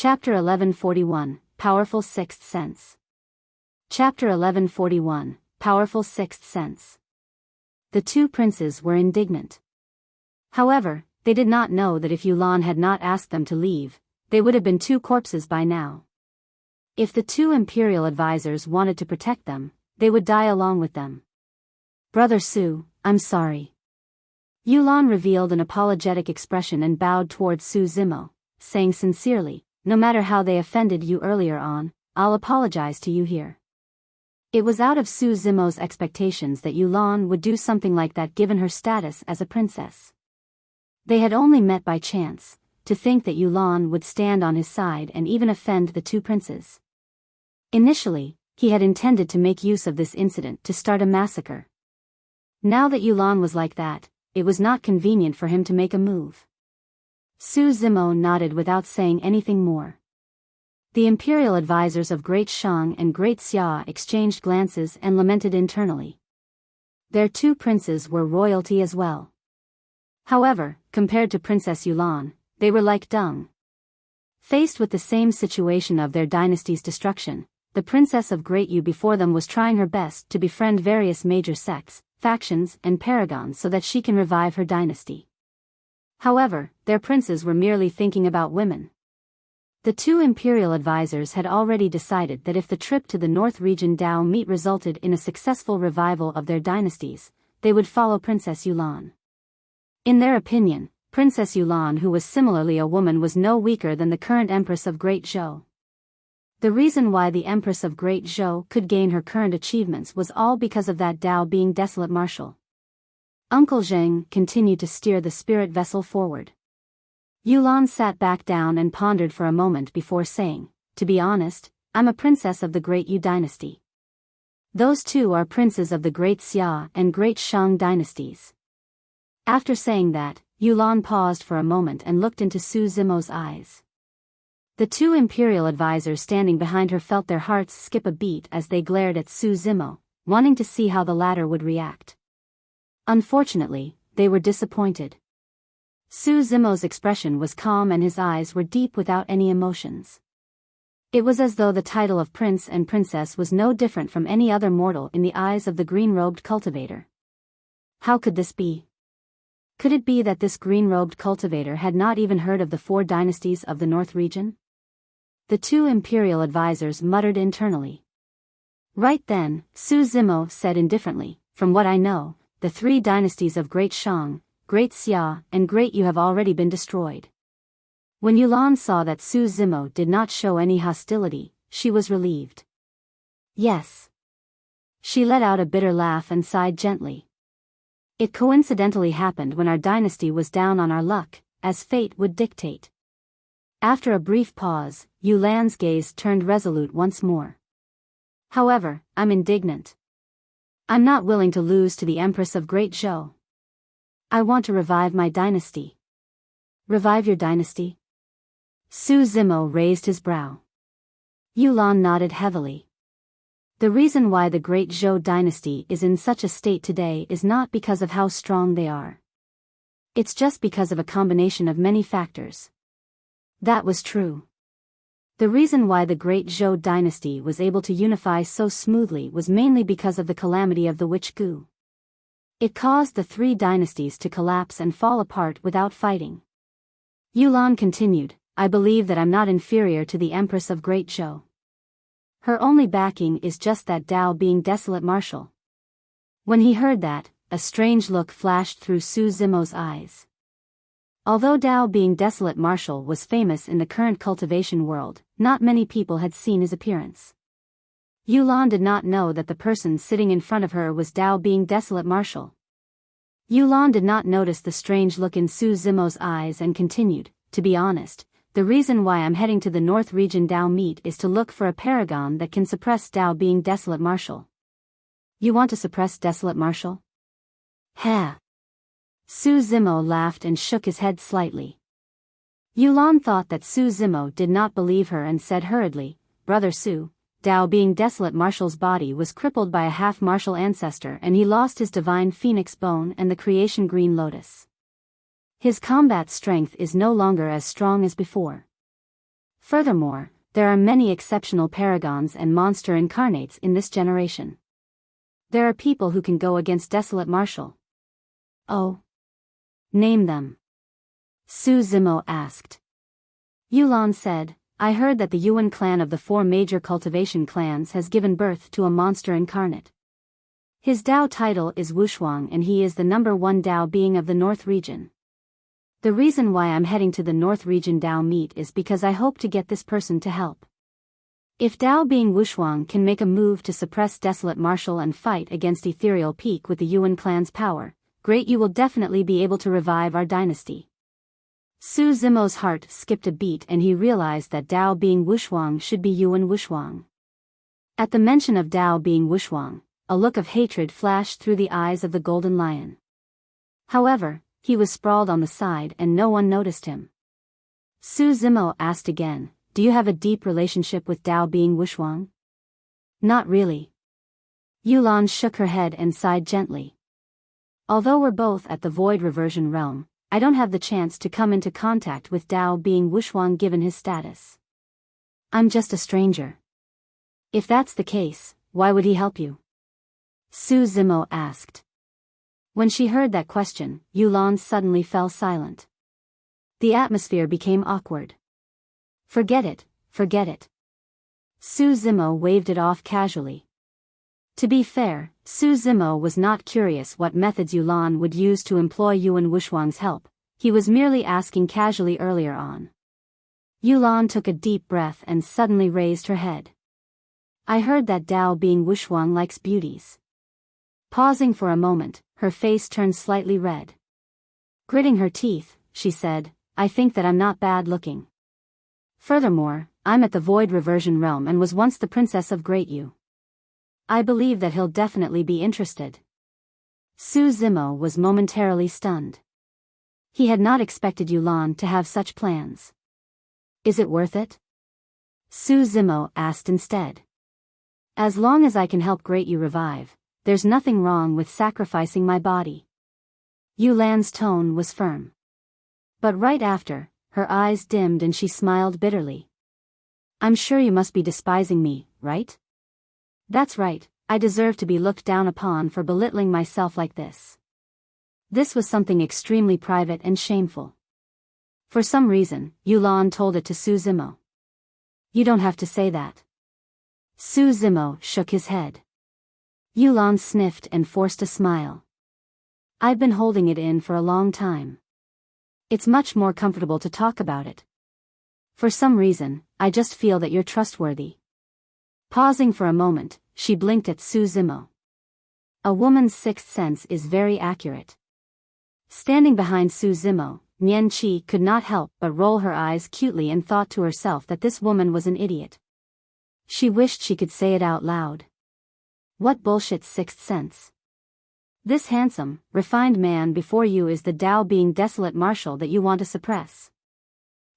Chapter 1141, Powerful Sixth Sense. Chapter 1141, Powerful Sixth Sense. The two princes were indignant. However, they did not know that if Yulan had not asked them to leave, they would have been two corpses by now. If the two imperial advisors wanted to protect them, they would die along with them. Brother Su, I'm sorry. Yulan revealed an apologetic expression and bowed towards Su Zimo, saying sincerely, no matter how they offended you earlier on, I'll apologize to you here. It was out of Su Zimo's expectations that Yulan would do something like that given her status as a princess. They had only met by chance. To think that Yulan would stand on his side and even offend the two princes. Initially, he had intended to make use of this incident to start a massacre. Now that Yulan was like that, it was not convenient for him to make a move. Su Zimo nodded without saying anything more. The imperial advisors of Great Shang and Great Xia exchanged glances and lamented internally. Their two princes were royalty as well. However, compared to Princess Yulan, they were like dung. Faced with the same situation of their dynasty's destruction, the princess of Great Yu before them was trying her best to befriend various major sects, factions, and paragons so that she can revive her dynasty. However, their princes were merely thinking about women. The two imperial advisors had already decided that if the trip to the North Region Dao meet resulted in a successful revival of their dynasties, they would follow Princess Yulan. In their opinion, Princess Yulan, who was similarly a woman, was no weaker than the current Empress of Great Zhou. The reason why the Empress of Great Zhou could gain her current achievements was all because of that Dao being desolate marshal. Uncle Zheng continued to steer the spirit vessel forward. Yulan sat back down and pondered for a moment before saying, to be honest, I'm a princess of the Great Yu dynasty. Those two are princes of the Great Xia and Great Shang dynasties. After saying that, Yulan paused for a moment and looked into Su Zimo's eyes. The two imperial advisors standing behind her felt their hearts skip a beat as they glared at Su Zimo, wanting to see how the latter would react. Unfortunately, they were disappointed. Su Zimo's expression was calm and his eyes were deep without any emotions. It was as though the title of prince and princess was no different from any other mortal in the eyes of the green-robed cultivator. How could this be? Could it be that this green-robed cultivator had not even heard of the four dynasties of the North region? The two imperial advisors muttered internally. Right then, Su Zimo said indifferently, from what I know, the three dynasties of Great Shang, Great Xia, and Great Yu have already been destroyed. When Yulan saw that Su Zimo did not show any hostility, she was relieved. Yes. She let out a bitter laugh and sighed gently. It coincidentally happened when our dynasty was down on our luck, as fate would dictate. After a brief pause, Yulan's gaze turned resolute once more. However, I'm indignant. I'm not willing to lose to the Empress of Great Zhou. I want to revive my dynasty. Revive your dynasty? Su Zimo raised his brow. Yulan nodded heavily. The reason why the Great Zhou dynasty is in such a state today is not because of how strong they are. It's just because of a combination of many factors. That was true. The reason why the Great Zhou dynasty was able to unify so smoothly was mainly because of the calamity of the Witch Gu. It caused the three dynasties to collapse and fall apart without fighting. Yulan continued, I believe that I'm not inferior to the Empress of Great Zhou. Her only backing is just that Dao being desolate marshal. When he heard that, a strange look flashed through Su Zimo's eyes. Although Dao being desolate marshal was famous in the current cultivation world, not many people had seen his appearance. Yulan did not know that the person sitting in front of her was Dao being desolate marshal. Yulan did not notice the strange look in Su Zimo's eyes and continued, to be honest, the reason why I'm heading to the North Region Dao meet is to look for a paragon that can suppress Dao being desolate marshal. You want to suppress desolate marshal? Ha! Su Zimo laughed and shook his head slightly. Yulan thought that Su Zimo did not believe her and said hurriedly, Brother Su, Dao being desolate marshal's body was crippled by a half-martial ancestor and he lost his divine phoenix bone and the creation green lotus. His combat strength is no longer as strong as before. Furthermore, there are many exceptional paragons and monster incarnates in this generation. There are people who can go against Desolate Marshal. Oh. Name them. Su Zimo asked. Yulan said, I heard that the Yuan clan of the 4 major cultivation clans has given birth to a monster incarnate. His Dao title is Wuxia and he is the number 1 Dao being of the North region. The reason why I'm heading to the North region Dao meet is because I hope to get this person to help. If Dao being Wuxia can make a move to suppress Desolate Marshal and fight against Ethereal Peak with the Yuan clan's power, great, you will definitely be able to revive our dynasty. Su Zimo's heart skipped a beat and he realized that Dao being Wuxia should be Yuan Wuxia. At the mention of Dao being Wuxia, a look of hatred flashed through the eyes of the Golden Lion. However, he was sprawled on the side and no one noticed him. Su Zimo asked again, do you have a deep relationship with Dao being Wuxia? Not really. Yulan shook her head and sighed gently. Although we're both at the Void Reversion realm, I don't have the chance to come into contact with Dao being Wuxia given his status. I'm just a stranger. If that's the case, why would he help you? Su Zimo asked. When she heard that question, Yulan suddenly fell silent. The atmosphere became awkward. Forget it, forget it. Su Zimo waved it off casually. To be fair, Su Zimo was not curious what methods Yulan would use to employ Yuan Wuxia's help, he was merely asking casually earlier on. Yulan took a deep breath and suddenly raised her head. I heard that Dao being Wuxia likes beauties. Pausing for a moment, her face turned slightly red. Gritting her teeth, she said, I think that I'm not bad looking. Furthermore, I'm at the Void Reversion realm and was once the princess of Great Yu. I believe that he'll definitely be interested. Su Zimo was momentarily stunned. He had not expected Yulan to have such plans. Is it worth it? Su Zimo asked instead. As long as I can help Great Yu revive, there's nothing wrong with sacrificing my body. Yulan's tone was firm. But right after, her eyes dimmed and she smiled bitterly. I'm sure you must be despising me, right? That's right, I deserve to be looked down upon for belittling myself like this. This was something extremely private and shameful. For some reason, Yulan told it to Su Zimo. You don't have to say that. Su Zimo shook his head. Yulan sniffed and forced a smile. I've been holding it in for a long time. It's much more comfortable to talk about it. For some reason, I just feel that you're trustworthy. Pausing for a moment, she blinked at Su Zimo. A woman's sixth sense is very accurate. Standing behind Su Zimo, Nian Qi could not help but roll her eyes cutely and thought to herself that this woman was an idiot. She wished she could say it out loud. What bullshit sixth sense. This handsome, refined man before you is the Dao being Desolate Marshal that you want to suppress.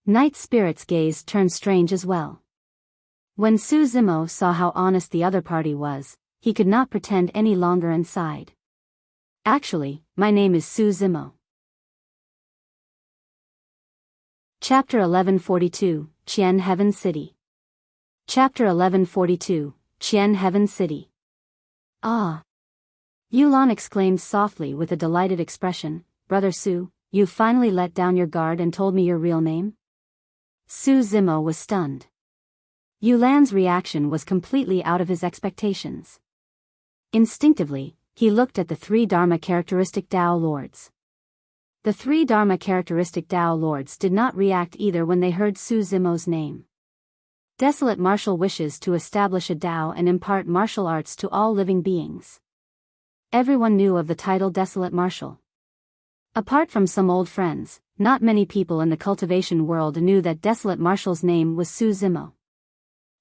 Night Spirit's gaze turned strange as well. When Su Zimo saw how honest the other party was, he could not pretend any longer and sighed. Actually, my name is Su Zimo. Chapter 1142, Qian Heaven City. Chapter 1142, Qian Heaven City. Ah! Yulan exclaimed softly with a delighted expression, Brother Su, you've finally let down your guard and told me your real name? Su Zimo was stunned. Yulan's reaction was completely out of his expectations. Instinctively, he looked at the 3 Dharma characteristic Dao Lords. The 3 Dharma characteristic Dao Lords did not react either when they heard Su Zimo's name. Desolate Marshal wishes to establish a Dao and impart martial arts to all living beings. Everyone knew of the title Desolate Marshal. Apart from some old friends, not many people in the cultivation world knew that Desolate Marshal's name was Su Zimo.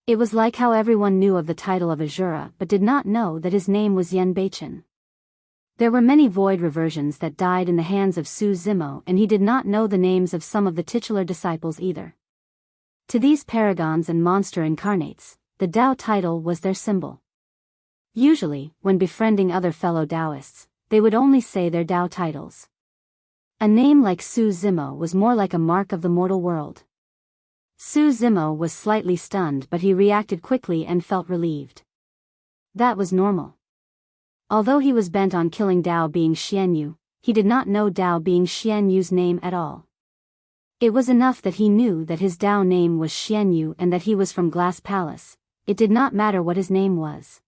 It was like how everyone knew of the title of Azura but did not know that his name was Yen Beichen. There were many void reversions that died in the hands of Su Zimo and he did not know the names of some of the titular disciples either. To these paragons and monster incarnates, the Dao title was their symbol. Usually, when befriending other fellow Taoists, they would only say their Dao titles. A name like Su Zimo was more like a mark of the mortal world. Su Zimo was slightly stunned, but he reacted quickly and felt relieved. That was normal. Although he was bent on killing Dao Being Xianyu, he did not know Dao Being Xianyu's name at all. It was enough that he knew that his Dao name was Xianyu and that he was from Glass Palace. It did not matter what his name was.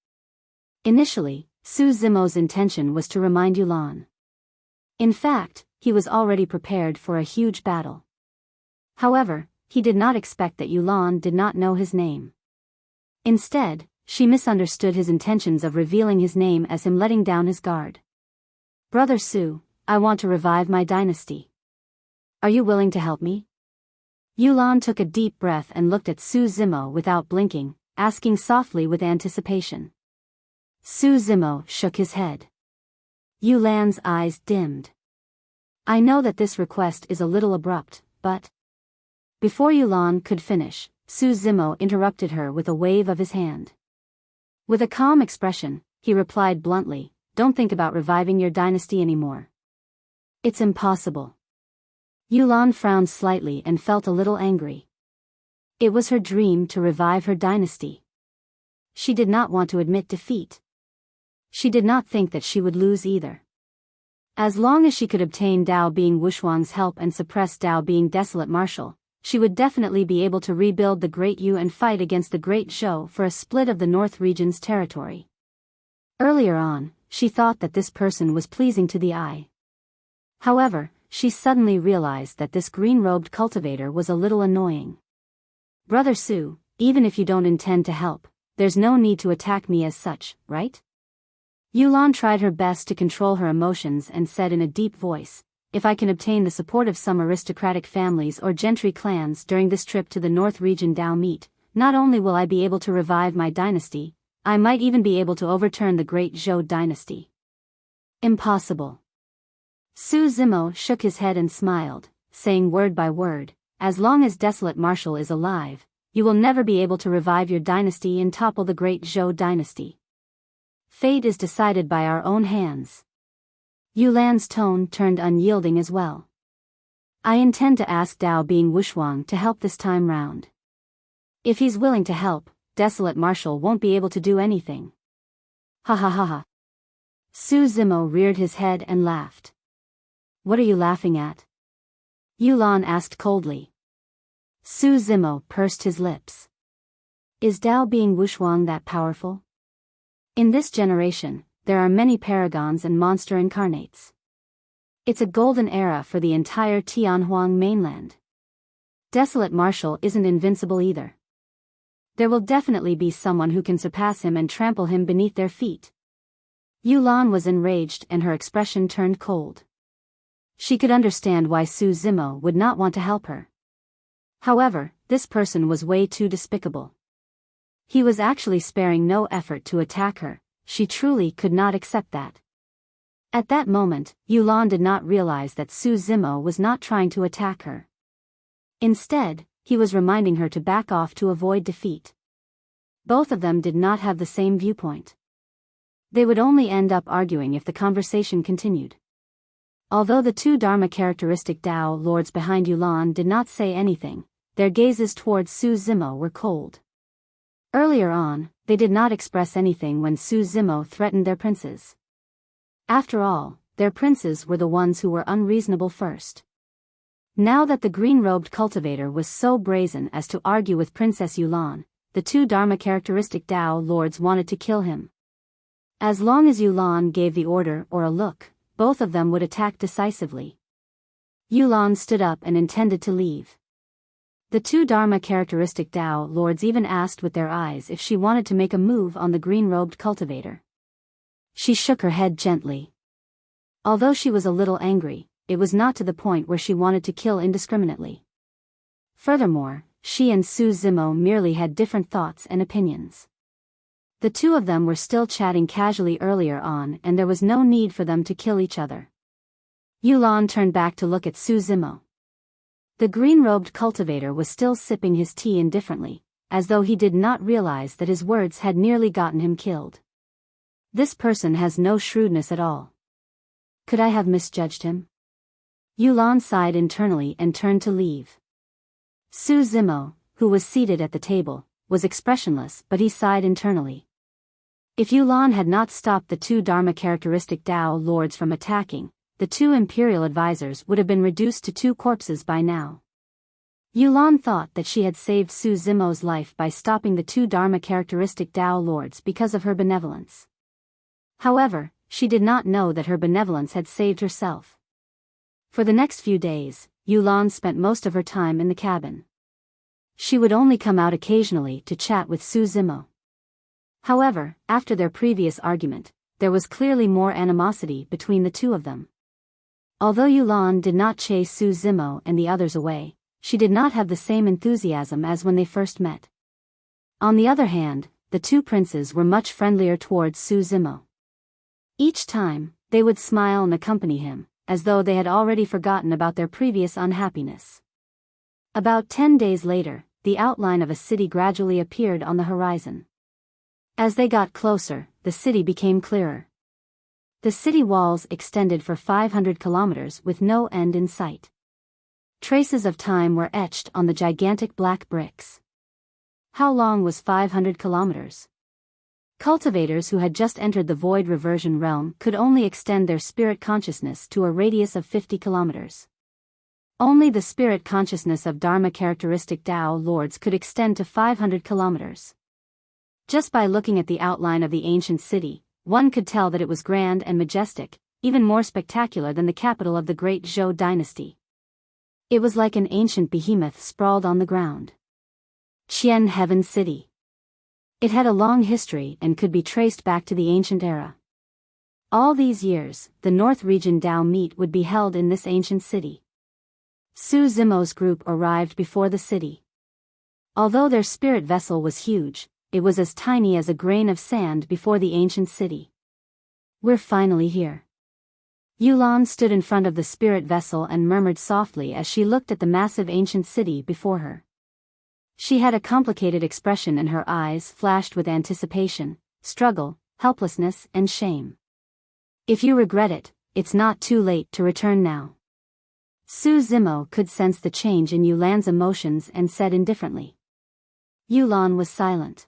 Initially, Su Zimo's intention was to remind Yulan. In fact, he was already prepared for a huge battle. However, he did not expect that Yulan did not know his name. Instead, she misunderstood his intentions of revealing his name as him letting down his guard. Brother Su, I want to revive my dynasty. Are you willing to help me? Yulan took a deep breath and looked at Su Zimo without blinking, asking softly with anticipation. Su Zimo shook his head. Yulan's eyes dimmed. I know that this request is a little abrupt, but... Before Yulan could finish, Su Zimo interrupted her with a wave of his hand. With a calm expression, he replied bluntly, don't think about reviving your dynasty anymore. It's impossible. Yulan frowned slightly and felt a little angry. It was her dream to revive her dynasty. She did not want to admit defeat. She did not think that she would lose either. As long as she could obtain Dao Being Wuxuang's help and suppress Dao Being Desolate Marshal, she would definitely be able to rebuild the Great Yu and fight against the Great Zhou for a split of the North region's territory. Earlier on, she thought that this person was pleasing to the eye. However, she suddenly realized that this green-robed cultivator was a little annoying. Brother Su, even if you don't intend to help, there's no need to attack me as such, right? Yulan tried her best to control her emotions and said in a deep voice, if I can obtain the support of some aristocratic families or gentry clans during this trip to the North region Dao meet, not only will I be able to revive my dynasty, I might even be able to overturn the Great Zhou dynasty. Impossible. Su Zimo shook his head and smiled, saying word by word, as long as Desolate Marshal is alive, you will never be able to revive your dynasty and topple the Great Zhou dynasty. Fate is decided by our own hands. Yulan's tone turned unyielding as well. I intend to ask Dao Being Wuxuang to help this time round. If he's willing to help, Desolate Marshal won't be able to do anything. Ha ha ha ha. Su Zimo reared his head and laughed. What are you laughing at? Yulan asked coldly. Su Zimo pursed his lips. Is Dao Being Wuxuang that powerful? In this generation, there are many paragons and monster incarnates. It's a golden era for the entire Tianhuang mainland. Desolate Marshal isn't invincible either. There will definitely be someone who can surpass him and trample him beneath their feet. Yulan was enraged and her expression turned cold. She could understand why Su Zimo would not want to help her. However, this person was way too despicable. He was actually sparing no effort to attack her. She truly could not accept that. At that moment, Yulan did not realize that Su Zimo was not trying to attack her. Instead, he was reminding her to back off to avoid defeat. Both of them did not have the same viewpoint. They would only end up arguing if the conversation continued. Although the two Dharma characteristic Dao lords behind Yulan did not say anything, their gazes towards Su Zimo were cold. Earlier on, they did not express anything when Su Zimo threatened their princes. After all, their princes were the ones who were unreasonable first. Now that the green-robed cultivator was so brazen as to argue with Princess Yulan, the two Dharma characteristic Dao lords wanted to kill him. As long as Yulan gave the order or a look, both of them would attack decisively. Yulan stood up and intended to leave. The two Dharma characteristic Dao lords even asked with their eyes if she wanted to make a move on the green-robed cultivator. She shook her head gently. Although she was a little angry, it was not to the point where she wanted to kill indiscriminately. Furthermore, she and Su Zimo merely had different thoughts and opinions. The two of them were still chatting casually earlier on and there was no need for them to kill each other. Yulan turned back to look at Su Zimo. The green-robed cultivator was still sipping his tea indifferently, as though he did not realize that his words had nearly gotten him killed. This person has no shrewdness at all. Could I have misjudged him? Yulan sighed internally and turned to leave. Su Zimo, who was seated at the table, was expressionless, but he sighed internally. If Yulan had not stopped the two Dharma characteristic Tao lords from attacking, the two imperial advisors would have been reduced to two corpses by now. Yulan thought that she had saved Su Zimo's life by stopping the two Dharma characteristic Tao lords because of her benevolence. However, she did not know that her benevolence had saved herself. For the next few days, Yulan spent most of her time in the cabin. She would only come out occasionally to chat with Su Zimo. However, after their previous argument, there was clearly more animosity between the two of them. Although Yulan did not chase Su Zimo and the others away, she did not have the same enthusiasm as when they first met. On the other hand, the two princes were much friendlier towards Su Zimo. Each time, they would smile and accompany him, as though they had already forgotten about their previous unhappiness. About 10 days later, the outline of a city gradually appeared on the horizon. As they got closer, the city became clearer. The city walls extended for 500 kilometers with no end in sight. Traces of time were etched on the gigantic black bricks. How long was 500 kilometers? Cultivators who had just entered the void reversion realm could only extend their spirit consciousness to a radius of 50 kilometers. Only the spirit consciousness of Dharma characteristic Tao lords could extend to 500 kilometers. Just by looking at the outline of the ancient city, one could tell that it was grand and majestic, even more spectacular than the capital of the great Zhou dynasty. It was like an ancient behemoth sprawled on the ground. Qian Heaven City. It had a long history and could be traced back to the ancient era. All these years, the North Region Dao meet would be held in this ancient city. Su Zimo's group arrived before the city. Although their spirit vessel was huge, it was as tiny as a grain of sand before the ancient city. We're finally here. Yulan stood in front of the spirit vessel and murmured softly as she looked at the massive ancient city before her. She had a complicated expression and her eyes flashed with anticipation, struggle, helplessness, and shame. If you regret it, it's not too late to return now. Su Zimo could sense the change in Yulan's emotions and said indifferently. Yulan was silent.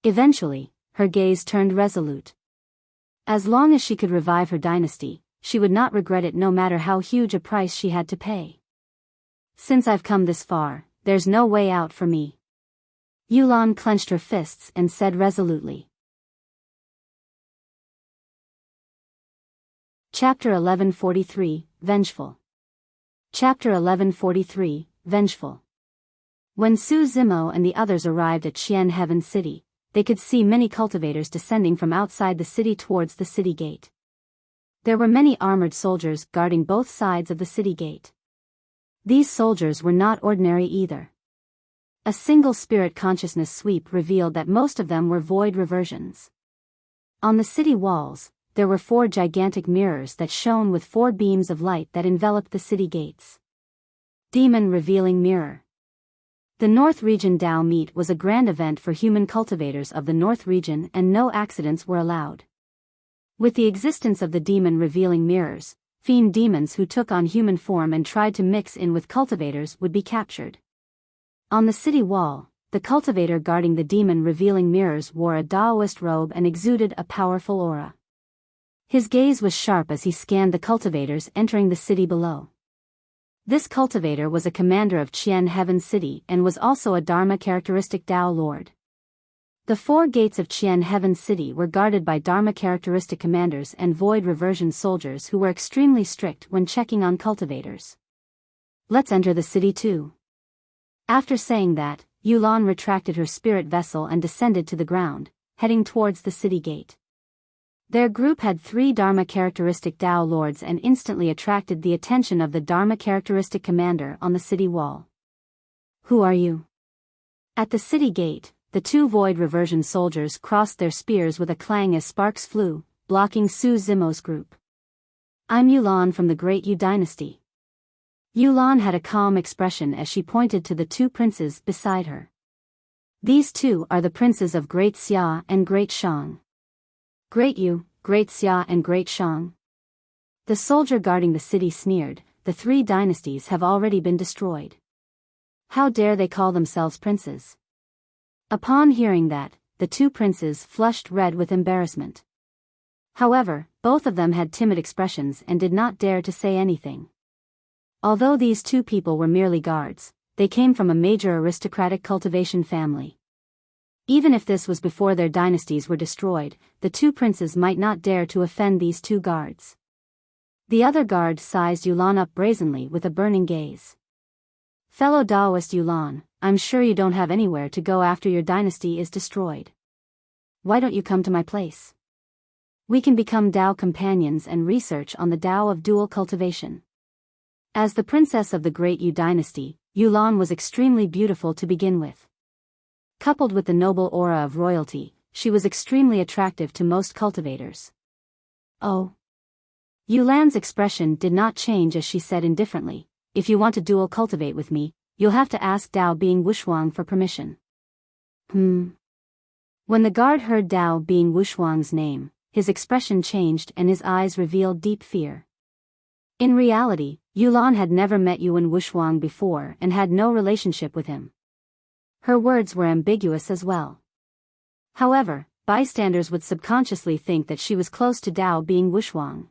Eventually, her gaze turned resolute. As long as she could revive her dynasty, she would not regret it no matter how huge a price she had to pay. Since I've come this far, there's no way out for me. Yulan clenched her fists and said resolutely. Chapter 1143, Vengeful. Chapter 1143, Vengeful. When Su Zimo and the others arrived at Qian Heaven City, they could see many cultivators descending from outside the city towards the city gate. There were many armored soldiers guarding both sides of the city gate. These soldiers were not ordinary either. A single spirit consciousness sweep revealed that most of them were void reversions. On the city walls, there were 4 gigantic mirrors that shone with 4 beams of light that enveloped the city gates. Demon Revealing Mirror. The North Region Dao Meet was a grand event for human cultivators of the North Region and no accidents were allowed. With the existence of the Demon Revealing Mirrors, fiend demons who took on human form and tried to mix in with cultivators would be captured. On the city wall, the cultivator guarding the Demon Revealing Mirrors wore a Daoist robe and exuded a powerful aura. His gaze was sharp as he scanned the cultivators entering the city below. This cultivator was a commander of Qian Heaven City and was also a Dharma characteristic Dao Lord. The 4 gates of Qian Heaven City were guarded by Dharma characteristic commanders and void reversion soldiers who were extremely strict when checking on cultivators. Let's enter the city too. After saying that, Yulan retracted her spirit vessel and descended to the ground, heading towards the city gate. Their group had 3 Dharma characteristic Dao lords and instantly attracted the attention of the Dharma characteristic commander on the city wall. Who are you? At the city gate, the 2 void reversion soldiers crossed their spears with a clang as sparks flew, blocking Su Zimo's group. I'm Yulan from the Great Yu dynasty. Yulan had a calm expression as she pointed to the 2 princes beside her. These 2 are the princes of Great Xia and Great Shang. Great Yu, Great Xia and Great Shang. The soldier guarding the city sneered, the 3 dynasties have already been destroyed. How dare they call themselves princes? Upon hearing that, the two princes flushed red with embarrassment. However, both of them had timid expressions and did not dare to say anything. Although these two people were merely guards, they came from a major aristocratic cultivation family. Even if this was before their dynasties were destroyed, the two princes might not dare to offend these two guards. The other guard sized Yulan up brazenly with a burning gaze. Fellow Taoist Yulan, I'm sure you don't have anywhere to go after your dynasty is destroyed. Why don't you come to my place? We can become Tao companions and research on the Tao of dual cultivation. As the princess of the Great Yu dynasty, Yulan was extremely beautiful to begin with. Coupled with the noble aura of royalty, she was extremely attractive to most cultivators. Oh. Yulan's expression did not change as she said indifferently, if you want to dual cultivate with me, you'll have to ask Tao being Wuxia for permission. When the guard heard Tao being Wuxia's name, his expression changed and his eyes revealed deep fear. In reality, Yulan had never met Yuan Wuxia before and had no relationship with him. Her words were ambiguous as well. However, bystanders would subconsciously think that she was close to Tao being Wuxia.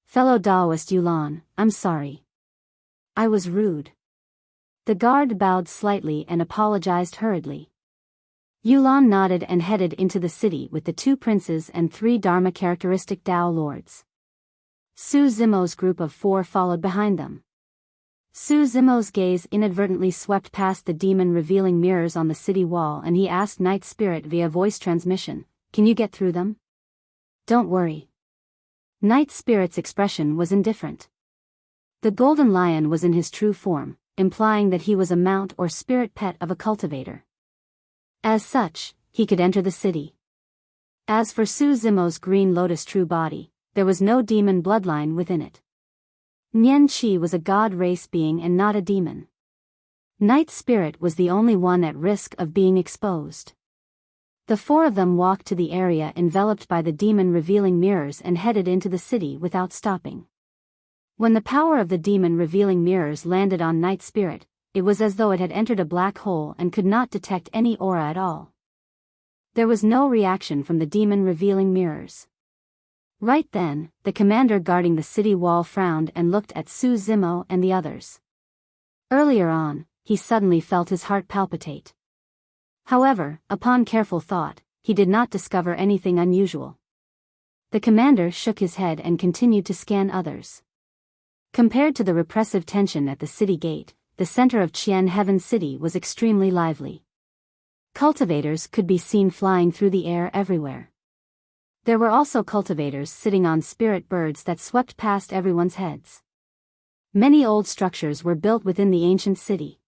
Fellow Taoist Yulan, I'm sorry. I was rude. The guard bowed slightly and apologized hurriedly. Yulan nodded and headed into the city with the two princes and 3 Dharma-characteristic Tao lords. Su Zimo's group of 4 followed behind them. Su Zimo's gaze inadvertently swept past the demon-revealing mirrors on the city wall and he asked Night Spirit via voice transmission, "Can you get through them?" "Don't worry." Night Spirit's expression was indifferent. The golden lion was in his true form, implying that he was a mount or spirit pet of a cultivator. As such, he could enter the city. As for Su Zimo's green lotus true body, there was no demon bloodline within it. Nian Qi was a god race being and not a demon. Night Spirit was the only one at risk of being exposed. The 4 of them walked to the area enveloped by the demon-revealing mirrors and headed into the city without stopping. When the power of the demon-revealing mirrors landed on Night Spirit, it was as though it had entered a black hole and could not detect any aura at all. There was no reaction from the demon-revealing mirrors. Right then, the commander guarding the city wall frowned and looked at Su Zimo and the others. Earlier on, he suddenly felt his heart palpitate. However, upon careful thought, he did not discover anything unusual. The commander shook his head and continued to scan others. Compared to the repressive tension at the city gate, the center of Qian Heaven City was extremely lively. Cultivators could be seen flying through the air everywhere. There were also cultivators sitting on spirit birds that swept past everyone's heads. Many old structures were built within the ancient city.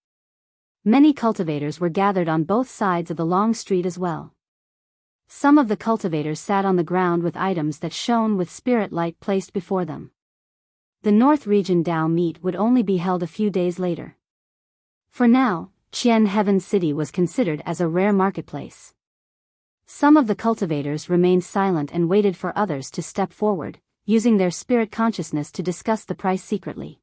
Many cultivators were gathered on both sides of the long street as well. Some of the cultivators sat on the ground with items that shone with spirit light placed before them. The North Region Tao meet would only be held a few days later. For now, Qian Heaven City was considered as a rare marketplace. Some of the cultivators remained silent and waited for others to step forward, using their spirit consciousness to discuss the price secretly.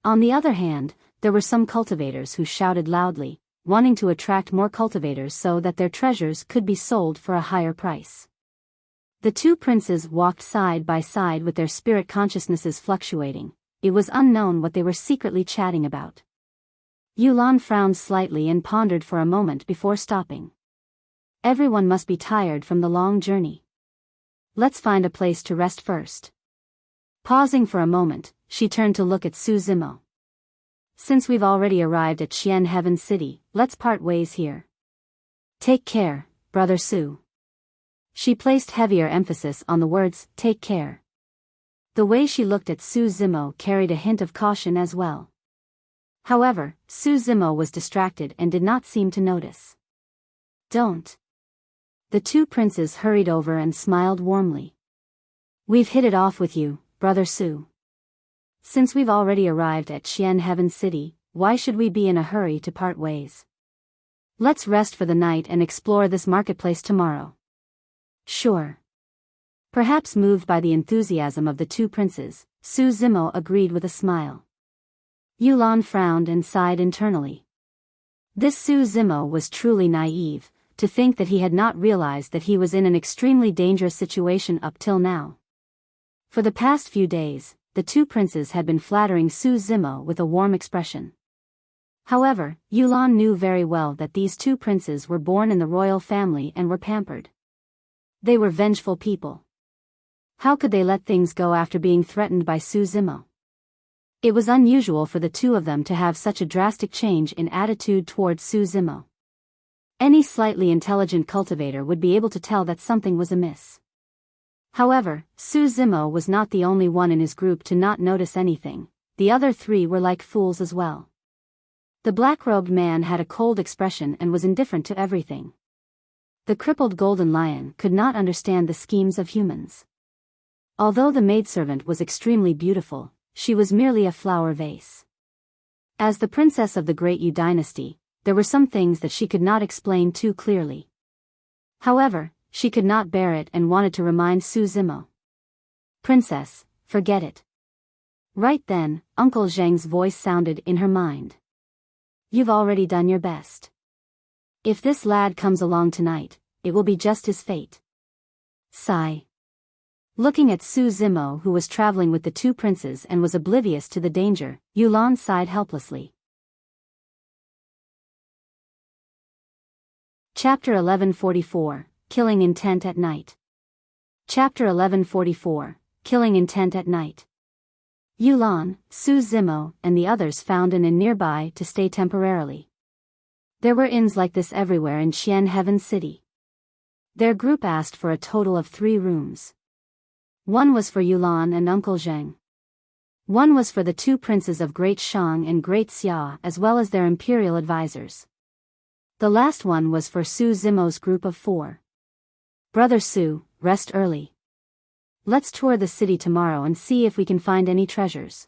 On the other hand, there were some cultivators who shouted loudly, wanting to attract more cultivators so that their treasures could be sold for a higher price. The two princes walked side by side with their spirit consciousnesses fluctuating. It was unknown what they were secretly chatting about. Yulan frowned slightly and pondered for a moment before stopping. Everyone must be tired from the long journey. Let's find a place to rest first. Pausing for a moment, she turned to look at Su Zimo. Since we've already arrived at Qian Heaven City, let's part ways here. Take care, brother Su. She placed heavier emphasis on the words, take care. The way she looked at Su Zimo carried a hint of caution as well. However, Su Zimo was distracted and did not seem to notice. Don't. The two princes hurried over and smiled warmly. We've hit it off with you, brother Su. Since we've already arrived at Qian Heaven City, why should we be in a hurry to part ways? Let's rest for the night and explore this marketplace tomorrow. Sure. Perhaps moved by the enthusiasm of the two princes, Su Zimo agreed with a smile. Yulan frowned and sighed internally. This Su Zimo was truly naive, to think that he had not realized that he was in an extremely dangerous situation up till now. For the past few days, the two princes had been flattering Su Zimo with a warm expression. However, Yulan knew very well that these two princes were born in the royal family and were pampered. They were vengeful people. How could they let things go after being threatened by Su Zimo? It was unusual for the two of them to have such a drastic change in attitude towards Su Zimo. Any slightly intelligent cultivator would be able to tell that something was amiss. However, Su Zimo was not the only one in his group to not notice anything. The other three were like fools as well. The black-robed man had a cold expression and was indifferent to everything. The crippled golden lion could not understand the schemes of humans. Although the maidservant was extremely beautiful, she was merely a flower vase. As the princess of the Great Yu dynasty, there were some things that she could not explain too clearly. However, she could not bear it and wanted to remind Su Zimo. "Princess, forget it." Right then, Uncle Zheng's voice sounded in her mind. "You've already done your best. If this lad comes along tonight, it will be just his fate." Sigh. Looking at Su Zimo, who was traveling with the two princes and was oblivious to the danger, Yulan sighed helplessly. Chapter 1144, Killing Intent at Night. Chapter 1144, Killing Intent at Night. Yulan, Su Zimo, and the others found an inn nearby to stay temporarily. There were inns like this everywhere in Qian Heaven City. Their group asked for a total of 3 rooms. One was for Yulan and Uncle Zheng. One was for the two princes of Great Shang and Great Xia as well as their imperial advisors. The last one was for Su Zimo's group of 4. "Brother Su, rest early. Let's tour the city tomorrow and see if we can find any treasures."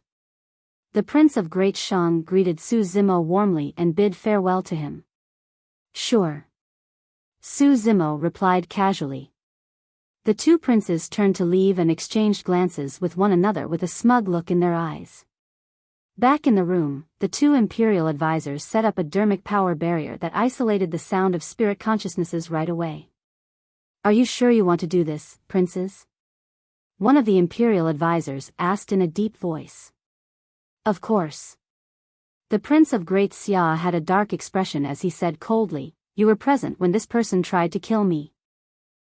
The Prince of Great Shang greeted Su Zimo warmly and bid farewell to him. "Sure." Su Zimo replied casually. The two princes turned to leave and exchanged glances with one another with a smug look in their eyes. Back in the room, the two imperial advisors set up a dermic power barrier that isolated the sound of spirit consciousnesses right away. "Are you sure you want to do this, princes?" One of the imperial advisors asked in a deep voice. "Of course." The Prince of Great Xia had a dark expression as he said coldly, "You were present when this person tried to kill me.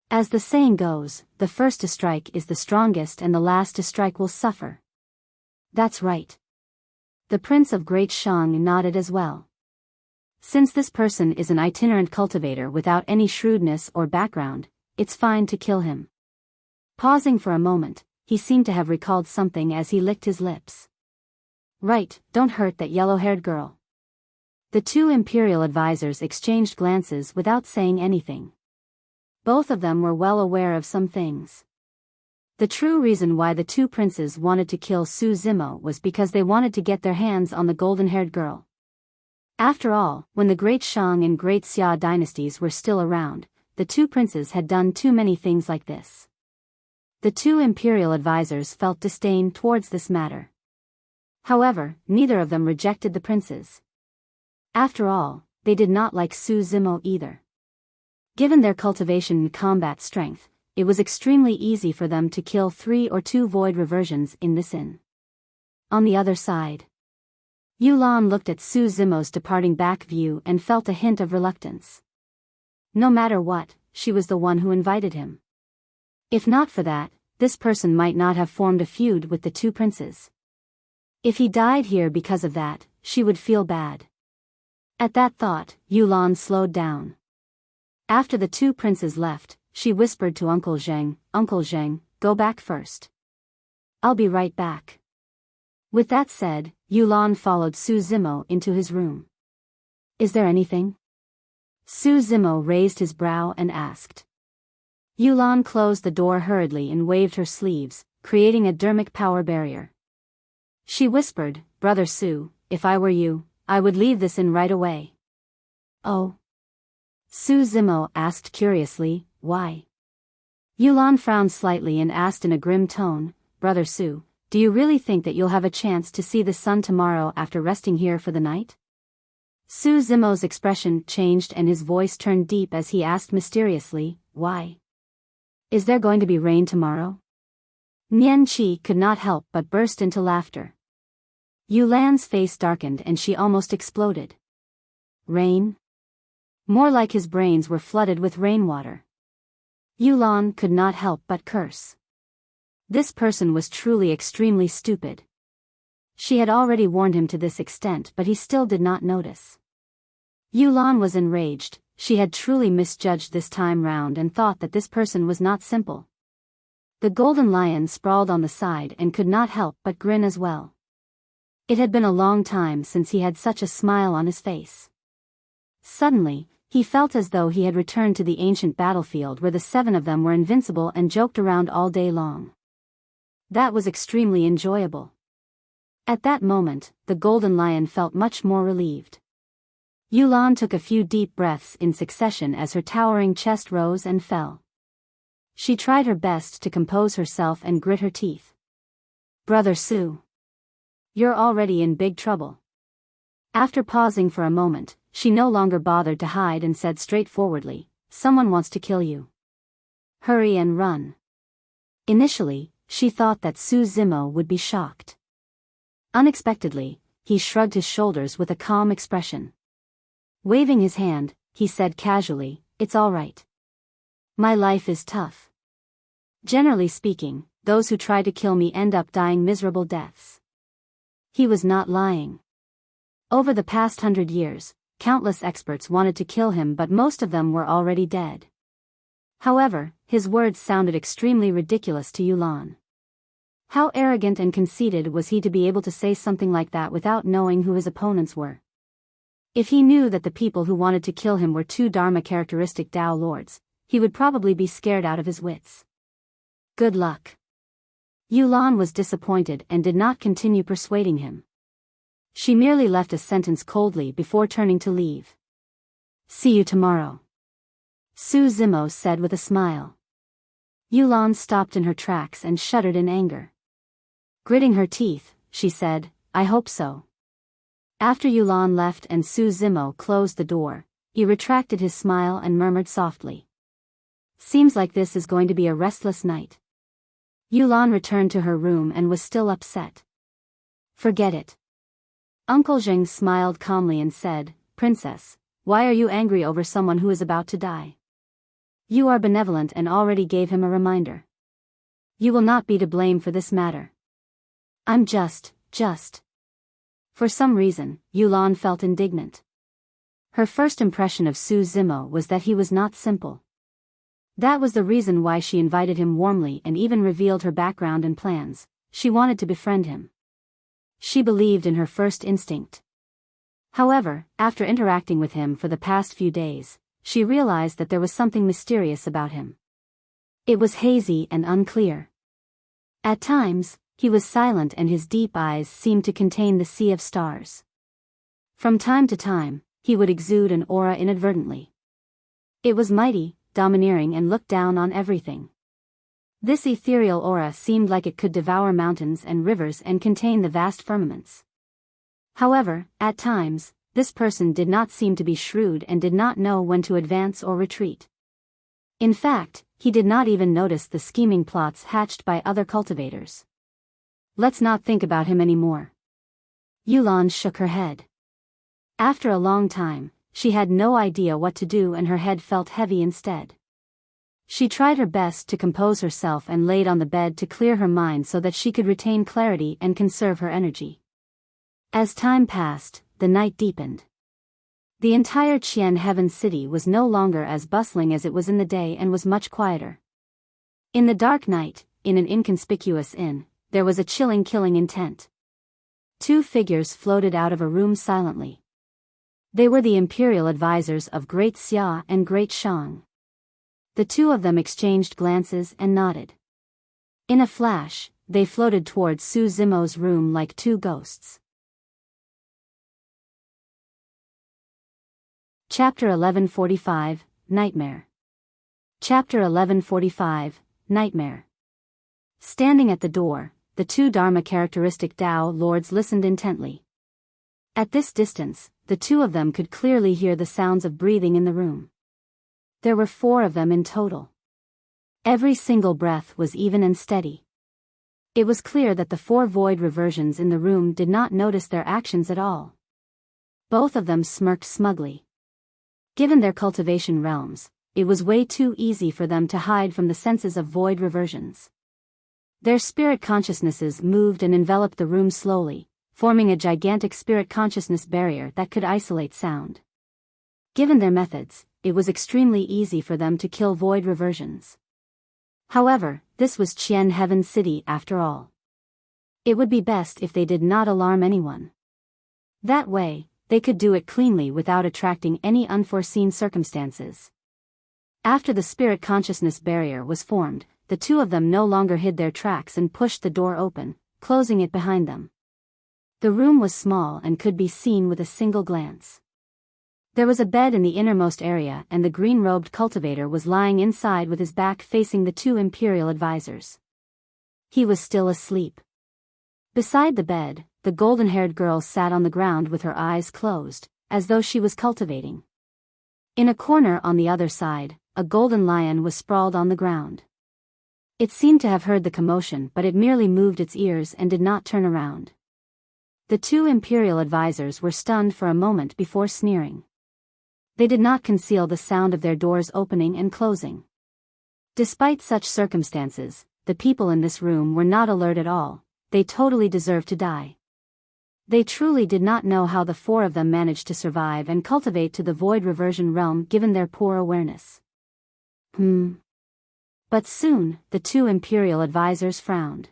As the saying goes, the first to strike is the strongest and the last to strike will suffer." "That's right." The Prince of Great Shang nodded as well. "Since this person is an itinerant cultivator without any shrewdness or background, it's fine to kill him." Pausing for a moment, he seemed to have recalled something as he licked his lips. "Right, don't hurt that yellow-haired girl." The two imperial advisors exchanged glances without saying anything. Both of them were well aware of some things. The true reason why the two princes wanted to kill Su Zimo was because they wanted to get their hands on the golden-haired girl. After all, when the Great Shang and Great Xia dynasties were still around, the two princes had done too many things like this. The two imperial advisors felt disdain towards this matter. However, neither of them rejected the princes. After all, they did not like Su Zimo either. Given their cultivation and combat strength, it was extremely easy for them to kill 3 or 2 void reversions in this inn. On the other side, Yulan looked at Su Zimo's departing back view and felt a hint of reluctance. No matter what, she was the one who invited him. If not for that, this person might not have formed a feud with the two princes. If he died here because of that, she would feel bad. At that thought, Yulan slowed down. After the two princes left, she whispered to Uncle Zheng, "Uncle Zheng, go back first. I'll be right back." With that said, Yulan followed Su Zimo into his room. "Is there anything?" Su Zimo raised his brow and asked. Yulan closed the door hurriedly and waved her sleeves, creating a dermic power barrier. She whispered, "Brother Su, if I were you, I would leave this inn right away." "Oh?" Su Zimo asked curiously, "Why?" Yulan frowned slightly and asked in a grim tone, "Brother Su, do you really think that you'll have a chance to see the sun tomorrow after resting here for the night?" Su Zimo's expression changed and his voice turned deep as he asked mysteriously, "Why? Is there going to be rain tomorrow?" Nian Qi could not help but burst into laughter. Yu Lan's face darkened and she almost exploded. Rain? More like his brains were flooded with rainwater. Yu Lan could not help but curse. This person was truly extremely stupid. She had already warned him to this extent, but he still did not notice. Yu Lan was enraged. She had truly misjudged this time round and thought that this person was not simple. The golden lion sprawled on the side and could not help but grin as well. It had been a long time since he had such a smile on his face. Suddenly, he felt as though he had returned to the ancient battlefield where the 7 of them were invincible and joked around all day long. That was extremely enjoyable. At that moment, the golden lion felt much more relieved. Yu Lan took a few deep breaths in succession as her towering chest rose and fell. She tried her best to compose herself and grit her teeth. "Brother Su, you're already in big trouble." After pausing for a moment, she no longer bothered to hide and said straightforwardly, "Someone wants to kill you. Hurry and run." Initially, she thought that Su Zimo would be shocked. Unexpectedly, he shrugged his shoulders with a calm expression. Waving his hand, he said casually, "It's all right. My life is tough. Generally speaking, those who try to kill me end up dying miserable deaths." He was not lying. Over the past 100 years, countless experts wanted to kill him, but most of them were already dead. However, his words sounded extremely ridiculous to Yu Lan. How arrogant and conceited was he to be able to say something like that without knowing who his opponents were? If he knew that the people who wanted to kill him were 2 Dharma-characteristic Dao lords, he would probably be scared out of his wits. Good luck. Yu Lan was disappointed and did not continue persuading him. She merely left a sentence coldly before turning to leave. "See you tomorrow," Su Zimo said with a smile. Yu Lan stopped in her tracks and shuddered in anger. Gritting her teeth, she said, "I hope so." After Yu Lan left and Su Zimo closed the door, he retracted his smile and murmured softly, "Seems like this is going to be a restless night." Yu Lan returned to her room and was still upset. "Forget it." Uncle Zheng smiled calmly and said, "Princess, why are you angry over someone who is about to die? You are benevolent and already gave him a reminder. You will not be to blame for this matter." I'm just. For some reason, Yu Lan felt indignant. Her first impression of Su Zimo was that he was not simple. That was the reason why she invited him warmly and even revealed her background and plans. She wanted to befriend him. She believed in her first instinct. However, after interacting with him for the past few days, she realized that there was something mysterious about him. It was hazy and unclear. At times, he was silent and his deep eyes seemed to contain the sea of stars. From time to time, he would exude an aura inadvertently. It was mighty, domineering and looked down on everything. This ethereal aura seemed like it could devour mountains and rivers and contain the vast firmaments. However, at times, this person did not seem to be shrewd and did not know when to advance or retreat. In fact, he did not even notice the scheming plots hatched by other cultivators. Let's not think about him anymore. Yu Lan shook her head. After a long time, she had no idea what to do and her head felt heavy instead. She tried her best to compose herself and laid on the bed to clear her mind so that she could retain clarity and conserve her energy. As time passed, the night deepened. The entire Qian Heaven City was no longer as bustling as it was in the day and was much quieter. In the dark night, in an inconspicuous inn, there was a chilling killing intent. 2 figures floated out of a room silently. They were the imperial advisors of Great Xia and Great Shang. The 2 of them exchanged glances and nodded. In a flash, they floated towards Su Zimo's room like 2 ghosts. Chapter 1145, Nightmare. Chapter 1145, Nightmare. Standing at the door, the 2 Dharma-characteristic Dao lords listened intently. At this distance, the two of them could clearly hear the sounds of breathing in the room. There were 4 of them in total. Every single breath was even and steady. It was clear that the 4 void reversions in the room did not notice their actions at all. Both of them smirked smugly. Given their cultivation realms, it was way too easy for them to hide from the senses of void reversions. Their spirit consciousnesses moved and enveloped the room slowly, forming a gigantic spirit consciousness barrier that could isolate sound. Given their methods, it was extremely easy for them to kill void reversions. However, this was Qian Heaven City after all. It would be best if they did not alarm anyone. That way, they could do it cleanly without attracting any unforeseen circumstances. After the spirit consciousness barrier was formed, the two of them no longer hid their tracks and pushed the door open, closing it behind them. The room was small and could be seen with a single glance. There was a bed in the innermost area and the green-robed cultivator was lying inside with his back facing the 2 imperial advisors. He was still asleep. Beside the bed, the golden-haired girl sat on the ground with her eyes closed, as though she was cultivating. In a corner on the other side, a golden lion was sprawled on the ground. It seemed to have heard the commotion, but it merely moved its ears and did not turn around. The 2 imperial advisors were stunned for a moment before sneering. They did not conceal the sound of their doors opening and closing. Despite such circumstances, the people in this room were not alert at all. They totally deserved to die. They truly did not know how the 4 of them managed to survive and cultivate to the void reversion realm given their poor awareness. But soon, the 2 imperial advisors frowned.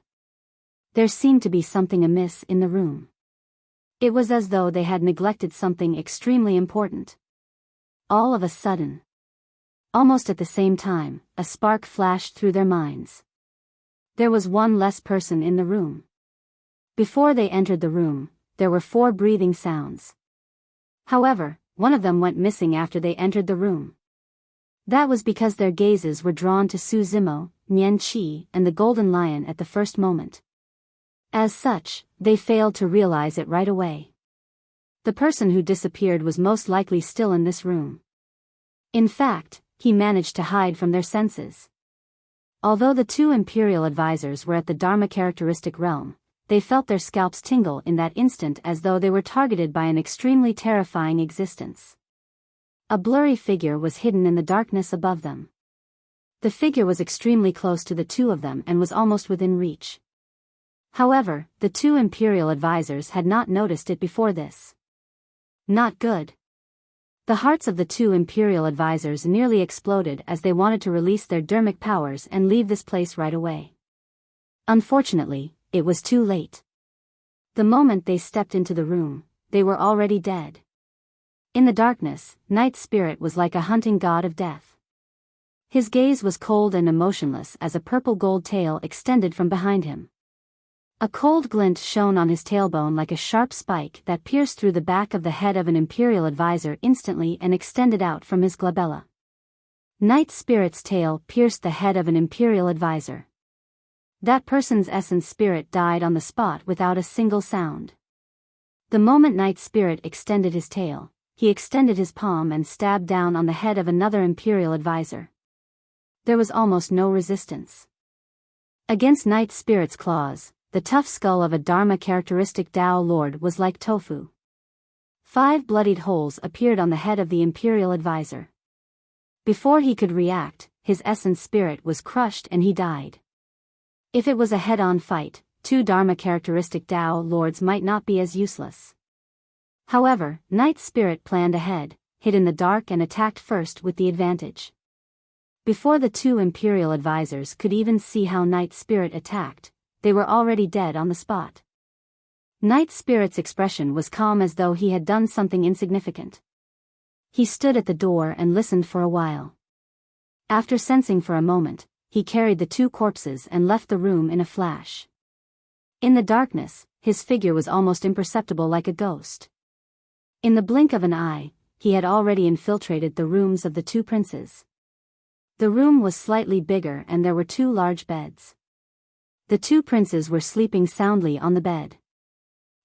There seemed to be something amiss in the room. It was as though they had neglected something extremely important. All of a sudden, almost at the same time, a spark flashed through their minds. There was 1 less person in the room. Before they entered the room, there were 4 breathing sounds. However, 1 of them went missing after they entered the room. That was because their gazes were drawn to Su Zimo, Nian Qi, and the Golden Lion at the first moment. As such, they failed to realize it right away. The person who disappeared was most likely still in this room. In fact, he managed to hide from their senses. Although the 2 imperial advisors were at the Dharma characteristic realm, they felt their scalps tingle in that instant as though they were targeted by an extremely terrifying existence. A blurry figure was hidden in the darkness above them. The figure was extremely close to the 2 of them and was almost within reach. However, the 2 imperial advisors had not noticed it before this. Not good. The hearts of the 2 imperial advisors nearly exploded as they wanted to release their dermic powers and leave this place right away. Unfortunately, it was too late. The moment they stepped into the room, they were already dead. In the darkness, Night Spirit was like a hunting god of death. His gaze was cold and emotionless as a purple gold tail extended from behind him. A cold glint shone on his tailbone like a sharp spike that pierced through the back of the head of an imperial advisor instantly and extended out from his glabella. Night Spirit's tail pierced the head of an imperial advisor. That person's essence spirit died on the spot without a single sound. The moment Night Spirit extended his tail, he extended his palm and stabbed down on the head of another imperial advisor. There was almost no resistance. Against Night Spirit's claws, the tough skull of a Dharma characteristic Tao Lord was like tofu. 5 bloodied holes appeared on the head of the imperial advisor. Before he could react, his essence spirit was crushed and he died. If it was a head-on fight, 2 Dharma characteristic Tao Lords might not be as useless. However, Night Spirit planned ahead, hid in the dark and attacked first with the advantage. Before the 2 imperial advisors could even see how Night Spirit attacked, they were already dead on the spot. Night Spirit's expression was calm as though he had done something insignificant. He stood at the door and listened for a while. After sensing for a moment, he carried the 2 corpses and left the room in a flash. In the darkness, his figure was almost imperceptible like a ghost. In the blink of an eye, he had already infiltrated the rooms of the 2 princes. The room was slightly bigger and there were 2 large beds. The 2 princes were sleeping soundly on the bed.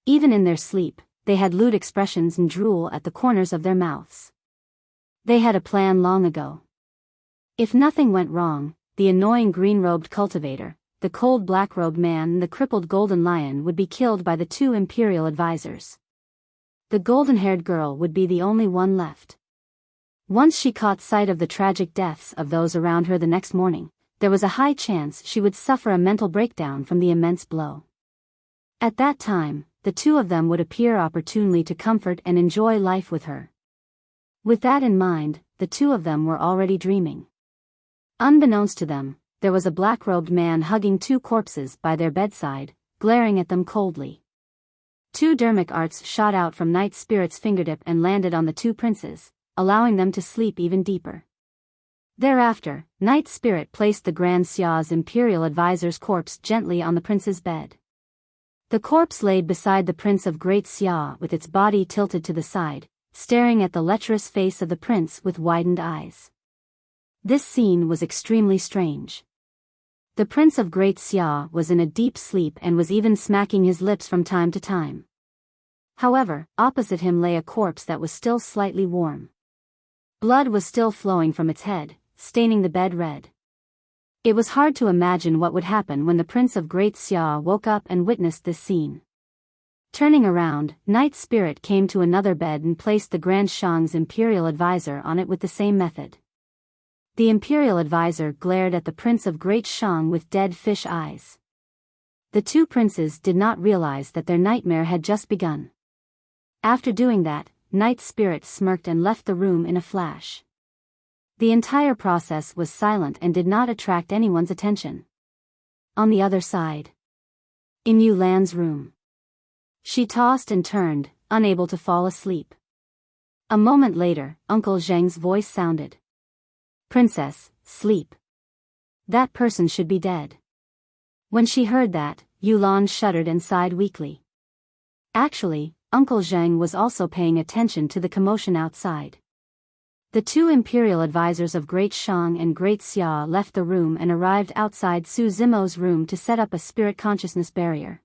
Even in their sleep, they had lewd expressions and drool at the corners of their mouths. They had a plan long ago. If nothing went wrong, the annoying green-robed cultivator, the cold black-robed man and the crippled golden lion would be killed by the two imperial advisors. The golden-haired girl would be the only one left. Once she caught sight of the tragic deaths of those around her the next morning, there was a high chance she would suffer a mental breakdown from the immense blow. At that time, the two of them would appear opportunely to comfort and enjoy life with her. With that in mind, the two of them were already dreaming. Unbeknownst to them, there was a black-robed man hugging two corpses by their bedside, glaring at them coldly. Two dermic arts shot out from Night Spirit's fingertip and landed on the two princes, allowing them to sleep even deeper. Thereafter, Night Spirit placed the Grand Xia's imperial advisor's corpse gently on the prince's bed. The corpse laid beside the Prince of Great Xia with its body tilted to the side, staring at the lecherous face of the prince with widened eyes. This scene was extremely strange. The Prince of Great Xia was in a deep sleep and was even smacking his lips from time to time. However, opposite him lay a corpse that was still slightly warm. Blood was still flowing from its head, staining the bed red. It was hard to imagine what would happen when the Prince of Great Xia woke up and witnessed this scene. Turning around, Night Spirit came to another bed and placed the Grand Shang's imperial advisor on it with the same method. The imperial advisor glared at the Prince of Great Shang with dead fish eyes. The two princes did not realize that their nightmare had just begun. After doing that, Night Spirit smirked and left the room in a flash. The entire process was silent and did not attract anyone's attention. On the other side, in Yulan's room, she tossed and turned, unable to fall asleep. A moment later, Uncle Zheng's voice sounded. "Princess, sleep. That person should be dead." When she heard that, Yulan shuddered and sighed weakly. Actually, Uncle Zheng was also paying attention to the commotion outside. The two imperial advisors of Great Shang and Great Xia left the room and arrived outside Su Zimo's room to set up a spirit consciousness barrier.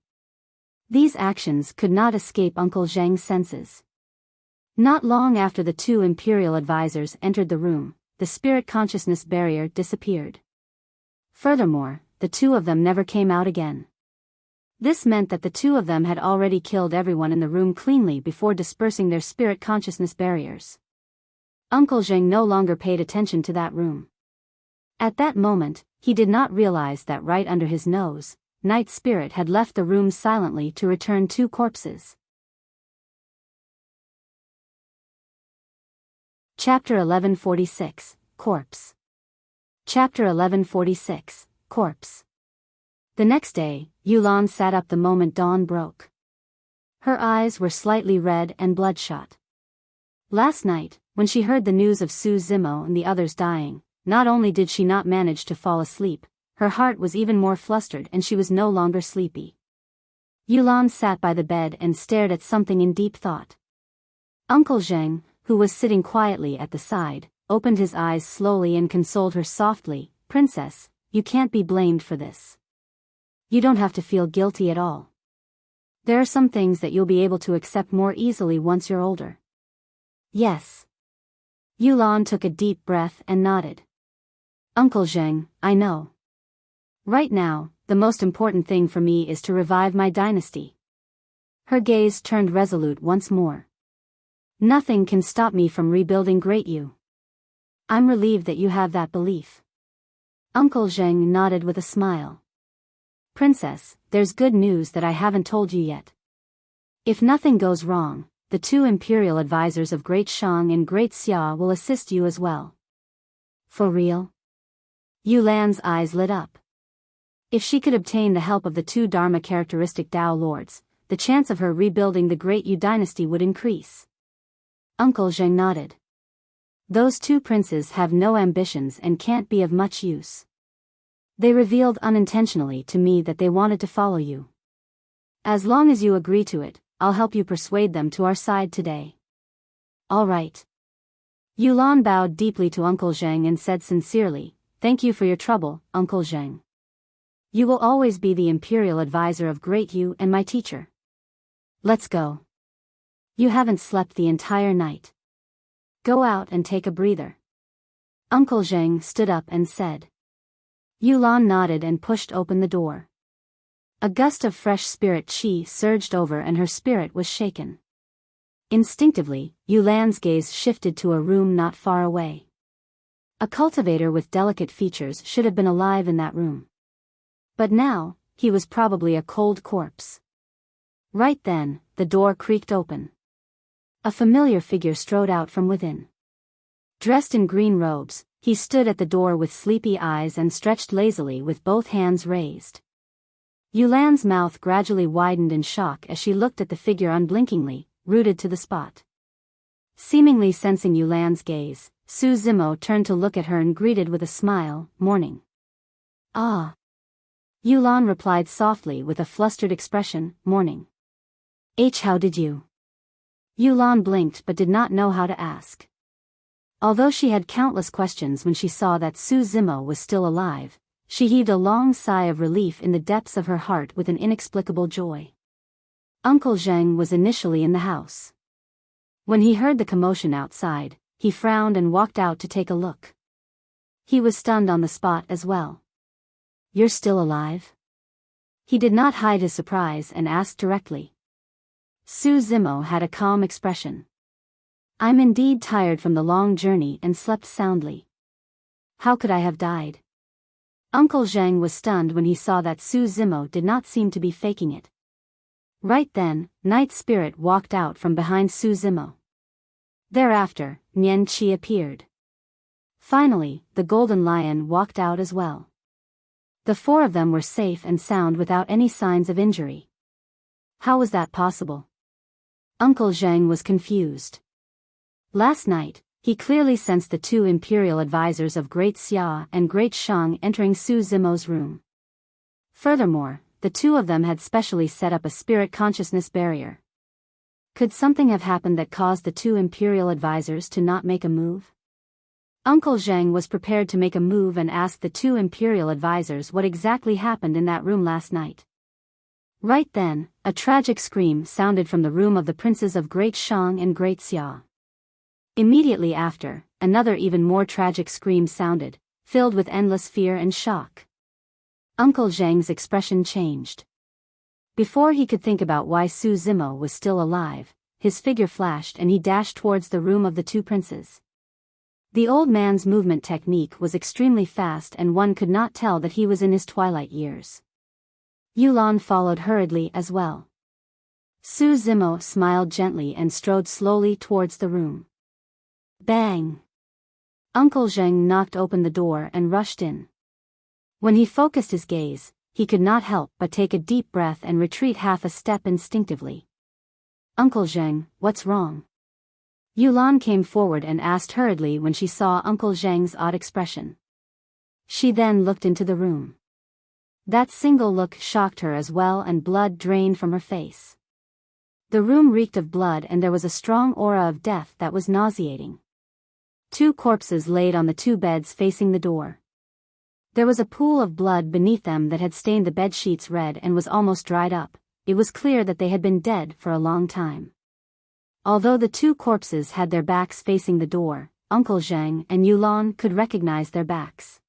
These actions could not escape Uncle Zheng's senses. Not long after the two imperial advisors entered the room, the spirit consciousness barrier disappeared. Furthermore, the two of them never came out again. This meant that the two of them had already killed everyone in the room cleanly before dispersing their spirit consciousness barriers. Uncle Zheng no longer paid attention to that room. At that moment, he did not realize that right under his nose, Night Spirit had left the room silently to return two corpses. Chapter 1146, Corpse. Chapter 1146, Corpse. The next day, Yulan sat up the moment dawn broke. Her eyes were slightly red and bloodshot. Last night, when she heard the news of Su Zimo and the others dying, not only did she not manage to fall asleep, her heart was even more flustered and she was no longer sleepy. Yulan sat by the bed and stared at something in deep thought. Uncle Zheng, who was sitting quietly at the side, opened his eyes slowly and consoled her softly, "Princess, you can't be blamed for this. You don't have to feel guilty at all. There are some things that you'll be able to accept more easily once you're older." "Yes." Yulan took a deep breath and nodded. "Uncle Zheng, I know. Right now, the most important thing for me is to revive my dynasty." Her gaze turned resolute once more. "Nothing can stop me from rebuilding Great Yu." "I'm relieved that you have that belief." Uncle Zheng nodded with a smile. "Princess, there's good news that I haven't told you yet. If nothing goes wrong, the two imperial advisors of Great Shang and Great Xia will assist you as well." "For real?" Yulan's eyes lit up. If she could obtain the help of the two Dharma characteristic Dao Lords, the chance of her rebuilding the Great Yu dynasty would increase. Uncle Zheng nodded. "Those two princes have no ambitions and can't be of much use. They revealed unintentionally to me that they wanted to follow you. As long as you agree to it, I'll help you persuade them to our side today." "All right." Yulan bowed deeply to Uncle Zheng and said sincerely, "Thank you for your trouble, Uncle Zheng. You will always be the imperial advisor of Great Yu and my teacher. Let's go." You haven't slept the entire night. Go out and take a breather. Uncle Zheng stood up and said. Yulan nodded and pushed open the door. A gust of fresh spirit qi surged over and her spirit was shaken. Instinctively, Yulan's gaze shifted to a room not far away. A cultivator with delicate features should have been alive in that room. But now, he was probably a cold corpse. Right then, the door creaked open. A familiar figure strode out from within. Dressed in green robes, he stood at the door with sleepy eyes and stretched lazily with both hands raised. Yulan's mouth gradually widened in shock as she looked at the figure unblinkingly, rooted to the spot. Seemingly sensing Yulan's gaze, Su Zimo turned to look at her and greeted with a smile, "Morning." "Ah." Yulan replied softly with a flustered expression, "Morning." How did you?" Yulan blinked but did not know how to ask. Although she had countless questions when she saw that Su Zimo was still alive, she heaved a long sigh of relief in the depths of her heart with an inexplicable joy. Uncle Zheng was initially in the house. When he heard the commotion outside, he frowned and walked out to take a look. He was stunned on the spot as well. "You're still alive?" He did not hide his surprise and asked directly. Su Zimo had a calm expression. "I'm indeed tired from the long journey and slept soundly. How could I have died?" Uncle Zheng was stunned when he saw that Su Zimo did not seem to be faking it. Right then, Night Spirit walked out from behind Su Zimo. Thereafter, Nian Qi appeared. Finally, the Golden Lion walked out as well. The four of them were safe and sound without any signs of injury. How was that possible? Uncle Zheng was confused. Last night, he clearly sensed the two imperial advisors of Great Xia and Great Shang entering Su Zimo's room. Furthermore, the two of them had specially set up a spirit consciousness barrier. Could something have happened that caused the two imperial advisors to not make a move? Uncle Zheng was prepared to make a move and ask the two imperial advisors what exactly happened in that room last night. Right then, a tragic scream sounded from the room of the princes of Great Shang and Great Xia. Immediately after, another even more tragic scream sounded, filled with endless fear and shock. Uncle Zheng's expression changed. Before he could think about why Su Zimo was still alive, his figure flashed and he dashed towards the room of the two princes. The old man's movement technique was extremely fast and one could not tell that he was in his twilight years. Yulan followed hurriedly as well. Su Zimo smiled gently and strode slowly towards the room. Bang! Uncle Zheng knocked open the door and rushed in. When he focused his gaze, he could not help but take a deep breath and retreat half a step instinctively. "Uncle Zheng, what's wrong?" Yulan came forward and asked hurriedly when she saw Uncle Zheng's odd expression. She then looked into the room. That single look shocked her as well and blood drained from her face. The room reeked of blood and there was a strong aura of death that was nauseating. Two corpses laid on the two beds facing the door. There was a pool of blood beneath them that had stained the bed sheets red and was almost dried up. It was clear that they had been dead for a long time. Although the two corpses had their backs facing the door, Uncle Zheng and Yulan could recognize their backs.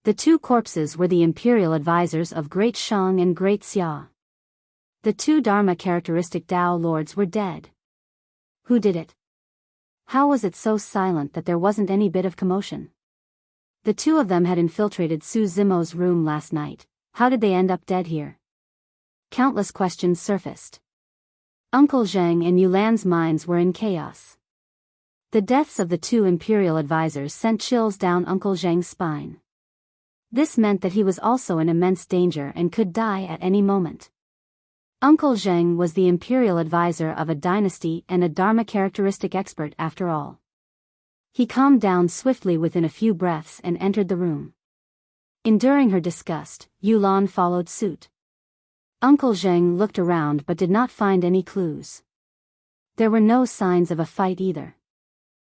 The two corpses were the imperial advisors of Great Shang and Great Xia. The two Dharma characteristic Tao lords were dead. Who did it? How was it so silent that there wasn't any bit of commotion? The two of them had infiltrated Su Zimo's room last night. How did they end up dead here? Countless questions surfaced. Uncle Zheng and Yulan's minds were in chaos. The deaths of the two imperial advisors sent chills down Uncle Zheng's spine. This meant that he was also in immense danger and could die at any moment. Uncle Zheng was the imperial advisor of a dynasty and a Dharma characteristic expert after all. He calmed down swiftly within a few breaths and entered the room. Enduring her disgust, Yulan followed suit. Uncle Zheng looked around but did not find any clues. There were no signs of a fight either.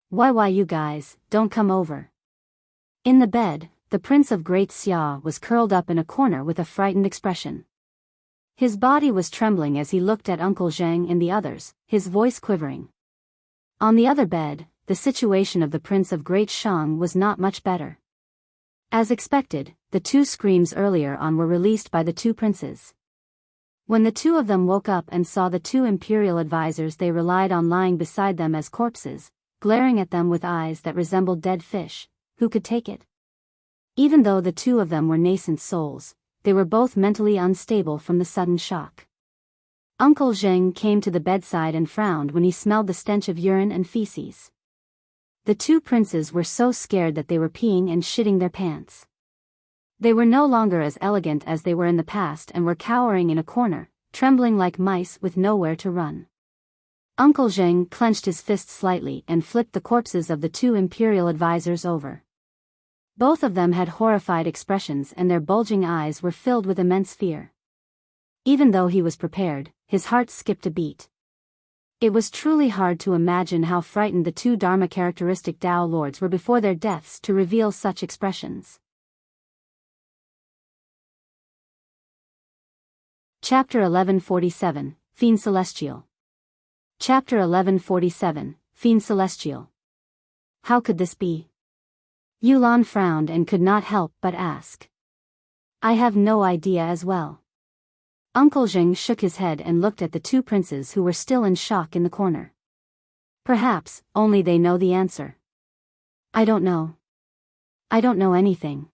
Why you guys, don't come over." In the bed, the Prince of Great Xia was curled up in a corner with a frightened expression. His body was trembling as he looked at Uncle Zhang and the others, his voice quivering. On the other bed, the situation of the Prince of Great Shang was not much better. As expected, the 2 screams earlier on were released by the 2 princes. When the 2 of them woke up and saw the 2 imperial advisors they relied on lying beside them as corpses, glaring at them with eyes that resembled dead fish, who could take it? Even though the 2 of them were nascent souls, they were both mentally unstable from the sudden shock. Uncle Zheng came to the bedside and frowned when he smelled the stench of urine and feces. The 2 princes were so scared that they were peeing and shitting their pants. They were no longer as elegant as they were in the past and were cowering in a corner, trembling like mice with nowhere to run. Uncle Zheng clenched his fist slightly and flipped the corpses of the 2 imperial advisors over. Both of them had horrified expressions and their bulging eyes were filled with immense fear. Even though he was prepared, his heart skipped a beat. It was truly hard to imagine how frightened the 2 Dharma characteristic Tao lords were before their deaths to reveal such expressions. Chapter 1147, Fiendcelestial. Chapter 1147, Fiendcelestial. How could this be? Yulan frowned and could not help but ask. I have no idea as well. Uncle Zheng shook his head and looked at the 2 princes who were still in shock in the corner. Perhaps, only they know the answer. I don't know. I don't know anything.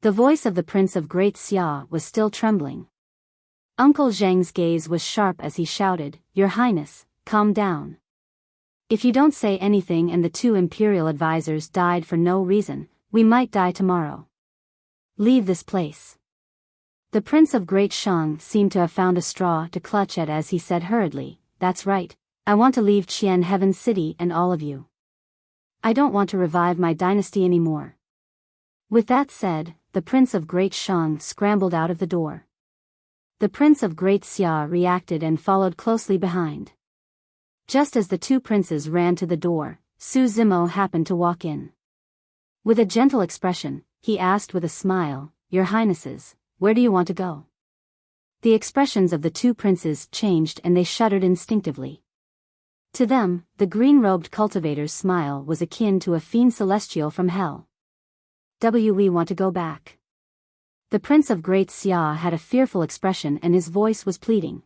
The voice of the Prince of Great Xia was still trembling. Uncle Zheng's gaze was sharp as he shouted, Your Highness, calm down. If you don't say anything and the 2 imperial advisors died for no reason, we might die tomorrow. Leave this place. The Prince of Great Shang seemed to have found a straw to clutch at as he said hurriedly, That's right, I want to leave Qian Heaven City and all of you. I don't want to revive my dynasty anymore. With that said, the Prince of Great Shang scrambled out of the door. The Prince of Great Xia reacted and followed closely behind. Just as the 2 princes ran to the door, Su Zimo happened to walk in. With a gentle expression, he asked with a smile, Your Highnesses, where do you want to go? The expressions of the 2 princes changed and they shuddered instinctively. To them, the green-robed cultivator's smile was akin to a fiend celestial from hell. We want to go back. The Prince of Great Xia had a fearful expression and his voice was pleading.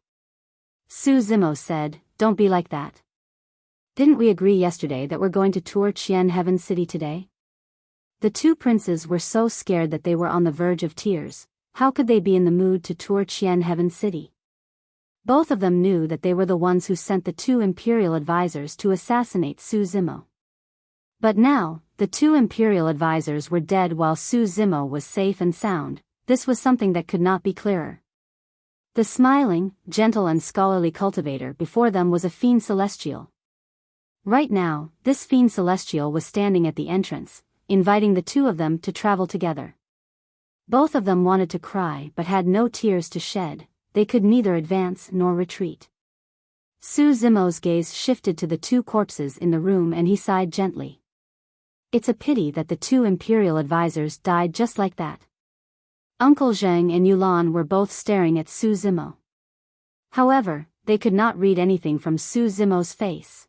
Su Zimo said, Don't be like that. Didn't we agree yesterday that we're going to tour Qian Heaven City today? The 2 princes were so scared that they were on the verge of tears. How could they be in the mood to tour Qian Heaven City? Both of them knew that they were the ones who sent the 2 imperial advisors to assassinate Su Zimo. But now, the 2 imperial advisors were dead while Su Zimo was safe and sound. This was something that could not be clearer. The smiling, gentle and scholarly cultivator before them was a fiend celestial. Right now, this fiend celestial was standing at the entrance, inviting the 2 of them to travel together. Both of them wanted to cry but had no tears to shed, they could neither advance nor retreat. Su Zimo's gaze shifted to the 2 corpses in the room and he sighed gently. It's a pity that the 2 imperial advisors died just like that. Uncle Zheng and Yulan were both staring at Su Zimo. However, they could not read anything from Su Zimo's face.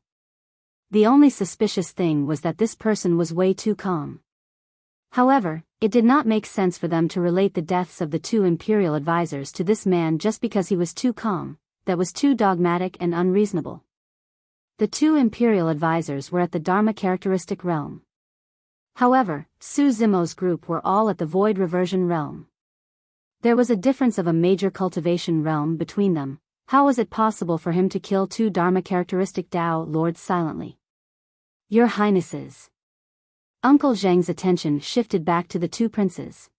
The only suspicious thing was that this person was way too calm. However, it did not make sense for them to relate the deaths of the 2 imperial advisors to this man just because he was too calm. That was too dogmatic and unreasonable. The 2 imperial advisors were at the Dharma characteristic realm. However, Su Zimo's group were all at the void reversion realm. There was a difference of a major cultivation realm between them. How was it possible for him to kill 2 Dharma characteristic Tao lords silently? Your Highnesses. Uncle Zheng's attention shifted back to the 2 princes.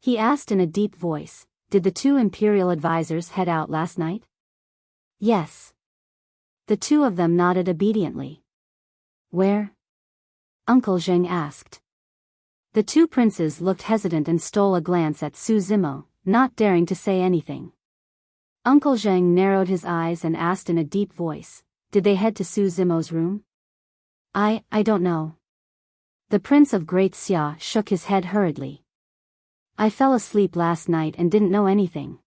He asked in a deep voice, Did the 2 imperial advisors head out last night? Yes. The 2 of them nodded obediently. Where? Uncle Zheng asked. The 2 princes looked hesitant and stole a glance at Su Zimo, not daring to say anything. Uncle Zheng narrowed his eyes and asked in a deep voice, Did they head to Su Zimo's room? I don't know. The Prince of Great Xia shook his head hurriedly. I fell asleep last night and didn't know anything.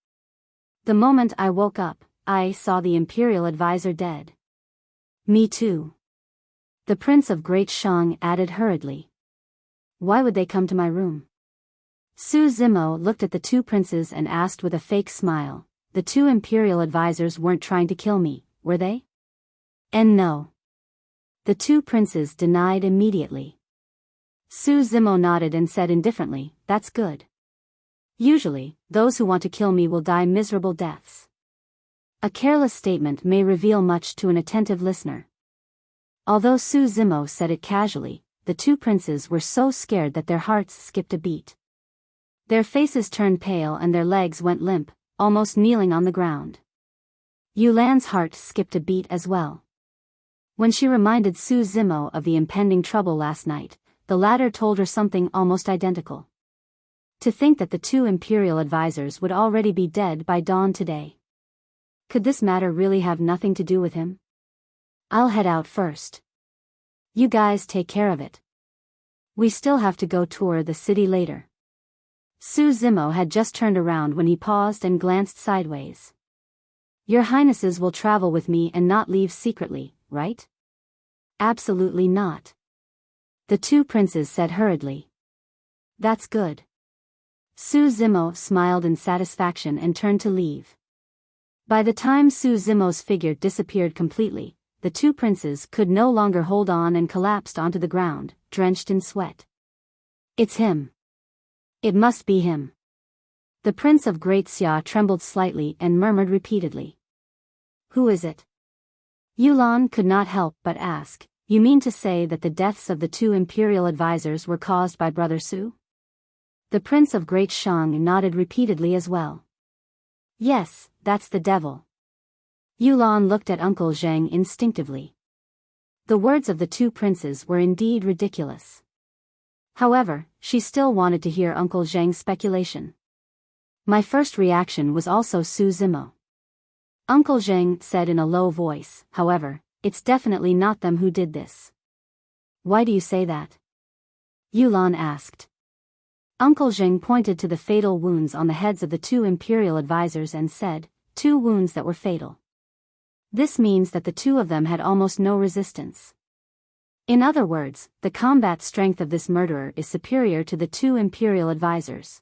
The moment I woke up, I saw the Imperial advisor dead. Me too. The Prince of Great Shang added hurriedly. Why would they come to my room? Su Zimo looked at the two princes and asked with a fake smile, the two Imperial advisors weren't trying to kill me, were they? And no. The two princes denied immediately. Su Zimo nodded and said indifferently, that's good. Usually, those who want to kill me will die miserable deaths. A careless statement may reveal much to an attentive listener. Although Su Zimo said it casually, the two princes were so scared that their hearts skipped a beat. Their faces turned pale and their legs went limp, almost kneeling on the ground. Yulan's heart skipped a beat as well. When she reminded Su Zimo of the impending trouble last night, the latter told her something almost identical. To think that the two Imperial advisors would already be dead by dawn today. Could this matter really have nothing to do with him? I'll head out first. You guys take care of it. We still have to go tour the city later. Su Zimo had just turned around when he paused and glanced sideways. Your Highnesses will travel with me and not leave secretly, right? Absolutely not. The two princes said hurriedly. That's good. Su Zimo smiled in satisfaction and turned to leave. By the time Su Zimo's figure disappeared completely, the two princes could no longer hold on and collapsed onto the ground, drenched in sweat. It's him. It must be him. The Prince of Great Xia trembled slightly and murmured repeatedly. Who is it? Yulan could not help but ask, you mean to say that the deaths of the two Imperial advisors were caused by Brother Su? The Prince of Great Shang nodded repeatedly as well. Yes, that's the devil. Yulan looked at Uncle Zhang instinctively. The words of the two princes were indeed ridiculous. However, she still wanted to hear Uncle Zhang's speculation. My first reaction was also Su Zimo. Uncle Zhang said in a low voice, however, it's definitely not them who did this. Why do you say that? Yulan asked. Uncle Zhang pointed to the fatal wounds on the heads of the two Imperial advisors and said, 2 wounds that were fatal. This means that the two of them had almost no resistance. In other words, the combat strength of this murderer is superior to the two Imperial advisors.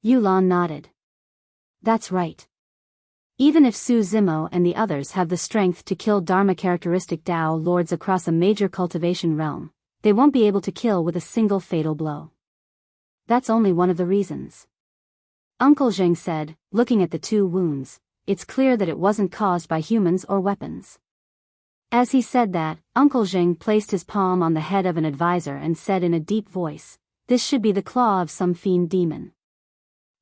Yulan nodded. That's right. Even if Su Zimo and the others have the strength to kill Dharma-characteristic Tao lords across a major cultivation realm, they won't be able to kill with a single fatal blow. That's only one of the reasons. Uncle Zhang said, looking at the 2 wounds, it's clear that it wasn't caused by humans or weapons. As he said that, Uncle Zhang placed his palm on the head of an advisor and said in a deep voice, this should be the claw of some fiend demon.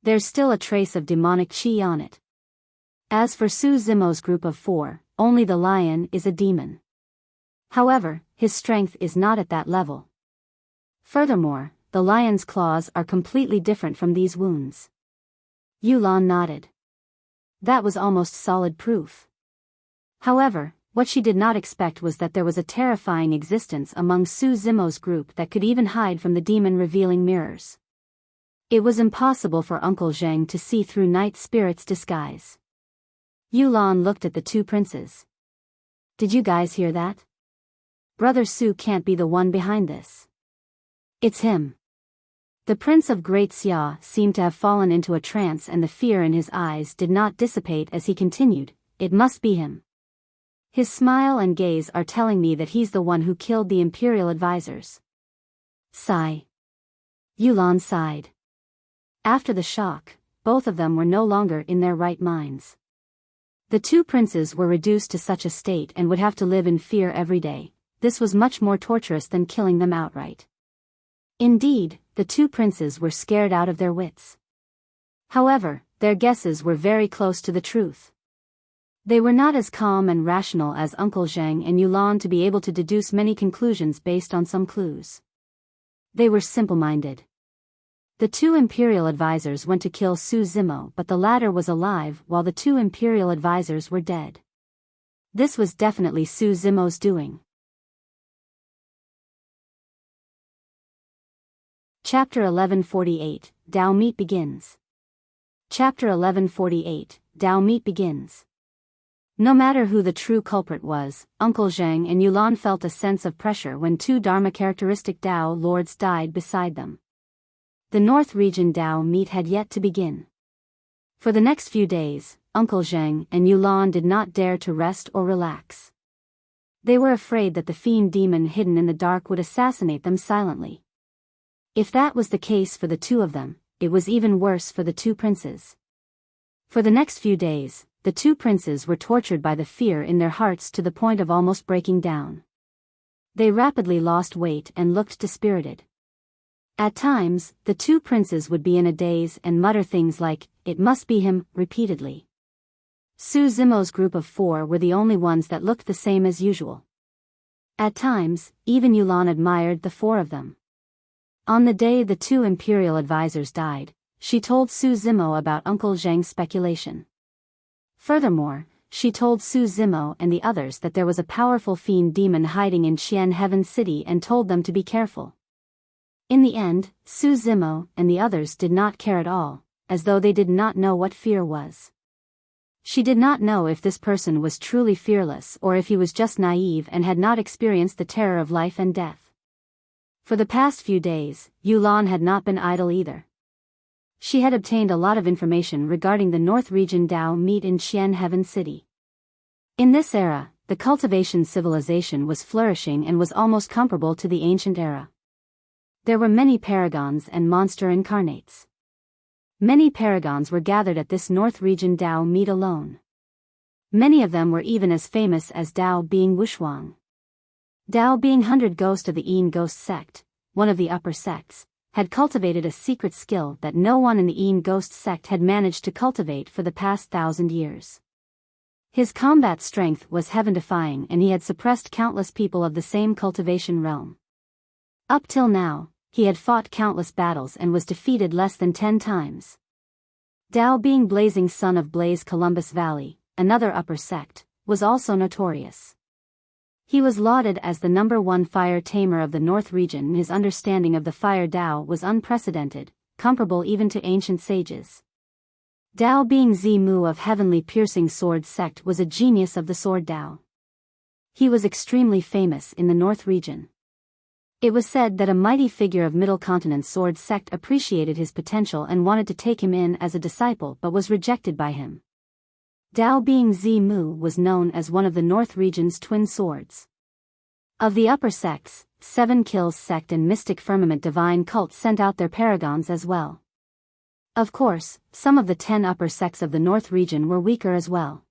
There's still a trace of demonic qi on it. As for Su Zimo's group of 4, only the lion is a demon. However, his strength is not at that level. Furthermore, the lion's claws are completely different from these wounds. Yulan nodded. That was almost solid proof. However, what she did not expect was that there was a terrifying existence among Su Zimo's group that could even hide from the demon-revealing mirrors. It was impossible for Uncle Zhang to see through Night Spirit's disguise. Yulan looked at the 2 princes. Did you guys hear that? Brother Su can't be the one behind this. It's him. The Prince of Great Xia seemed to have fallen into a trance and the fear in his eyes did not dissipate as he continued, it must be him. His smile and gaze are telling me that he's the one who killed the Imperial advisors. Sigh. Yulan sighed. After the shock, both of them were no longer in their right minds. The 2 princes were reduced to such a state and would have to live in fear every day. This was much more torturous than killing them outright. Indeed, the 2 princes were scared out of their wits. However, their guesses were very close to the truth. They were not as calm and rational as Uncle Zhang and Yulan to be able to deduce many conclusions based on some clues. They were simple-minded. The 2 Imperial advisors went to kill Su Zimo, but the latter was alive while the 2 Imperial advisors were dead. This was definitely Su Zimo's doing. Chapter 1148, Dao Meet begins. Chapter 1148, Dao meet begins. No matter who the true culprit was, Uncle Zhang and Yulan felt a sense of pressure when two Dharma-characteristic Dao lords died beside them. The North Region Dao meet had yet to begin. For the next few days, Uncle Zhang and Yulan did not dare to rest or relax. They were afraid that the fiend demon hidden in the dark would assassinate them silently. If that was the case for the two of them, it was even worse for the two princes. For the next few days, the two princes were tortured by the fear in their hearts to the point of almost breaking down. They rapidly lost weight and looked dispirited. At times, the two princes would be in a daze and mutter things like, "It must be him," repeatedly. Su Zimo's group of 4 were the only ones that looked the same as usual. At times, even Yulan admired the 4 of them. On the day the 2 imperial advisors died, she told Su Zimo about Uncle Zhang's speculation. Furthermore, she told Su Zimo and the others that there was a powerful fiend demon hiding in Qian Heaven City and told them to be careful. In the end, Su Zimo and the others did not care at all, as though they did not know what fear was. She did not know if this person was truly fearless or if he was just naive and had not experienced the terror of life and death. For the past few days, Yulan had not been idle either. She had obtained a lot of information regarding the North Region Dao meet in Qian Heaven City. In this era, the cultivation civilization was flourishing and was almost comparable to the ancient era. There were many paragons and monster incarnates. Many paragons were gathered at this North Region Dao meet alone. Many of them were even as famous as Dao being Wuxia. Dao being 100 Ghost of the Yin Ghost sect, one of the upper sects, had cultivated a secret skill that no one in the Yin Ghost sect had managed to cultivate for the past 1,000 years. His combat strength was heaven-defying and he had suppressed countless people of the same cultivation realm. Up till now, he had fought countless battles and was defeated less than 10 times. Dao being Blazing Son of Blaze Columbus Valley, another upper sect, was also notorious. He was lauded as the #1 fire tamer of the North region and his understanding of the fire Dao was unprecedented, comparable even to ancient sages. Dao being Zimu of Heavenly Piercing Sword sect was a genius of the sword Dao. He was extremely famous in the North region. It was said that a mighty figure of Middle Continent Sword sect appreciated his potential and wanted to take him in as a disciple but was rejected by him. Dao being Zimu was known as one of the North region's twin swords. Of the upper sects, 7 Kills sect and Mystic Firmament Divine Cult sent out their paragons as well. Of course, some of the 10 upper sects of the North region were weaker as well.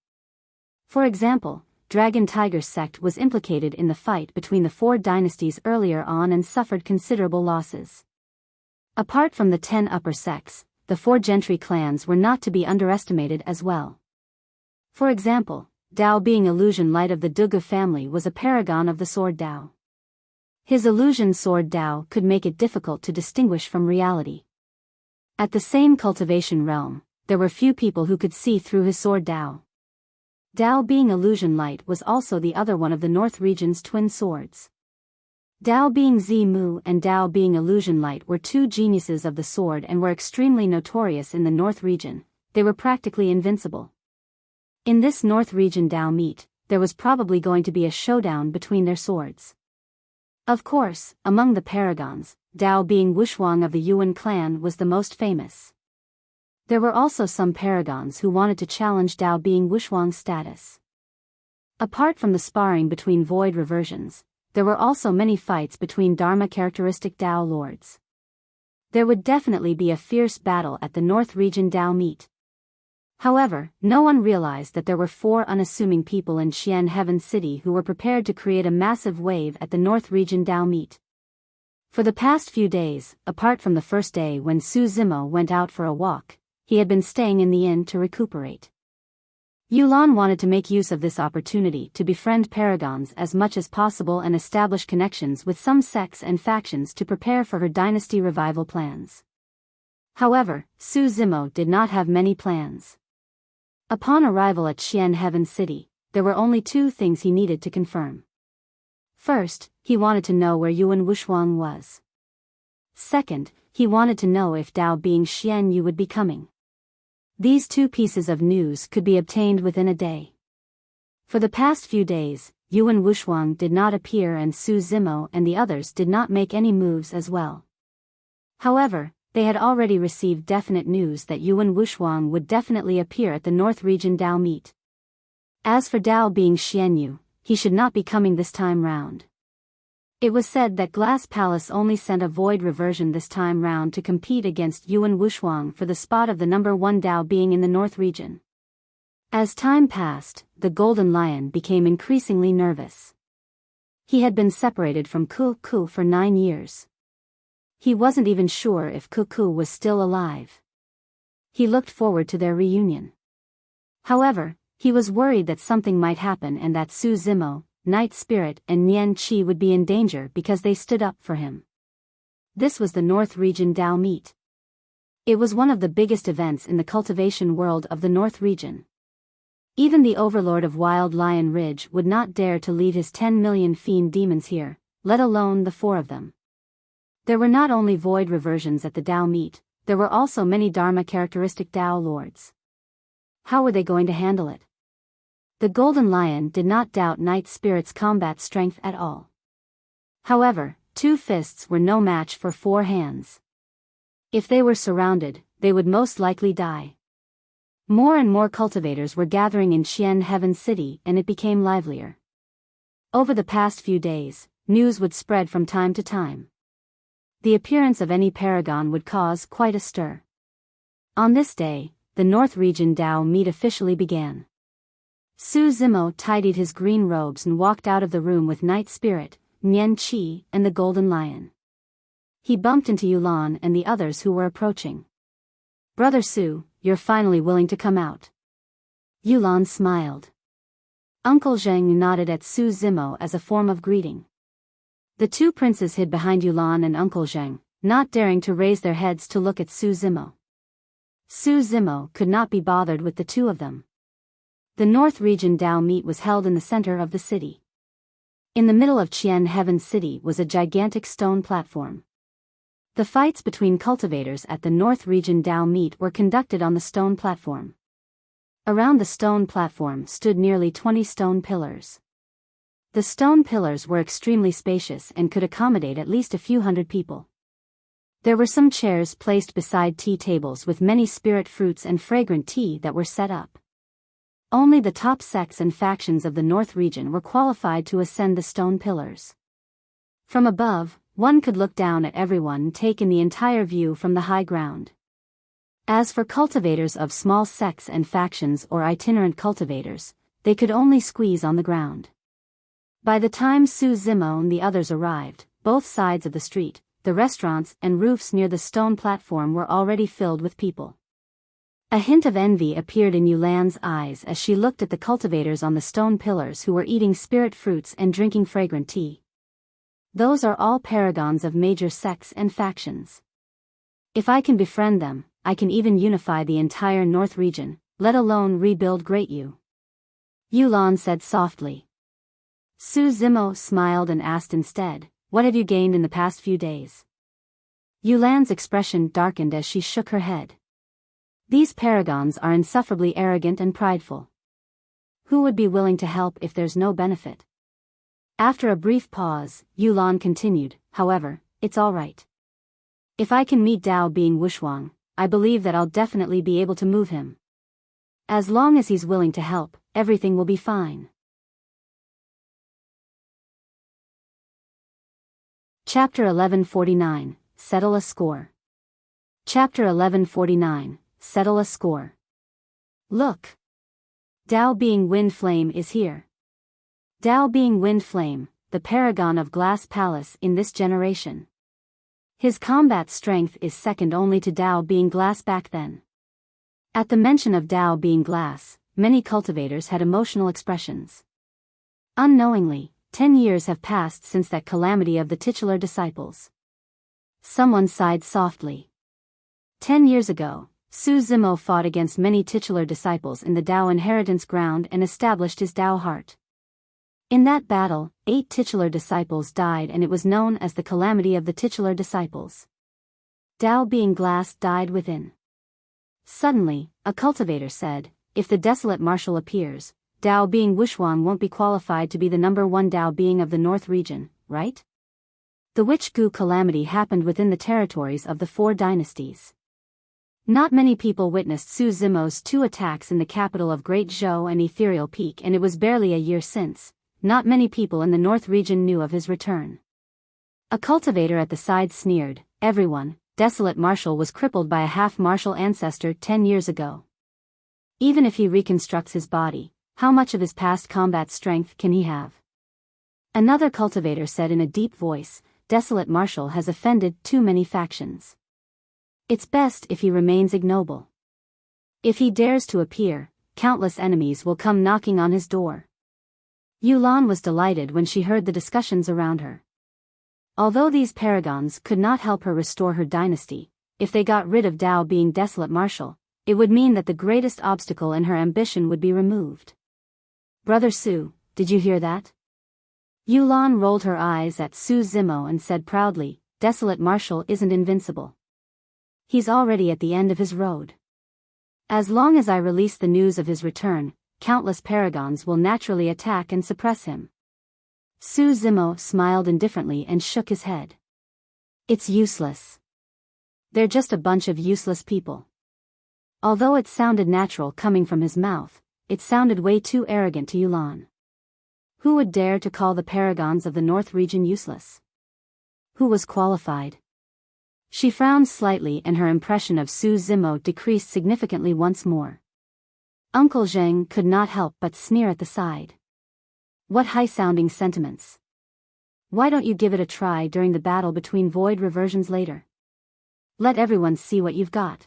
For example, Dragon Tiger sect was implicated in the fight between the 4 dynasties earlier on and suffered considerable losses. Apart from the 10 upper sects, the 4 gentry clans were not to be underestimated as well. For example, Dao being Illusion Light of the Dugu family was a paragon of the sword Dao. His illusion sword Dao could make it difficult to distinguish from reality. At the same cultivation realm, there were few people who could see through his sword Dao. Dao being Illusion Light was also the other one of the North region's twin swords. Dao being Zimu and Dao being Illusion Light were 2 geniuses of the sword and were extremely notorious in the North region. They were practically invincible. In this North region Dao meet, there was probably going to be a showdown between their swords. Of course, among the paragons, Dao being Wuxia of the Yuan clan was the most famous. There were also some paragons who wanted to challenge Dao being Wuxia's status. Apart from the sparring between void reversions, there were also many fights between Dharma-characteristic Dao lords. There would definitely be a fierce battle at the North region Dao meet. However, no one realized that there were 4 unassuming people in Qian Heaven City who were prepared to create a massive wave at the North region Dao meet. For the past few days, apart from the first day when Su Zimo went out for a walk, he had been staying in the inn to recuperate. Yulan wanted to make use of this opportunity to befriend paragons as much as possible and establish connections with some sects and factions to prepare for her dynasty revival plans. However, Su Zimo did not have many plans. Upon arrival at Qian Heaven City, there were only 2 things he needed to confirm. First, he wanted to know where Yuan Wuxia was. Second, he wanted to know if Dao being Xian Yu would be coming. These two pieces of news could be obtained within a day. For the past few days, Yuan Wuxuang did not appear and Su Zimo and the others did not make any moves as well. However, they had already received definite news that Yuan Wuxuang would definitely appear at the North Region Dao meet. As for Dao being Xianyu, he should not be coming this time round. It was said that Glass Palace only sent a void reversion this time round to compete against Yuan Wuxuang for the spot of the number 1 Dao being in the North Region. As time passed, the Golden Lion became increasingly nervous. He had been separated from Ku for 9 years. He wasn't even sure if Ku was still alive. He looked forward to their reunion. However, he was worried that something might happen and that Su Zimo, Night Spirit and Nian Qi would be in danger because they stood up for him. This was the North Region Dao meet. It was one of the biggest events in the cultivation world of the North Region. Even the overlord of Wild Lion Ridge would not dare to lead his 10 million fiend demons here, let alone the 4 of them. There were not only void reversions at the Dao meet, there were also many Dharma characteristic Dao lords. How were they going to handle it? The Golden Lion did not doubt Night Spirit's combat strength at all. However, 2 fists were no match for 4 hands. If they were surrounded, they would most likely die. More and more cultivators were gathering in Qian Heaven City and it became livelier. Over the past few days, news would spread from time to time. The appearance of any paragon would cause quite a stir. On this day, the North Region Dao meet officially began. Su Zimo tidied his green robes and walked out of the room with Night Spirit, Nian Qi, and the Golden Lion. He bumped into Yulan and the others who were approaching. "Brother Su, you're finally willing to come out." Yulan smiled. Uncle Zheng nodded at Su Zimo as a form of greeting. The 2 princes hid behind Yulan and Uncle Zheng, not daring to raise their heads to look at Su Zimo. Su Zimo could not be bothered with the 2 of them. The North Region Dao meet was held in the center of the city. In the middle of Qian Heaven City was a gigantic stone platform. The fights between cultivators at the North Region Dao meet were conducted on the stone platform. Around the stone platform stood nearly 20 stone pillars. The stone pillars were extremely spacious and could accommodate at least a few hundred people. There were some chairs placed beside tea tables with many spirit fruits and fragrant tea that were set up. Only the top sects and factions of the North Region were qualified to ascend the stone pillars. From above, one could look down at everyone and take in the entire view from the high ground. As for cultivators of small sects and factions or itinerant cultivators, they could only squeeze on the ground. By the time Su Zimo and the others arrived, both sides of the street, the restaurants and roofs near the stone platform were already filled with people. A hint of envy appeared in Yulan's eyes as she looked at the cultivators on the stone pillars who were eating spirit fruits and drinking fragrant tea. Those are all paragons of major sects and factions. If I can befriend them, I can even unify the entire North Region, let alone rebuild Great Yu. Yulan said softly. Su Zimo smiled and asked instead, "What have you gained in the past few days?" Yulan's expression darkened as she shook her head. These paragons are insufferably arrogant and prideful. Who would be willing to help if there's no benefit? After a brief pause, Yulan continued, "However, it's all right. If I can meet Dao being Wuxuang, I believe that I'll definitely be able to move him. As long as he's willing to help, everything will be fine." Chapter 1149, Settle a Score. Chapter 1149, Settle a Score. Look! Dao being Wind Flame is here. Dao being Wind Flame, the paragon of Glass Palace in this generation. His combat strength is second only to Dao being Glass back then. At the mention of Dao being Glass, many cultivators had emotional expressions. Unknowingly, 10 years have passed since that calamity of the titular disciples. Someone sighed softly. 10 years ago, Su Zimo fought against many titular disciples in the Dao inheritance ground and established his Dao heart. In that battle, 8 titular disciples died and it was known as the calamity of the titular disciples. Dao being Glass died within. Suddenly, a cultivator said, if the desolate marshal appears, Dao being Wuxia won't be qualified to be the #1 Dao being of the North region, right? The Witch Gu calamity happened within the territories of the 4 dynasties. Not many people witnessed Su Zimo's 2 attacks in the capital of Great Zhou and Ethereal Peak, and it was barely a year since. Not many people in the North region knew of his return. A cultivator at the side sneered, everyone, desolate marshal was crippled by a half-martial ancestor 10 years ago. Even if he reconstructs his body, how much of his past combat strength can he have? Another cultivator said in a deep voice, desolate marshal has offended too many factions. It's best if he remains ignoble. If he dares to appear, countless enemies will come knocking on his door. Yulan was delighted when she heard the discussions around her. Although these paragons could not help her restore her dynasty, if they got rid of Dao being desolate marshal, it would mean that the greatest obstacle in her ambition would be removed. Brother Su, did you hear that? Yulan rolled her eyes at Su Zimo and said proudly, desolate marshal isn't invincible. He's already at the end of his road. As long as I release the news of his return, countless paragons will naturally attack and suppress him. Su Zimo smiled indifferently and shook his head. It's useless. They're just a bunch of useless people. Although it sounded natural coming from his mouth, it sounded way too arrogant to Yulan. Who would dare to call the paragons of the North region useless? Who was qualified? She frowned slightly and her impression of Su Zimo decreased significantly once more. Uncle Zheng could not help but sneer at the side. What high-sounding sentiments. Why don't you give it a try during the battle between void reversions later? Let everyone see what you've got.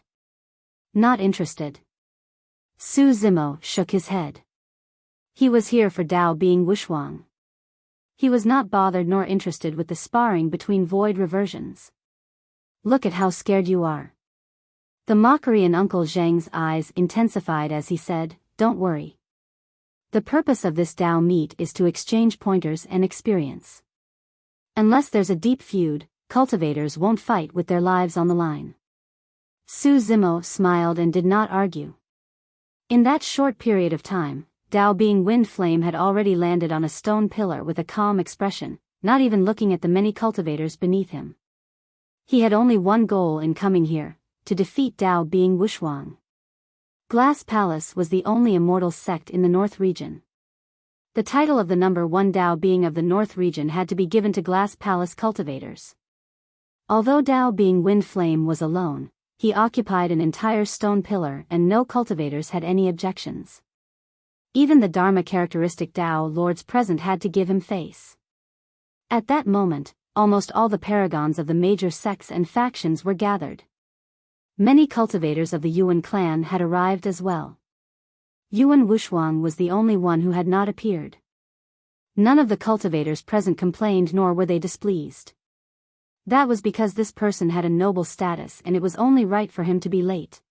Not interested. Su Zimo shook his head. He was here for Dao being Wuxia. He was not bothered nor interested with the sparring between void reversions. Look at how scared you are. The mockery in Uncle Zheng's eyes intensified as he said, don't worry. The purpose of this Dao meet is to exchange pointers and experience. Unless there's a deep feud, cultivators won't fight with their lives on the line. Su Zimo smiled and did not argue. In that short period of time, Dao being Wind Flame had already landed on a stone pillar with a calm expression, not even looking at the many cultivators beneath him. He had only one goal in coming here, to defeat Dao being Wuxia. Glass Palace was the only immortal sect in the North region. The title of the #1 Dao being of the North region had to be given to Glass Palace cultivators. Although Dao being Wind Flame was alone, he occupied an entire stone pillar and no cultivators had any objections. Even the Dharma characteristic Dao lords present had to give him face. At that moment, almost all the paragons of the major sects and factions were gathered. Many cultivators of the Yuan clan had arrived as well. Yuan Wuxia was the only one who had not appeared. None of the cultivators present complained nor were they displeased. That was because this person had a noble status and it was only right for him to be late.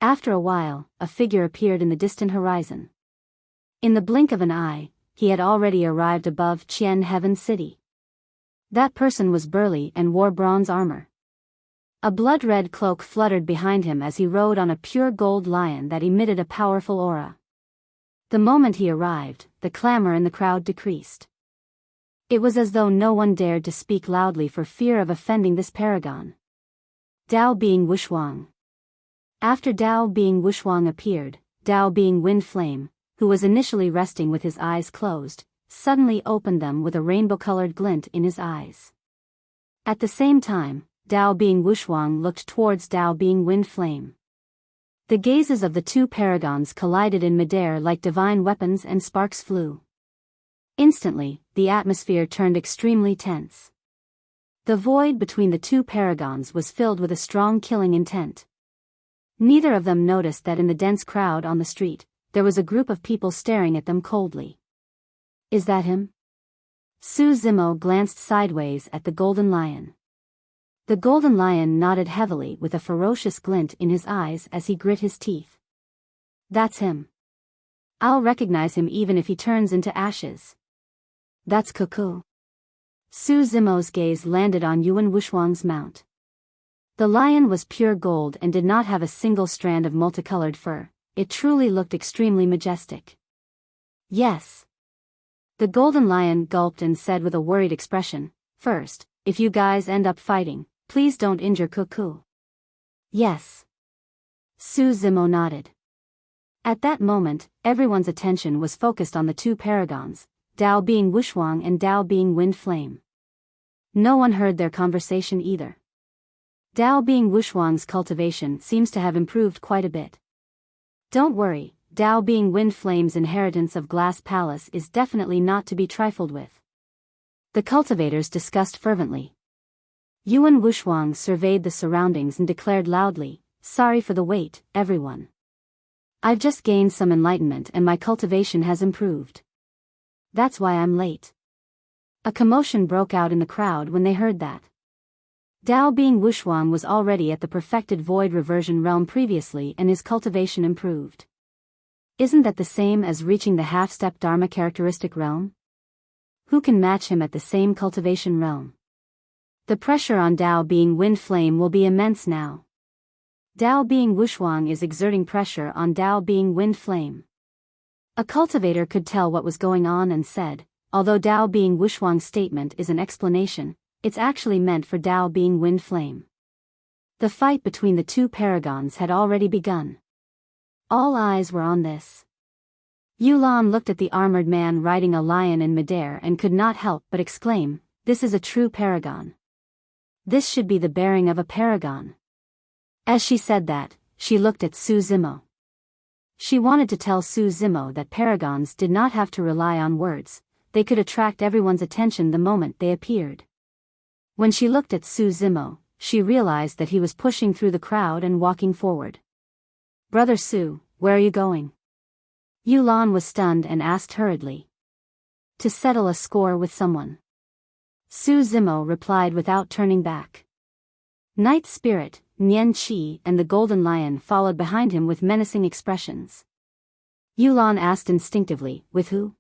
After a while, a figure appeared in the distant horizon. In the blink of an eye, he had already arrived above Qian Heaven City. That person was burly and wore bronze armor. A blood-red cloak fluttered behind him as he rode on a pure gold lion that emitted a powerful aura. The moment he arrived, the clamor in the crowd decreased. It was as though no one dared to speak loudly for fear of offending this paragon. Dao being Wuxia. After Dao being Wuxia appeared, Dao being Wind Flame, who was initially resting with his eyes closed, suddenly opened them with a rainbow-colored glint in his eyes. At the same time, Dao being Wuxia looked towards Dao being Wind Flame. The gazes of the two paragons collided in midair like divine weapons and sparks flew. Instantly, the atmosphere turned extremely tense. The void between the two paragons was filled with a strong killing intent. Neither of them noticed that in the dense crowd on the street, there was a group of people staring at them coldly. Is that him? Su Zimo glanced sideways at the golden lion. The golden lion nodded heavily with a ferocious glint in his eyes as he grit his teeth. That's him. I'll recognize him even if he turns into ashes. That's Cuckoo. Su Zimo's gaze landed on Yuan Wuxia's mount. The lion was pure gold and did not have a single strand of multicolored fur. It truly looked extremely majestic. Yes. The golden lion gulped and said with a worried expression, "First, if you guys end up fighting, please don't injure Cuckoo." Yes. Su Zimo nodded. At that moment, everyone's attention was focused on the two paragons, Dao being Wuxia and Dao being Wind Flame. No one heard their conversation either. Dao being Wuxia's cultivation seems to have improved quite a bit. Don't worry, Dao being Wind Flame's inheritance of Glass Palace is definitely not to be trifled with. The cultivators discussed fervently. Yuan Wuxiang surveyed the surroundings and declared loudly, "Sorry for the wait, everyone. I've just gained some enlightenment and my cultivation has improved. That's why I'm late." A commotion broke out in the crowd when they heard that. Dao being Wuxiang was already at the perfected void reversion realm previously and his cultivation improved. Isn't that the same as reaching the half-step Dharma characteristic realm? Who can match him at the same cultivation realm? The pressure on Dao being Wind Flame will be immense now. Dao being Wuxiang is exerting pressure on Dao being Wind Flame. A cultivator could tell what was going on and said, although Dao being Wuxiang's statement is an explanation, it's actually meant for Dao being Wind Flame. The fight between the two paragons had already begun. All eyes were on this. Yulan looked at the armored man riding a lion in midair and could not help but exclaim, "This is a true paragon. This should be the bearing of a paragon." As she said that, she looked at Su Zimo. She wanted to tell Su Zimo that paragons did not have to rely on words, they could attract everyone's attention the moment they appeared. When she looked at Su Zimo, she realized that he was pushing through the crowd and walking forward. "Brother Su, where are you going?" Yulan was stunned and asked hurriedly. "To settle a score with someone." Su Zimo replied without turning back. Night Spirit, Nian Qi and the Golden Lion followed behind him with menacing expressions. Yulan asked instinctively, "With who?"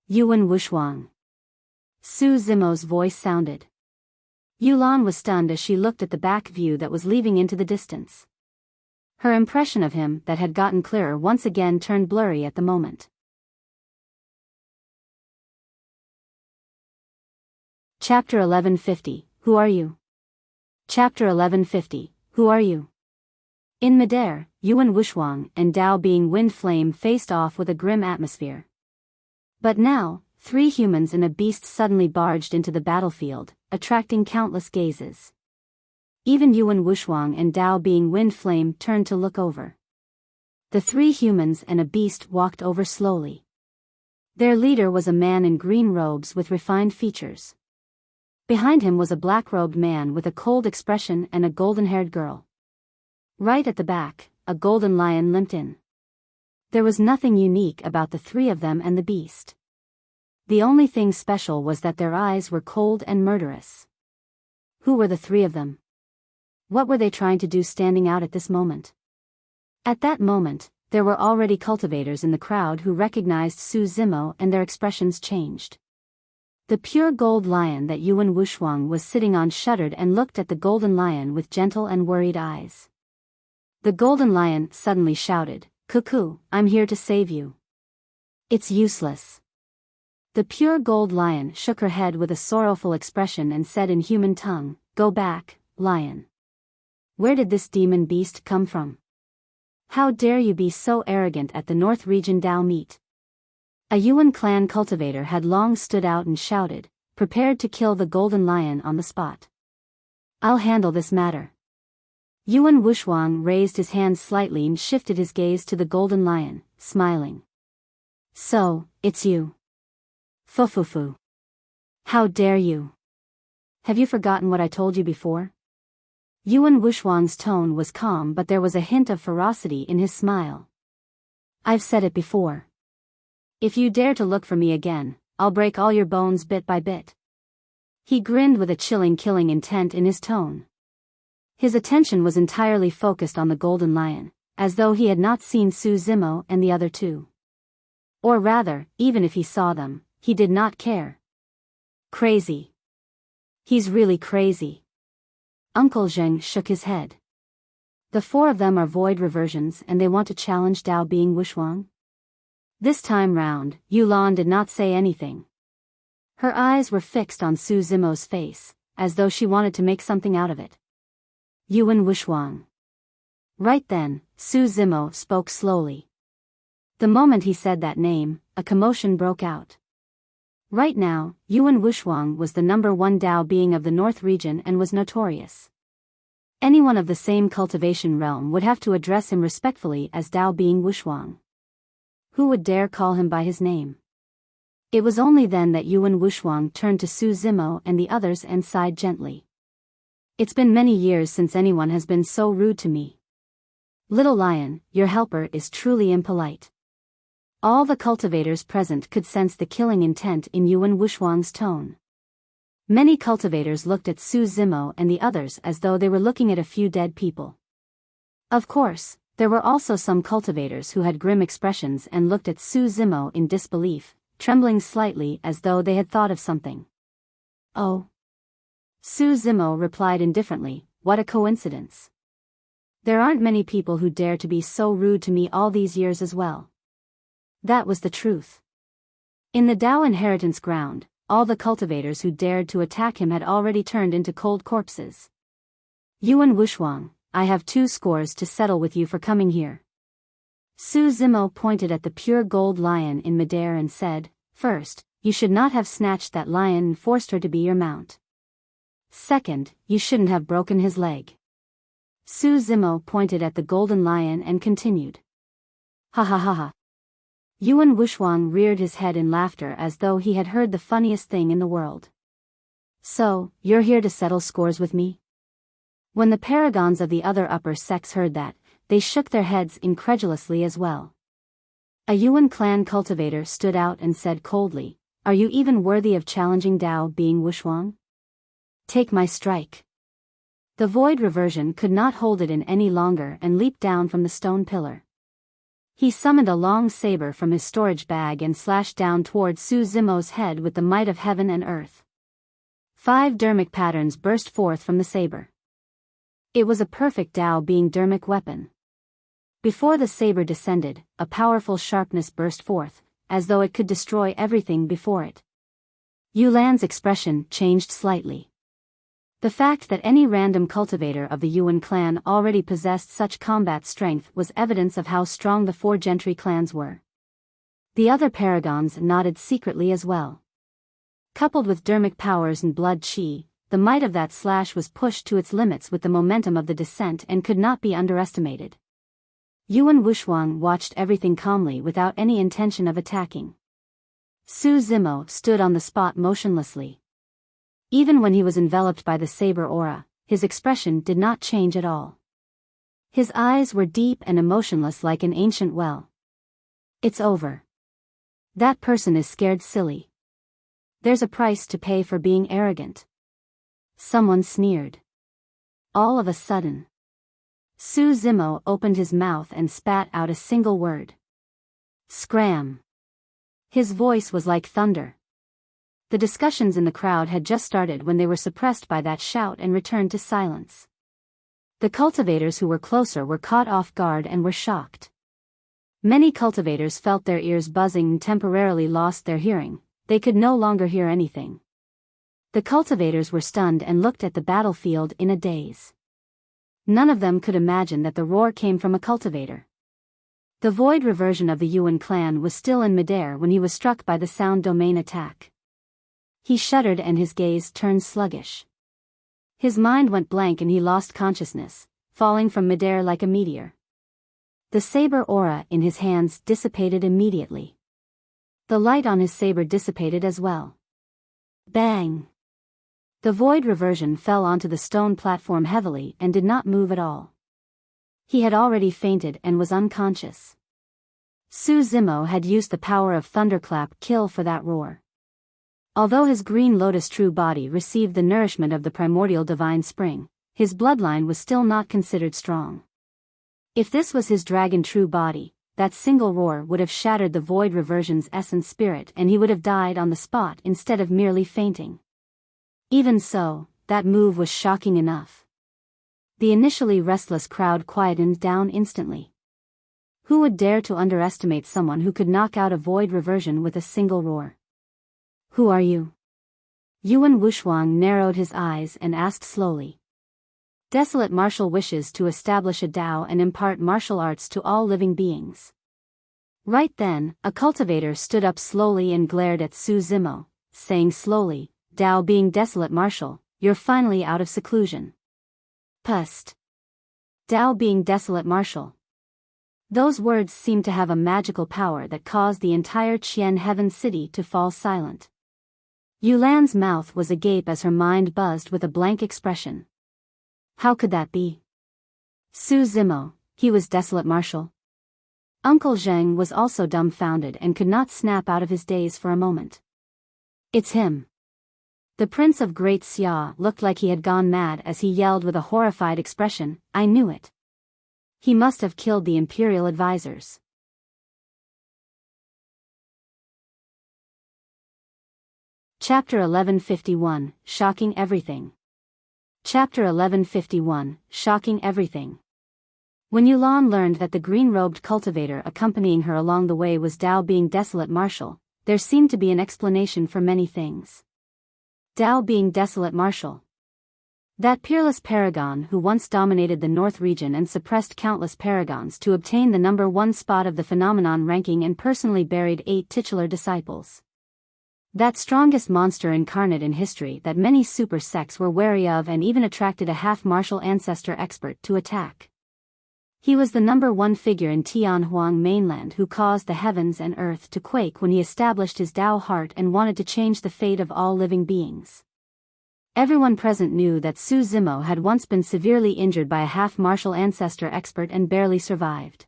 "Yuan Wuxiang." Su Zimo's voice sounded. Yulan was stunned as she looked at the back view that was leaving into the distance. Her impression of him that had gotten clearer once again turned blurry at the moment. Chapter 1150, Who are you? Chapter 1150, Who are you? In midair, Yuan Wuxiang and Dao being Wind Flame faced off with a grim atmosphere. But now, three humans and a beast suddenly barged into the battlefield, attracting countless gazes. Even Yuan Wuxiang and Dao being Wind Flame turned to look over. The three humans and a beast walked over slowly. Their leader was a man in green robes with refined features. Behind him was a black-robed man with a cold expression and a golden-haired girl. Right at the back, a golden lion limped in. There was nothing unique about the three of them and the beast. The only thing special was that their eyes were cold and murderous. Who were the three of them? What were they trying to do standing out at this moment? At that moment, there were already cultivators in the crowd who recognized Su Zimo and their expressions changed. The pure gold lion that Yuan Wuxiang was sitting on shuddered and looked at the golden lion with gentle and worried eyes. The golden lion suddenly shouted, "Cuckoo, I'm here to save you." "It's useless." The pure gold lion shook her head with a sorrowful expression and said in human tongue, "Go back, lion. Where did this demon beast come from? How dare you be so arrogant at the North Region Dao meet?" A Yuan clan cultivator had long stood out and shouted, prepared to kill the golden lion on the spot. "I'll handle this matter." Yuan Wuxiang raised his hand slightly and shifted his gaze to the golden lion, smiling. "So, it's you. Fufufu. How dare you? Have you forgotten what I told you before?" Yuan Wuxiang's tone was calm but there was a hint of ferocity in his smile. "I've said it before. If you dare to look for me again, I'll break all your bones bit by bit." He grinned with a chilling killing intent in his tone. His attention was entirely focused on the golden lion, as though he had not seen Su Zimo and the other two. Or rather, even if he saw them, he did not care. Crazy. He's really crazy. Uncle Zheng shook his head. The four of them are void reversions and they want to challenge Dao being Wuxia. This time round, Yulan did not say anything. Her eyes were fixed on Su Zimo's face, as though she wanted to make something out of it. Yuan Wuxia. Right then, Su Zimo spoke slowly. The moment he said that name, a commotion broke out. Right now, Yuan Wuxia was the #1 Dao being of the North region and was notorious. Anyone of the same cultivation realm would have to address him respectfully as Dao being Wuxia. Who would dare call him by his name? It was only then that Yuan Wuxia turned to Su Zimo and the others and sighed gently. It's been many years since anyone has been so rude to me. Little Lion, your helper is truly impolite. All the cultivators present could sense the killing intent in Yuan Wuxia's tone. Many cultivators looked at Su Zimo and the others as though they were looking at a few dead people. Of course, there were also some cultivators who had grim expressions and looked at Su Zimo in disbelief, trembling slightly as though they had thought of something. Oh. Su Zimo replied indifferently, what a coincidence. There aren't many people who dare to be so rude to me all these years as well. That was the truth. In the Dao inheritance ground, all the cultivators who dared to attack him had already turned into cold corpses. Yuan Wuxia, I have 2 scores to settle with you for coming here. Su Zimo pointed at the pure gold lion in midair and said, first, you should not have snatched that lion and forced her to be your mount. Second, you shouldn't have broken his leg. Su Zimo pointed at the golden lion and continued. Ha ha ha ha. Yuan Wuxia reared his head in laughter as though he had heard the funniest thing in the world. So, you're here to settle scores with me? When the paragons of the other upper sects heard that, they shook their heads incredulously as well. A Yuan clan cultivator stood out and said coldly, are you even worthy of challenging Dao being Wuxia? Take my strike. The void reversion could not hold it in any longer and leaped down from the stone pillar. He summoned a long saber from his storage bag and slashed down towards Su Zimo's head with the might of heaven and earth. 5 dermic patterns burst forth from the saber. It was a perfect Dao being dermic weapon. Before the saber descended, a powerful sharpness burst forth, as though it could destroy everything before it. Yulan's expression changed slightly. The fact that any random cultivator of the Yuan clan already possessed such combat strength was evidence of how strong the 4 gentry clans were. The other paragons nodded secretly as well. Coupled with dermic powers and blood chi, the might of that slash was pushed to its limits with the momentum of the descent and could not be underestimated. Yuan Wuxia watched everything calmly without any intention of attacking. Su Zimo stood on the spot motionlessly. Even when he was enveloped by the saber aura, his expression did not change at all. His eyes were deep and emotionless like an ancient well. It's over. That person is scared silly. There's a price to pay for being arrogant. Someone sneered. All of a sudden, Su Zimo opened his mouth and spat out a single word. Scram. His voice was like thunder. The discussions in the crowd had just started when they were suppressed by that shout and returned to silence. The cultivators who were closer were caught off guard and were shocked. Many cultivators felt their ears buzzing and temporarily lost their hearing. They could no longer hear anything. The cultivators were stunned and looked at the battlefield in a daze. None of them could imagine that the roar came from a cultivator. The void reversion of the Yuan clan was still in midair when he was struck by the sound domain attack. He shuddered and his gaze turned sluggish. His mind went blank and he lost consciousness, falling from midair like a meteor. The saber aura in his hands dissipated immediately. The light on his saber dissipated as well. Bang! The void reversion fell onto the stone platform heavily and did not move at all. He had already fainted and was unconscious. Su Zimo had used the power of thunderclap kill for that roar. Although his green lotus true body received the nourishment of the primordial divine spring, his bloodline was still not considered strong. If this was his dragon true body, that single roar would have shattered the void reversion's essence spirit and he would have died on the spot instead of merely fainting. Even so, that move was shocking enough. The initially restless crowd quietened down instantly. Who would dare to underestimate someone who could knock out a void reversion with a single roar? Who are you? Yuan Wuxia narrowed his eyes and asked slowly. Desolate Martial wishes to establish a Dao and impart martial arts to all living beings. Right then, a cultivator stood up slowly and glared at Su Zimo, saying slowly, Dao being desolate martial, you're finally out of seclusion. Pust. Dao being desolate martial. Those words seemed to have a magical power that caused the entire Qian heaven city to fall silent. Yulan's mouth was agape as her mind buzzed with a blank expression. How could that be? Su Zimo, he was desolate martial. Uncle Zheng was also dumbfounded and could not snap out of his daze for a moment. It's him. The Prince of Great Xia looked like he had gone mad as he yelled with a horrified expression, I knew it. He must have killed the imperial advisors. Chapter 1151, Shocking Everything. Chapter 1151, Shocking Everything. When Yulan learned that the green-robed cultivator accompanying her along the way was Dao being desolate martial, there seemed to be an explanation for many things. Dao being desolate martial. That peerless paragon who once dominated the North region and suppressed countless paragons to obtain the number 1 spot of the phenomenon ranking and personally buried 8 titular disciples. That strongest monster incarnate in history that many super sects were wary of and even attracted a half-martial ancestor expert to attack. He was the number 1 figure in Tianhuang mainland who caused the heavens and earth to quake when he established his Dao heart and wanted to change the fate of all living beings. Everyone present knew that Su Zimo had once been severely injured by a half-martial ancestor expert and barely survived.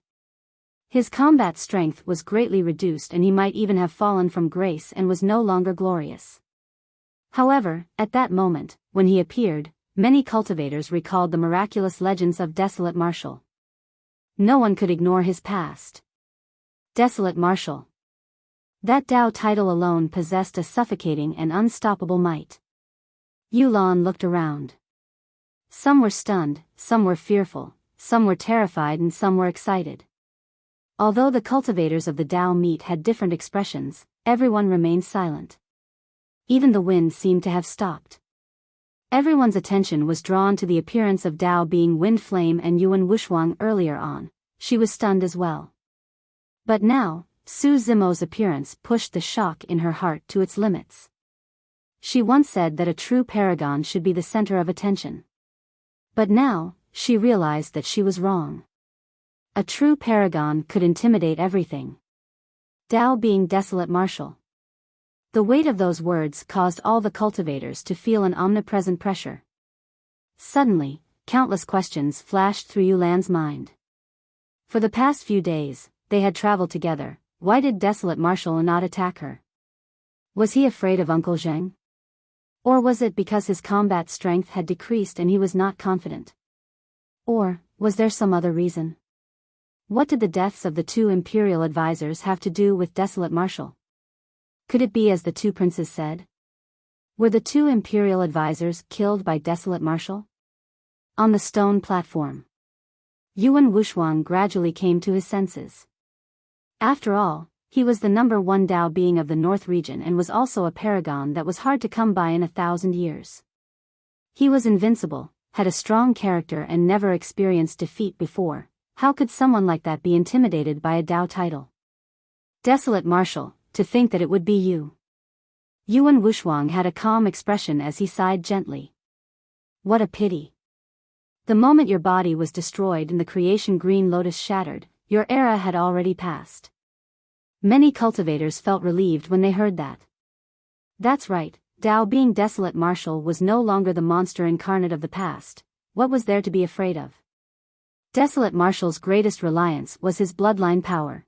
His combat strength was greatly reduced and he might even have fallen from grace and was no longer glorious. However, at that moment, when he appeared, many cultivators recalled the miraculous legends of Desolate Martial. No one could ignore his past. Desolate Martial. That Dao title alone possessed a suffocating and unstoppable might. Yulan looked around. Some were stunned, some were fearful, some were terrified and some were excited. Although the cultivators of the Dao meet had different expressions, everyone remained silent. Even the wind seemed to have stopped. Everyone's attention was drawn to the appearance of Dao being Wind Flame and Yuan Wuxia earlier on. She was stunned as well. But now, Su Zimo's appearance pushed the shock in her heart to its limits. She once said that a true paragon should be the center of attention. But now, she realized that she was wrong. A true paragon could intimidate everything. Dao being desolate martial. The weight of those words caused all the cultivators to feel an omnipresent pressure. Suddenly, countless questions flashed through Yulan's mind. For the past few days, they had traveled together. Why did desolate martial not attack her? Was he afraid of Uncle Zheng? Or was it because his combat strength had decreased and he was not confident? Or, was there some other reason? What did the deaths of the 2 imperial advisors have to do with desolate martial? Could it be as the 2 princes said? Were the 2 imperial advisors killed by desolate martial? On the stone platform. Yuan Wuxia gradually came to his senses. After all, he was the number 1 Dao being of the North region and was also a paragon that was hard to come by in 1,000 years. He was invincible, had a strong character and never experienced defeat before. How could someone like that be intimidated by a Dao title? Desolate martial, to think that it would be you. Yuan Wuxia had a calm expression as he sighed gently. What a pity. The moment your body was destroyed and the creation green lotus shattered, your era had already passed. Many cultivators felt relieved when they heard that. That's right, Dao being desolate martial was no longer the monster incarnate of the past. What was there to be afraid of? Desolate Martial's greatest reliance was his bloodline power.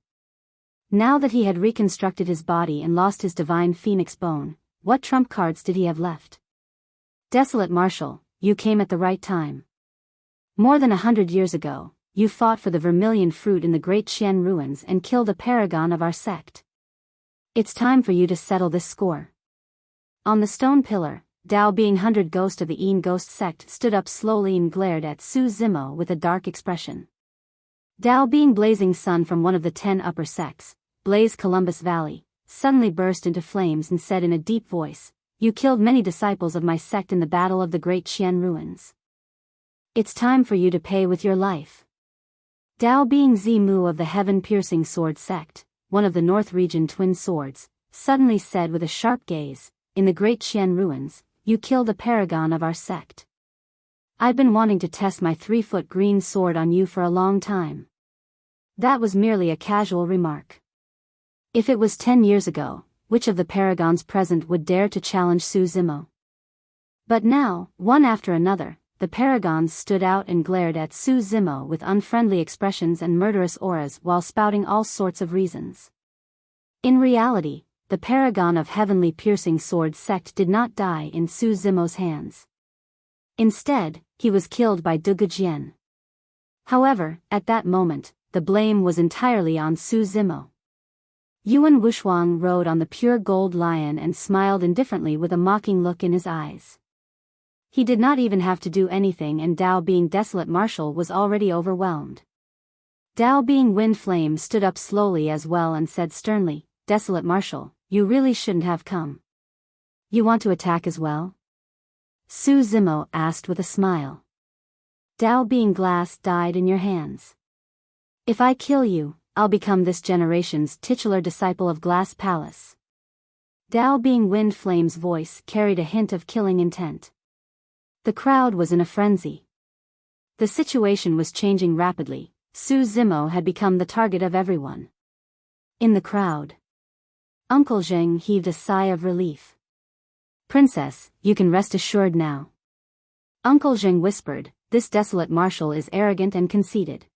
Now that he had reconstructed his body and lost his divine phoenix bone, what trump cards did he have left? Desolate Martial, you came at the right time. More than 100 years ago, you fought for the vermilion fruit in the great Qian ruins and killed a paragon of our sect. It's time for you to settle this score. On the stone pillar, Dao Being 100 Ghost of the Yin Ghost Sect stood up slowly and glared at Su Zimo with a dark expression. Dao Being Blazing Sun from one of the 10 upper sects, Blaze Columbus Valley, suddenly burst into flames and said in a deep voice, "You killed many disciples of my sect in the battle of the great Qian ruins. It's time for you to pay with your life." Dao Being Zimu of the Heaven-Piercing Sword Sect, one of the North Region Twin Swords, suddenly said with a sharp gaze, "In the great Qian ruins, you killed a paragon of our sect. I've been wanting to test my 3-foot green sword on you for a long time." That was merely a casual remark. If it was 10 years ago, which of the paragons present would dare to challenge Su Zimo? But now, one after another, the paragons stood out and glared at Su Zimo with unfriendly expressions and murderous auras while spouting all sorts of reasons. In reality, the paragon of Heavenly Piercing Sword Sect did not die in Su Zimo's hands. Instead, he was killed by Du Gujian. However, at that moment, the blame was entirely on Su Zimo. Yuan Wuxia rode on the pure gold lion and smiled indifferently with a mocking look in his eyes. He did not even have to do anything, and Dao Being Desolate Marshal was already overwhelmed. Dao Being Wind Flame stood up slowly as well and said sternly, "Desolate Marshal, you really shouldn't have come. You want to attack as well?" Su Zimo asked with a smile. "Dao Being Glass died in your hands. If I kill you, I'll become this generation's titular disciple of Glass Palace." Dao Being Wind Flame's voice carried a hint of killing intent. The crowd was in a frenzy. The situation was changing rapidly. Su Zimo had become the target of everyone. In the crowd, Uncle Zheng heaved a sigh of relief. "Princess, you can rest assured now." Uncle Zheng whispered, "This desolate marshal is arrogant and conceited.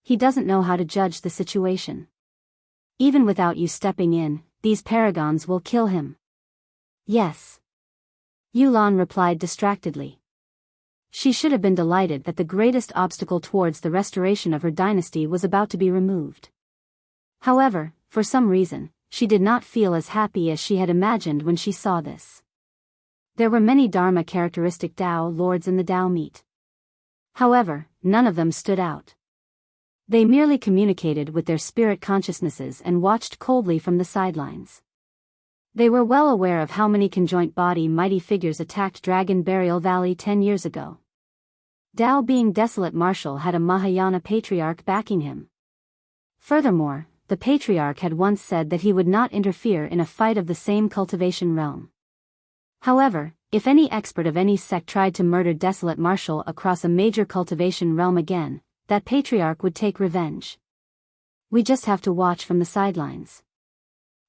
He doesn't know how to judge the situation. Even without you stepping in, these paragons will kill him." "Yes." Yulan replied distractedly. She should have been delighted that the greatest obstacle towards the restoration of her dynasty was about to be removed. However, for some reason, she did not feel as happy as she had imagined when she saw this. There were many Dharma characteristic Dao lords in the Dao meet. However, none of them stood out. They merely communicated with their spirit consciousnesses and watched coldly from the sidelines. They were well aware of how many conjoint body mighty figures attacked Dragon Burial Valley 10 years ago. Dao Being Desolate Marshal had a Mahayana patriarch backing him. Furthermore, the patriarch had once said that he would not interfere in a fight of the same cultivation realm. However, if any expert of any sect tried to murder Desolate Marshal across a major cultivation realm again, that patriarch would take revenge. We just have to watch from the sidelines.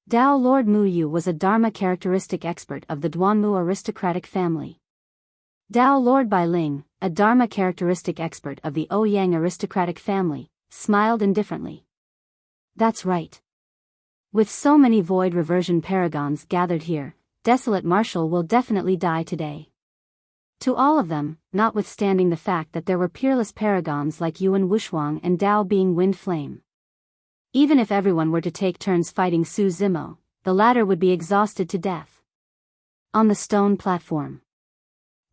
Dao Lord Mu Yu was a Dharma characteristic expert of the Duanmu aristocratic family. Dao Lord Bai Ling, a Dharma characteristic expert of the Ouyang aristocratic family, smiled indifferently. That's right. With so many void reversion paragons gathered here, Desolate Marshal will definitely die today. To all of them, notwithstanding the fact that there were peerless paragons like Yuan Wuxia and Dao Being Wind Flame. Even if everyone were to take turns fighting Su Zimo, the latter would be exhausted to death. On the stone platform.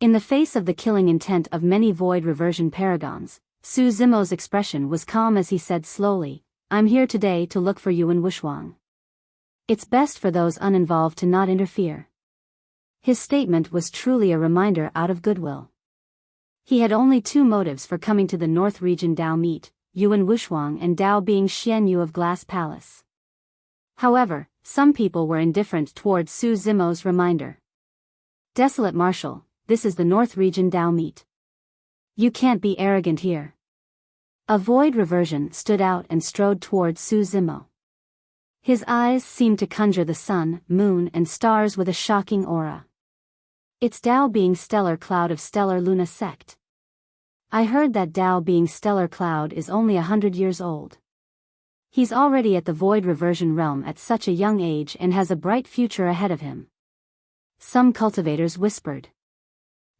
In the face of the killing intent of many void reversion paragons, Su Zimo's expression was calm as he said slowly, "I'm here today to look for Yuan Wuxia. It's best for those uninvolved to not interfere." His statement was truly a reminder out of goodwill. He had only 2 motives for coming to the North Region Dao meet, Yuan Wuxia and Dao Being Xian Yu of Glass Palace. However, some people were indifferent towards Su Zimo's reminder. "Desolate Marshal, this is the North Region Dao meet. You can't be arrogant here." A void reversion stood out and strode towards Su Zimo. His eyes seemed to conjure the sun, moon and stars with a shocking aura. "It's Dao Being Stellar Cloud of Stellar Luna Sect. I heard that Dao Being Stellar Cloud is only 100 years old. He's already at the void reversion realm at such a young age and has a bright future ahead of him." Some cultivators whispered.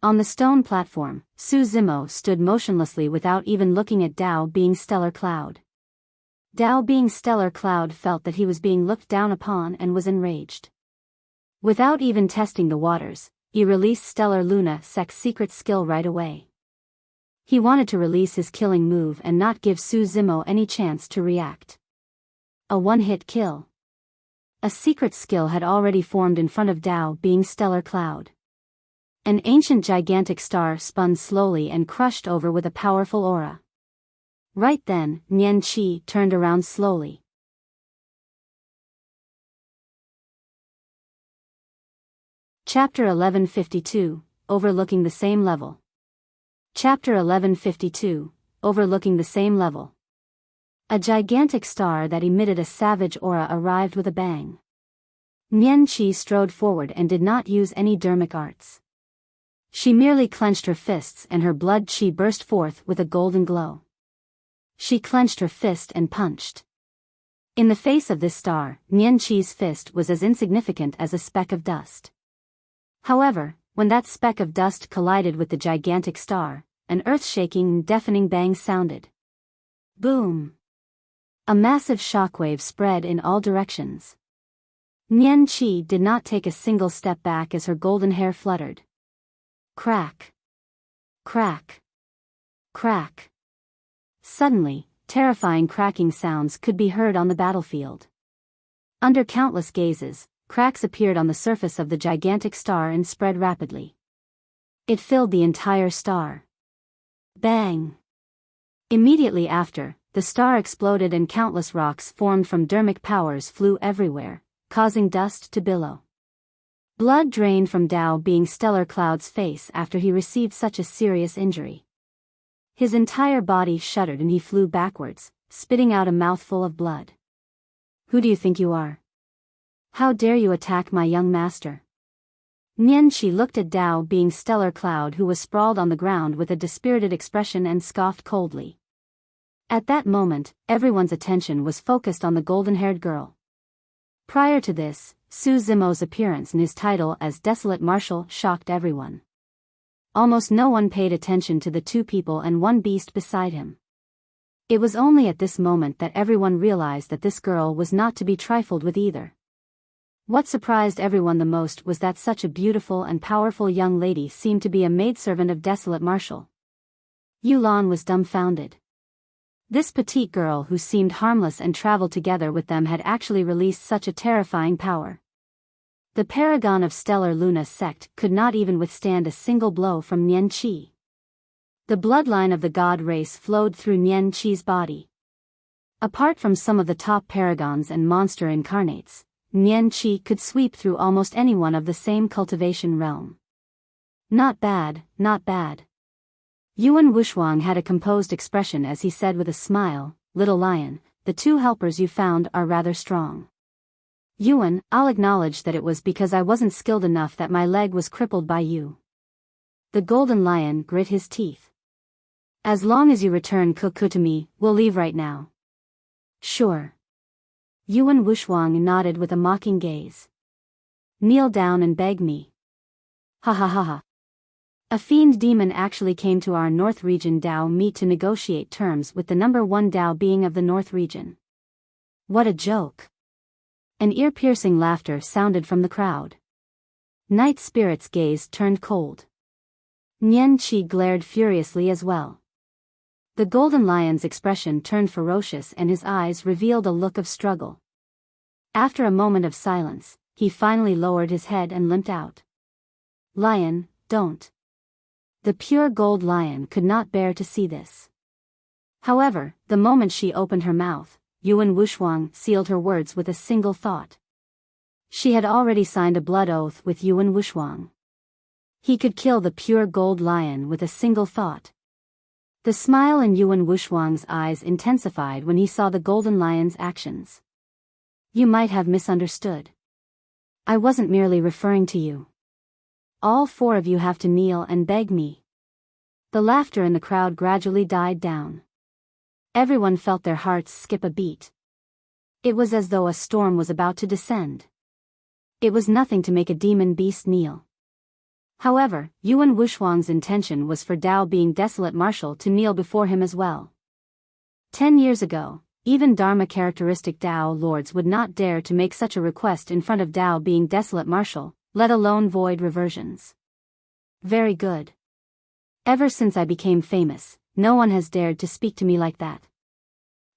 On the stone platform, Su Zimo stood motionlessly without even looking at Dao Being Stellar Cloud. Dao Being Stellar Cloud felt that he was being looked down upon and was enraged. Without even testing the waters, he released Stellar Luna Sec's secret skill right away. He wanted to release his killing move and not give Su Zimo any chance to react. A one-hit kill. A secret skill had already formed in front of Dao being Stellar Cloud. An ancient gigantic star spun slowly and crushed over with a powerful aura. Right then, Nian Qi turned around slowly. Chapter 1152, Overlooking the Same Level. Chapter 1152, Overlooking the Same Level. A gigantic star that emitted a savage aura arrived with a bang. Nian Qi strode forward and did not use any dermic arts. She merely clenched her fists and her blood qi burst forth with a golden glow. She clenched her fist and punched. In the face of this star, Nian Qi's fist was as insignificant as a speck of dust. However, when that speck of dust collided with the gigantic star, an earth-shaking, deafening bang sounded. Boom! A massive shockwave spread in all directions. Nian Qi did not take a single step back as her golden hair fluttered. Crack! Crack! Crack! Suddenly, terrifying cracking sounds could be heard on the battlefield. Under countless gazes, cracks appeared on the surface of the gigantic star and spread rapidly. It filled the entire star. Bang! Immediately after, the star exploded and countless rocks formed from dermic powers flew everywhere, causing dust to billow. Blood drained from Dao being Stellar Cloud's face after he received such a serious injury. His entire body shuddered and he flew backwards, spitting out a mouthful of blood. Who do you think you are? How dare you attack my young master? Nian Qi looked at Dao being Stellar Cloud who was sprawled on the ground with a dispirited expression and scoffed coldly. At that moment, everyone's attention was focused on the golden-haired girl. Prior to this, Su Zimo's appearance and his title as Desolate Marshal shocked everyone. Almost no one paid attention to the two people and one beast beside him. It was only at this moment that everyone realized that this girl was not to be trifled with either. What surprised everyone the most was that such a beautiful and powerful young lady seemed to be a maidservant of Desolate Marshal. Yulan was dumbfounded. This petite girl who seemed harmless and traveled together with them had actually released such a terrifying power. The paragon of Stellar Luna sect could not even withstand a single blow from Nian Qi. The bloodline of the god race flowed through Nian Qi's body. Apart from some of the top paragons and monster incarnates, Nian Qi could sweep through almost anyone of the same cultivation realm. Not bad, not bad. Yuan Wuxuang had a composed expression as he said with a smile, "Little lion, the two helpers you found are rather strong. Yuan, I'll acknowledge that it was because I wasn't skilled enough that my leg was crippled by you." The golden lion grit his teeth. "As long as you return Kuku to me, we'll leave right now." "Sure." Yuan Wuxuang nodded with a mocking gaze. "Kneel down and beg me." "Ha ha ha ha. A fiend demon actually came to our North Region Dao meet to negotiate terms with the number one Dao being of the North Region." What a joke. An ear-piercing laughter sounded from the crowd. Night Spirit's gaze turned cold. Nian Qi glared furiously as well. The golden lion's expression turned ferocious and his eyes revealed a look of struggle. After a moment of silence, he finally lowered his head and limped out. "Lion, don't." The pure gold lion could not bear to see this. However, the moment she opened her mouth, Yuan Wuxuang sealed her words with a single thought. She had already signed a blood oath with Yuan Wuxuang. He could kill the pure gold lion with a single thought. The smile in Yuan Wuxuang's eyes intensified when he saw the golden lion's actions. "You might have misunderstood. I wasn't merely referring to you. All four of you have to kneel and beg me." The laughter in the crowd gradually died down. Everyone felt their hearts skip a beat. It was as though a storm was about to descend. It was nothing to make a demon beast kneel. However, Yuan Wuxuang's intention was for Dao being Desolate Marshal to kneel before him as well. 10 years ago, even Dharma characteristic Dao lords would not dare to make such a request in front of Dao being Desolate Marshal, let alone void reversions. Very good. Ever since I became famous, no one has dared to speak to me like that.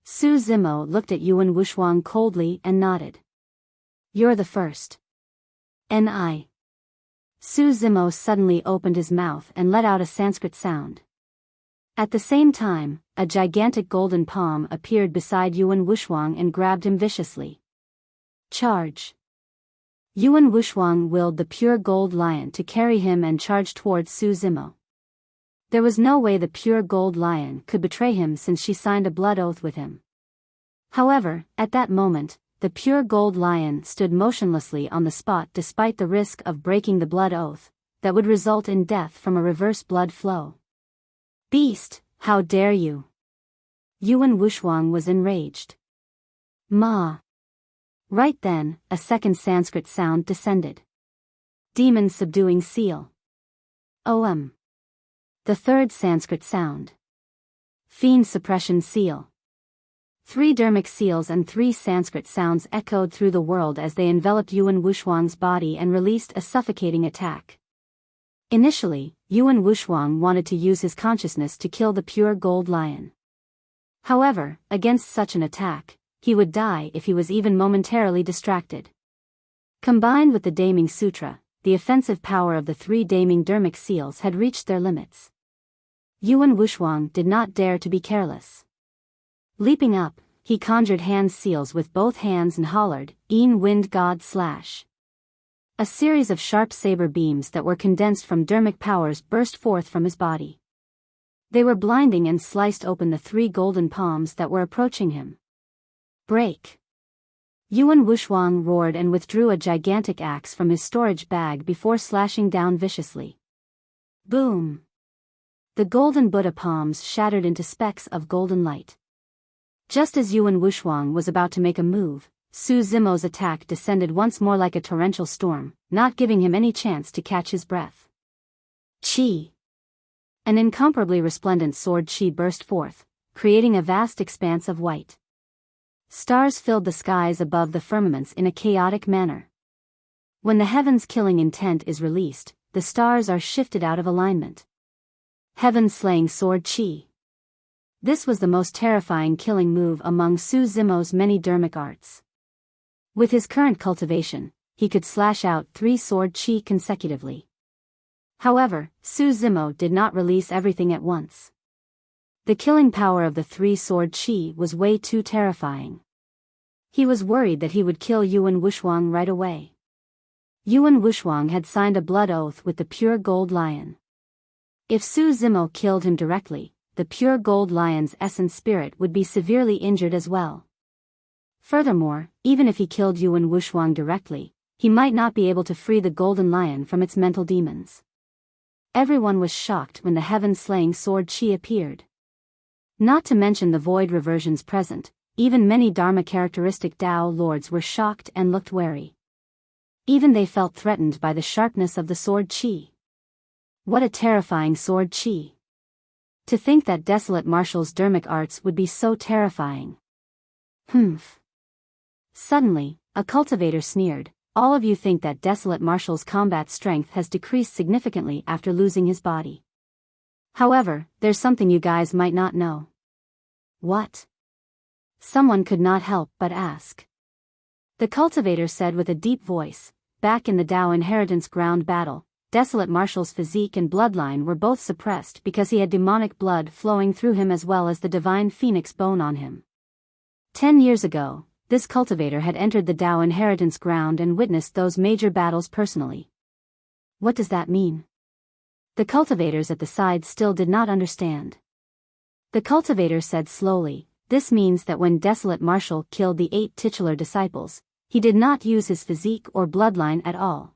Su Zimo looked at Yuan Wuxuang coldly and nodded. You're the first. N.I. Su Zimo suddenly opened his mouth and let out a Sanskrit sound. At the same time, a gigantic golden palm appeared beside Yuan Wuxuang and grabbed him viciously. Charge! Yuan Wuxuang willed the pure gold lion to carry him and charge towards Su Zimo. There was no way the pure gold lion could betray him since she signed a blood oath with him. However, at that moment, the pure gold lion stood motionlessly on the spot despite the risk of breaking the blood oath, that would result in death from a reverse blood flow. Beast, how dare you! Yuan Wuxuang was enraged. Ma! Right then, a second Sanskrit sound descended. Demon subduing seal. Om. The third Sanskrit sound. Fiend suppression seal. 3 dermic seals and 3 Sanskrit sounds echoed through the world as they enveloped Yuan Wuxuang's body and released a suffocating attack. Initially, Yuan Wuxuang wanted to use his consciousness to kill the pure gold lion. However, against such an attack, he would die if he was even momentarily distracted. Combined with the Daming Sutra, the offensive power of the 3 Daming dermic seals had reached their limits. Yuan Wuxuang did not dare to be careless. Leaping up, he conjured hand seals with both hands and hollered, "Een wind god slash." A series of sharp saber beams that were condensed from dermic powers burst forth from his body. They were blinding and sliced open the 3 golden palms that were approaching him. Break! Yuan Wuxuang roared and withdrew a gigantic axe from his storage bag before slashing down viciously. Boom! The golden Buddha palms shattered into specks of golden light. Just as Yuan Wuxuang was about to make a move, Su Zimo's attack descended once more like a torrential storm, not giving him any chance to catch his breath. Qi! An incomparably resplendent sword qi burst forth, creating a vast expanse of white. Stars filled the skies above the firmaments in a chaotic manner. When the heaven's killing intent is released, the stars are shifted out of alignment. Heaven-slaying sword qi. This was the most terrifying killing move among Su Zimo's many dermic arts. With his current cultivation, he could slash out 3 sword qi consecutively. However, Su Zimo did not release everything at once. The killing power of the 3 sword qi was way too terrifying. He was worried that he would kill Yuan Wuxuang right away. Yuan Wuxuang had signed a blood oath with the pure gold lion. If Su Zimo killed him directly, the pure gold lion's essence spirit would be severely injured as well. Furthermore, even if he killed Yuan Wuxuang directly, he might not be able to free the golden lion from its mental demons. Everyone was shocked when the heaven-slaying sword qi appeared. Not to mention the void reversions present, even many Dharma-characteristic Tao lords were shocked and looked wary. Even they felt threatened by the sharpness of the sword qi. What a terrifying sword qi! To think that desolate Martial's dermic arts would be so terrifying. Humph. Suddenly, a cultivator sneered, "All of you think that desolate Martial's combat strength has decreased significantly after losing his body. However, there's something you guys might not know." What? Someone could not help but ask. The cultivator said with a deep voice, "Back in the Dao inheritance ground battle, desolate Martial's physique and bloodline were both suppressed because he had demonic blood flowing through him as well as the divine phoenix bone on him. 10 years ago, this cultivator had entered the Dao inheritance ground and witnessed those major battles personally." What does that mean? The cultivators at the side still did not understand. The cultivator said slowly, "This means that when desolate Martial killed the 8 titular disciples, he did not use his physique or bloodline at all.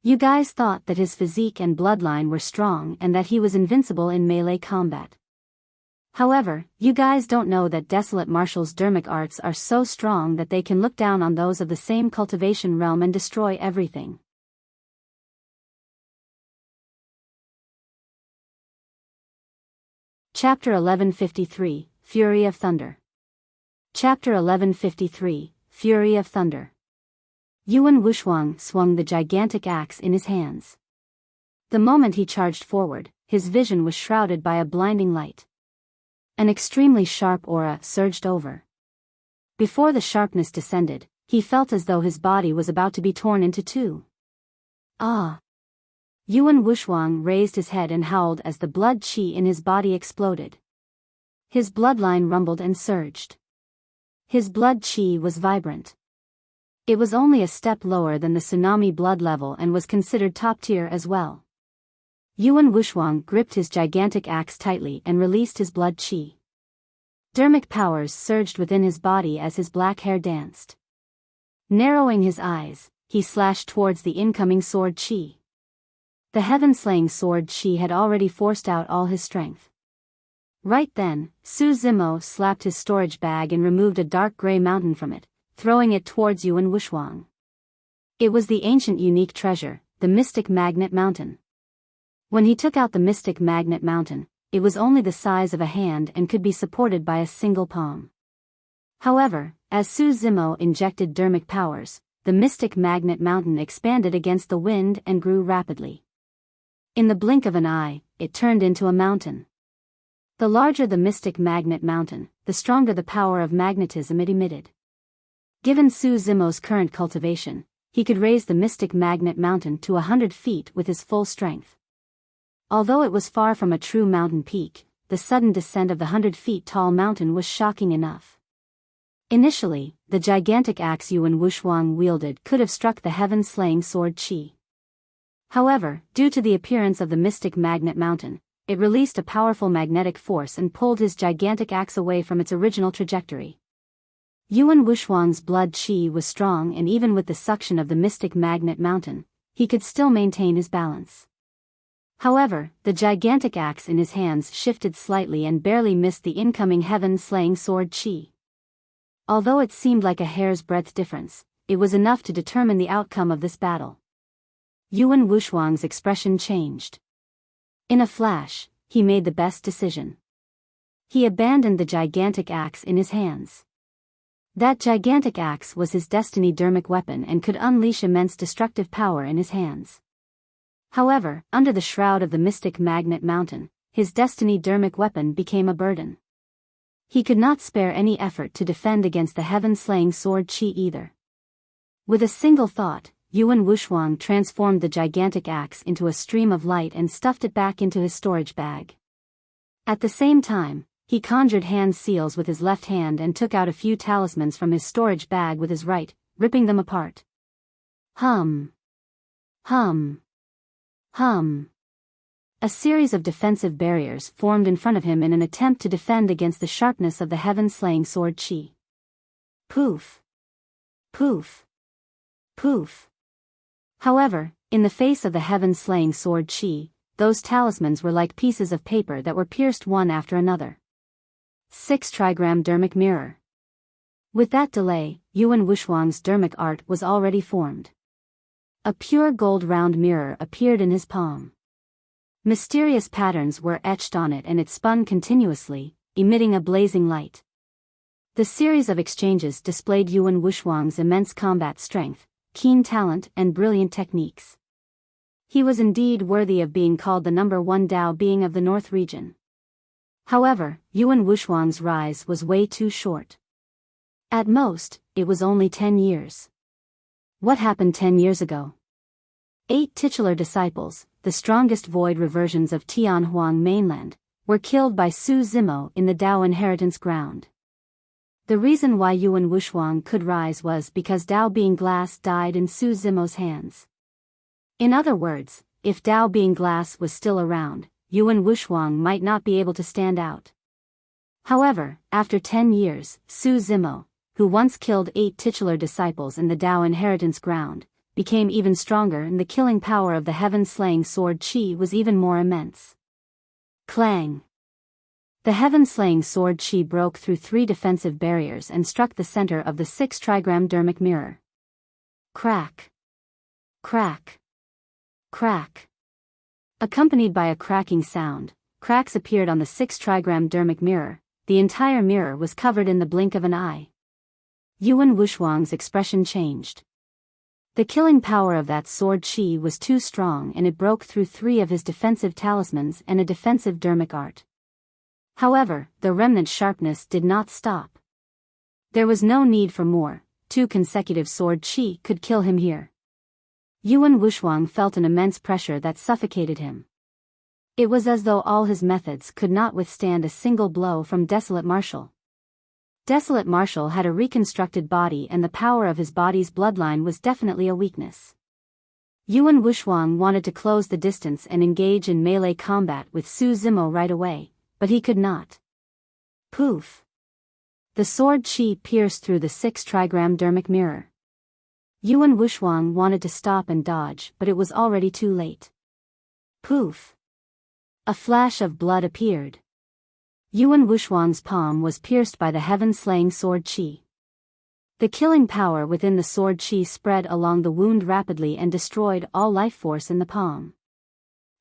You guys thought that his physique and bloodline were strong and that he was invincible in melee combat. However, you guys don't know that desolate Martial's dermic arts are so strong that they can look down on those of the same cultivation realm and destroy everything." Chapter 1153, Fury of Thunder. Chapter 1153, Fury of Thunder. Yuan Wuxuang swung the gigantic axe in his hands. The moment he charged forward, his vision was shrouded by a blinding light. An extremely sharp aura surged over. Before the sharpness descended, he felt as though his body was about to be torn into two. Ah! Yuan Wuxuang raised his head and howled as the blood qi in his body exploded. His bloodline rumbled and surged. His blood qi was vibrant. It was only a step lower than the tsunami blood level and was considered top tier as well. Yuan Wuxuang gripped his gigantic axe tightly and released his blood qi. Dermic powers surged within his body as his black hair danced. Narrowing his eyes, he slashed towards the incoming sword qi. The heaven-slaying sword qi had already forced out all his strength. Right then, Su Zimo slapped his storage bag and removed a dark gray mountain from it, throwing it towards Yuan Wuxuang. It was the ancient unique treasure, the Mystic Magnet Mountain. When he took out the Mystic Magnet Mountain, it was only the size of a hand and could be supported by a single palm. However, as Su Zimo injected dermic powers, the Mystic Magnet Mountain expanded against the wind and grew rapidly. In the blink of an eye, it turned into a mountain. The larger the Mystic Magnet Mountain, the stronger the power of magnetism it emitted. Given Su Zimo's current cultivation, he could raise the Mystic Magnet Mountain to 100 feet with his full strength. Although it was far from a true mountain peak, the sudden descent of the 100 feet tall mountain was shocking enough. Initially, the gigantic axe Yuan Wuxuang wielded could have struck the heaven-slaying sword qi. However, due to the appearance of the Mystic Magnet Mountain, it released a powerful magnetic force and pulled his gigantic axe away from its original trajectory. Yuan Wuxuang's blood qi was strong, and even with the suction of the Mystic Magnet Mountain, he could still maintain his balance. However, the gigantic axe in his hands shifted slightly and barely missed the incoming heaven-slaying sword qi. Although it seemed like a hair's breadth difference, it was enough to determine the outcome of this battle. Yuan Wuxuang's expression changed. In a flash, he made the best decision. He abandoned the gigantic axe in his hands. That gigantic axe was his destiny dermic weapon and could unleash immense destructive power in his hands. However, under the shroud of the Mystic Magnet Mountain, his destiny dermic weapon became a burden. He could not spare any effort to defend against the heaven-slaying sword qi either. With a single thought, Yuan Wuxuang transformed the gigantic axe into a stream of light and stuffed it back into his storage bag. At the same time, he conjured hand seals with his left hand and took out a few talismans from his storage bag with his right, ripping them apart. Hum. Hum. Hum. A series of defensive barriers formed in front of him in an attempt to defend against the sharpness of the heaven-slaying sword qi. Poof. Poof. Poof. However, in the face of the heaven-slaying sword qi, those talismans were like pieces of paper that were pierced one after another. 6 trigram dermic mirror. With that delay, Yuan Wuxuang's dermic art was already formed. A pure gold round mirror appeared in his palm. Mysterious patterns were etched on it and it spun continuously, emitting a blazing light. The series of exchanges displayed Yuan Wuxuang's immense combat strength, keen talent and brilliant techniques. He was indeed worthy of being called the #1 Dao being of the North region. However, Yuan Wuxuang's rise was way too short. At most, it was only 10 years. What happened 10 years ago? 8 titular disciples, the strongest void reversions of Tianhuang mainland, were killed by Su Zimo in the Dao inheritance ground. The reason why Yuan Wuxuang could rise was because Dao Being Glass died in Su Zimo's hands. In other words, if Dao Being Glass was still around, Yuan Wuxuang might not be able to stand out. However, after 10 years, Su Zimo, who once killed 8 titular disciples in the Dao inheritance ground, became even stronger, and the killing power of the heaven-slaying sword qi was even more immense. Clang! The heaven-slaying sword qi broke through 3 defensive barriers and struck the center of the 6 trigram dermic mirror. Crack! Crack! Crack! Accompanied by a cracking sound, cracks appeared on the 6 trigram dermic mirror. The entire mirror was covered in the blink of an eye. Yuan Wuxuang's expression changed. The killing power of that sword chi was too strong and it broke through 3 of his defensive talismans and a defensive dermic art. However, the remnant sharpness did not stop. There was no need for more, 2 consecutive sword chi could kill him here. Yuan Wuxia felt an immense pressure that suffocated him. It was as though all his methods could not withstand a single blow from Desolate Martial. Desolate Martial had a reconstructed body and the power of his body's bloodline was definitely a weakness. Yuan Wuxia wanted to close the distance and engage in melee combat with Su Zimo right away, but he could not. Poof! The sword chi pierced through the 6 trigram dermic mirror. Yuan Wuxia wanted to stop and dodge, but it was already too late. Poof! A flash of blood appeared. Yuan Wuxia's palm was pierced by the heaven-slaying sword chi. The killing power within the sword chi spread along the wound rapidly and destroyed all life force in the palm.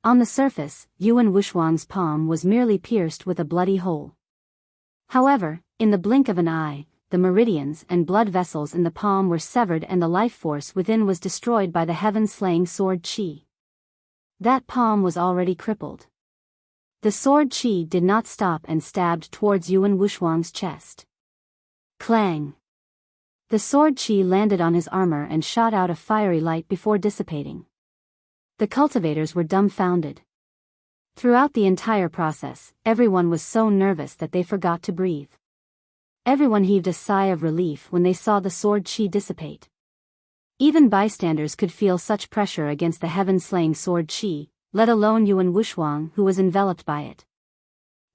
On the surface, Yuan Wuxia's palm was merely pierced with a bloody hole. However, in the blink of an eye, the meridians and blood vessels in the palm were severed and the life force within was destroyed by the heaven-slaying sword chi. That palm was already crippled. The sword chi did not stop and stabbed towards Yuan Wuxia's chest. Clang! The sword chi landed on his armor and shot out a fiery light before dissipating. The cultivators were dumbfounded. Throughout the entire process, everyone was so nervous that they forgot to breathe. Everyone heaved a sigh of relief when they saw the sword chi dissipate. Even bystanders could feel such pressure against the heaven-slaying sword chi, let alone Yuan Wuxia, who was enveloped by it.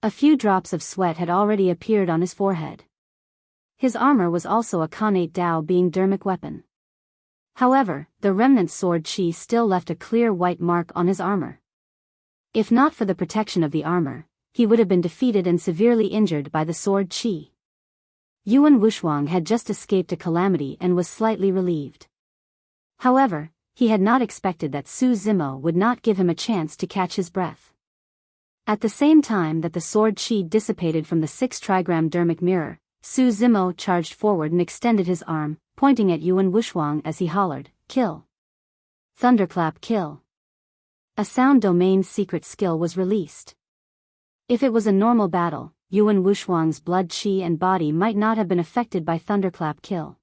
A few drops of sweat had already appeared on his forehead. His armor was also a Khanate Dao being dermic weapon. However, the remnant sword chi still left a clear white mark on his armor. If not for the protection of the armor, he would have been defeated and severely injured by the sword chi. Yuan Wuxia had just escaped a calamity and was slightly relieved. However, he had not expected that Su Zimo would not give him a chance to catch his breath. At the same time that the sword chi dissipated from the 6 trigram dermic mirror, Su Zimo charged forward and extended his arm, pointing at Yuan Wuxia as he hollered, "Kill! Thunderclap kill!" A sound domain secret skill was released. If it was a normal battle, Yuan Wuxia's blood chi and body might not have been affected by Thunderclap kill.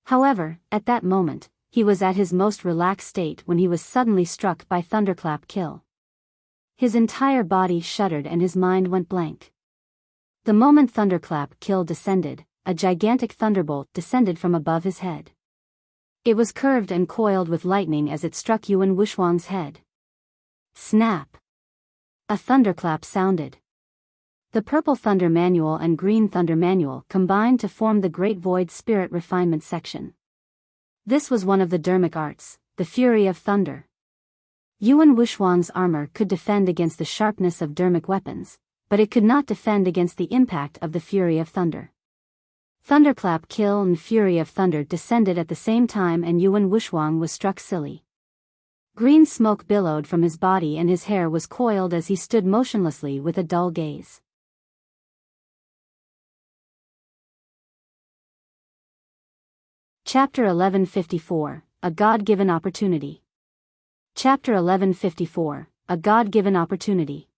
However, at that moment, he was at his most relaxed state when he was suddenly struck by Thunderclap kill. His entire body shuddered and his mind went blank. The moment Thunderclap kill descended, a gigantic thunderbolt descended from above his head. It was curved and coiled with lightning as it struck Yuan Wuxia's head. Snap! A thunderclap sounded. The Purple Thunder Manual and Green Thunder Manual combined to form the Great Void Spirit Refinement section. This was one of the dermic arts, the Fury of Thunder. Yuan Wuxia's armor could defend against the sharpness of dermic weapons, but it could not defend against the impact of the Fury of Thunder. Thunderclap kill and Fury of Thunder descended at the same time and Yuan Wuxia was struck silly. Green smoke billowed from his body and his hair was coiled as he stood motionlessly with a dull gaze. Chapter 1154, A God-Given Opportunity. Chapter 1154, A God-Given Opportunity.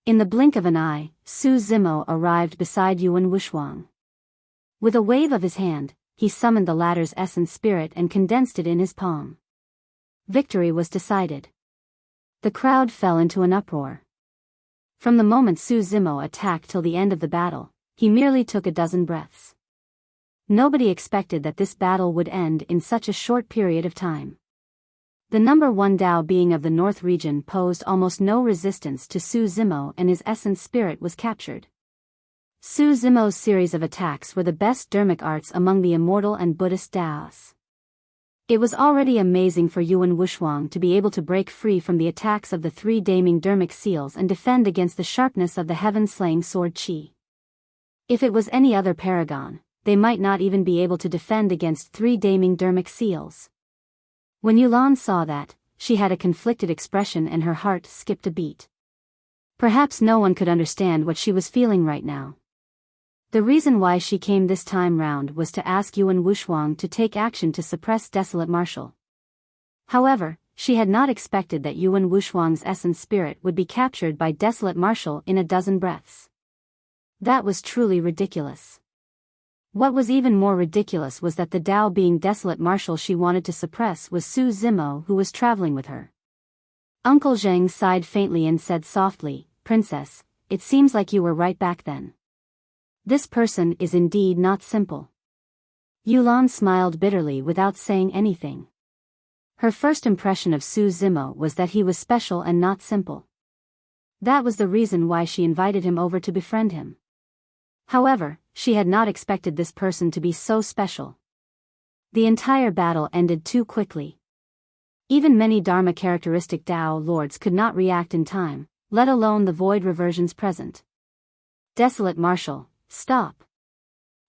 In the blink of an eye, Su Zimo arrived beside Yuan Wuxia. With a wave of his hand, he summoned the latter's essence spirit and condensed it in his palm. Victory was decided. The crowd fell into an uproar. From the moment Su Zimo attacked till the end of the battle, he merely took a dozen breaths. Nobody expected that this battle would end in such a short period of time. The number 1 Dao being of the North region posed almost no resistance to Su Zimo and his essence spirit was captured. Su Zimo's series of attacks were the best dermic arts among the immortal and Buddhist Daos. It was already amazing for Yuan Wuxia to be able to break free from the attacks of the 3 Daming dermic seals and defend against the sharpness of the heaven-slaying sword chi. If it was any other paragon, they might not even be able to defend against 3 Daming dermic seals. When Yulan saw that, she had a conflicted expression and her heart skipped a beat. Perhaps no one could understand what she was feeling right now. The reason why she came this time round was to ask Yuan Wuxuang to take action to suppress Desolate Martial. However, she had not expected that Yuan Wuxuang's essence spirit would be captured by Desolate Martial in a dozen breaths. That was truly ridiculous. What was even more ridiculous was that the Tao being Desolate Martial she wanted to suppress was Su Zimo, who was traveling with her. Uncle Zheng sighed faintly and said softly, "Princess, it seems like you were right back then. This person is indeed not simple." Yulan smiled bitterly without saying anything. Her first impression of Su Zimo was that he was special and not simple. That was the reason why she invited him over to befriend him. However, she had not expected this person to be so special. The entire battle ended too quickly. Even many Dharma characteristic Tao lords could not react in time, let alone the void reversions present. Desolate Martial, stop.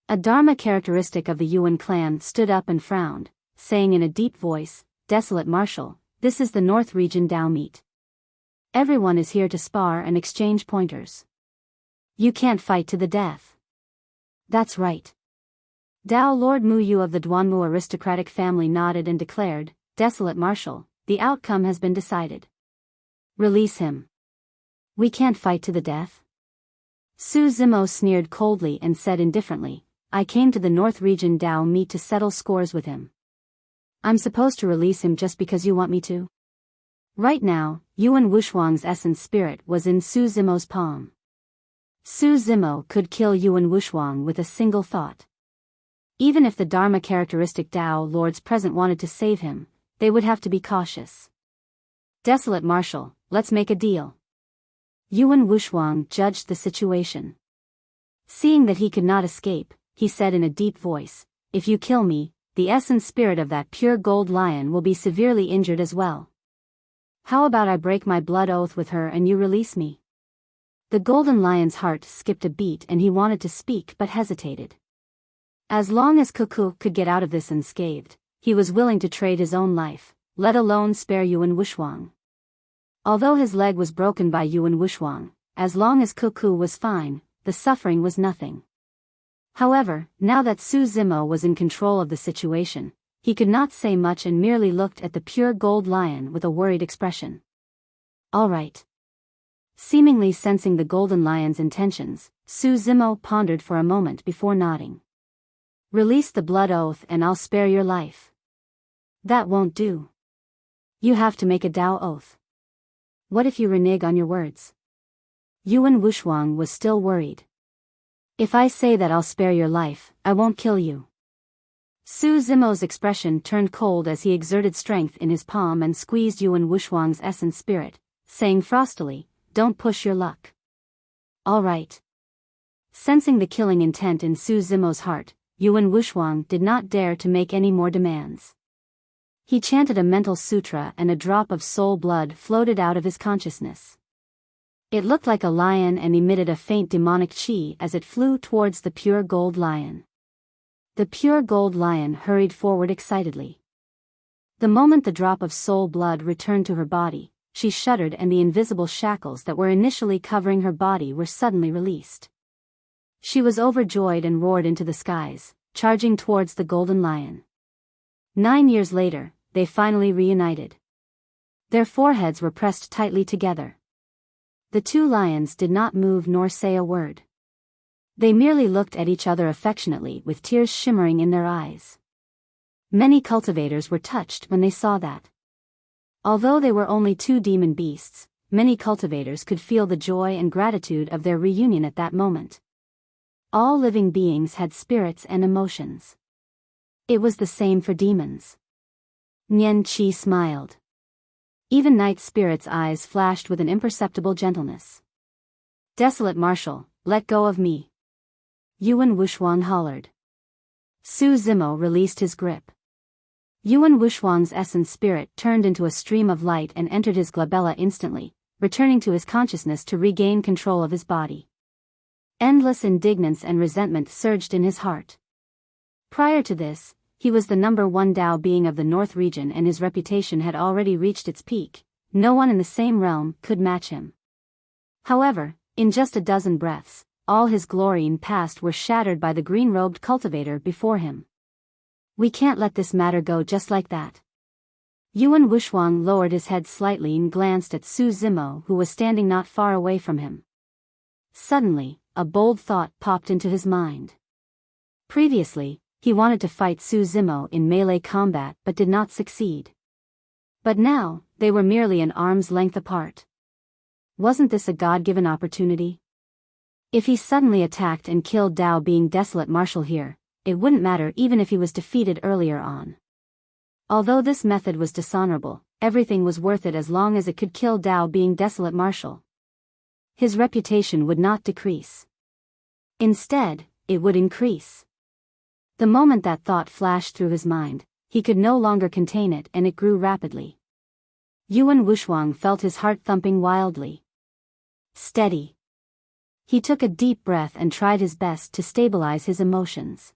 A Dharma characteristic of the Yuan clan stood up and frowned, saying in a deep voice, "Desolate Martial, this is the North Region Tao meet. Everyone is here to spar and exchange pointers. You can't fight to the death." "That's right." Tao Lord Mu Yu of the Duanmu aristocratic family nodded and declared, "Desolate Martial, the outcome has been decided. Release him." "We can't fight to the death?" Su Zimo sneered coldly and said indifferently, "I came to the North Region Tao meet to settle scores with him. I'm supposed to release him just because you want me to?" Right now, Yuan Wuxuang's essence spirit was in Su Zimo's palm. Su Zimo could kill Yuan Wuxuang with a single thought. Even if the Dharma characteristic Tao lords present wanted to save him, they would have to be cautious. "Desolate Martial, let's make a deal." Yuan Wuxuang judged the situation. Seeing that he could not escape, he said in a deep voice, "If you kill me, the essence spirit of that pure gold lion will be severely injured as well. How about I break my blood oath with her and you release me?" The golden lion's heart skipped a beat and he wanted to speak but hesitated. As long as Cuckoo could get out of this unscathed, he was willing to trade his own life, let alone spare Yuan Wuxuang. Although his leg was broken by Yuan Wuxuang, as long as Cuckoo was fine, the suffering was nothing. However, now that Su Zimo was in control of the situation, he could not say much and merely looked at the pure gold lion with a worried expression. "All right." Seemingly sensing the golden lion's intentions, Su Zimo pondered for a moment before nodding. "Release the blood oath and I'll spare your life." "That won't do. You have to make a Tao oath." "What if you renege on your words?" Yuan Wuxuang was still worried. "If I say that I'll spare your life, I won't kill you." Su Zimo's expression turned cold as he exerted strength in his palm and squeezed Yuan Wuxuang's essence spirit, saying frostily, "Don't push your luck." "All right." Sensing the killing intent in Su Zimo's heart, Yuan Wuxuang did not dare to make any more demands. He chanted a mental sutra and a drop of soul blood floated out of his consciousness. It looked like a lion and emitted a faint demonic chi as it flew towards the pure gold lion. The pure gold lion hurried forward excitedly. The moment the drop of soul blood returned to her body, she shuddered and the invisible shackles that were initially covering her body were suddenly released. She was overjoyed and roared into the skies, charging towards the golden lion. 9 years later, they finally reunited. Their foreheads were pressed tightly together. The two lions did not move nor say a word. They merely looked at each other affectionately with tears shimmering in their eyes. Many cultivators were touched when they saw that. Although they were only two demon beasts, many cultivators could feel the joy and gratitude of their reunion at that moment. All living beings had spirits and emotions. It was the same for demons. Nian Qi smiled. Even Night Spirit's eyes flashed with an imperceptible gentleness. "Desolate Martial, let go of me." Yuan Wuxuang hollered. Su Zimo released his grip. Yuan Wuxuang's essence spirit turned into a stream of light and entered his glabella instantly, returning to his consciousness to regain control of his body. Endless indignance and resentment surged in his heart. Prior to this, he was the #1 Tao being of the North region and his reputation had already reached its peak. No one in the same realm could match him. However, in just a dozen breaths, all his glory and past were shattered by the green-robed cultivator before him. We can't let this matter go just like that. Yuan Wuxuang lowered his head slightly and glanced at Su Zimo, who was standing not far away from him. Suddenly, a bold thought popped into his mind. Previously, he wanted to fight Su Zimo in melee combat but did not succeed. But now, they were merely an arm's length apart. Wasn't this a God-given opportunity? If he suddenly attacked and killed Dao being Desolate Marshal here, it wouldn't matter even if he was defeated earlier on. Although this method was dishonorable, everything was worth it as long as it could kill Dao being Desolate Marshal. His reputation would not decrease. Instead, it would increase. The moment that thought flashed through his mind, he could no longer contain it and it grew rapidly. Yuan Wuxuang felt his heart thumping wildly. Steady. He took a deep breath and tried his best to stabilize his emotions.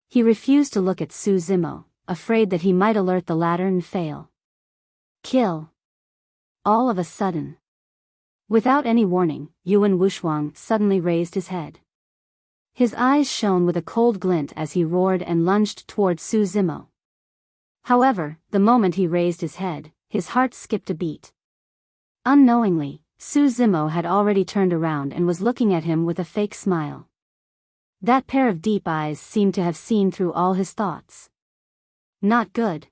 He refused to look at Su Zimo, afraid that he might alert the latter and fail. Kill. All of a sudden. Without any warning, Yuan Wuxuang suddenly raised his head. His eyes shone with a cold glint as he roared and lunged toward Su Zimo. However, the moment he raised his head, his heart skipped a beat. Unknowingly, Su Zimo had already turned around and was looking at him with a fake smile. That pair of deep eyes seemed to have seen through all his thoughts. Not good.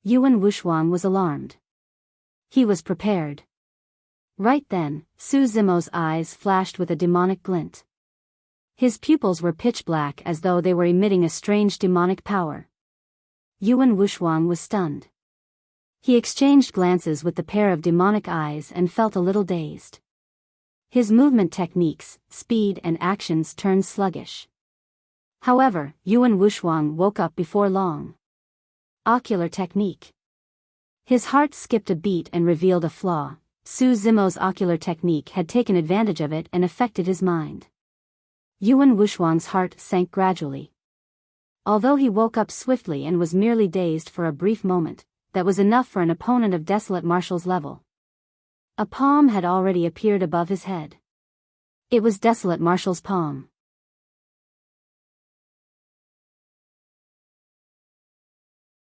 Yuan Wuxuang was alarmed. He was prepared. Right then, Su Zimo's eyes flashed with a demonic glint. His pupils were pitch black as though they were emitting a strange demonic power. Yuan Wuxuang was stunned. He exchanged glances with the pair of demonic eyes and felt a little dazed. His movement techniques, speed and actions turned sluggish. However, Yuan Wuxuang woke up before long. Ocular technique. His heart skipped a beat and revealed a flaw. Su Zimo's ocular technique had taken advantage of it and affected his mind. Yuan Wuxuang's heart sank gradually. Although he woke up swiftly and was merely dazed for a brief moment, that was enough for an opponent of Desolate Marshal's level. A palm had already appeared above his head. It was Desolate Marshal's palm.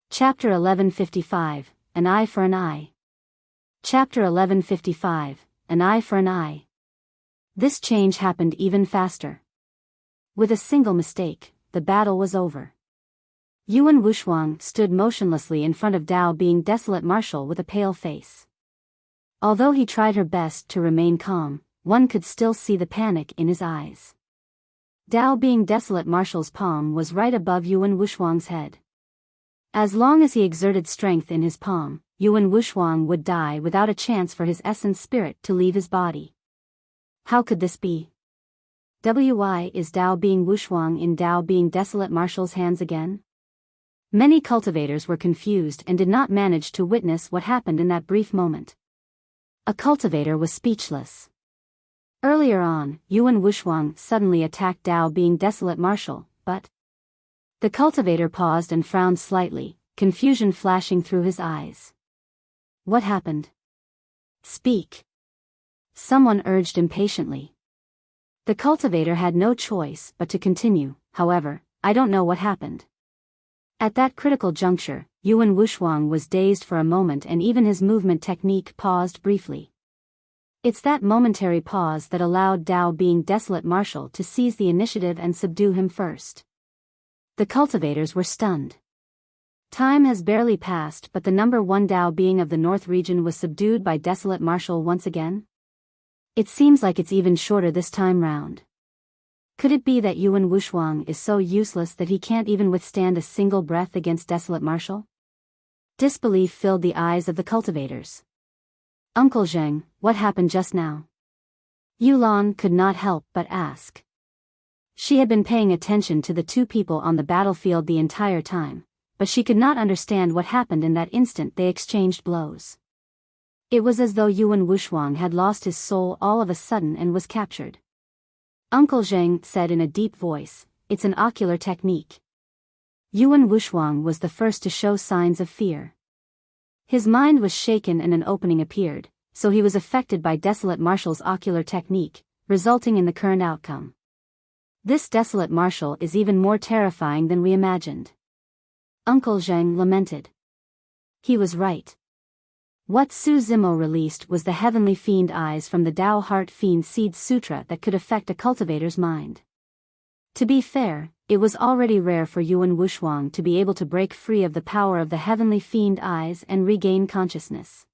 Chapter 1155, An Eye for an Eye. Chapter 1155, An Eye for an Eye. This change happened even faster. With a single mistake, the battle was over. Yuan Wuxuang stood motionlessly in front of Dao being Desolate Marshal with a pale face. Although he tried her best to remain calm, one could still see the panic in his eyes. Dao being Desolate Marshal's palm was right above Yuan Wuxuang's head. As long as he exerted strength in his palm, Yuan Wuxuang would die without a chance for his essence spirit to leave his body. How could this be? Why is Dao being Wuxuang in Dao being Desolate Marshal's hands again? Many cultivators were confused and did not manage to witness what happened in that brief moment. A cultivator was speechless. Earlier on, Yuan Wuxuang suddenly attacked Dao being Desolate Marshal, but... The cultivator paused and frowned slightly, confusion flashing through his eyes. What happened? Speak. Someone urged impatiently. The cultivator had no choice but to continue. However, I don't know what happened. At that critical juncture, Yuan Wuxuang was dazed for a moment and even his movement technique paused briefly. It's that momentary pause that allowed Dao being Desolate Marshal to seize the initiative and subdue him first. The cultivators were stunned. Time has barely passed, but the number one Dao being of the North region was subdued by Desolate Marshal once again? It seems like it's even shorter this time round. Could it be that Yuan Wuxuang is so useless that he can't even withstand a single breath against Desolate Marshal? Disbelief filled the eyes of the cultivators. Uncle Zheng, what happened just now? Yulan could not help but ask. She had been paying attention to the two people on the battlefield the entire time, but she could not understand what happened in that instant they exchanged blows. It was as though Yuan Wuxuang had lost his soul all of a sudden and was captured. Uncle Zheng said in a deep voice, "It's an ocular technique." Yuan Wuxuang was the first to show signs of fear. His mind was shaken and an opening appeared, so he was affected by Desolate Marshal's ocular technique, resulting in the current outcome. This desolate marshal is even more terrifying than we imagined. Uncle Zheng lamented. He was right. What Su Zimo released was the heavenly fiend eyes from the Tao Heart Fiend Seed Sutra that could affect a cultivator's mind. To be fair, it was already rare for Yuan Wushuang to be able to break free of the power of the heavenly fiend eyes and regain consciousness.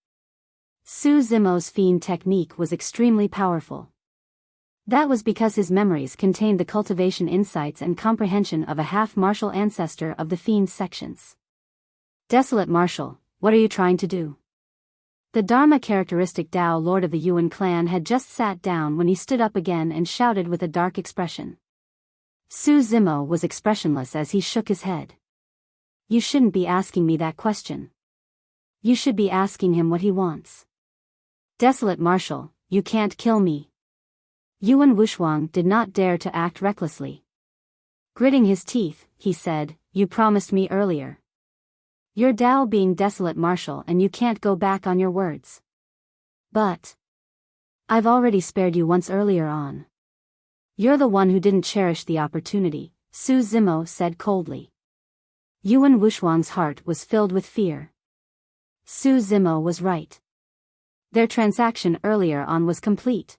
Su Zimo's fiend technique was extremely powerful. That was because his memories contained the cultivation insights and comprehension of a half-martial ancestor of the fiend's sections. Desolate Marshal, what are you trying to do? The Dharma characteristic Tao Lord of the Yuan clan had just sat down when he stood up again and shouted with a dark expression. Su Zimo was expressionless as he shook his head. You shouldn't be asking me that question. You should be asking him what he wants. Desolate Marshal, you can't kill me. Yuan Wushuang did not dare to act recklessly. Gritting his teeth, he said, You promised me earlier. You're Tao being Desolate Marshal and you can't go back on your words. But I've already spared you once earlier on. You're the one who didn't cherish the opportunity, Su Zimo said coldly. Yuan Wushuang's heart was filled with fear. Su Zimo was right. Their transaction earlier on was complete.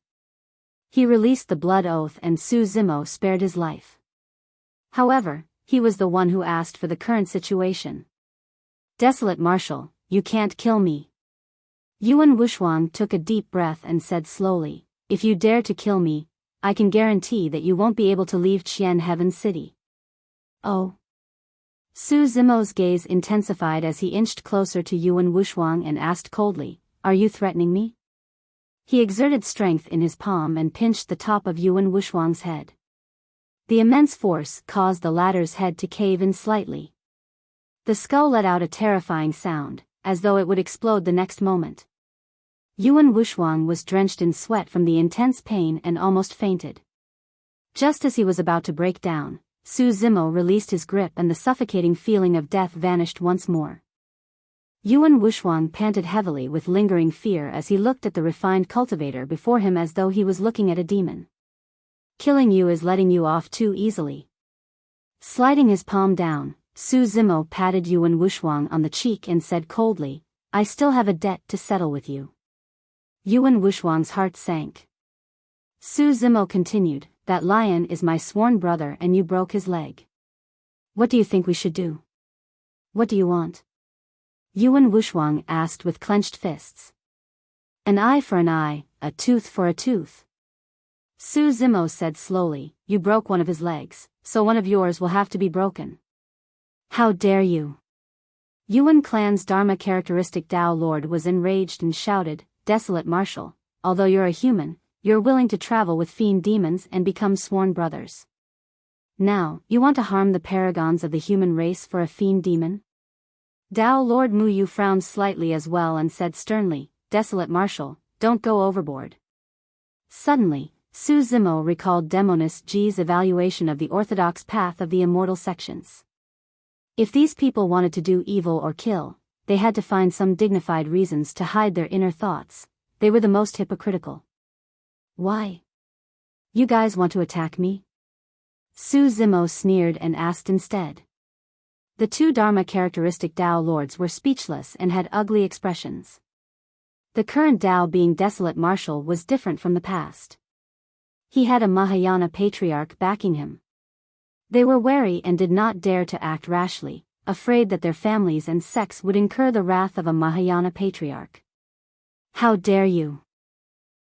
He released the blood oath and Su Zimo spared his life. However, he was the one who asked for the current situation. Desolate Marshal, you can't kill me. Yuan Wushuang took a deep breath and said slowly, If you dare to kill me, I can guarantee that you won't be able to leave Qian Heaven City. Oh. Su Zimo's gaze intensified as he inched closer to Yuan Wushuang and asked coldly, Are you threatening me? He exerted strength in his palm and pinched the top of Yuan Wushuang's head. The immense force caused the latter's head to cave in slightly. The skull let out a terrifying sound, as though it would explode the next moment. Yuan Wushuang was drenched in sweat from the intense pain and almost fainted. Just as he was about to break down, Su Zimo released his grip and the suffocating feeling of death vanished once more. Yuan Wushuang panted heavily with lingering fear as he looked at the refined cultivator before him as though he was looking at a demon. Killing you is letting you off too easily. Sliding his palm down, Su Zimo patted Yuan Wushuang on the cheek and said coldly, I still have a debt to settle with you. Yuan Wushuang's heart sank. Su Zimo continued, That lion is my sworn brother and you broke his leg. What do you think we should do? What do you want? Yuan Wushuang asked with clenched fists. An eye for an eye, a tooth for a tooth. Su Zimo said slowly, You broke one of his legs, so one of yours will have to be broken. How dare you? Yuan clan's Dharma characteristic Tao Lord was enraged and shouted, Desolate Marshal, although you're a human, you're willing to travel with fiend demons and become sworn brothers. Now, you want to harm the paragons of the human race for a fiend demon? Tao Lord Muyu frowned slightly as well and said sternly, Desolate Marshal, don't go overboard. Suddenly, Su Zimo recalled Demonist Ji's evaluation of the orthodox path of the immortal sections. If these people wanted to do evil or kill, they had to find some dignified reasons to hide their inner thoughts. They were the most hypocritical. Why? You guys want to attack me? Su Zimo sneered and asked instead. The two Dharma characteristic Tao Lords were speechless and had ugly expressions. The current Tao being Desolate Marshal was different from the past. He had a Mahayana patriarch backing him. They were wary and did not dare to act rashly, afraid that their families and sects would incur the wrath of a Mahayana patriarch. How dare you?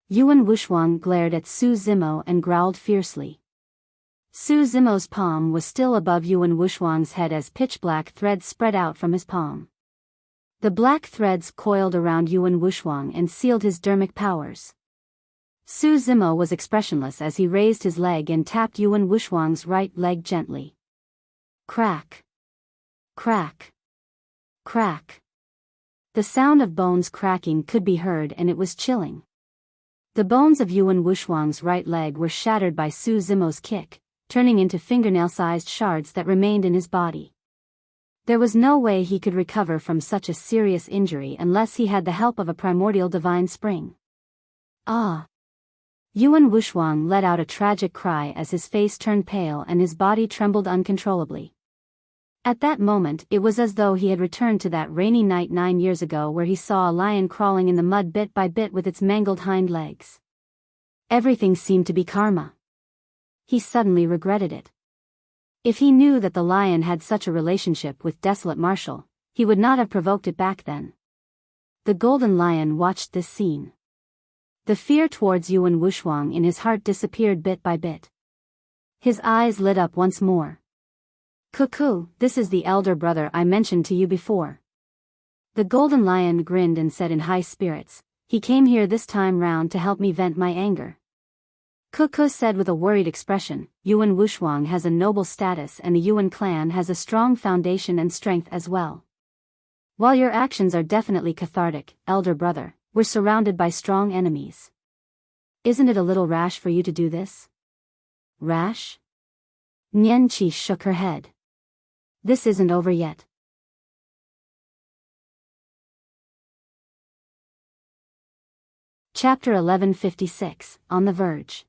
Yuan Wushuang glared at Su Zimo and growled fiercely. Su Zimo's palm was still above Yuan Wushuang's head as pitch-black threads spread out from his palm. The black threads coiled around Yuan Wushuang and sealed his dermic powers. Su Zimo was expressionless as he raised his leg and tapped Yuan Wushuang's right leg gently. Crack. Crack. Crack. The sound of bones cracking could be heard and it was chilling. The bones of Yuan Wushuang's right leg were shattered by Su Zimo's kick, turning into fingernail-sized shards that remained in his body. There was no way he could recover from such a serious injury unless he had the help of a primordial divine spring. Ah! Yuan Wushuang let out a tragic cry as his face turned pale and his body trembled uncontrollably. At that moment it was as though he had returned to that rainy night 9 years ago where he saw a lion crawling in the mud bit by bit with its mangled hind legs. Everything seemed to be karma. He suddenly regretted it. If he knew that the lion had such a relationship with Desolate Marshal, he would not have provoked it back then. The Golden Lion watched this scene. The fear towards Yuan Wushuang in his heart disappeared bit by bit. His eyes lit up once more. Cuckoo, this is the elder brother I mentioned to you before. The Golden Lion grinned and said in high spirits, he came here this time round to help me vent my anger. Cuckoo said with a worried expression, Yuan Wushuang has a noble status and the Yuan clan has a strong foundation and strength as well. While your actions are definitely cathartic, elder brother, we're surrounded by strong enemies. Isn't it a little rash for you to do this? Rash? Nian Qi shook her head. This isn't over yet. Chapter 1156, On the Verge.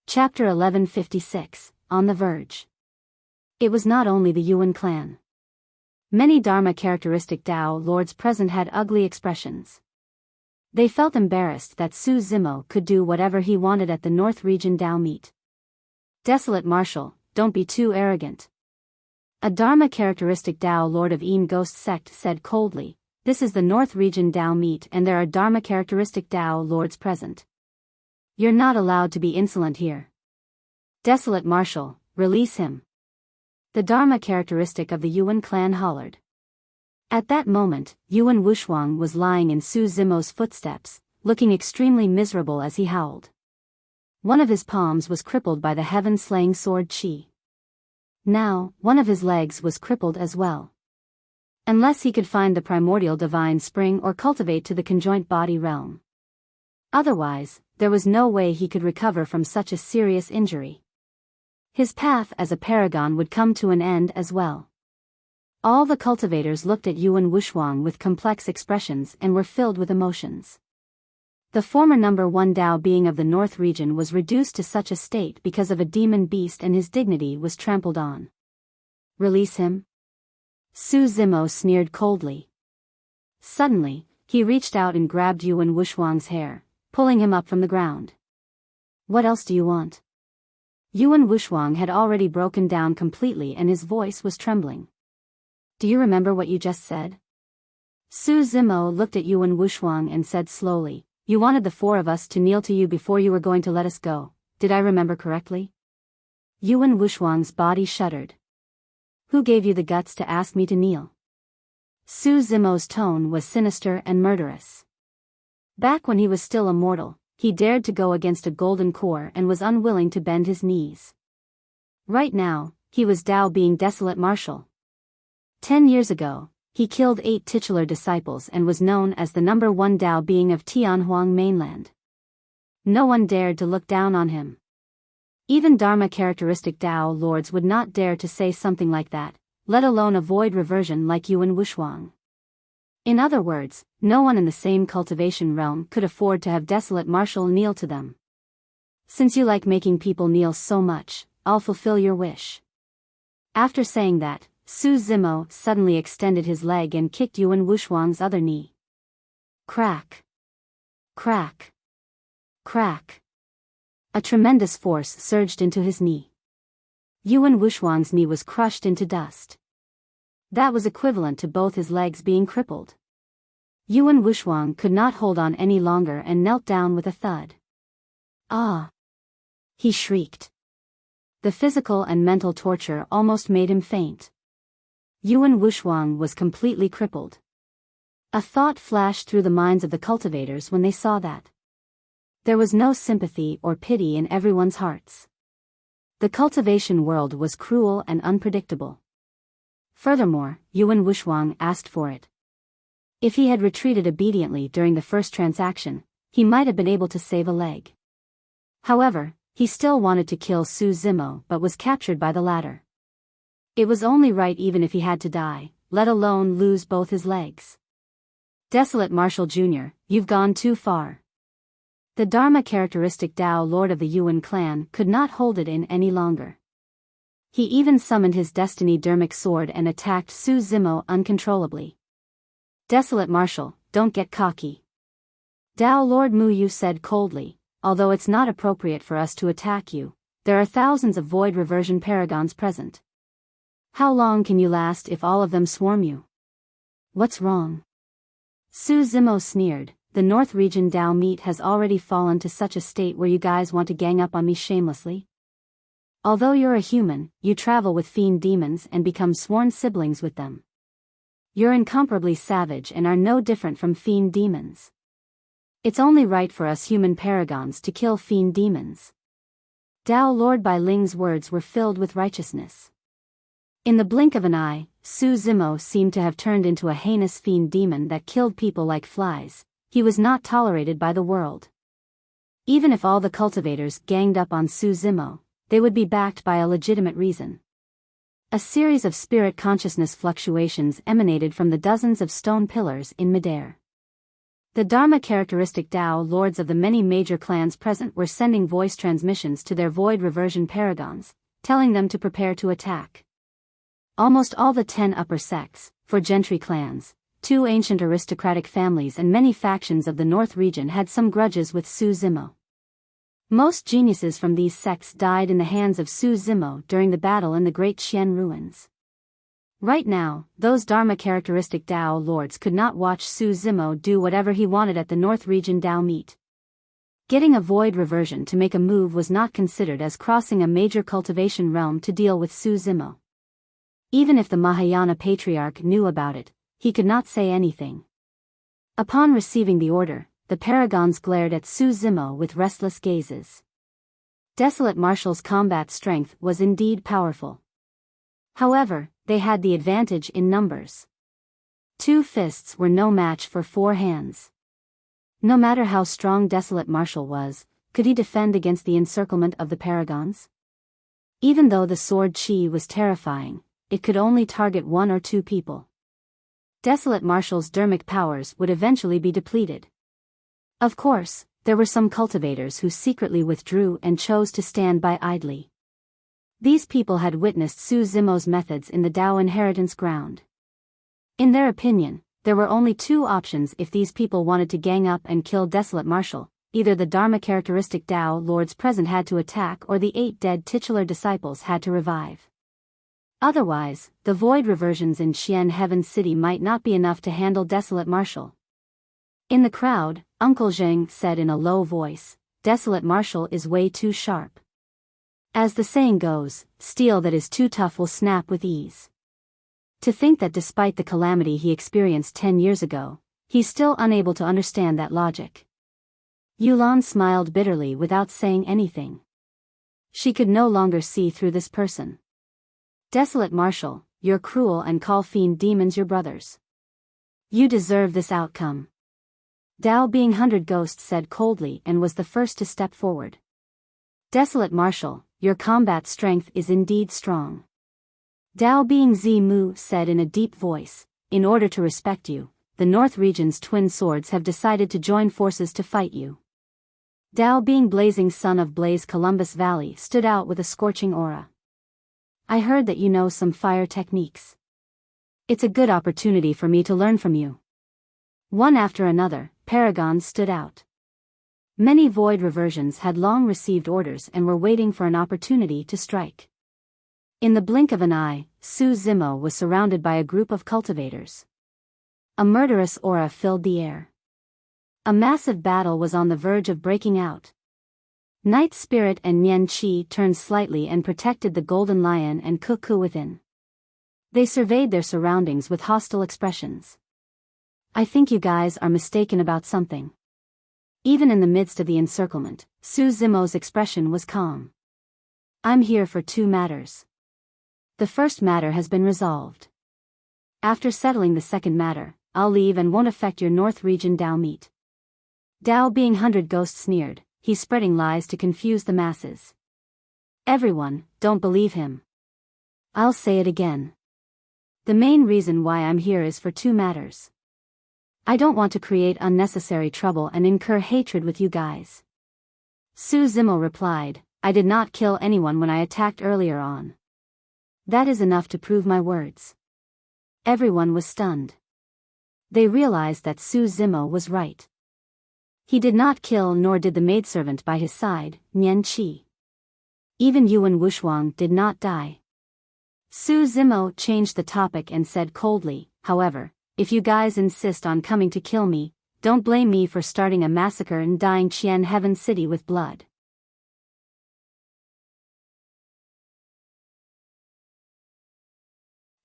Chapter 1156, On the Verge. It was not only the Yuan clan. Many Dharma characteristic Tao lords present had ugly expressions. They felt embarrassed that Su Zimo could do whatever he wanted at the North Region Tao meet. Desolate Marshal, don't be too arrogant. A Dharma characteristic Tao lord of Yin Ghost sect said coldly, this is the North Region Tao meet and there are Dharma characteristic Tao lords present. You're not allowed to be insolent here. Desolate Marshal, release him. The Dharma characteristic of the Yuan clan hollered. At that moment, Yuan Wushuang was lying in Su Zimo's footsteps, looking extremely miserable as he howled. One of his palms was crippled by the heaven-slaying sword Qi. Now, one of his legs was crippled as well. Unless he could find the primordial divine spring or cultivate to the conjoint body realm. Otherwise, there was no way he could recover from such a serious injury. His path as a paragon would come to an end as well. All the cultivators looked at Yuan Wushuang with complex expressions and were filled with emotions. The former number 1 Tao being of the North region was reduced to such a state because of a demon beast and his dignity was trampled on. Release him? Su Zimo sneered coldly. Suddenly, he reached out and grabbed Yuan Wushuang's hair, pulling him up from the ground. What else do you want? Yuan Wushuang had already broken down completely and his voice was trembling. Do you remember what you just said? Su Zimo looked at Yuan Wushuang and said slowly, you wanted the 4 of us to kneel to you before you were going to let us go, did I remember correctly? Yuan Wushuang's body shuddered. Who gave you the guts to ask me to kneel? Su Zimo's tone was sinister and murderous. Back when he was still a mortal, he dared to go against a golden core and was unwilling to bend his knees. Right now, he was Tao being Desolate Marshal. 10 years ago, he killed 8 titular disciples and was known as the number 1 Tao being of Tianhuang mainland. No one dared to look down on him. Even Dharma characteristic Tao lords would not dare to say something like that, let alone avoid reversion like Yuan Wushuang. In other words, no one in the same cultivation realm could afford to have Desolate Marshal kneel to them. Since you like making people kneel so much, I'll fulfill your wish. After saying that, Su Zimo suddenly extended his leg and kicked Yuan Wushuang's other knee. Crack. Crack. Crack. A tremendous force surged into his knee. Yuan Wushuang's knee was crushed into dust. That was equivalent to both his legs being crippled. Yuan Wushuang could not hold on any longer and knelt down with a thud. Ah! He shrieked. The physical and mental torture almost made him faint. Yuan Wushuang was completely crippled. A thought flashed through the minds of the cultivators when they saw that. There was no sympathy or pity in everyone's hearts. The cultivation world was cruel and unpredictable. Furthermore, Yuan Wushuang asked for it. If he had retreated obediently during the first transaction, he might have been able to save a leg. However, he still wanted to kill Su Zimo but was captured by the latter. It was only right even if he had to die, let alone lose both his legs. Desolate Marshal Jr., you've gone too far. The Dharma characteristic Dao Lord of the Yuan clan could not hold it in any longer. He even summoned his destiny Dermic sword and attacked Su Zimo uncontrollably. Desolate Marshal, don't get cocky. Dao Lord Mu Yu said coldly, although it's not appropriate for us to attack you, there are thousands of void reversion paragons present. How long can you last if all of them swarm you? What's wrong? Su Zimo sneered, the North Region Dao meat has already fallen to such a state where you guys want to gang up on me shamelessly? Although you're a human, you travel with fiend demons and become sworn siblings with them. You're incomparably savage and are no different from fiend demons. It's only right for us human paragons to kill fiend demons. Dao Lord Bai Ling's words were filled with righteousness. In the blink of an eye, Su Zimo seemed to have turned into a heinous fiend demon that killed people like flies. He was not tolerated by the world. Even if all the cultivators ganged up on Su Zimo, they would be backed by a legitimate reason. A series of spirit consciousness fluctuations emanated from the dozens of stone pillars in midair. The Dharma characteristic Dao lords of the many major clans present were sending voice transmissions to their void reversion paragons, telling them to prepare to attack. Almost all the 10 upper sects, 4 gentry clans, 2 ancient aristocratic families and many factions of the North region had some grudges with Su Zimo. Most geniuses from these sects died in the hands of Su Zimo during the battle in the Great Qian ruins. Right now, those Dharma characteristic Dao lords could not watch Su Zimo do whatever he wanted at the North region Dao meet. Getting a void reversion to make a move was not considered as crossing a major cultivation realm to deal with Su Zimo. Even if the Mahayana Patriarch knew about it, he could not say anything. Upon receiving the order, the paragons glared at Su Zimo with restless gazes. Desolate Marshal's combat strength was indeed powerful. However, they had the advantage in numbers. 2 fists were no match for 4 hands. No matter how strong Desolate Marshal was, could he defend against the encirclement of the paragons? Even though the sword chi was terrifying, it could only target 1 or 2 people. Desolate Marshal's dermic powers would eventually be depleted. Of course, there were some cultivators who secretly withdrew and chose to stand by idly. These people had witnessed Su Zimo's methods in the Dao inheritance ground. In their opinion, there were only 2 options if these people wanted to gang up and kill Desolate Marshal: either the Dharma characteristic Dao lords present had to attack or the 8 dead titular disciples had to revive. Otherwise, the void reversions in Qian Heaven City might not be enough to handle Desolate Marshal. In the crowd, Uncle Zheng said in a low voice, "Desolate Marshal is way too sharp. As the saying goes, steel that is too tough will snap with ease." To think that despite the calamity he experienced 10 years ago, he's still unable to understand that logic. Yulan smiled bitterly without saying anything. She could no longer see through this person. Desolate Marshal, you're cruel and call fiend demons your brothers. You deserve this outcome. Dao Being 100 Ghost said coldly and was the first to step forward. Desolate Marshal, your combat strength is indeed strong. Dao Being Zimu said in a deep voice, in order to respect you, the North region's twin swords have decided to join forces to fight you. Dao Being Blazing Son of Blaze Columbus Valley stood out with a scorching aura. I heard that you know some fire techniques. It's a good opportunity for me to learn from you. One after another, paragons stood out. Many void reversions had long received orders and were waiting for an opportunity to strike. In the blink of an eye, Su Zimo was surrounded by a group of cultivators. A murderous aura filled the air. A massive battle was on the verge of breaking out. Night Spirit and Nian Qi turned slightly and protected the Golden Lion and Cuckoo within. They surveyed their surroundings with hostile expressions. I think you guys are mistaken about something. Even in the midst of the encirclement, Su Zimo's expression was calm. I'm here for 2 matters. The first matter has been resolved. After settling the second matter, I'll leave and won't affect your North region Dao meet. Dao Being 100 Ghost sneered, he's spreading lies to confuse the masses. Everyone, don't believe him. I'll say it again. The main reason why I'm here is for 2 matters. I don't want to create unnecessary trouble and incur hatred with you guys. Su Zimo replied, I did not kill anyone when I attacked earlier on. That is enough to prove my words. Everyone was stunned. They realized that Su Zimo was right. He did not kill, nor did the maidservant by his side, Nian Qi. Even Yuan Wuxuang did not die. Su Zimo changed the topic and said coldly, however, if you guys insist on coming to kill me, don't blame me for starting a massacre and dyeing Qian Heaven City with blood.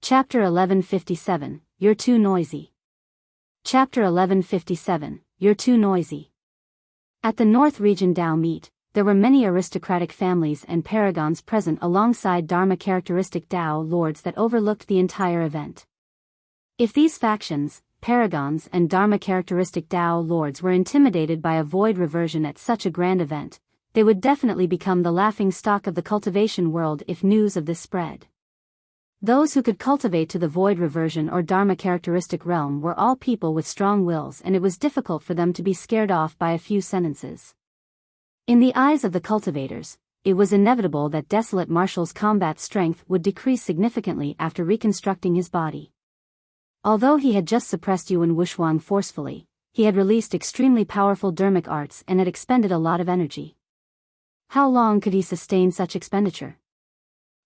Chapter 1157, You're Too Noisy. Chapter 1157, You're Too Noisy. At the North Region Dao meet, there were many aristocratic families and paragons present alongside Dharma-characteristic Dao lords that overlooked the entire event. If these factions, paragons and Dharma-characteristic Dao lords were intimidated by a void reversion at such a grand event, they would definitely become the laughing stock of the cultivation world if news of this spread. Those who could cultivate to the void reversion or Dharma-characteristic realm were all people with strong wills, and it was difficult for them to be scared off by a few sentences. In the eyes of the cultivators, it was inevitable that Desolate Marshal's combat strength would decrease significantly after reconstructing his body. Although he had just suppressed Yuan Wuxuang forcefully, he had released extremely powerful dermic arts and had expended a lot of energy. How long could he sustain such expenditure?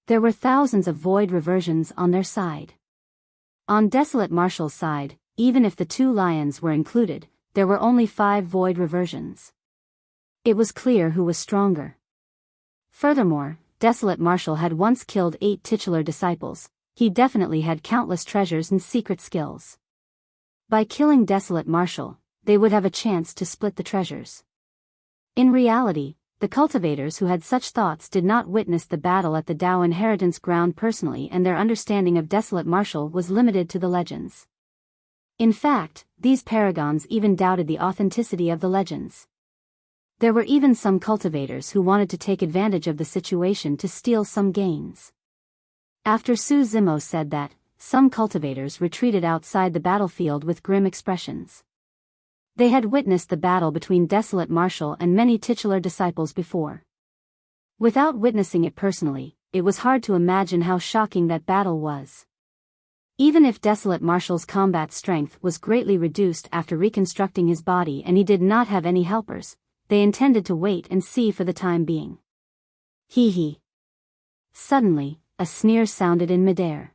There were thousands of void reversions on their side. On Desolate Marshal's side, even if the two lions were included, there were only 5 void reversions. It was clear who was stronger. Furthermore, Desolate Marshal had once killed 8 titular disciples. He definitely had countless treasures and secret skills. By killing Desolate Marshal, they would have a chance to split the treasures. In reality, the cultivators who had such thoughts did not witness the battle at the Dao inheritance ground personally, and their understanding of Desolate Marshal was limited to the legends. In fact, these paragons even doubted the authenticity of the legends. There were even some cultivators who wanted to take advantage of the situation to steal some gains. After Su Zimo said that, some cultivators retreated outside the battlefield with grim expressions. They had witnessed the battle between Desolate Marshal and many titular disciples before. Without witnessing it personally, it was hard to imagine how shocking that battle was. Even if Desolate Marshal's combat strength was greatly reduced after reconstructing his body and he did not have any helpers, they intended to wait and see for the time being. Hee hee. Suddenly, a sneer sounded in midair.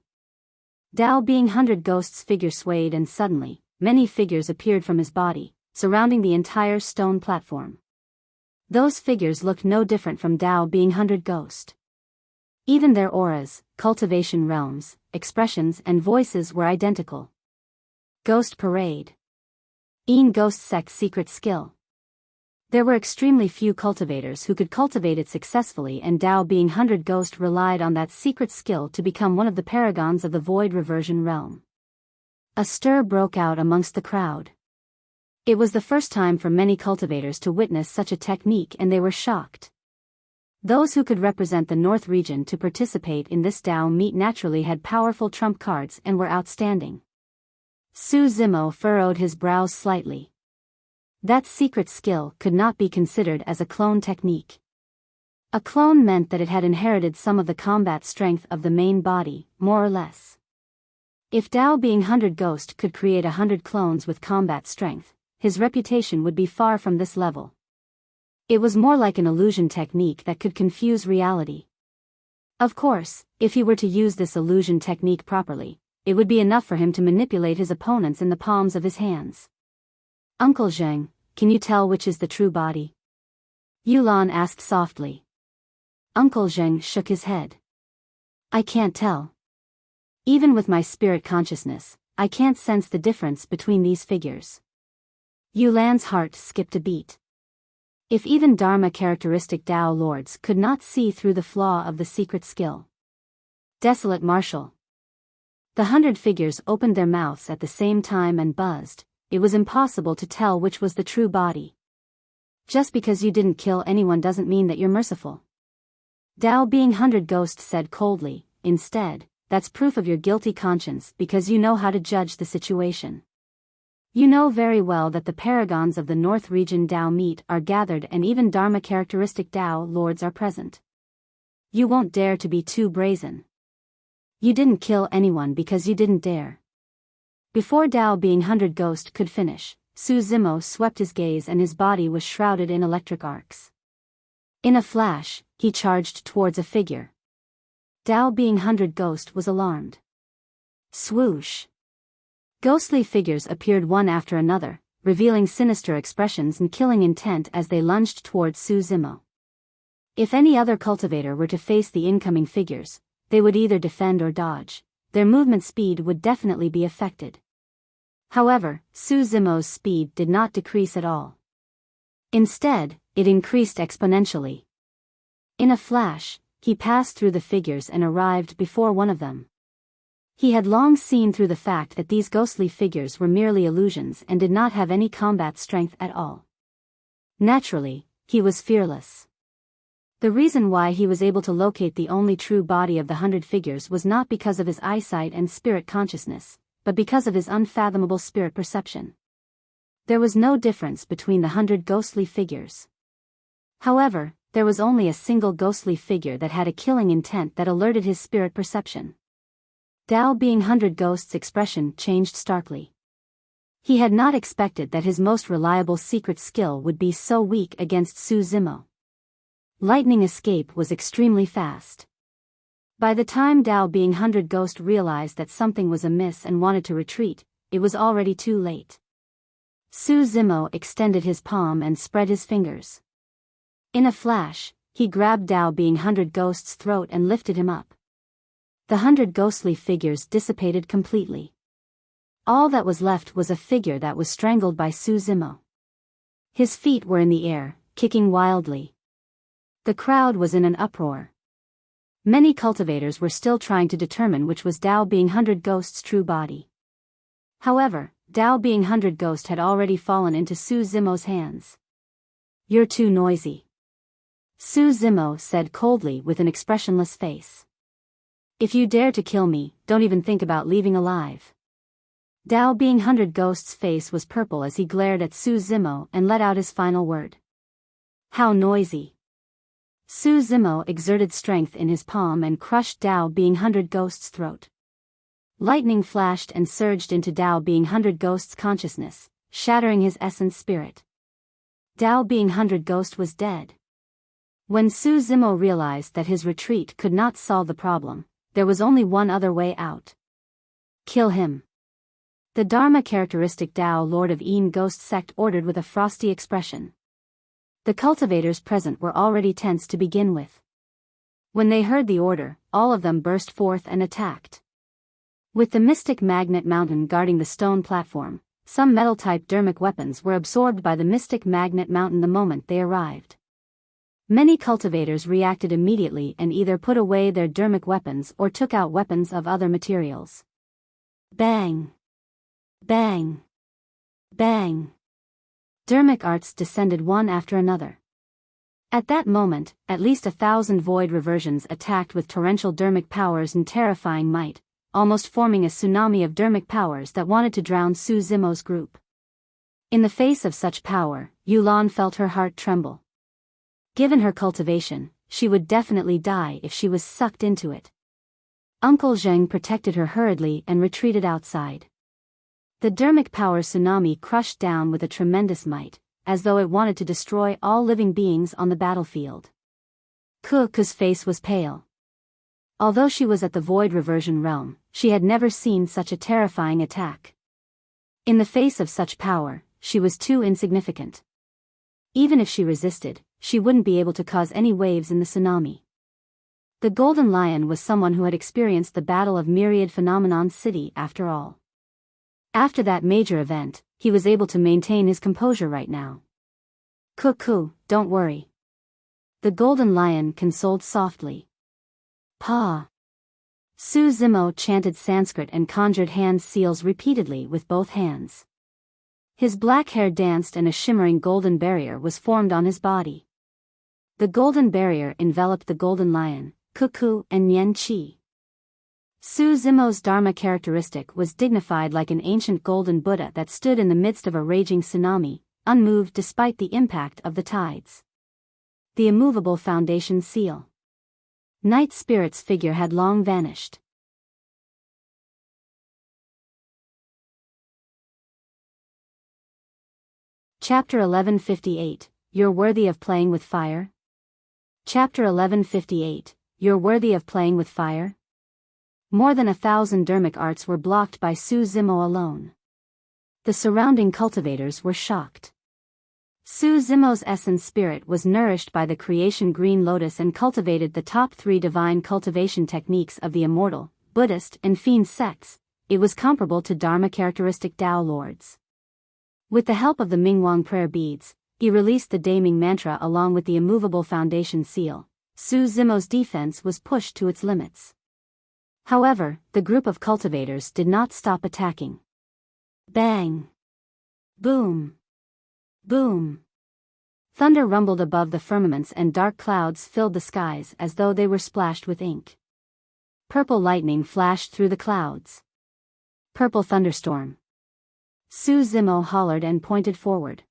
Dao being 100 Ghosts figure swayed, and suddenly, many figures appeared from his body, surrounding the entire stone platform. Those figures looked no different from Dao being 100 Ghost. Even their auras, cultivation realms, expressions and voices were identical. Ghost Parade. Een Ghost Sect Secret Skill. There were extremely few cultivators who could cultivate it successfully, and Dao being 100 Ghost relied on that secret skill to become one of the paragons of the void reversion realm. A stir broke out amongst the crowd. It was the first time for many cultivators to witness such a technique, and they were shocked. Those who could represent the North region to participate in this Dao meet naturally had powerful trump cards and were outstanding. Su Zimo furrowed his brows slightly. That secret skill could not be considered as a clone technique. A clone meant that it had inherited some of the combat strength of the main body, more or less. If Dao being 100 Ghost could create 100 clones with combat strength, his reputation would be far from this level. It was more like an illusion technique that could confuse reality. Of course, if he were to use this illusion technique properly, it would be enough for him to manipulate his opponents in the palms of his hands. Uncle Zheng, can you tell which is the true body? Yulan asked softly. Uncle Zheng shook his head. I can't tell. Even with my spirit consciousness, I can't sense the difference between these figures. Yulan's heart skipped a beat. If even Dharma-characteristic Dao lords could not see through the flaw of the secret skill. Desolate Marshal. The 100 figures opened their mouths at the same time and buzzed. It was impossible to tell which was the true body. Just because you didn't kill anyone doesn't mean that you're merciful. Dao being 100 Ghost said coldly, instead, that's proof of your guilty conscience because you know how to judge the situation. You know very well that the paragons of the North region Dao meet are gathered and even Dharma characteristic Dao lords are present. You won't dare to be too brazen. You didn't kill anyone because you didn't dare. Before Dao being 100 Ghost could finish, Su Zimo swept his gaze and his body was shrouded in electric arcs. In a flash, he charged towards a figure. Dao being 100 Ghost was alarmed. Swoosh! Ghostly figures appeared one after another, revealing sinister expressions and killing intent as they lunged towards Su Zimo. If any other cultivator were to face the incoming figures, they would either defend or dodge. Their movement speed would definitely be affected. However, Su Zimo's speed did not decrease at all. Instead, it increased exponentially. In a flash, he passed through the figures and arrived before one of them. He had long seen through the fact that these ghostly figures were merely illusions and did not have any combat strength at all. Naturally, he was fearless. The reason why he was able to locate the only true body of the 100 figures was not because of his eyesight and spirit consciousness, but because of his unfathomable spirit perception. There was no difference between the 100 ghostly figures. However, there was only a single ghostly figure that had a killing intent that alerted his spirit perception. Dao being 100 Ghost's expression changed starkly. He had not expected that his most reliable secret skill would be so weak against Su Zimo. Lightning escape was extremely fast. By the time Dao being 100 Ghost realized that something was amiss and wanted to retreat, it was already too late. Su Zimo extended his palm and spread his fingers. In a flash, he grabbed Dao being 100 Ghost's throat and lifted him up. The 100 ghostly figures dissipated completely. All that was left was a figure that was strangled by Su Zimo. His feet were in the air, kicking wildly. The crowd was in an uproar. Many cultivators were still trying to determine which was Dao being 100 Ghost's true body. However, Dao being 100 Ghost had already fallen into Su Zimo's hands. "You're too noisy," Su Zimo said coldly with an expressionless face. "If you dare to kill me, don't even think about leaving alive." Dao being 100 Ghost's face was purple as he glared at Su Zimo and let out his final word. "How noisy." Su Zimo exerted strength in his palm and crushed Dao being 100 Ghost's throat. Lightning flashed and surged into Dao being 100 Ghost's consciousness, shattering his essence spirit. Dao being 100 Ghost was dead. When Su Zimo realized that his retreat could not solve the problem, there was only one other way out. Kill him. The Dharma characteristic Dao Lord of Qian Ghost Sect ordered with a frosty expression. The cultivators present were already tense to begin with. When they heard the order, all of them burst forth and attacked. With the mystic magnet mountain guarding the stone platform, some metal-type dermic weapons were absorbed by the mystic magnet mountain the moment they arrived. Many cultivators reacted immediately and either put away their dermic weapons or took out weapons of other materials. Bang! Bang! Bang! Dermic arts descended one after another. At that moment, at least 1,000 void reversions attacked with torrential dermic powers and terrifying might, almost forming a tsunami of dermic powers that wanted to drown Su Zimo's group. In the face of such power, Yulan felt her heart tremble. Given her cultivation, she would definitely die if she was sucked into it. Uncle Zheng protected her hurriedly and retreated outside. The dermic power tsunami crushed down with a tremendous might, as though it wanted to destroy all living beings on the battlefield. Kuku's face was pale. Although she was at the void reversion realm, she had never seen such a terrifying attack. In the face of such power, she was too insignificant. Even if she resisted, she wouldn't be able to cause any waves in the tsunami. The Golden Lion was someone who had experienced the Battle of Myriad Phenomenon City after all. After that major event, he was able to maintain his composure right now. "Kuku, don't worry." The Golden Lion consoled softly. "Pa." Su Zimo chanted Sanskrit and conjured hand seals repeatedly with both hands. His black hair danced and a shimmering golden barrier was formed on his body. The golden barrier enveloped the Golden Lion, Kuku and Nian Qi. Su Zimo's Dharma characteristic was dignified like an ancient golden Buddha that stood in the midst of a raging tsunami, unmoved despite the impact of the tides. The immovable foundation seal. Night Spirit's figure had long vanished. Chapter 1158, You're worthy of playing with fire? Chapter 1158, You're worthy of playing with fire? More than 1,000 dermic arts were blocked by Su Zimo alone. The surrounding cultivators were shocked. Su Zimo's essence spirit was nourished by the creation green lotus and cultivated the top 3 divine cultivation techniques of the immortal, Buddhist, and Fiend sects. It was comparable to Dharma characteristic Tao lords. With the help of the Mingwang prayer beads, he released the Daming mantra along with the immovable foundation seal. Su Zimo's defense was pushed to its limits. However, the group of cultivators did not stop attacking. Bang! Boom! Boom! Thunder rumbled above the firmaments and dark clouds filled the skies as though they were splashed with ink. Purple lightning flashed through the clouds. Purple thunderstorm. Su Zimo hollered and pointed forward.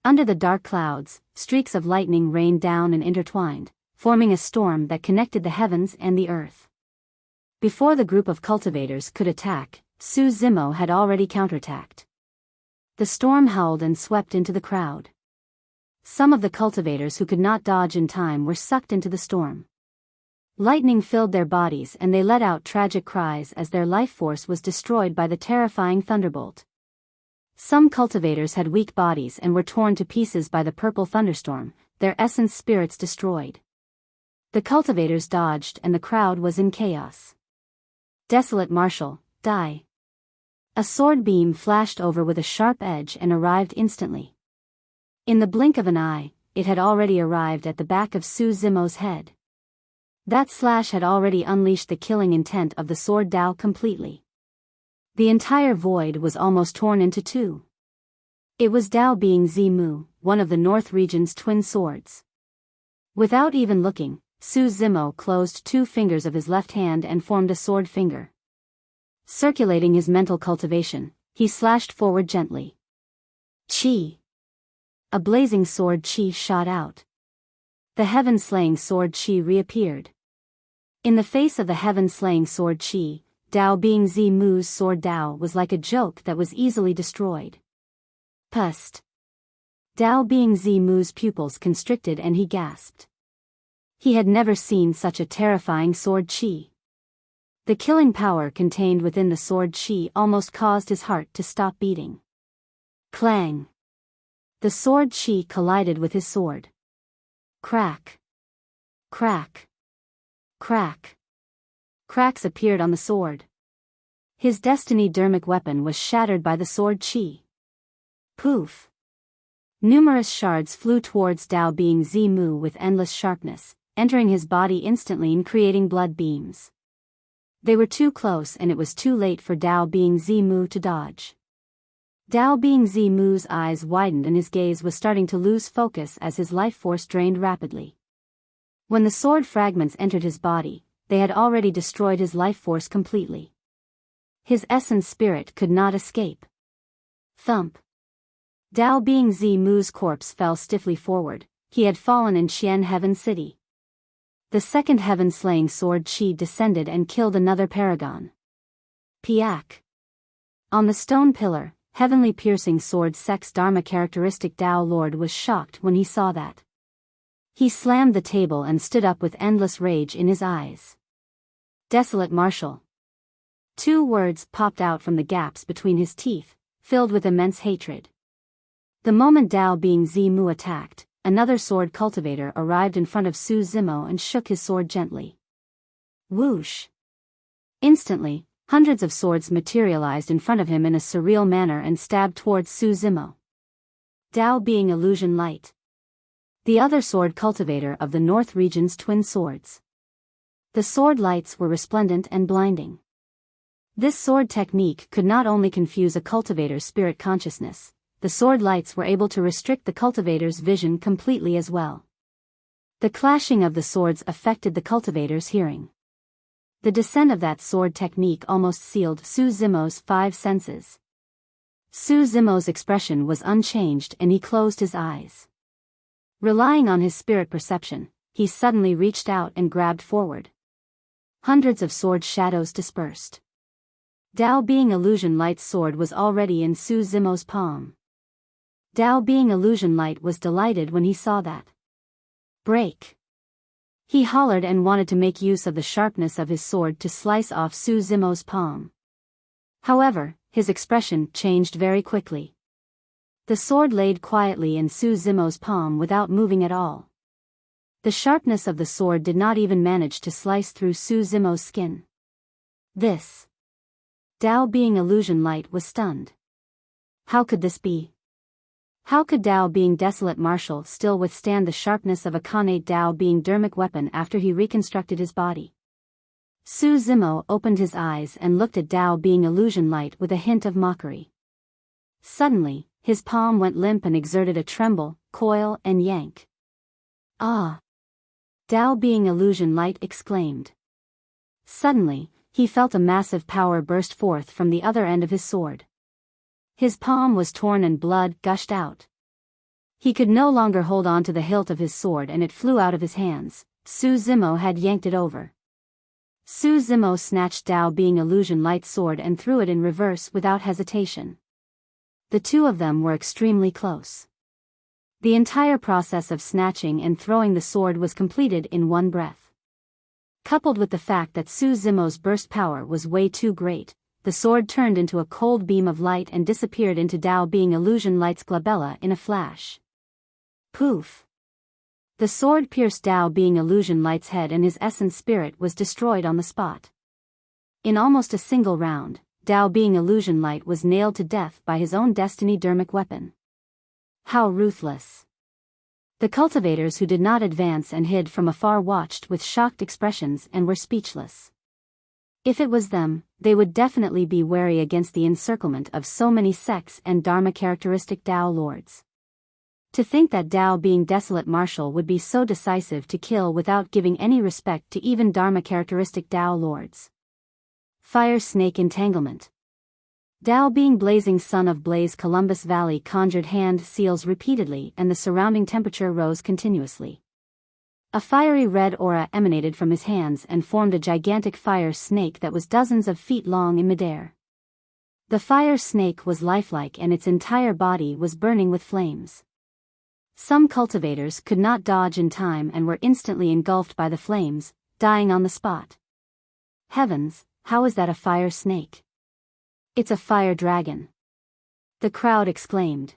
Under the dark clouds, streaks of lightning rained down and intertwined, forming a storm that connected the heavens and the earth. Before the group of cultivators could attack, Su Zimo had already counterattacked. The storm howled and swept into the crowd. Some of the cultivators who could not dodge in time were sucked into the storm. Lightning filled their bodies and they let out tragic cries as their life force was destroyed by the terrifying thunderbolt. Some cultivators had weak bodies and were torn to pieces by the purple thunderstorm, their essence spirits destroyed. The cultivators dodged and the crowd was in chaos. Desolate Marshal, die. A sword beam flashed over with a sharp edge and arrived instantly. In the blink of an eye, it had already arrived at the back of Su Zimo's head. That slash had already unleashed the killing intent of the sword Dao completely. The entire void was almost torn into 2. It was Dao being Zimu, one of the North region's twin swords. Without even looking, Su Zimo closed 2 fingers of his left hand and formed a sword finger. Circulating his mental cultivation, he slashed forward gently. Chi! A blazing sword Chi shot out. The heaven-slaying sword Chi reappeared. In the face of the heaven-slaying sword Chi, Dao being Zimu's sword Dao was like a joke that was easily destroyed. Pust! Dao being Zimu's pupils constricted and he gasped. He had never seen such a terrifying sword Chi. The killing power contained within the sword Chi almost caused his heart to stop beating. Clang! The sword Chi collided with his sword. Crack! Crack! Crack! Cracks appeared on the sword. His destiny dermic weapon was shattered by the sword Chi. Poof! Numerous shards flew towards Dao being Zimu with endless sharpness, entering his body instantly and creating blood beams. They were too close and it was too late for Dao being Zimu to dodge. Dao being Zimu's eyes widened and his gaze was starting to lose focus as his life force drained rapidly. When the sword fragments entered his body, they had already destroyed his life force completely. His essence spirit could not escape. Thump! Dao being Zimu's corpse fell stiffly forward. He had fallen in Qian Heaven City. The second heaven-slaying sword Qi descended and killed another paragon. Piak! On the stone pillar, heavenly piercing sword sex Dharma characteristic Dao Lord was shocked when he saw that. He slammed the table and stood up with endless rage in his eyes. Desolate Marshal! 2 words popped out from the gaps between his teeth, filled with immense hatred. The moment Dao being Zimu attacked, another sword cultivator arrived in front of Su Zimo and shook his sword gently. Whoosh! Instantly, hundreds of swords materialized in front of him in a surreal manner and stabbed towards Su Zimo. Dao being illusion light. The other sword cultivator of the North region's twin swords. The sword lights were resplendent and blinding. This sword technique could not only confuse a cultivator's spirit consciousness, the sword lights were able to restrict the cultivator's vision completely as well. The clashing of the swords affected the cultivator's hearing. The descent of that sword technique almost sealed Su Zimo's 5 senses. Su Zimo's expression was unchanged and he closed his eyes. Relying on his spirit perception, he suddenly reached out and grabbed forward. Hundreds of sword shadows dispersed. Dao Being Illusion Light's sword was already in Su Zimo's palm. Dao Being Illusion Light was delighted when he saw that. Break! He hollered and wanted to make use of the sharpness of his sword to slice off Su Zimo's palm. However, his expression changed very quickly. The sword laid quietly in Su Zimo's palm without moving at all. The sharpness of the sword did not even manage to slice through Su Zimo's skin. This. Dao Being Illusion Light was stunned. How could this be? How could Dao Being Desolate Martial still withstand the sharpness of a connate Dao Being dermic weapon after he reconstructed his body? Su Zimo opened his eyes and looked at Dao Being Illusion Light with a hint of mockery. Suddenly, his palm went limp and exerted a tremble, coil and yank. Ah! Dao Being Illusion Light exclaimed. Suddenly, he felt a massive power burst forth from the other end of his sword. His palm was torn and blood gushed out. He could no longer hold on to the hilt of his sword and it flew out of his hands. Su Zimo had yanked it over. Su Zimo snatched Dao Being Illusion Light's sword and threw it in reverse without hesitation. The two of them were extremely close. The entire process of snatching and throwing the sword was completed in one breath. Coupled with the fact that Su Zimo's burst power was way too great, the sword turned into a cold beam of light and disappeared into Dao Being Illusion Light's glabella in a flash. Poof! The sword pierced Dao Being Illusion Light's head and his essence spirit was destroyed on the spot. In almost a single round, Dao Being Illusion Light was nailed to death by his own destiny dermic weapon. How ruthless! The cultivators who did not advance and hid from afar watched with shocked expressions and were speechless. If it was them, they would definitely be wary against the encirclement of so many sects and Dharma characteristic Dao lords. To think that Dao Being Desolate Martial would be so decisive to kill without giving any respect to even Dharma characteristic Dao lords. Fire Snake Entanglement. Dao Being Blazing Son of Blaze Columbus Valley conjured hand seals repeatedly and the surrounding temperature rose continuously. A fiery red aura emanated from his hands and formed a gigantic fire snake that was dozens of feet long in midair. The fire snake was lifelike and its entire body was burning with flames. Some cultivators could not dodge in time and were instantly engulfed by the flames, dying on the spot. Heavens, how is that a fire snake? It's a fire dragon! The crowd exclaimed.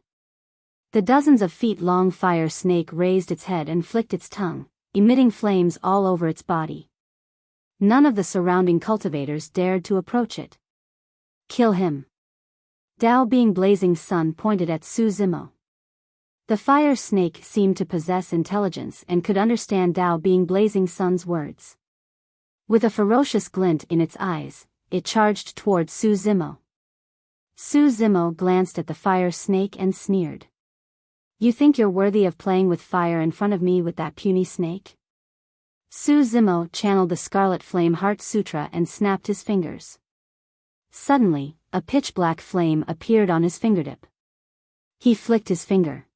The dozens of feet-long fire snake raised its head and flicked its tongue, emitting flames all over its body. None of the surrounding cultivators dared to approach it. Kill him! Dao Being Blazing Sun pointed at Su Zimo. The fire snake seemed to possess intelligence and could understand Dao Being Blazing Sun's words. With a ferocious glint in its eyes, it charged toward Su Zimo. Su Zimo glanced at the fire snake and sneered. You think you're worthy of playing with fire in front of me with that puny snake? Su Zimo channeled the Scarlet Flame Heart Sutra and snapped his fingers. Suddenly, a pitch-black flame appeared on his fingertip. He flicked his finger.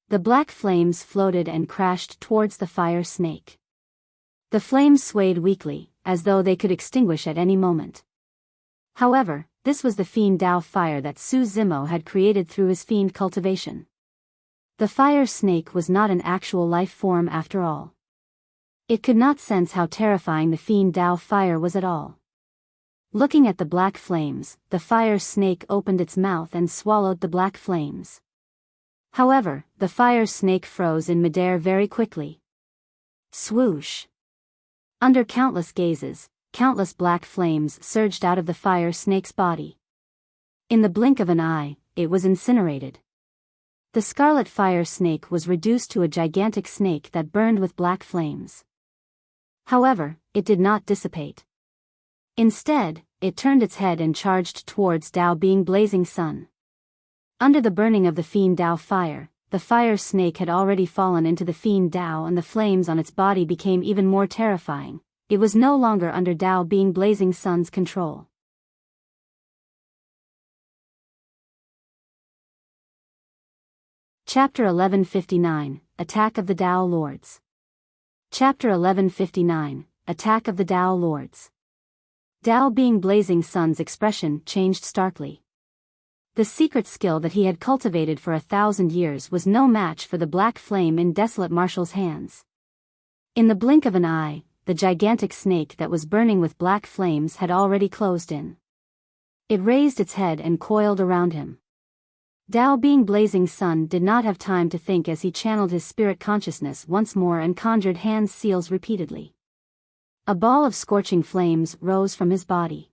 The black flames floated and crashed towards the fire snake. The flames swayed weakly, as though they could extinguish at any moment. However, this was the fiend Dao fire that Su Zimo had created through his fiend cultivation. The fire snake was not an actual life form after all. It could not sense how terrifying the fiend Dao fire was at all. Looking at the black flames, the fire snake opened its mouth and swallowed the black flames. However, the fire snake froze in midair very quickly. Swoosh! Under countless gazes, countless black flames surged out of the fire snake's body. In the blink of an eye, it was incinerated. The scarlet fire snake was reduced to a gigantic snake that burned with black flames. However, it did not dissipate. Instead, it turned its head and charged towards Dao Being Blazing Sun. Under the burning of the fiend Dao fire, the fire snake had already fallen into the fiend Dao and the flames on its body became even more terrifying, it was no longer under Dao Being Blazing Sun's control. Chapter 1159, Attack of the Dao Lords. Chapter 1159, Attack of the Dao Lords. Dao Being Blazing Sun's expression changed starkly. The secret skill that he had cultivated for 1,000 years was no match for the black flame in Desolate Marshal's hands. In the blink of an eye, the gigantic snake that was burning with black flames had already closed in. It raised its head and coiled around him. Dao Being Blazing Sun did not have time to think as he channeled his spirit consciousness once more and conjured hand seals repeatedly. A ball of scorching flames rose from his body.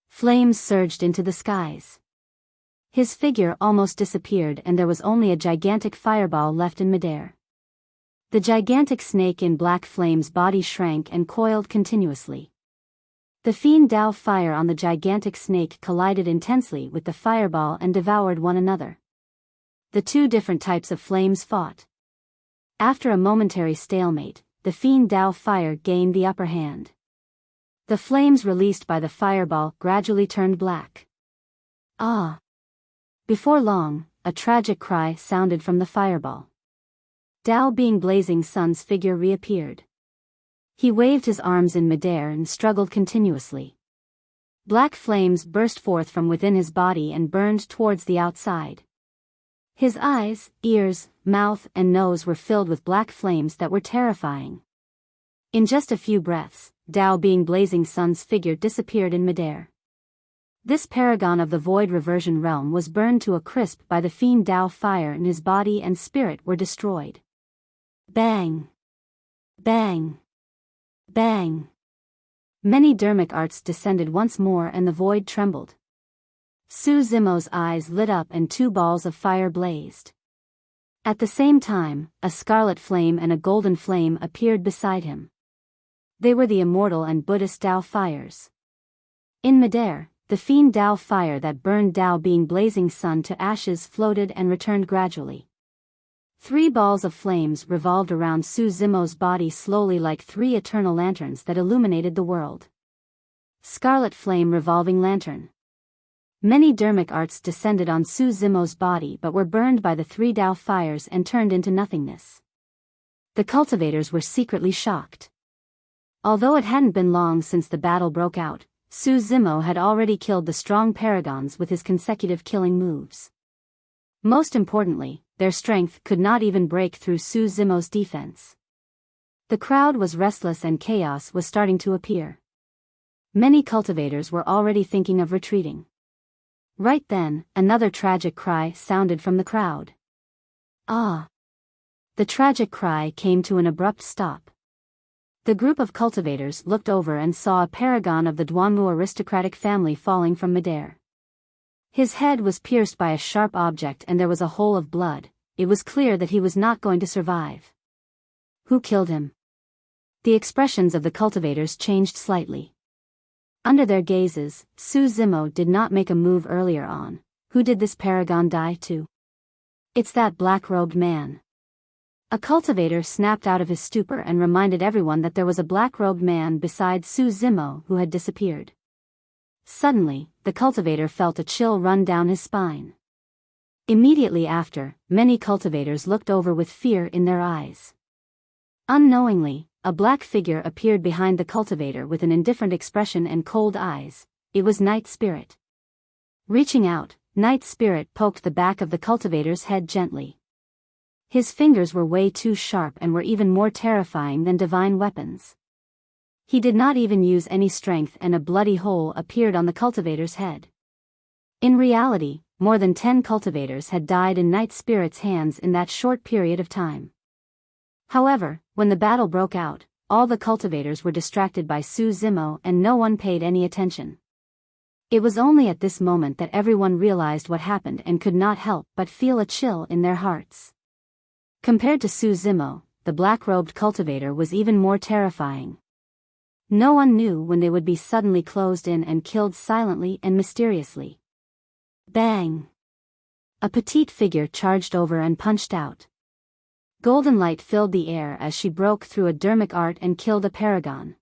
Flames surged into the skies. His figure almost disappeared and there was only a gigantic fireball left in midair. The gigantic snake in black flames' body shrank and coiled continuously. The fiend Dao fire on the gigantic snake collided intensely with the fireball and devoured one another. The two different types of flames fought. After a momentary stalemate, the fiend Dao fire gained the upper hand. The flames released by the fireball gradually turned black. Ah! Before long, a tragic cry sounded from the fireball. Dao Being Blazing Sun's figure reappeared. He waved his arms in midair and struggled continuously. Black flames burst forth from within his body and burned towards the outside. His eyes, ears, mouth, and nose were filled with black flames that were terrifying. In just a few breaths, Dao Being Blazing Sun's figure disappeared in midair. This paragon of the void reversion realm was burned to a crisp by the fiend Dao fire and his body and spirit were destroyed. Bang! Bang! Bang! Many dermic arts descended once more and the void trembled. Su Zimo's eyes lit up and two balls of fire blazed. At the same time, a scarlet flame and a golden flame appeared beside him. They were the immortal and Buddhist Dao fires. In midair, the fiend Dao fire that burned Dao Being Blazing Sun to ashes floated and returned gradually. 3 balls of flames revolved around Su Zimo's body slowly like 3 eternal lanterns that illuminated the world. Scarlet flame revolving lantern. Many dermic arts descended on Su Zimo's body but were burned by the 3 Dao fires and turned into nothingness. The cultivators were secretly shocked. Although it hadn't been long since the battle broke out, Su Zimo had already killed the strong paragons with his consecutive killing moves. Most importantly, their strength could not even break through Su Zimo's defense. The crowd was restless and chaos was starting to appear. Many cultivators were already thinking of retreating. Right then, another tragic cry sounded from the crowd. Ah! The tragic cry came to an abrupt stop. The group of cultivators looked over and saw a paragon of the Duanmu aristocratic family falling from midair. His head was pierced by a sharp object and there was a hole of blood. It was clear that he was not going to survive. Who killed him? The expressions of the cultivators changed slightly. Under their gazes, Su Zimo did not make a move earlier on. Who did this paragon die to? It's that black-robed man. A cultivator snapped out of his stupor and reminded everyone that there was a black-robed man beside Su Zimo who had disappeared. Suddenly, the cultivator felt a chill run down his spine. Immediately after, many cultivators looked over with fear in their eyes. Unknowingly, a black figure appeared behind the cultivator with an indifferent expression and cold eyes. It was Night Spirit. Reaching out, Night Spirit poked the back of the cultivator's head gently. His fingers were way too sharp and were even more terrifying than divine weapons. He did not even use any strength and a bloody hole appeared on the cultivator's head. In reality, more than 10 cultivators had died in Night Spirit's hands in that short period of time. However, when the battle broke out, all the cultivators were distracted by Su Zimo and no one paid any attention. It was only at this moment that everyone realized what happened and could not help but feel a chill in their hearts. Compared to Su Zimo, the black-robed cultivator was even more terrifying. No one knew when they would be suddenly closed in and killed silently and mysteriously. Bang! A petite figure charged over and punched out. Golden light filled the air as she broke through a dermic art and killed a paragon.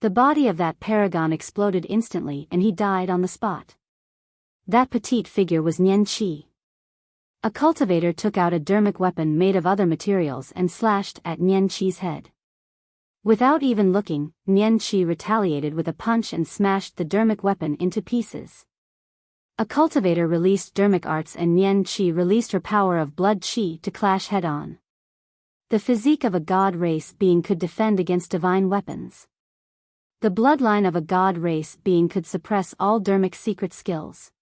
The body of that paragon exploded instantly and he died on the spot. That petite figure was Nian Qi. A cultivator took out a dermic weapon made of other materials and slashed at Nian Qi's head. Without even looking, Nian Qi retaliated with a punch and smashed the dermic weapon into pieces. A cultivator released dermic arts and Nian Qi released her power of blood qi to clash head-on. The physique of a god race being could defend against divine weapons. The bloodline of a god race being could suppress all dermic secret skills.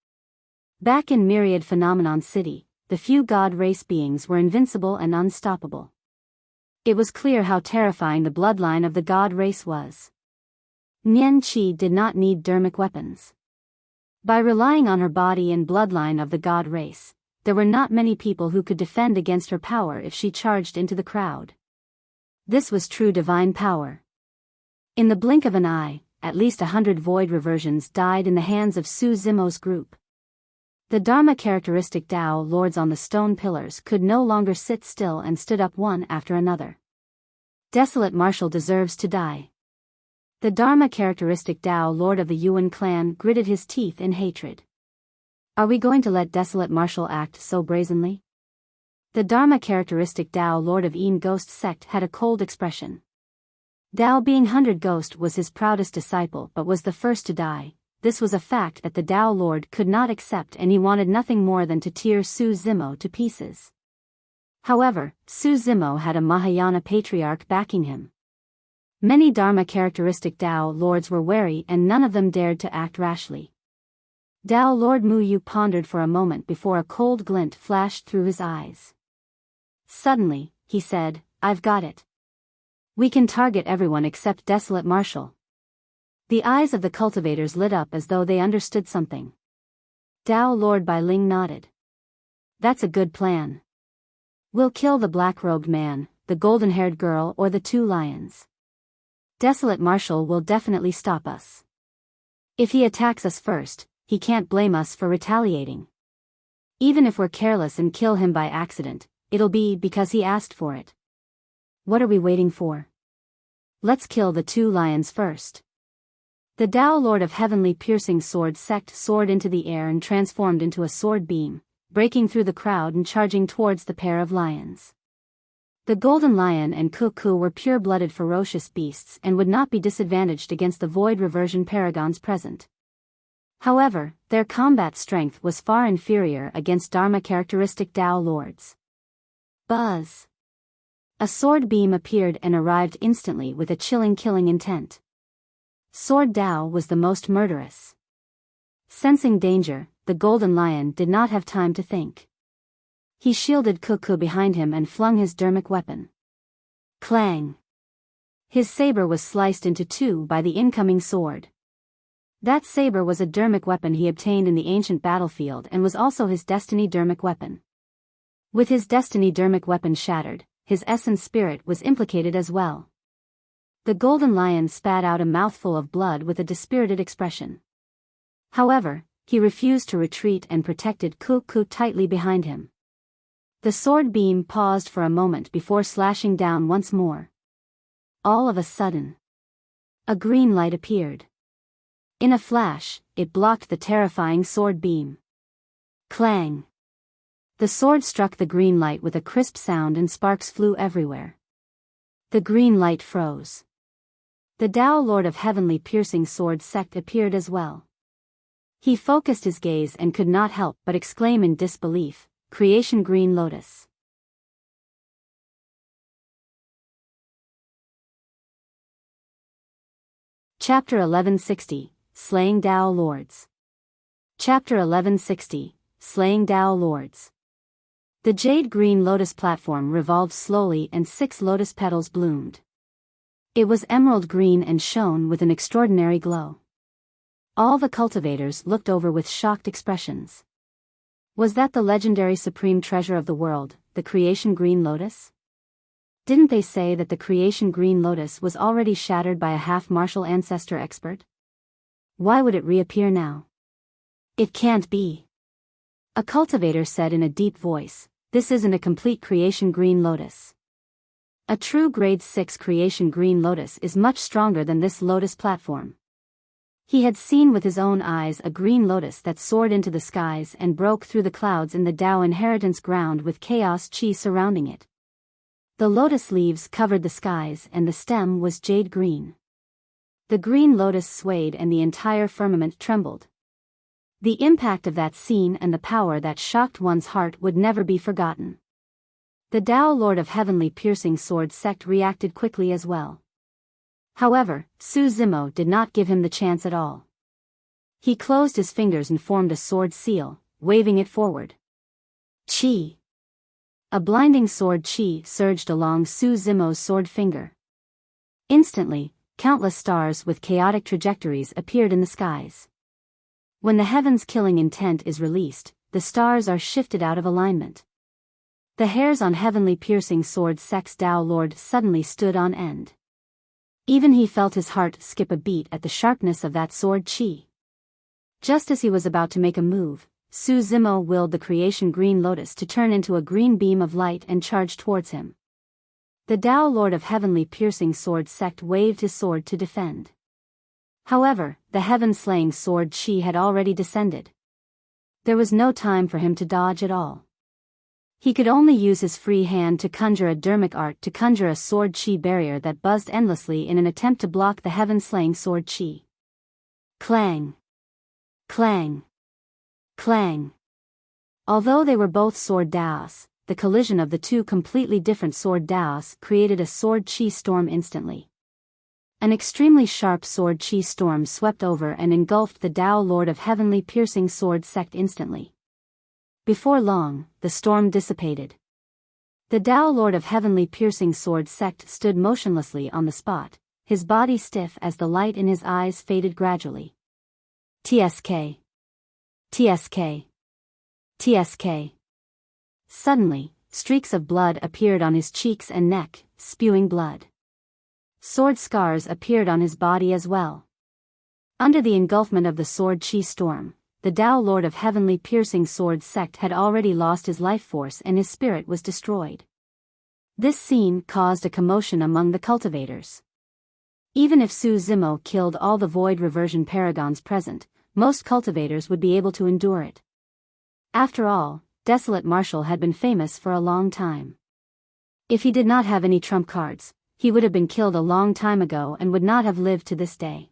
Back in Myriad Phenomenon City, the few god race beings were invincible and unstoppable. It was clear how terrifying the bloodline of the god race was. Nian Qi did not need dermic weapons. By relying on her body and bloodline of the god race, there were not many people who could defend against her power if she charged into the crowd. This was true divine power. In the blink of an eye, at least 100 void reversions died in the hands of Su Zimo's group. The Dharma characteristic Tao lords on the stone pillars could no longer sit still and stood up one after another. Desolate Marshal deserves to die. The Dharma characteristic Tao lord of the Yuan clan gritted his teeth in hatred. Are we going to let Desolate Marshal act so brazenly? The Dharma characteristic Tao lord of Yin Ghost sect had a cold expression. Tao being 100 Ghost was his proudest disciple but was the first to die. This was a fact that the Tao Lord could not accept and he wanted nothing more than to tear Su Zimo to pieces. However, Su Zimo had a Mahayana patriarch backing him. Many Dharma characteristic Tao Lords were wary and none of them dared to act rashly. Tao Lord Mu Yu pondered for a moment before a cold glint flashed through his eyes. Suddenly, he said, "I've got it. We can target everyone except Desolate Marshal." The eyes of the cultivators lit up as though they understood something. Tao Lord Bai Ling nodded. "That's a good plan. We'll kill the black-robed man, the golden-haired girl or the 2 lions. Desolate Marshal will definitely stop us. If he attacks us first, he can't blame us for retaliating. Even if we're careless and kill him by accident, it'll be because he asked for it. What are we waiting for? Let's kill the 2 lions first." The Tao Lord of Heavenly Piercing Sword sect soared into the air and transformed into a sword beam, breaking through the crowd and charging towards the pair of lions. The Golden Lion and Cuckoo were pure-blooded ferocious beasts and would not be disadvantaged against the Void Reversion Paragons present. However, their combat strength was far inferior against Dharma characteristic Tao Lords. Buzz! A sword beam appeared and arrived instantly with a chilling killing intent. Sword Tao was the most murderous. Sensing danger, the Golden Lion did not have time to think. He shielded Cuckoo behind him and flung his dermic weapon. Clang! His saber was sliced into 2 by the incoming sword. That saber was a dermic weapon he obtained in the ancient battlefield and was also his destiny dermic weapon. With his destiny dermic weapon shattered, his essence spirit was implicated as well. The Golden Lion spat out a mouthful of blood with a dispirited expression. However, he refused to retreat and protected Cuckoo tightly behind him. The sword beam paused for a moment before slashing down once more. All of a sudden, a green light appeared. In a flash, it blocked the terrifying sword beam. Clang! The sword struck the green light with a crisp sound and sparks flew everywhere. The green light froze. The Tao Lord of Heavenly Piercing Sword sect appeared as well. He focused his gaze and could not help but exclaim in disbelief, "Creation Green Lotus." Chapter 1160, Slaying Tao Lords. Chapter 1160, Slaying Tao Lords. The jade green lotus platform revolved slowly and 6 lotus petals bloomed. It was emerald green and shone with an extraordinary glow. All the cultivators looked over with shocked expressions. Was that the legendary supreme treasure of the world, the creation green lotus? Didn't they say that the creation green lotus was already shattered by a half-martial ancestor expert? Why would it reappear now? It can't be. A cultivator said in a deep voice, "This isn't a complete creation green lotus." A true grade 6 creation green lotus is much stronger than this lotus platform. He had seen with his own eyes a green lotus that soared into the skies and broke through the clouds in the Tao inheritance ground with chaos chi surrounding it. The lotus leaves covered the skies and the stem was jade green. The green lotus swayed and the entire firmament trembled. The impact of that scene and the power that shocked one's heart would never be forgotten. The Tao Lord of Heavenly Piercing Sword sect reacted quickly as well. However, Su Zimo did not give him the chance at all. He closed his fingers and formed a sword seal, waving it forward. Chi! A blinding sword chi surged along Su Zimo's sword finger. Instantly, countless stars with chaotic trajectories appeared in the skies. When the heaven's killing intent is released, the stars are shifted out of alignment. The hairs on Heavenly Piercing Sword sect's Tao Lord suddenly stood on end. Even he felt his heart skip a beat at the sharpness of that sword chi. Just as he was about to make a move, Su Zimo willed the creation green lotus to turn into a green beam of light and charge towards him. The Tao Lord of Heavenly Piercing Sword sect waved his sword to defend. However, the heaven-slaying sword chi had already descended. There was no time for him to dodge at all. He could only use his free hand to conjure a dermic art to conjure a sword chi barrier that buzzed endlessly in an attempt to block the heaven-slaying sword chi. Clang! Clang! Clang! Although they were both sword daos, the collision of the two completely different sword daos created a sword chi storm instantly. An extremely sharp sword chi storm swept over and engulfed the Tao Lord of Heavenly Piercing Sword sect instantly. Before long, the storm dissipated. The Tao Lord of Heavenly Piercing Sword sect stood motionlessly on the spot, his body stiff as the light in his eyes faded gradually. TSK. TSK. TSK. Suddenly, streaks of blood appeared on his cheeks and neck, spewing blood. Sword scars appeared on his body as well. Under the engulfment of the sword chi storm, the Tao Lord of Heavenly Piercing Sword sect had already lost his life force and his spirit was destroyed. This scene caused a commotion among the cultivators. Even if Su Zimo killed all the void reversion paragons present, most cultivators would be able to endure it. After all, Desolate Marshal had been famous for a long time. If he did not have any trump cards, he would have been killed a long time ago and would not have lived to this day.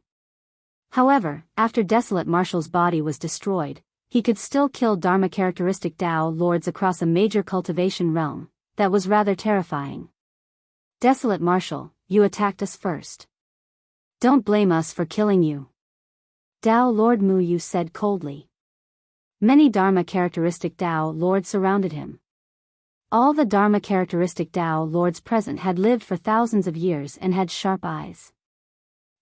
However, after Desolate Marshal's body was destroyed, he could still kill Dharma characteristic Tao Lords across a major cultivation realm. That was rather terrifying. Desolate Marshal, you attacked us first. Don't blame us for killing you. Tao Lord Mu Yu said coldly. Many Dharma characteristic Tao Lords surrounded him. All the Dharma characteristic Tao Lords present had lived for thousands of years and had sharp eyes.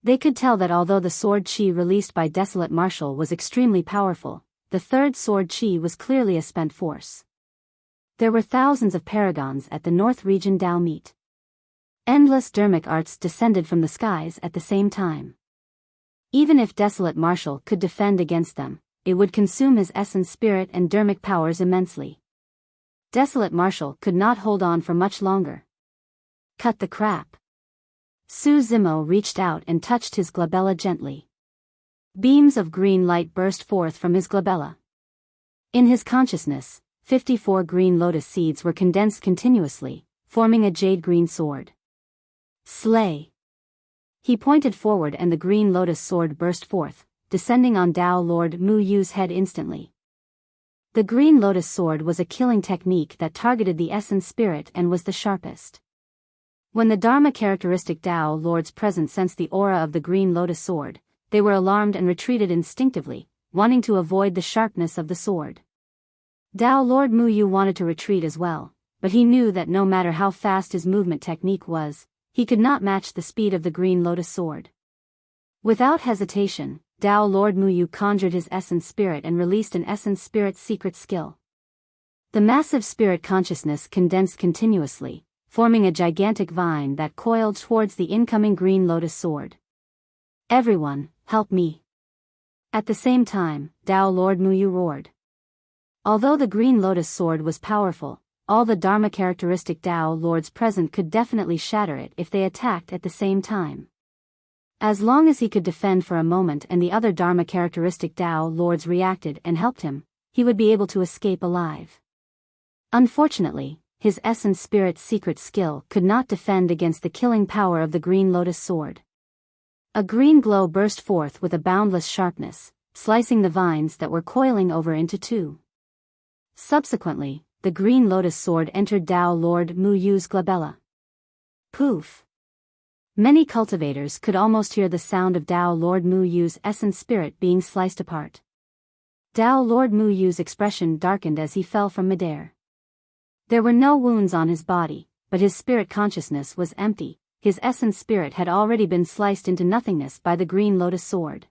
They could tell that although the sword chi released by Desolate Marshal was extremely powerful, the third sword chi was clearly a spent force. There were thousands of paragons at the North Region Tao meet. Endless dermic arts descended from the skies at the same time. Even if Desolate Marshal could defend against them, it would consume his essence spirit and dermic powers immensely. Desolate Marshal could not hold on for much longer. Cut the crap. Su Zimo reached out and touched his glabella gently. Beams of green light burst forth from his glabella. In his consciousness, 54 green lotus seeds were condensed continuously, forming a jade-green sword. Slay! He pointed forward and the green lotus sword burst forth, descending on Tao Lord Mu Yu's head instantly. The green lotus sword was a killing technique that targeted the essence spirit and was the sharpest. When the Dharma characteristic Tao Lords present sensed the aura of the green lotus sword, they were alarmed and retreated instinctively, wanting to avoid the sharpness of the sword. Tao Lord Mu Yu wanted to retreat as well, but he knew that no matter how fast his movement technique was, he could not match the speed of the green lotus sword. Without hesitation, Tao Lord Mu Yu conjured his essence spirit and released an essence spirit secret skill. The massive spirit consciousness condensed continuously, forming a gigantic vine that coiled towards the incoming green lotus sword. Everyone, help me! At the same time, Tao Lord Mu Yu roared. Although the green lotus sword was powerful, all the Dharma characteristic Tao Lords present could definitely shatter it if they attacked at the same time. As long as he could defend for a moment and the other Dharma characteristic Tao Lords reacted and helped him, he would be able to escape alive. Unfortunately, his essence spirit secret skill could not defend against the killing power of the Green Lotus Sword. A green glow burst forth with a boundless sharpness, slicing the vines that were coiling over into two. Subsequently, the Green Lotus Sword entered Tao Lord Mu Yu's glabella. Poof! Many cultivators could almost hear the sound of Tao Lord Mu Yu's essence spirit being sliced apart. Tao Lord Mu Yu's expression darkened as he fell from midair. There were no wounds on his body, but his spirit consciousness was empty. His essence spirit had already been sliced into nothingness by the Green Lotus Sword.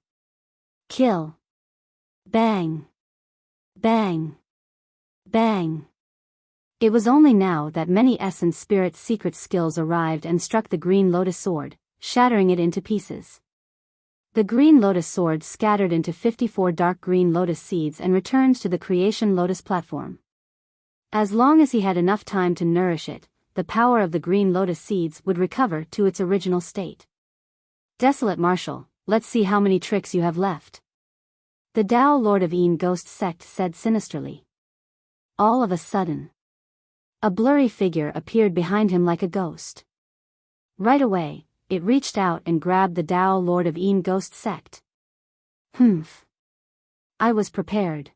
Kill! Bang! Bang! Bang! It was only now that many essence spirit secret skills arrived and struck the Green Lotus Sword, shattering it into pieces. The Green Lotus Sword scattered into 54 dark green lotus seeds and returned to the creation lotus platform. As long as he had enough time to nourish it, the power of the green lotus seeds would recover to its original state. Desolate Marshal, let's see how many tricks you have left. The Tao Lord of Yin Ghost Sect said sinisterly. All of a sudden, a blurry figure appeared behind him like a ghost. Right away, it reached out and grabbed the Tao Lord of Yin Ghost Sect. Humph. I was prepared.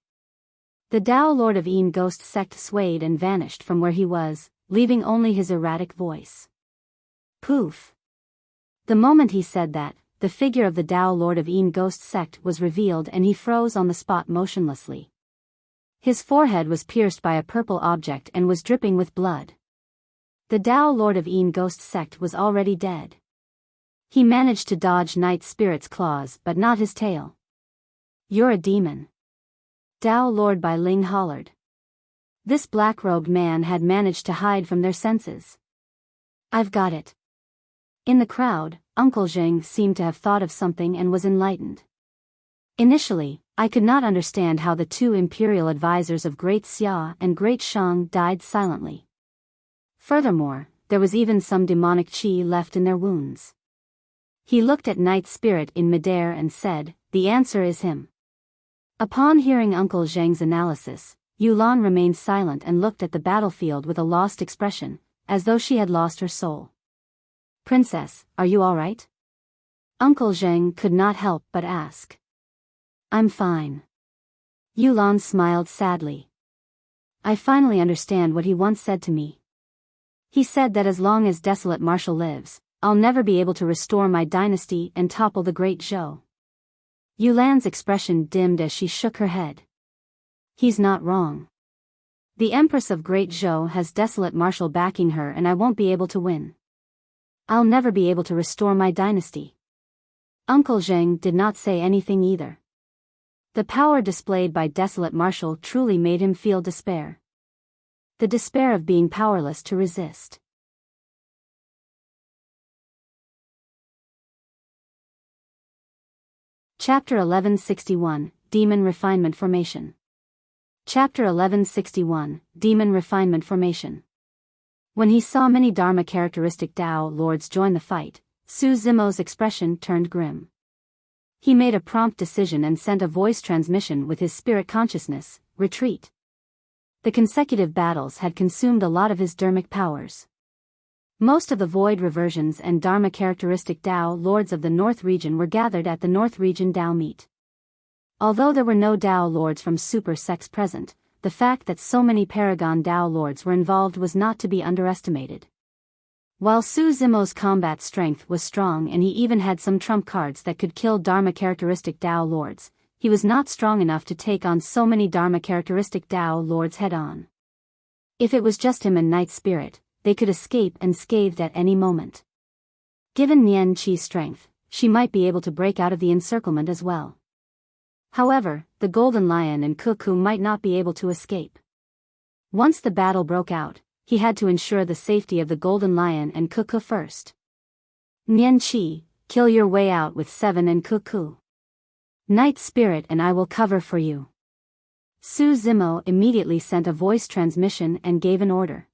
The Tao Lord of Yin Ghost Sect swayed and vanished from where he was, leaving only his erratic voice. Poof. The moment he said that, the figure of the Tao Lord of Yin Ghost Sect was revealed and he froze on the spot motionlessly. His forehead was pierced by a purple object and was dripping with blood. The Tao Lord of Yin Ghost Sect was already dead. He managed to dodge Night Spirit's claws but not his tail. You're a demon. Tao Lord Bai Ling hollered. This black-robed man had managed to hide from their senses. I've got it. In the crowd, Uncle Zheng seemed to have thought of something and was enlightened. Initially, I could not understand how the two imperial advisors of Great Xia and Great Shang died silently. Furthermore, there was even some demonic qi left in their wounds. He looked at Night Spirit in midair and said, the answer is him. Upon hearing Uncle Zheng's analysis, Yulan remained silent and looked at the battlefield with a lost expression, as though she had lost her soul. Princess, are you all right? Uncle Zheng could not help but ask. I'm fine. Yulan smiled sadly. I finally understand what he once said to me. He said that as long as Desolate Marshal lives, I'll never be able to restore my dynasty and topple the Great Zhou. Yulan's expression dimmed as she shook her head. He's not wrong. The Empress of Great Zhou has Desolate Marshal backing her and I won't be able to win. I'll never be able to restore my dynasty. Uncle Zheng did not say anything either. The power displayed by Desolate Marshal truly made him feel despair. The despair of being powerless to resist. Chapter 1161, Demon Refinement Formation. Chapter 1161, Demon Refinement Formation. When he saw many Dharma characteristic Tao Lords join the fight, Su Zimo's expression turned grim. He made a prompt decision and sent a voice transmission with his spirit consciousness, retreat. The consecutive battles had consumed a lot of his dharmic powers. Most of the void reversions and Dharma characteristic Tao Lords of the North region were gathered at the North region Tao meet. Although there were no Tao Lords from Super Sects present, the fact that so many Paragon Tao Lords were involved was not to be underestimated. While Su Zimo's combat strength was strong and he even had some trump cards that could kill Dharma characteristic Tao Lords, he was not strong enough to take on so many Dharma characteristic Tao Lords head-on. If it was just him and Night Spirit, they could escape unscathed at any moment. Given Nian Qi's strength, she might be able to break out of the encirclement as well. However, the Golden Lion and Cuckoo might not be able to escape. Once the battle broke out, he had to ensure the safety of the Golden Lion and Cuckoo first. Nian Qi, kill your way out with Seven and Cuckoo. Night Spirit and I will cover for you. Su Zimo immediately sent a voice transmission and gave an order.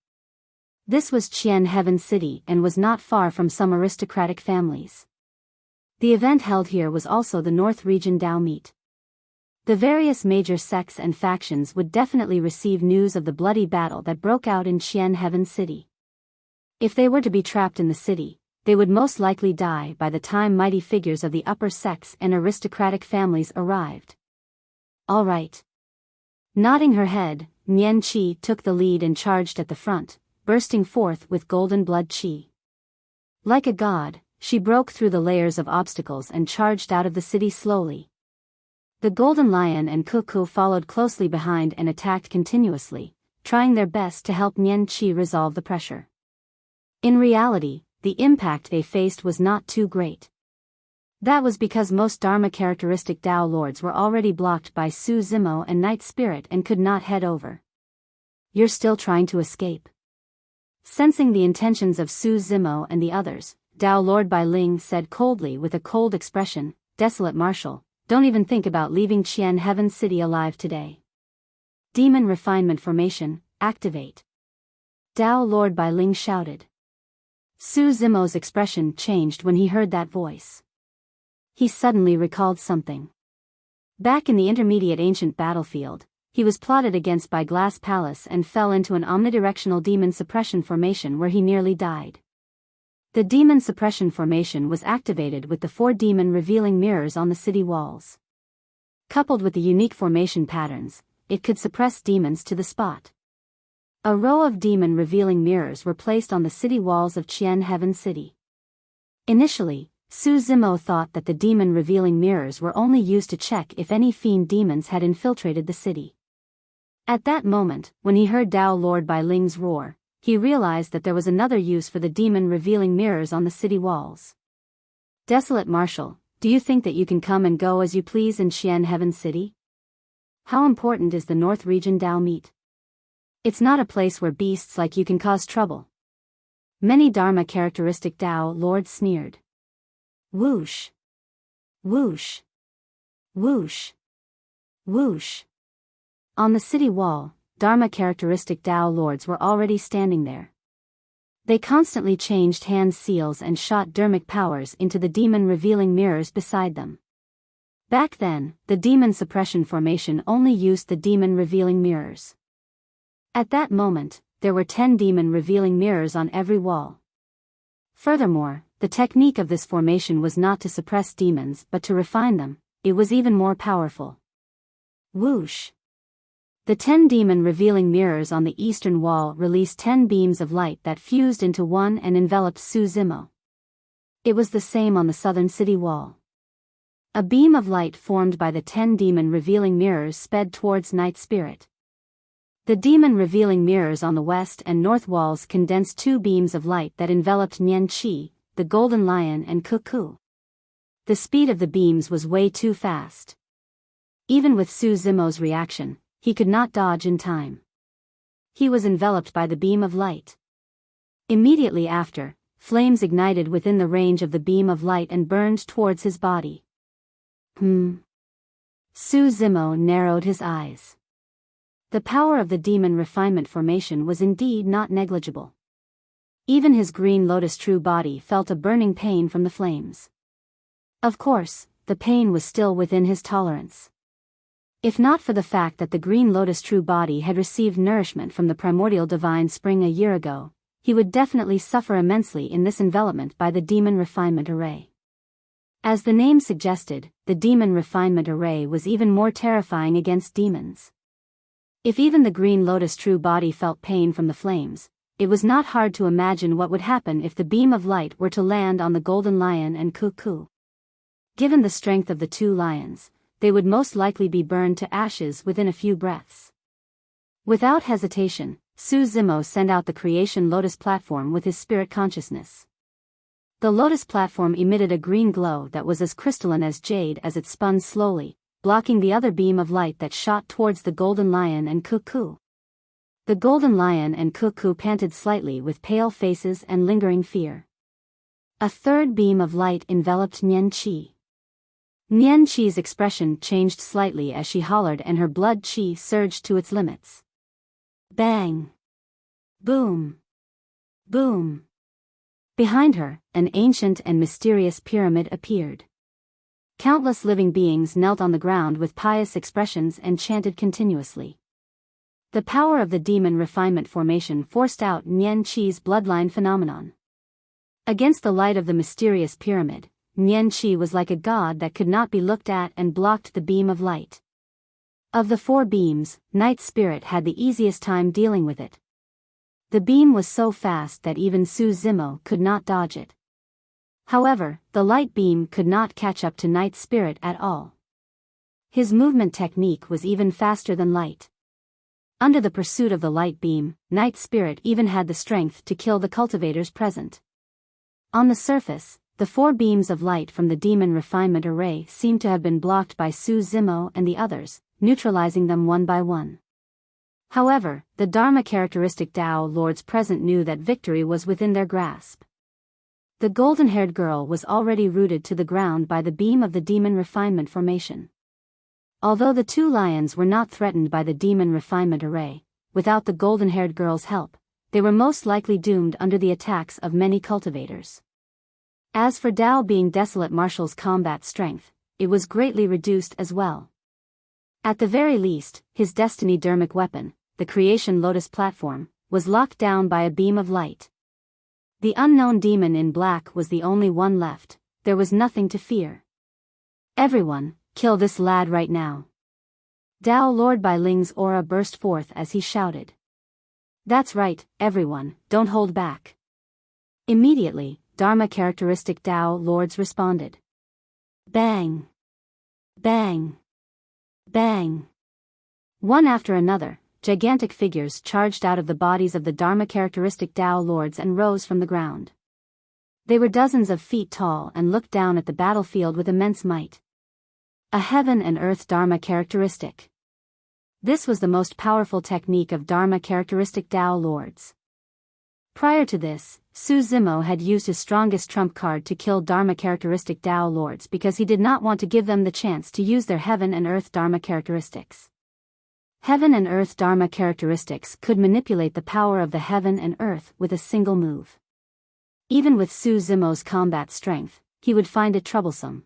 This was Qian Heaven City and was not far from some aristocratic families. The event held here was also the North Region Dao Meet. The various major sects and factions would definitely receive news of the bloody battle that broke out in Qian Heaven City. If they were to be trapped in the city, they would most likely die by the time mighty figures of the upper sects and aristocratic families arrived. All right. Nodding her head, Nian Qi took the lead and charged at the front, bursting forth with golden blood qi. Like a god, she broke through the layers of obstacles and charged out of the city slowly. The Golden Lion and Cuckoo followed closely behind and attacked continuously, trying their best to help Nian Qi resolve the pressure. In reality, the impact they faced was not too great. That was because most Dharma characteristic Dao Lords were already blocked by Su Zimo and Night Spirit and could not head over. You're still trying to escape? Sensing the intentions of Su Zimo and the others, Dao Lord Bai Ling said coldly with a cold expression, "Desolate Marshal, don't even think about leaving Qian Heaven City alive today. Demon Refinement Formation, activate." Dao Lord Bai Ling shouted. Su Zimo's expression changed when he heard that voice. He suddenly recalled something. Back in the intermediate ancient battlefield, he was plotted against by Glass Palace and fell into an omnidirectional demon suppression formation where he nearly died. The demon suppression formation was activated with the 4 demon revealing mirrors on the city walls. Coupled with the unique formation patterns, it could suppress demons to the spot. A row of demon revealing mirrors were placed on the city walls of Qian Heaven City. Initially, Su Zimo thought that the demon revealing mirrors were only used to check if any fiend demons had infiltrated the city. At that moment, when he heard Dao Lord Bai Ling's roar, he realized that there was another use for the demon revealing mirrors on the city walls. Desolate Marshal, do you think that you can come and go as you please in Qian Heaven City? How important is the North Region Dao Meet? It's not a place where beasts like you can cause trouble. Many Dharma characteristic Dao Lords sneered. Whoosh. Whoosh. Whoosh. Whoosh. On the city wall, Dharma characteristic Dao Lords were already standing there. They constantly changed hand seals and shot dermic powers into the demon revealing mirrors beside them. Back then, the demon suppression formation only used the demon revealing mirrors. At that moment, there were 10 demon revealing mirrors on every wall. Furthermore, the technique of this formation was not to suppress demons but to refine them. It was even more powerful. Whoosh. The 10 demon revealing mirrors on the eastern wall released 10 beams of light that fused into one and enveloped Su Zimo. It was the same on the southern city wall. A beam of light formed by the 10 demon revealing mirrors sped towards Night Spirit. The demon revealing mirrors on the west and north walls condensed 2 beams of light that enveloped Nian Qi, the Golden Lion and Cuckoo. The speed of the beams was way too fast. Even with Su Zimo's reaction, he could not dodge in time. He was enveloped by the beam of light. Immediately after, flames ignited within the range of the beam of light and burned towards his body. Su Zimo narrowed his eyes. The power of the demon refinement formation was indeed not negligible. Even his green lotus true body felt a burning pain from the flames. Of course, the pain was still within his tolerance. If not for the fact that the green lotus true body had received nourishment from the primordial divine spring a year ago, he would definitely suffer immensely in this envelopment by the demon refinement array. As the name suggested, the demon refinement array was even more terrifying against demons. If even the green lotus true body felt pain from the flames, it was not hard to imagine what would happen if the beam of light were to land on the Golden Lion and Cuckoo. Given the strength of the 2 lions, they would most likely be burned to ashes within a few breaths. Without hesitation, Su Zimo sent out the creation lotus platform with his spirit consciousness. The lotus platform emitted a green glow that was as crystalline as jade as it spun slowly, blocking the other beam of light that shot towards the Golden Lion and Cuckoo. The Golden Lion and Cuckoo panted slightly with pale faces and lingering fear. A third beam of light enveloped Nian Qi. Nian Qi's expression changed slightly as she hollered and her blood qi surged to its limits. Bang! Boom! Boom! Behind her, an ancient and mysterious pyramid appeared. Countless living beings knelt on the ground with pious expressions and chanted continuously. The power of the demon refinement formation forced out Nian Qi's bloodline phenomenon. Against the light of the mysterious pyramid, Nian Qi was like a god that could not be looked at and blocked the beam of light. Of the 4 beams, Night Spirit had the easiest time dealing with it. The beam was so fast that even Su Zimo could not dodge it. However, the light beam could not catch up to Night Spirit at all. His movement technique was even faster than light. Under the pursuit of the light beam, Night Spirit even had the strength to kill the cultivators present. On the surface, the 4 beams of light from the demon refinement array seemed to have been blocked by Su Zimo and the others, neutralizing them one by one. However, the Dharma characteristic Tao Lords present knew that victory was within their grasp. The golden-haired girl was already rooted to the ground by the beam of the demon refinement formation. Although the 2 lions were not threatened by the demon refinement array, without the golden-haired girl's help, they were most likely doomed under the attacks of many cultivators. As for Dao being Desolate Marshal's combat strength, it was greatly reduced as well. At the very least, his destiny dermic weapon, the Creation Lotus platform, was locked down by a beam of light. The unknown demon in black was the only one left. There was nothing to fear. Everyone, kill this lad right now. Dao Lord Bai Ling's aura burst forth as he shouted. That's right, everyone, don't hold back. Immediately, Dharma characteristic Dao Lords responded. Bang! Bang! Bang! One after another, gigantic figures charged out of the bodies of the Dharma characteristic Tao Lords and rose from the ground. They were dozens of feet tall and looked down at the battlefield with immense might. A heaven and earth Dharma characteristic. This was the most powerful technique of Dharma characteristic Tao Lords. Prior to this, Su Zimo had used his strongest trump card to kill Dharma characteristic Tao Lords because he did not want to give them the chance to use their heaven and earth Dharma characteristics. Heaven and earth Dharma characteristics could manipulate the power of the heaven and earth with a single move. Even with Su Zimo's combat strength, he would find it troublesome.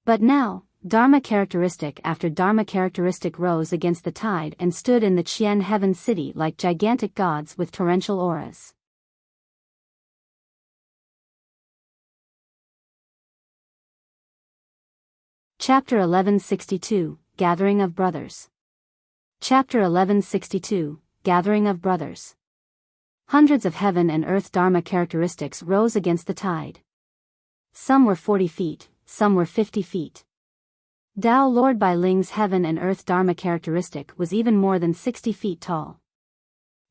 But now, Dharma characteristic after Dharma characteristic rose against the tide and stood in the Qian heaven city like gigantic gods with torrential auras. Chapter 1162, Gathering of Brothers. Chapter 1162, Gathering of Brothers. Hundreds of heaven and earth Dharma characteristics rose against the tide. Some were 40 feet, some were 50 feet. Dao Lord Bai Ling's heaven and earth Dharma characteristic was even more than 60 feet tall.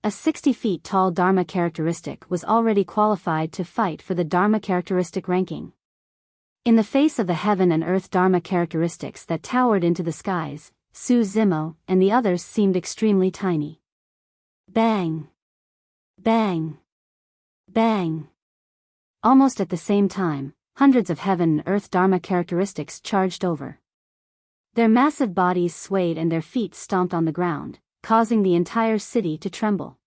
A 60 feet tall Dharma characteristic was already qualified to fight for the Dharma characteristic ranking. In the face of the heaven and earth Dharma characteristics that towered into the skies, Su Zimo and the others seemed extremely tiny. Bang! Bang! Bang! Almost at the same time, hundreds of heaven and earth Dharma characteristics charged over. Their massive bodies swayed and their feet stomped on the ground, causing the entire city to tremble.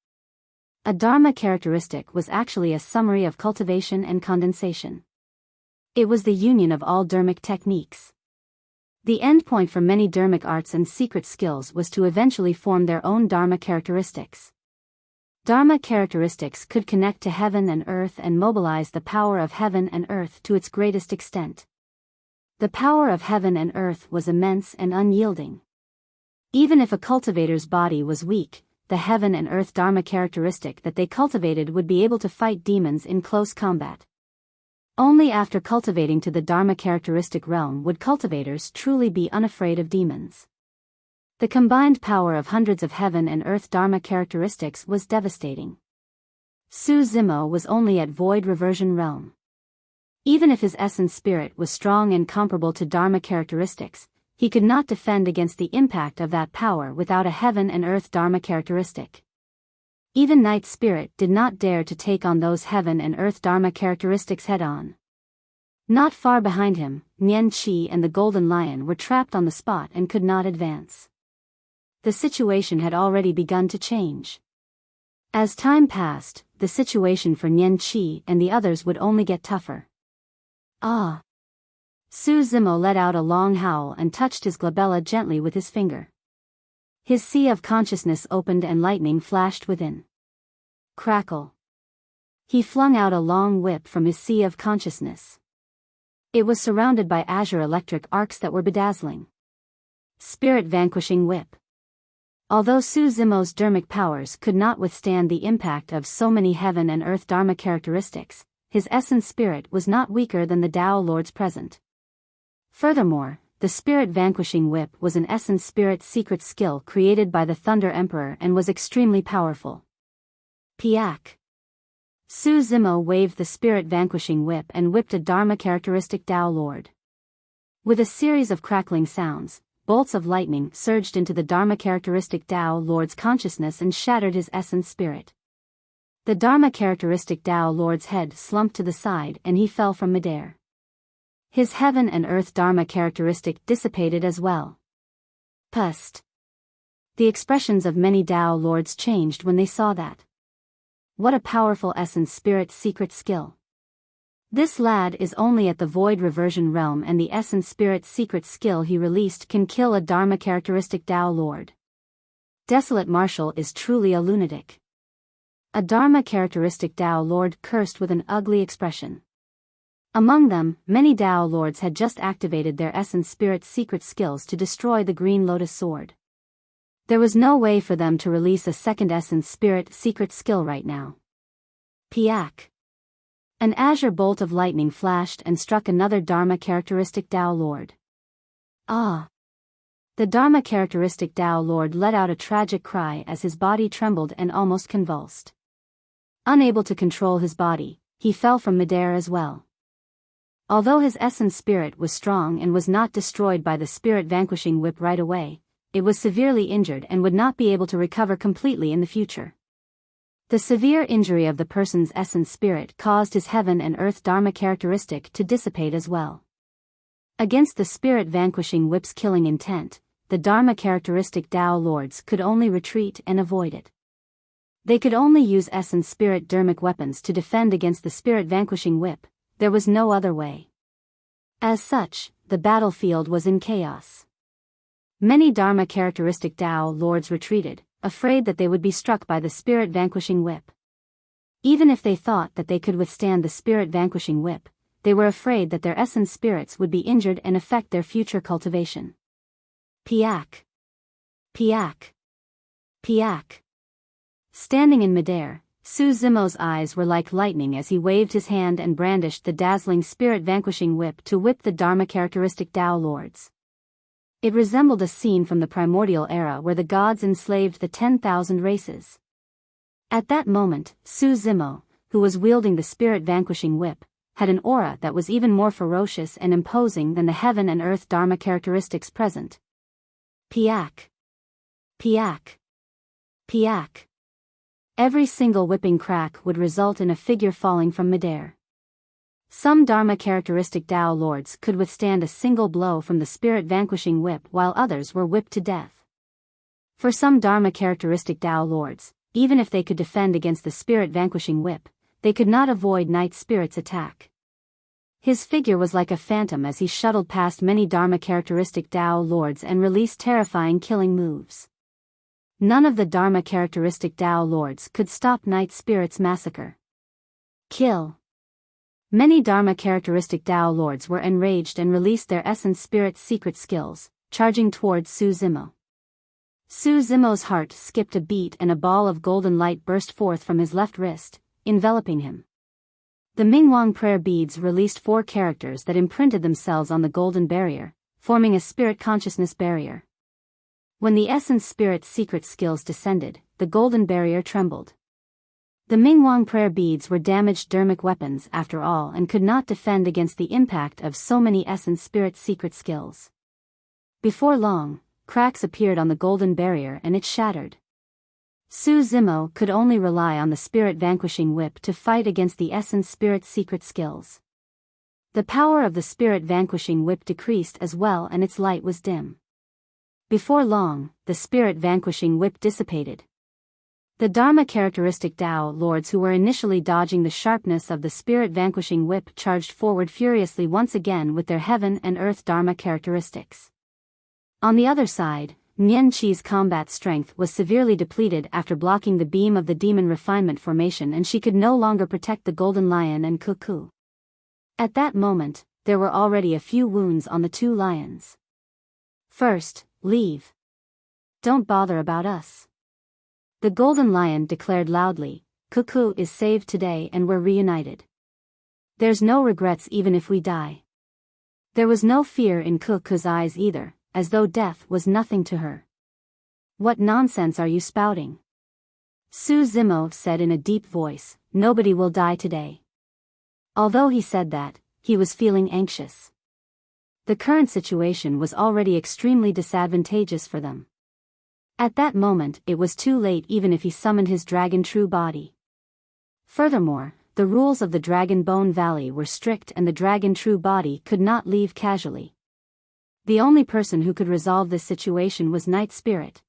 A Dharma characteristic was actually a summary of cultivation and condensation. It was the union of all dermic techniques. The endpoint for many dermic arts and secret skills was to eventually form their own Dharma characteristics. Dharma characteristics could connect to heaven and earth and mobilize the power of heaven and earth to its greatest extent. The power of heaven and earth was immense and unyielding. Even if a cultivator's body was weak, the heaven and earth Dharma characteristic that they cultivated would be able to fight demons in close combat. Only after cultivating to the Dharma characteristic realm would cultivators truly be unafraid of demons. The combined power of hundreds of heaven and earth Dharma characteristics was devastating. Su Zimo was only at void reversion realm. Even if his essence spirit was strong and comparable to Dharma characteristics, he could not defend against the impact of that power without a heaven and earth Dharma characteristic. Even Night Spirit did not dare to take on those heaven and earth Dharma characteristics head-on. Not far behind him, Nian Qi and the Golden Lion were trapped on the spot and could not advance. The situation had already begun to change. As time passed, the situation for Nian Qi and the others would only get tougher. Ah! Su Zimo let out a long howl and touched his glabella gently with his finger. His sea of consciousness opened and lightning flashed within. Crackle! He flung out a long whip from his sea of consciousness. It was surrounded by azure electric arcs that were bedazzling. Spirit Vanquishing Whip. Although Su Zimo's dermic powers could not withstand the impact of so many heaven and earth dharma characteristics, his essence spirit was not weaker than the Tao Lords present. Furthermore, the Spirit Vanquishing Whip was an essence spirit secret skill created by the Thunder Emperor and was extremely powerful. Piak! Su Zimo waved the Spirit Vanquishing Whip and whipped a dharma characteristic Tao Lord. With a series of crackling sounds, bolts of lightning surged into the dharma characteristic Tao Lord's consciousness and shattered his essence spirit. The dharma characteristic Tao Lord's head slumped to the side and he fell from midair. His heaven and earth dharma characteristic dissipated as well. Pust! The expressions of many Tao Lords changed when they saw that. What a powerful essence spirit secret skill. This lad is only at the void reversion realm and the essence spirit secret skill he released can kill a dharma characteristic Tao Lord. Desolate Marshal is truly a lunatic. A dharma characteristic Tao Lord cursed with an ugly expression. Among them, many Tao Lords had just activated their essence spirit secret skills to destroy the Green Lotus Sword. There was no way for them to release a second essence spirit secret skill right now. Piak! An azure bolt of lightning flashed and struck another dharma characteristic Tao Lord. Ah! The dharma characteristic Tao Lord let out a tragic cry as his body trembled and almost convulsed. Unable to control his body, he fell from midair as well. Although his essence spirit was strong and was not destroyed by the Spirit Vanquishing Whip right away, it was severely injured and would not be able to recover completely in the future. The severe injury of the person's essence spirit caused his heaven and earth dharma characteristic to dissipate as well. Against the Spirit Vanquishing Whip's killing intent, the dharma characteristic Tao Lords could only retreat and avoid it. They could only use essence spirit dermic weapons to defend against the Spirit Vanquishing Whip. There was no other way. As such, the battlefield was in chaos. Many dharma characteristic Tao Lords retreated, afraid that they would be struck by the Spirit Vanquishing Whip. Even if they thought that they could withstand the Spirit Vanquishing Whip, they were afraid that their essence spirits would be injured and affect their future cultivation. Piak! Piak! Piak! Standing in midair, Su Zimo's eyes were like lightning as he waved his hand and brandished the dazzling Spirit Vanquishing Whip to whip the dharma characteristic Tao Lords. It resembled a scene from the primordial era where the gods enslaved the 10,000 races. At that moment, Su Zimo, who was wielding the Spirit Vanquishing Whip, had an aura that was even more ferocious and imposing than the heaven and earth dharma characteristics present. Piak! Piak! Piak! Every single whipping crack would result in a figure falling from midair. Some dharma characteristic Tao Lords could withstand a single blow from the Spirit Vanquishing Whip while others were whipped to death. For some dharma characteristic Tao Lords, even if they could defend against the Spirit Vanquishing Whip, they could not avoid Night Spirit's attack. His figure was like a phantom as he shuttled past many dharma characteristic Tao Lords and released terrifying killing moves. None of the dharma characteristic Tao Lords could stop Night Spirit's massacre. Kill! Many dharma characteristic Tao Lords were enraged and released their essence spirit secret skills, charging towards Su Zimo. Su Zimo's heart skipped a beat and a ball of golden light burst forth from his left wrist, enveloping him. The Mingwang prayer beads released 4 characters that imprinted themselves on the golden barrier, forming a spirit consciousness barrier. When the essence spirit secret skills descended, the golden barrier trembled. The Mingwang prayer beads were damaged dermic weapons after all and could not defend against the impact of so many essence spirit secret skills. Before long, cracks appeared on the golden barrier and it shattered. Su Zimo could only rely on the Spirit Vanquishing Whip to fight against the essence spirit secret skills. The power of the spirit-vanquishing whip decreased as well and its light was dim. Before long, the spirit-vanquishing whip dissipated. The Dharma characteristic Tao lords who were initially dodging the sharpness of the spirit-vanquishing whip charged forward furiously once again with their heaven and earth Dharma characteristics. On the other side, Nian Qi's combat strength was severely depleted after blocking the beam of the demon refinement formation, and she could no longer protect the golden lion and cuckoo. At that moment, there were already a few wounds on the two lions. First, leave. Don't bother about us. The golden lion declared loudly, Cuckoo is saved today and we're reunited. There's no regrets even if we die. There was no fear in Cuckoo's eyes either, as though death was nothing to her. What nonsense are you spouting? Su Zimo said in a deep voice, nobody will die today. Although he said that, he was feeling anxious. The current situation was already extremely disadvantageous for them. At that moment it was too late even if he summoned his dragon true body. Furthermore, the rules of the Dragon Bone Valley were strict and the dragon true body could not leave casually. The only person who could resolve this situation was Night Spirit.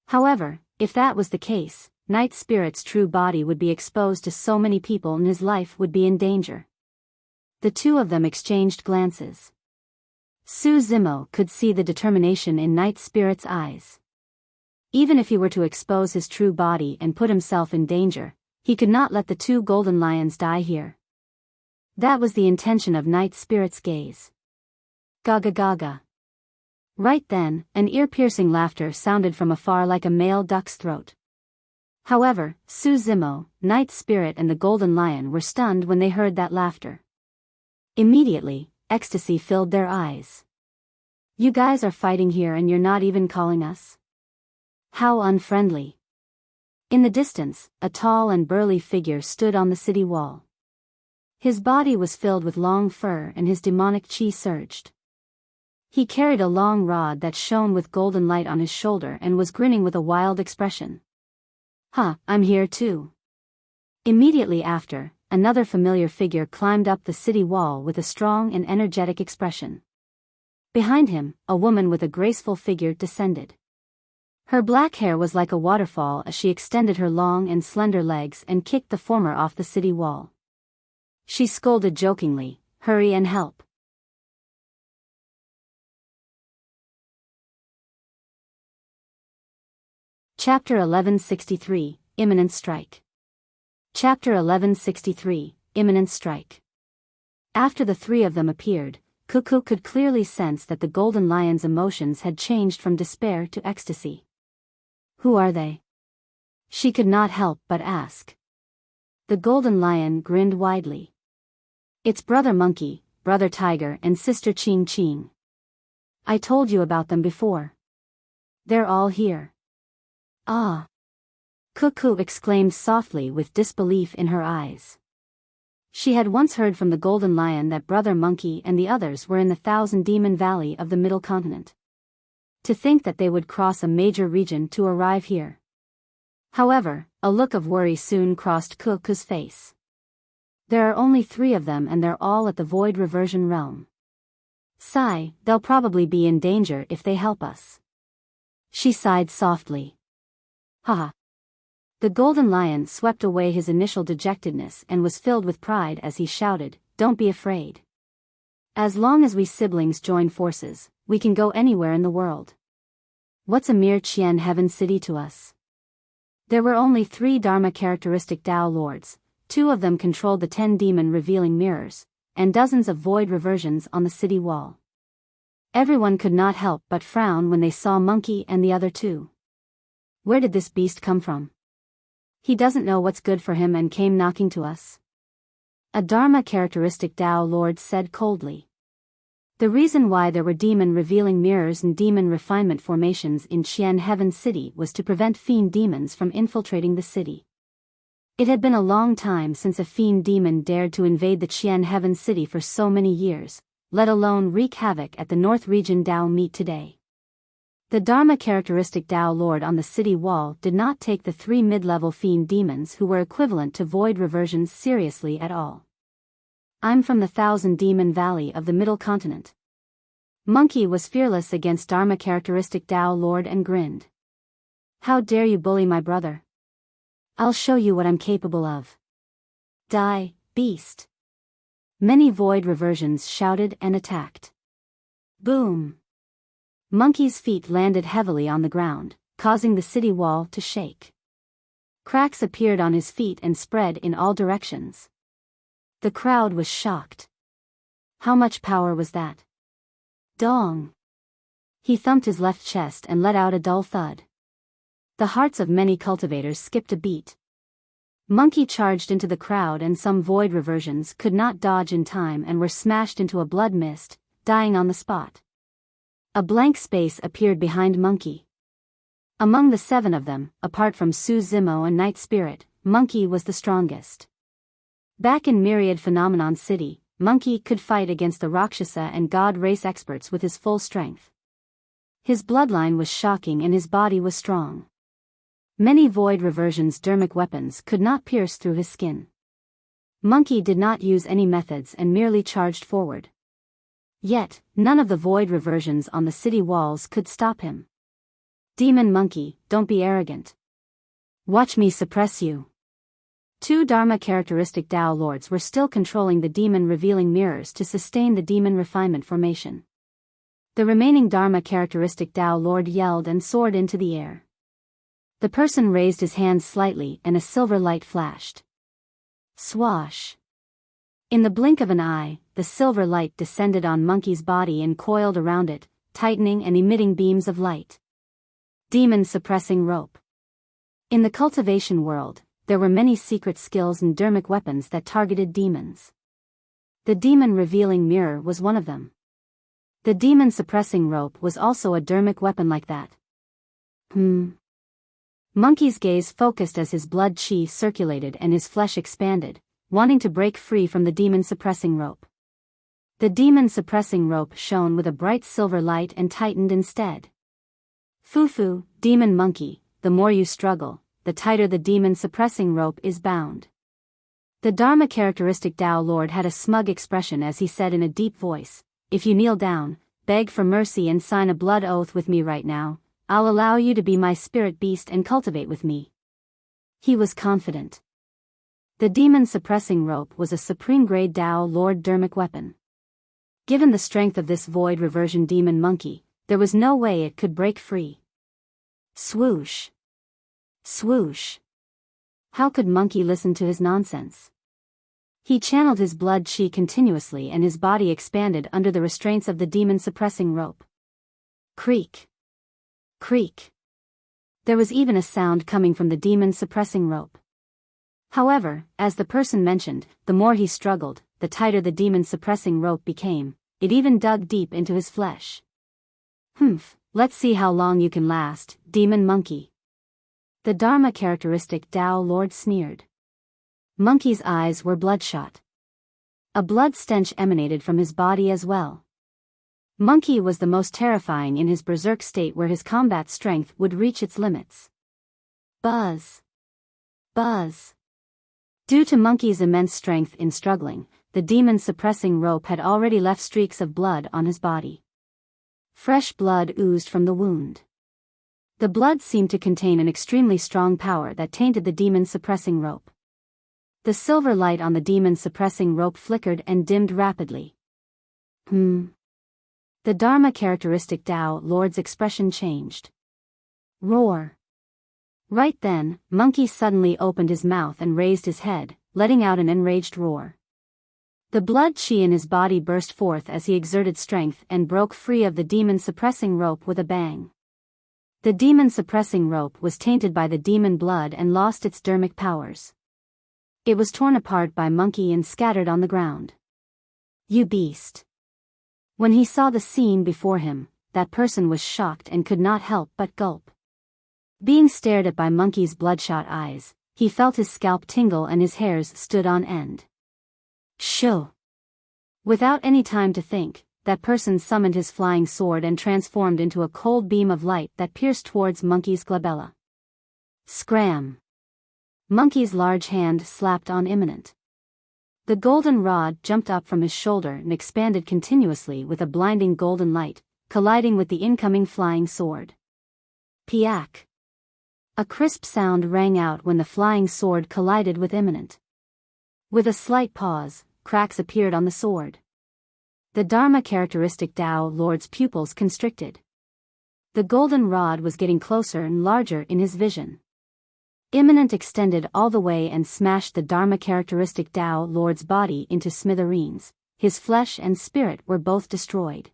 However, if that was the case, Night Spirit's true body would be exposed to so many people and his life would be in danger. The two of them exchanged glances. Su Zimo could see the determination in Night Spirit's eyes. Even if he were to expose his true body and put himself in danger, he could not let the two golden lions die here. That was the intention of Night Spirit's gaze. Gaga gaga. Right then, an ear-piercing laughter sounded from afar like a male duck's throat. However, Su Zimo, Night Spirit and the golden lion were stunned when they heard that laughter. Immediately, ecstasy filled their eyes. You guys are fighting here and you're not even calling us? How unfriendly. In the distance, a tall and burly figure stood on the city wall. His body was filled with long fur and his demonic chi surged. He carried a long rod that shone with golden light on his shoulder and was grinning with a wild expression. Huh, I'm here too. Immediately after, another familiar figure climbed up the city wall with a strong and energetic expression. Behind him, a woman with a graceful figure descended. Her black hair was like a waterfall as she extended her long and slender legs and kicked the former off the city wall. She scolded jokingly, hurry and help. Chapter 1163, Imminent Strike. Chapter 1163, Imminent Strike. After the three of them appeared, Cuckoo could clearly sense that the golden lion's emotions had changed from despair to ecstasy. Who are they? She could not help but ask. The golden lion grinned widely. It's Brother Monkey, Brother Tiger and Sister Ching Ching. I told you about them before. They're all here. Ah! Cuckoo exclaimed softly with disbelief in her eyes. She had once heard from the golden lion that Brother Monkey and the others were in the Thousand Demon Valley of the Middle Continent. To think that they would cross a major region to arrive here. However, a look of worry soon crossed Cuckoo's face. There are only 3 of them and they're all at the Void Reversion Realm. Sigh, they'll probably be in danger if they help us. She sighed softly. Haha. The golden lion swept away his initial dejectedness and was filled with pride as he shouted, don't be afraid. As long as we siblings join forces, we can go anywhere in the world. What's a mere Qian heaven city to us? There were only 3 Dharma characteristic Tao lords, 2 of them controlled the 10 demon revealing mirrors, and dozens of void reversions on the city wall. Everyone could not help but frown when they saw Monkey and the other 2. Where did this beast come from? He doesn't know what's good for him and came knocking to us. A Dharma characteristic Tao lord said coldly. The reason why there were demon-revealing mirrors and demon refinement formations in Qian Heaven City was to prevent fiend demons from infiltrating the city. It had been a long time since a fiend demon dared to invade the Qian Heaven City for so many years, let alone wreak havoc at the North Region Tao meet today. The Dharma characteristic Tao Lord on the city wall did not take the 3 mid-level fiend demons who were equivalent to void reversions seriously at all. I'm from the Thousand Demon Valley of the Middle Continent. Monkey was fearless against Dharma characteristic Tao Lord and grinned. How dare you bully my brother? I'll show you what I'm capable of. Die, beast. Many void reversions shouted and attacked. Boom. Monkey's feet landed heavily on the ground, causing the city wall to shake. Cracks appeared on his feet and spread in all directions. The crowd was shocked. How much power was that? Dong. He thumped his left chest and let out a dull thud. The hearts of many cultivators skipped a beat. Monkey charged into the crowd and some void reversions could not dodge in time and were smashed into a blood mist, dying on the spot. A blank space appeared behind Monkey. Among the 7 of them, apart from Su Zimo and Night Spirit, Monkey was the strongest. Back in Myriad Phenomenon City, Monkey could fight against the Rakshasa and God race experts with his full strength. His bloodline was shocking and his body was strong. Many void reversions' dermic weapons could not pierce through his skin. Monkey did not use any methods and merely charged forward. Yet, none of the void reversions on the city walls could stop him. Demon Monkey, don't be arrogant. Watch me suppress you. 2 Dharma characteristic Tao Lords were still controlling the demon revealing mirrors to sustain the demon refinement formation. The remaining Dharma characteristic Tao Lord yelled and soared into the air. The person raised his hands slightly and a silver light flashed. Swash. In the blink of an eye, the silver light descended on Monkey's body and coiled around it, tightening and emitting beams of light. Demon suppressing rope. In the cultivation world, there were many secret skills and dermic weapons that targeted demons. The demon revealing mirror was one of them. The demon suppressing rope was also a dermic weapon like that. Monkey's gaze focused as his blood chi circulated and his flesh expanded, wanting to break free from the demon suppressing rope. The demon suppressing rope shone with a bright silver light and tightened instead. Fufu, demon monkey, the more you struggle, the tighter the demon suppressing rope is bound. The Dharma characteristic Tao Lord had a smug expression as he said in a deep voice, if you kneel down, beg for mercy and sign a blood oath with me right now, I'll allow you to be my spirit beast and cultivate with me. He was confident. The demon suppressing rope was a supreme grade Tao Lord dermic weapon. Given the strength of this void reversion demon monkey, there was no way it could break free. Swoosh. Swoosh. How could Monkey listen to his nonsense? He channeled his blood chi continuously and his body expanded under the restraints of the demon suppressing rope. Creak. Creak. There was even a sound coming from the demon suppressing rope. However, as the person mentioned, the more he struggled, the tighter the demon suppressing rope became. It even dug deep into his flesh. Let's see how long you can last, demon monkey. The Dharma characteristic Tao Lord sneered. Monkey's eyes were bloodshot. A blood stench emanated from his body as well. Monkey was the most terrifying in his berserk state where his combat strength would reach its limits. Buzz. Buzz. Due to Monkey's immense strength in struggling, the demon suppressing rope had already left streaks of blood on his body. Fresh blood oozed from the wound. The blood seemed to contain an extremely strong power that tainted the demon suppressing rope. The silver light on the demon suppressing rope flickered and dimmed rapidly. The Dharma characteristic Tao Lord's expression changed. Roar. Right then, Monkey suddenly opened his mouth and raised his head, letting out an enraged roar. The blood chi in his body burst forth as he exerted strength and broke free of the demon suppressing rope with a bang. The demon suppressing rope was tainted by the demon blood and lost its dermic powers. It was torn apart by Monkey and scattered on the ground. You beast. When he saw the scene before him, that person was shocked and could not help but gulp. Being stared at by Monkey's bloodshot eyes, he felt his scalp tingle and his hairs stood on end. Shoo! Without any time to think, that person summoned his flying sword and transformed into a cold beam of light that pierced towards Monkey's glabella. Scram! Monkey's large hand slapped on Imminent. The golden rod jumped up from his shoulder and expanded continuously with a blinding golden light, colliding with the incoming flying sword. Piak! A crisp sound rang out when the flying sword collided with Imminent. With a slight pause, cracks appeared on the sword. The Dharma characteristic Tao Lord's pupils constricted. The golden rod was getting closer and larger in his vision. Imminent extended all the way and smashed the Dharma characteristic Tao Lord's body into smithereens. His flesh and spirit were both destroyed.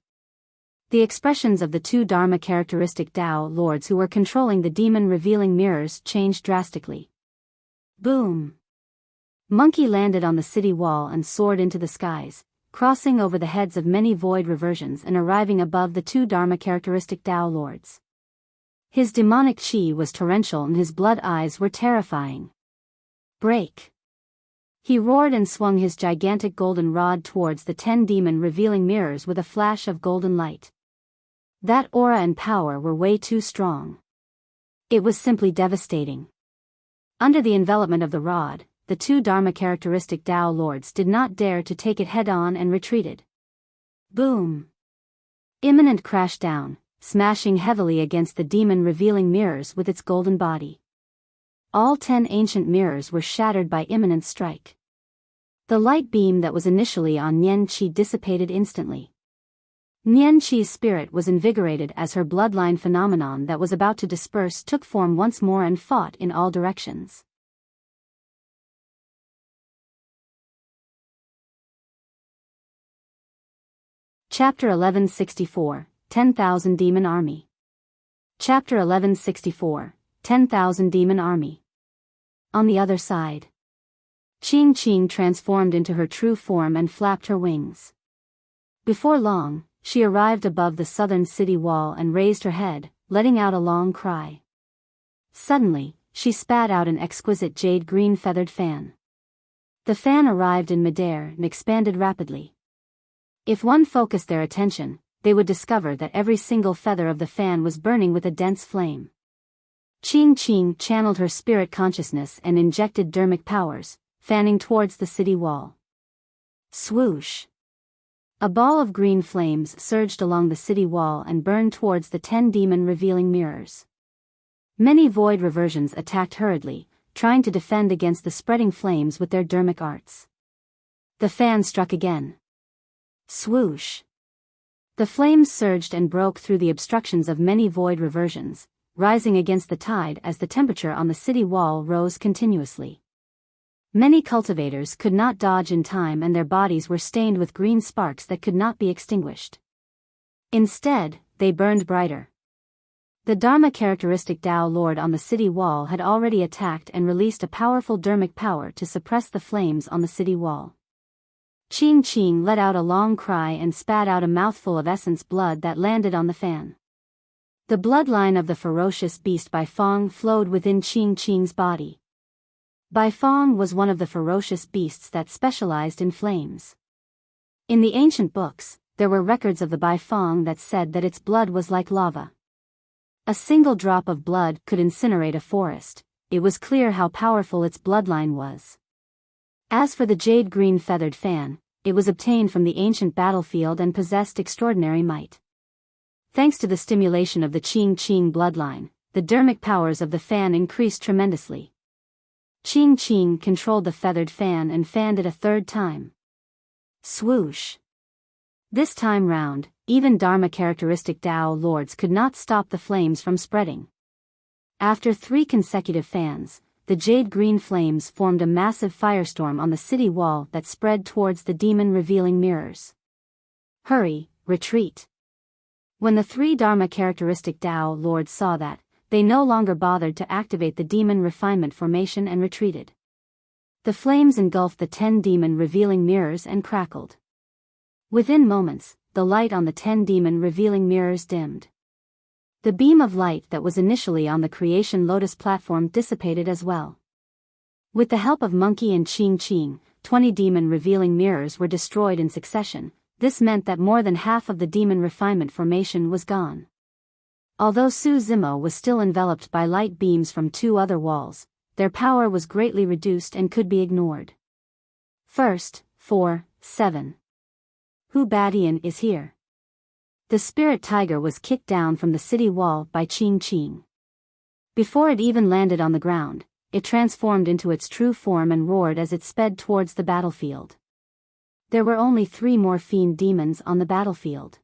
The expressions of the two Dharma characteristic Tao Lords who were controlling the demon-revealing mirrors changed drastically. Boom! Monkey landed on the city wall and soared into the skies, crossing over the heads of many void reversions and arriving above the two Dharma characteristic Tao Lords. His demonic chi was torrential and his blood eyes were terrifying. Break! He roared and swung his gigantic golden rod towards the 10 demon-revealing mirrors with a flash of golden light. That aura and power were way too strong. It was simply devastating. Under the envelopment of the rod, the two Dharma characteristic Tao Lords did not dare to take it head-on and retreated. Boom! Imminent crashed down, smashing heavily against the demon-revealing mirrors with its golden body. All 10 ancient mirrors were shattered by Imminent's strike. The light beam that was initially on Nian Qi dissipated instantly. Nian Qi's spirit was invigorated as her bloodline phenomenon that was about to disperse took form once more and fought in all directions. Chapter 1164, 10,000 Demon Army. Chapter 1164, 10,000 Demon Army. On the other side. Qing transformed into her true form and flapped her wings. Before long, she arrived above the southern city wall and raised her head, letting out a long cry. Suddenly, she spat out an exquisite jade-green feathered fan. The fan arrived in midair and expanded rapidly. If one focused their attention, they would discover that every single feather of the fan was burning with a dense flame. Qing channeled her spirit consciousness and injected dermic powers, fanning towards the city wall. Swoosh! A ball of green flames surged along the city wall and burned towards the 10 demon-revealing mirrors. Many void reversions attacked hurriedly, trying to defend against the spreading flames with their dermic arts. The fan struck again. Swoosh! The flames surged and broke through the obstructions of many void reversions, rising against the tide as the temperature on the city wall rose continuously. Many cultivators could not dodge in time and their bodies were stained with green sparks that could not be extinguished. Instead, they burned brighter. The Dharma characteristic Tao Lord on the city wall had already attacked and released a powerful dermic power to suppress the flames on the city wall. Qing let out a long cry and spat out a mouthful of essence blood that landed on the fan. The bloodline of the ferocious beast Bifong flowed within Qing's body. Bifong was one of the ferocious beasts that specialized in flames. In the ancient books, there were records of the Bifong that said that its blood was like lava. A single drop of blood could incinerate a forest. It was clear how powerful its bloodline was. As for the jade-green feathered fan, it was obtained from the ancient battlefield and possessed extraordinary might. Thanks to the stimulation of the Qing bloodline, the dermic powers of the fan increased tremendously. Qing controlled the feathered fan and fanned it a third time. Swoosh! This time round, even Dharma characteristic Tao Lords could not stop the flames from spreading. After 3 consecutive fans, the jade-green flames formed a massive firestorm on the city wall that spread towards the demon-revealing mirrors. Hurry, retreat! When the 3 Dharma characteristic Tao Lords saw that, they no longer bothered to activate the demon refinement formation and retreated. The flames engulfed the 10 demon-revealing mirrors and crackled. Within moments, the light on the 10 demon-revealing mirrors dimmed. The beam of light that was initially on the Creation Lotus platform dissipated as well. With the help of Monkey and Qing, 20 demon-revealing mirrors were destroyed in succession. This meant that more than half of the demon refinement formation was gone. Although Su Zimo was still enveloped by light beams from 2 other walls, their power was greatly reduced and could be ignored. First, 4, 7. Who Badian is here? The spirit tiger was kicked down from the city wall by Qing. Before it even landed on the ground, it transformed into its true form and roared as it sped towards the battlefield. There were only 3 more fiend demons on the battlefield.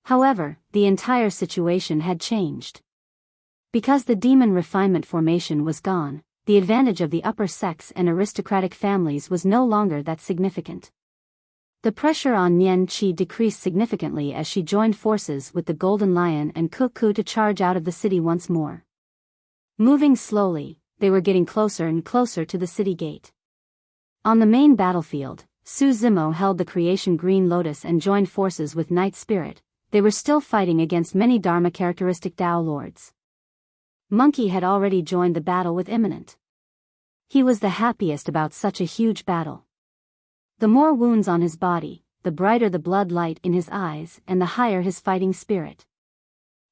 However, the entire situation had changed. Because the demon refinement formation was gone, the advantage of the upper sects and aristocratic families was no longer that significant. The pressure on Nian Qi decreased significantly as she joined forces with the Golden Lion and Cuckoo to charge out of the city once more. Moving slowly, they were getting closer and closer to the city gate. On the main battlefield, Su Zimo held the creation Green Lotus and joined forces with Night Spirit. They were still fighting against many Dharma characteristic Dao lords. Monkey had already joined the battle with Imminent. He was the happiest about such a huge battle. The more wounds on his body, the brighter the blood light in his eyes and the higher his fighting spirit.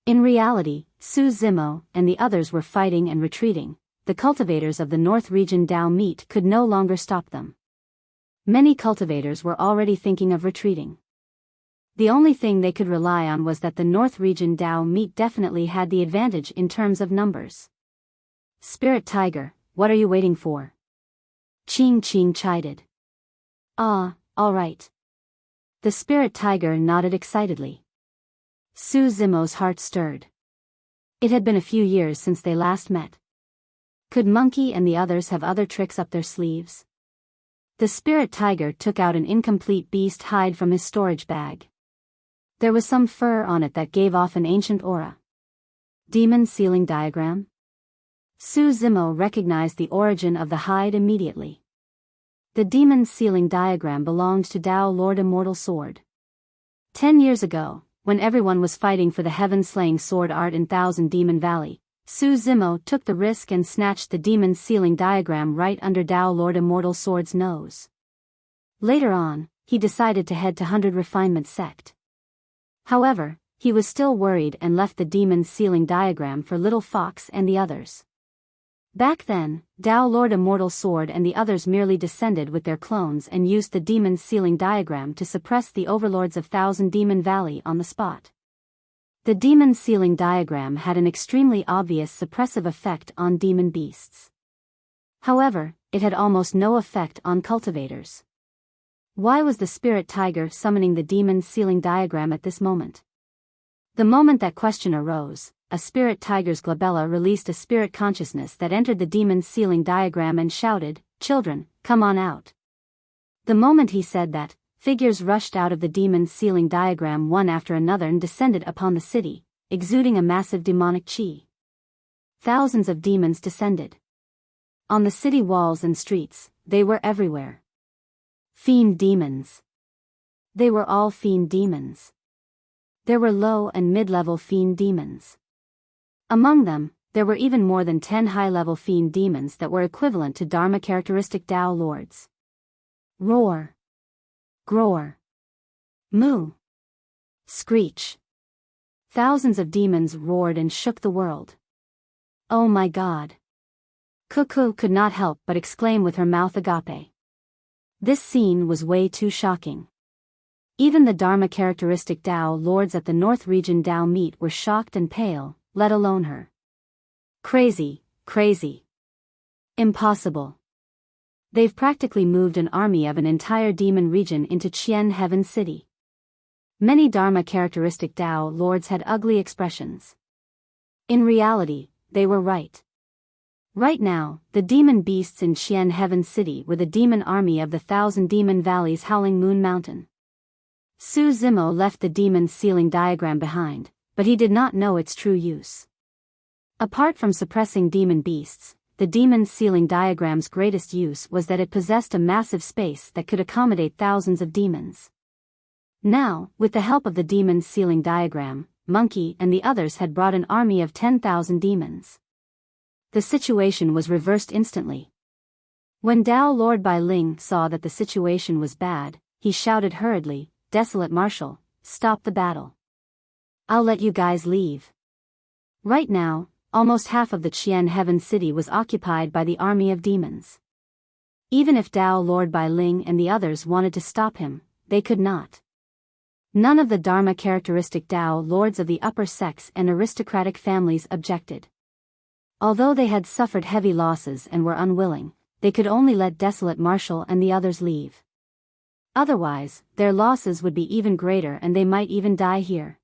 In reality, Su Zimo and the others were fighting and retreating. The cultivators of the North Region Dao Meat could no longer stop them. Many cultivators were already thinking of retreating. The only thing they could rely on was that the North Region Dao Meat definitely had the advantage in terms of numbers. Spirit Tiger, what are you waiting for? Qing chided. Ah, all right. The Spirit Tiger nodded excitedly. Su Zimo's heart stirred. It had been a few years since they last met. Could Monkey and the others have other tricks up their sleeves? The Spirit Tiger took out an incomplete beast hide from his storage bag. There was some fur on it that gave off an ancient aura. Demon Sealing Diagram? Su Zimo recognized the origin of the hide immediately. The Demon Sealing Diagram belonged to Dao Lord Immortal Sword. 10 years ago, when everyone was fighting for the heaven-slaying sword art in Thousand Demon Valley, Su Zimo took the risk and snatched the Demon Sealing Diagram right under Dao Lord Immortal Sword's nose. Later on, he decided to head to 100 Refinement sect. However, he was still worried and left the Demon Sealing Diagram for Little Fox and the others. Back then, Dao Lord Immortal Sword and the others merely descended with their clones and used the Demon Sealing Diagram to suppress the overlords of Thousand Demon Valley on the spot. The Demon Sealing Diagram had an extremely obvious suppressive effect on demon beasts. However, it had almost no effect on cultivators. Why was the Spirit Tiger summoning the Demon Sealing Diagram at this moment? The moment that question arose, a Spirit Tiger's glabella released a spirit consciousness that entered the Demon Sealing Diagram and shouted, "Children, come on out." The moment he said that, figures rushed out of the Demon Sealing Diagram one after another and descended upon the city, exuding a massive demonic chi. Thousands of demons descended. On the city walls and streets, they were everywhere. Fiend demons. They were all fiend demons. There were low and mid-level fiend demons. Among them, there were even more than 10 high-level fiend demons that were equivalent to Dharma characteristic Dao lords. Roar. Groar. Moo. Screech. Thousands of demons roared and shook the world. Oh my God. Cuckoo could not help but exclaim with her mouth agape. This scene was way too shocking. Even the Dharma characteristic Dao lords at the North Region Dao Meat were shocked and pale, let alone her. Crazy, crazy. Impossible. They've practically moved an army of an entire demon region into Qian Heaven City. Many Dharma characteristic Dao lords had ugly expressions. In reality, they were right. Right now, the demon beasts in Qian Heaven City were the demon army of the Thousand Demon Valleys Howling Moon Mountain. Su Zimo left the Demon Sealing Diagram behind, but he did not know its true use. Apart from suppressing demon beasts, the Demon Sealing Diagram's greatest use was that it possessed a massive space that could accommodate thousands of demons. Now, with the help of the Demon Sealing Diagram, Monkey and the others had brought an army of 10,000 demons. The situation was reversed instantly. When Dao Lord Bai Ling saw that the situation was bad, he shouted hurriedly, "Desolate Marshal, stop the battle. I'll let you guys leave." Right now, almost half of the Qian Heaven City was occupied by the army of demons. Even if Dao Lord Bai Ling and the others wanted to stop him, they could not. None of the Dharma characteristic Dao Lords of the upper sects and aristocratic families objected. Although they had suffered heavy losses and were unwilling, they could only let Desolate Marshal and the others leave. Otherwise, their losses would be even greater and they might even die here.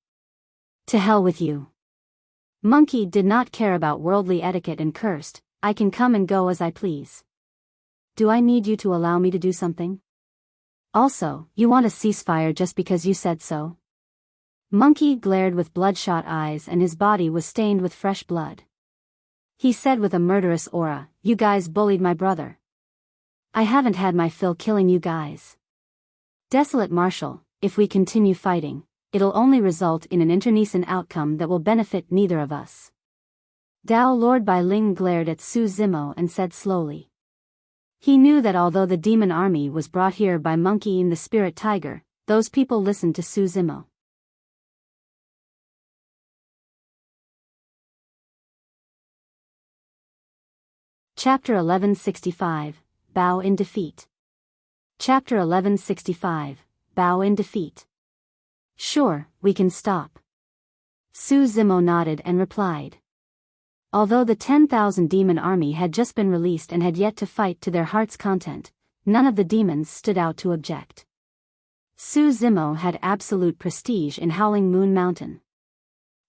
To hell with you. Monkey did not care about worldly etiquette and cursed, I can come and go as I please. Do I need you to allow me to do something? Also, you want a ceasefire just because you said so? Monkey glared with bloodshot eyes and his body was stained with fresh blood. He said with a murderous aura, you guys bullied my brother. I haven't had my fill killing you guys. Desolate Marshal, if we continue fighting, it'll only result in an internecine outcome that will benefit neither of us. Dao Lord Bai Ling glared at Su Zimo and said slowly. He knew that although the demon army was brought here by Monkey and the Spirit Tiger, those people listened to Su Zimo. Chapter 1165, Bow in Defeat. Chapter 1165, Bow in Defeat. Sure, we can stop. Su Zimo nodded and replied. Although the 10,000 demon army had just been released and had yet to fight to their heart's content, none of the demons stood out to object. Su Zimo had absolute prestige in Howling Moon Mountain.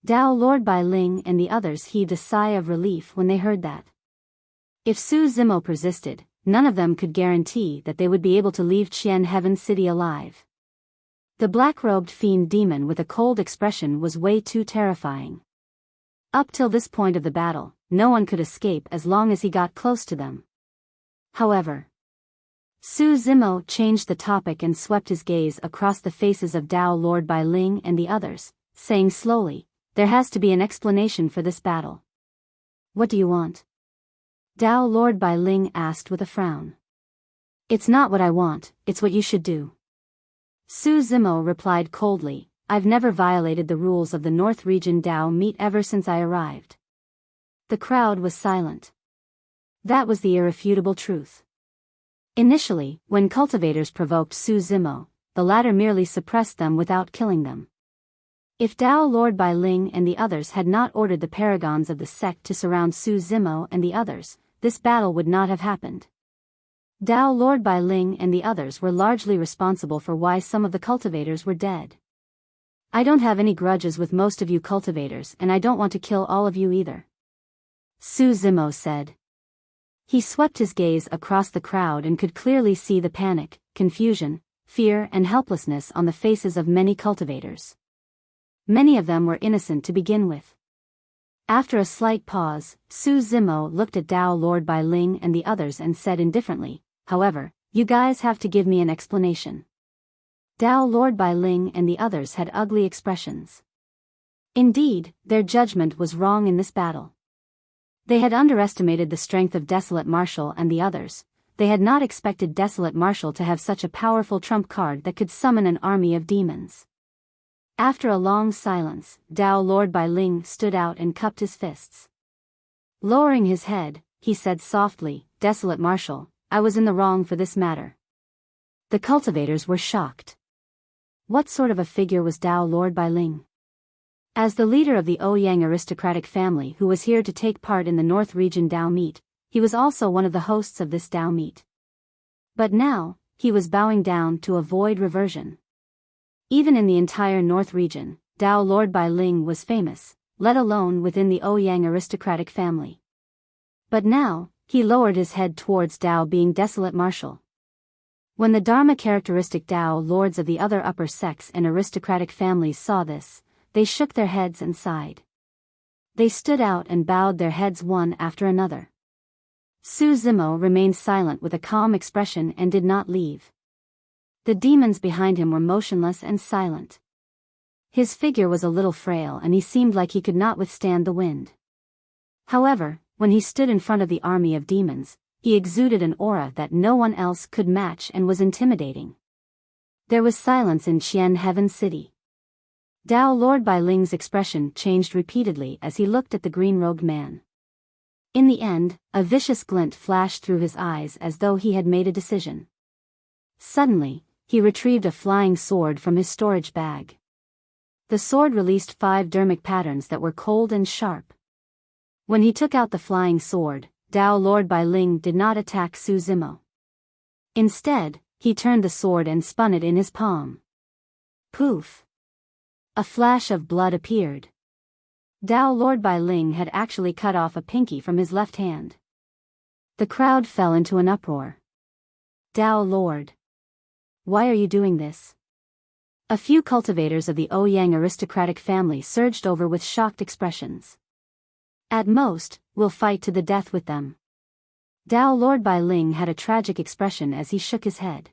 Dao Lord Bai Ling and the others heaved a sigh of relief when they heard that. If Su Zimo persisted, none of them could guarantee that they would be able to leave Qian Heaven City alive. The black-robed fiend demon with a cold expression was way too terrifying. Up till this point of the battle, no one could escape as long as he got close to them. However, Su Zimo changed the topic and swept his gaze across the faces of Dao Lord Bai Ling and the others, saying slowly, there has to be an explanation for this battle. What do you want? Dao Lord Bai Ling asked with a frown. It's not what I want, it's what you should do. Su Zimo replied coldly, I've never violated the rules of the North Region Dao Meet ever since I arrived. The crowd was silent. That was the irrefutable truth. Initially, when cultivators provoked Su Zimo, the latter merely suppressed them without killing them. If Dao Lord Bai Ling and the others had not ordered the paragons of the sect to surround Su Zimo and the others, this battle would not have happened. Dao Lord Bai Ling and the others were largely responsible for why some of the cultivators were dead. I don't have any grudges with most of you cultivators and I don't want to kill all of you either. Su Zimo said. He swept his gaze across the crowd and could clearly see the panic, confusion, fear and helplessness on the faces of many cultivators. Many of them were innocent to begin with. After a slight pause, Su Zimo looked at Dao Lord Bai Ling and the others and said indifferently, however, you guys have to give me an explanation. Dao Lord Bai Ling and the others had ugly expressions. Indeed, their judgment was wrong in this battle. They had underestimated the strength of Desolate Marshal and the others. They had not expected Desolate Marshal to have such a powerful trump card that could summon an army of demons. After a long silence, Dao Lord Bai Ling stood out and cupped his fists. Lowering his head, he said softly, Desolate Marshal, I was in the wrong for this matter. The cultivators were shocked. What sort of a figure was Dao Lord Bai Ling? As the leader of the Ouyang aristocratic family who was here to take part in the North Region Dao Meet, he was also one of the hosts of this Dao Meet. But now, he was bowing down to avoid reversion. Even in the entire North Region, Dao Lord Bai Ling was famous, let alone within the Ouyang aristocratic family. But now, he lowered his head towards Dao being Desolate Marshal. When the Dharma characteristic Dao Lords of the other upper sects and aristocratic families saw this, they shook their heads and sighed. They stood out and bowed their heads one after another. Su Zimo remained silent with a calm expression and did not leave. The demons behind him were motionless and silent. His figure was a little frail and he seemed like he could not withstand the wind. However, when he stood in front of the army of demons, he exuded an aura that no one else could match and was intimidating. There was silence in Qian Heaven City. Dao Lord Bai Ling's expression changed repeatedly as he looked at the green-robed man. In the end, a vicious glint flashed through his eyes as though he had made a decision. Suddenly, he retrieved a flying sword from his storage bag. The sword released 5 dermic patterns that were cold and sharp. When he took out the flying sword, Dao Lord Bai Ling did not attack Su Zimo. Instead, he turned the sword and spun it in his palm. Poof! A flash of blood appeared. Dao Lord Bai Ling had actually cut off a pinky from his left hand. The crowd fell into an uproar. Dao Lord! Why are you doing this? A few cultivators of the Ouyang aristocratic family surged over with shocked expressions. At most, we'll fight to the death with them. Dao Lord Bai Ling had a tragic expression as he shook his head.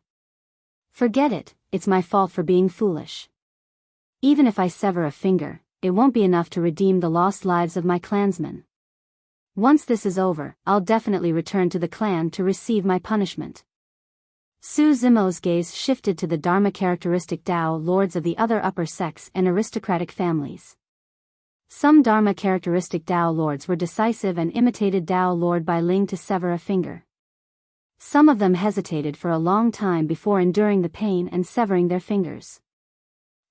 Forget it, it's my fault for being foolish. Even if I sever a finger, it won't be enough to redeem the lost lives of my clansmen. Once this is over, I'll definitely return to the clan to receive my punishment. Su Zimo's gaze shifted to the Dharma characteristic Dao lords of the other upper sects and aristocratic families. Some Dharma characteristic Dao lords were decisive and imitated Dao Lord Bai Ling to sever a finger. Some of them hesitated for a long time before enduring the pain and severing their fingers.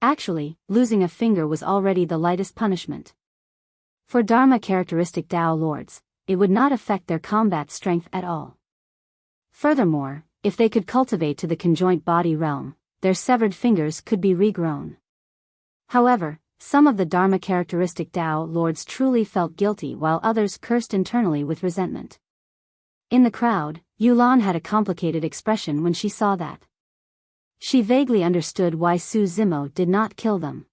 Actually, losing a finger was already the lightest punishment. For Dharma characteristic Dao lords, it would not affect their combat strength at all. Furthermore, if they could cultivate to the conjoint body realm, their severed fingers could be regrown. However, some of the Dharma characteristic Dao lords truly felt guilty while others cursed internally with resentment. In the crowd, Yulan had a complicated expression when she saw that. She vaguely understood why Su Zimo did not kill them.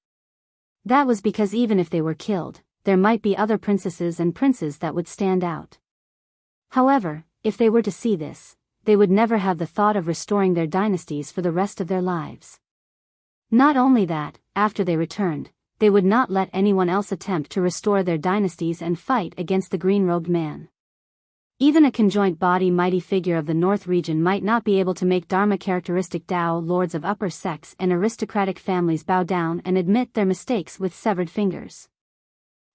That was because even if they were killed, there might be other princesses and princes that would stand out. However, if they were to see this, they would never have the thought of restoring their dynasties for the rest of their lives. Not only that, after they returned, they would not let anyone else attempt to restore their dynasties and fight against the green-robed man. Even a conjoint body mighty figure of the North region might not be able to make Dharma characteristic Dao lords of upper sects and aristocratic families bow down and admit their mistakes with severed fingers.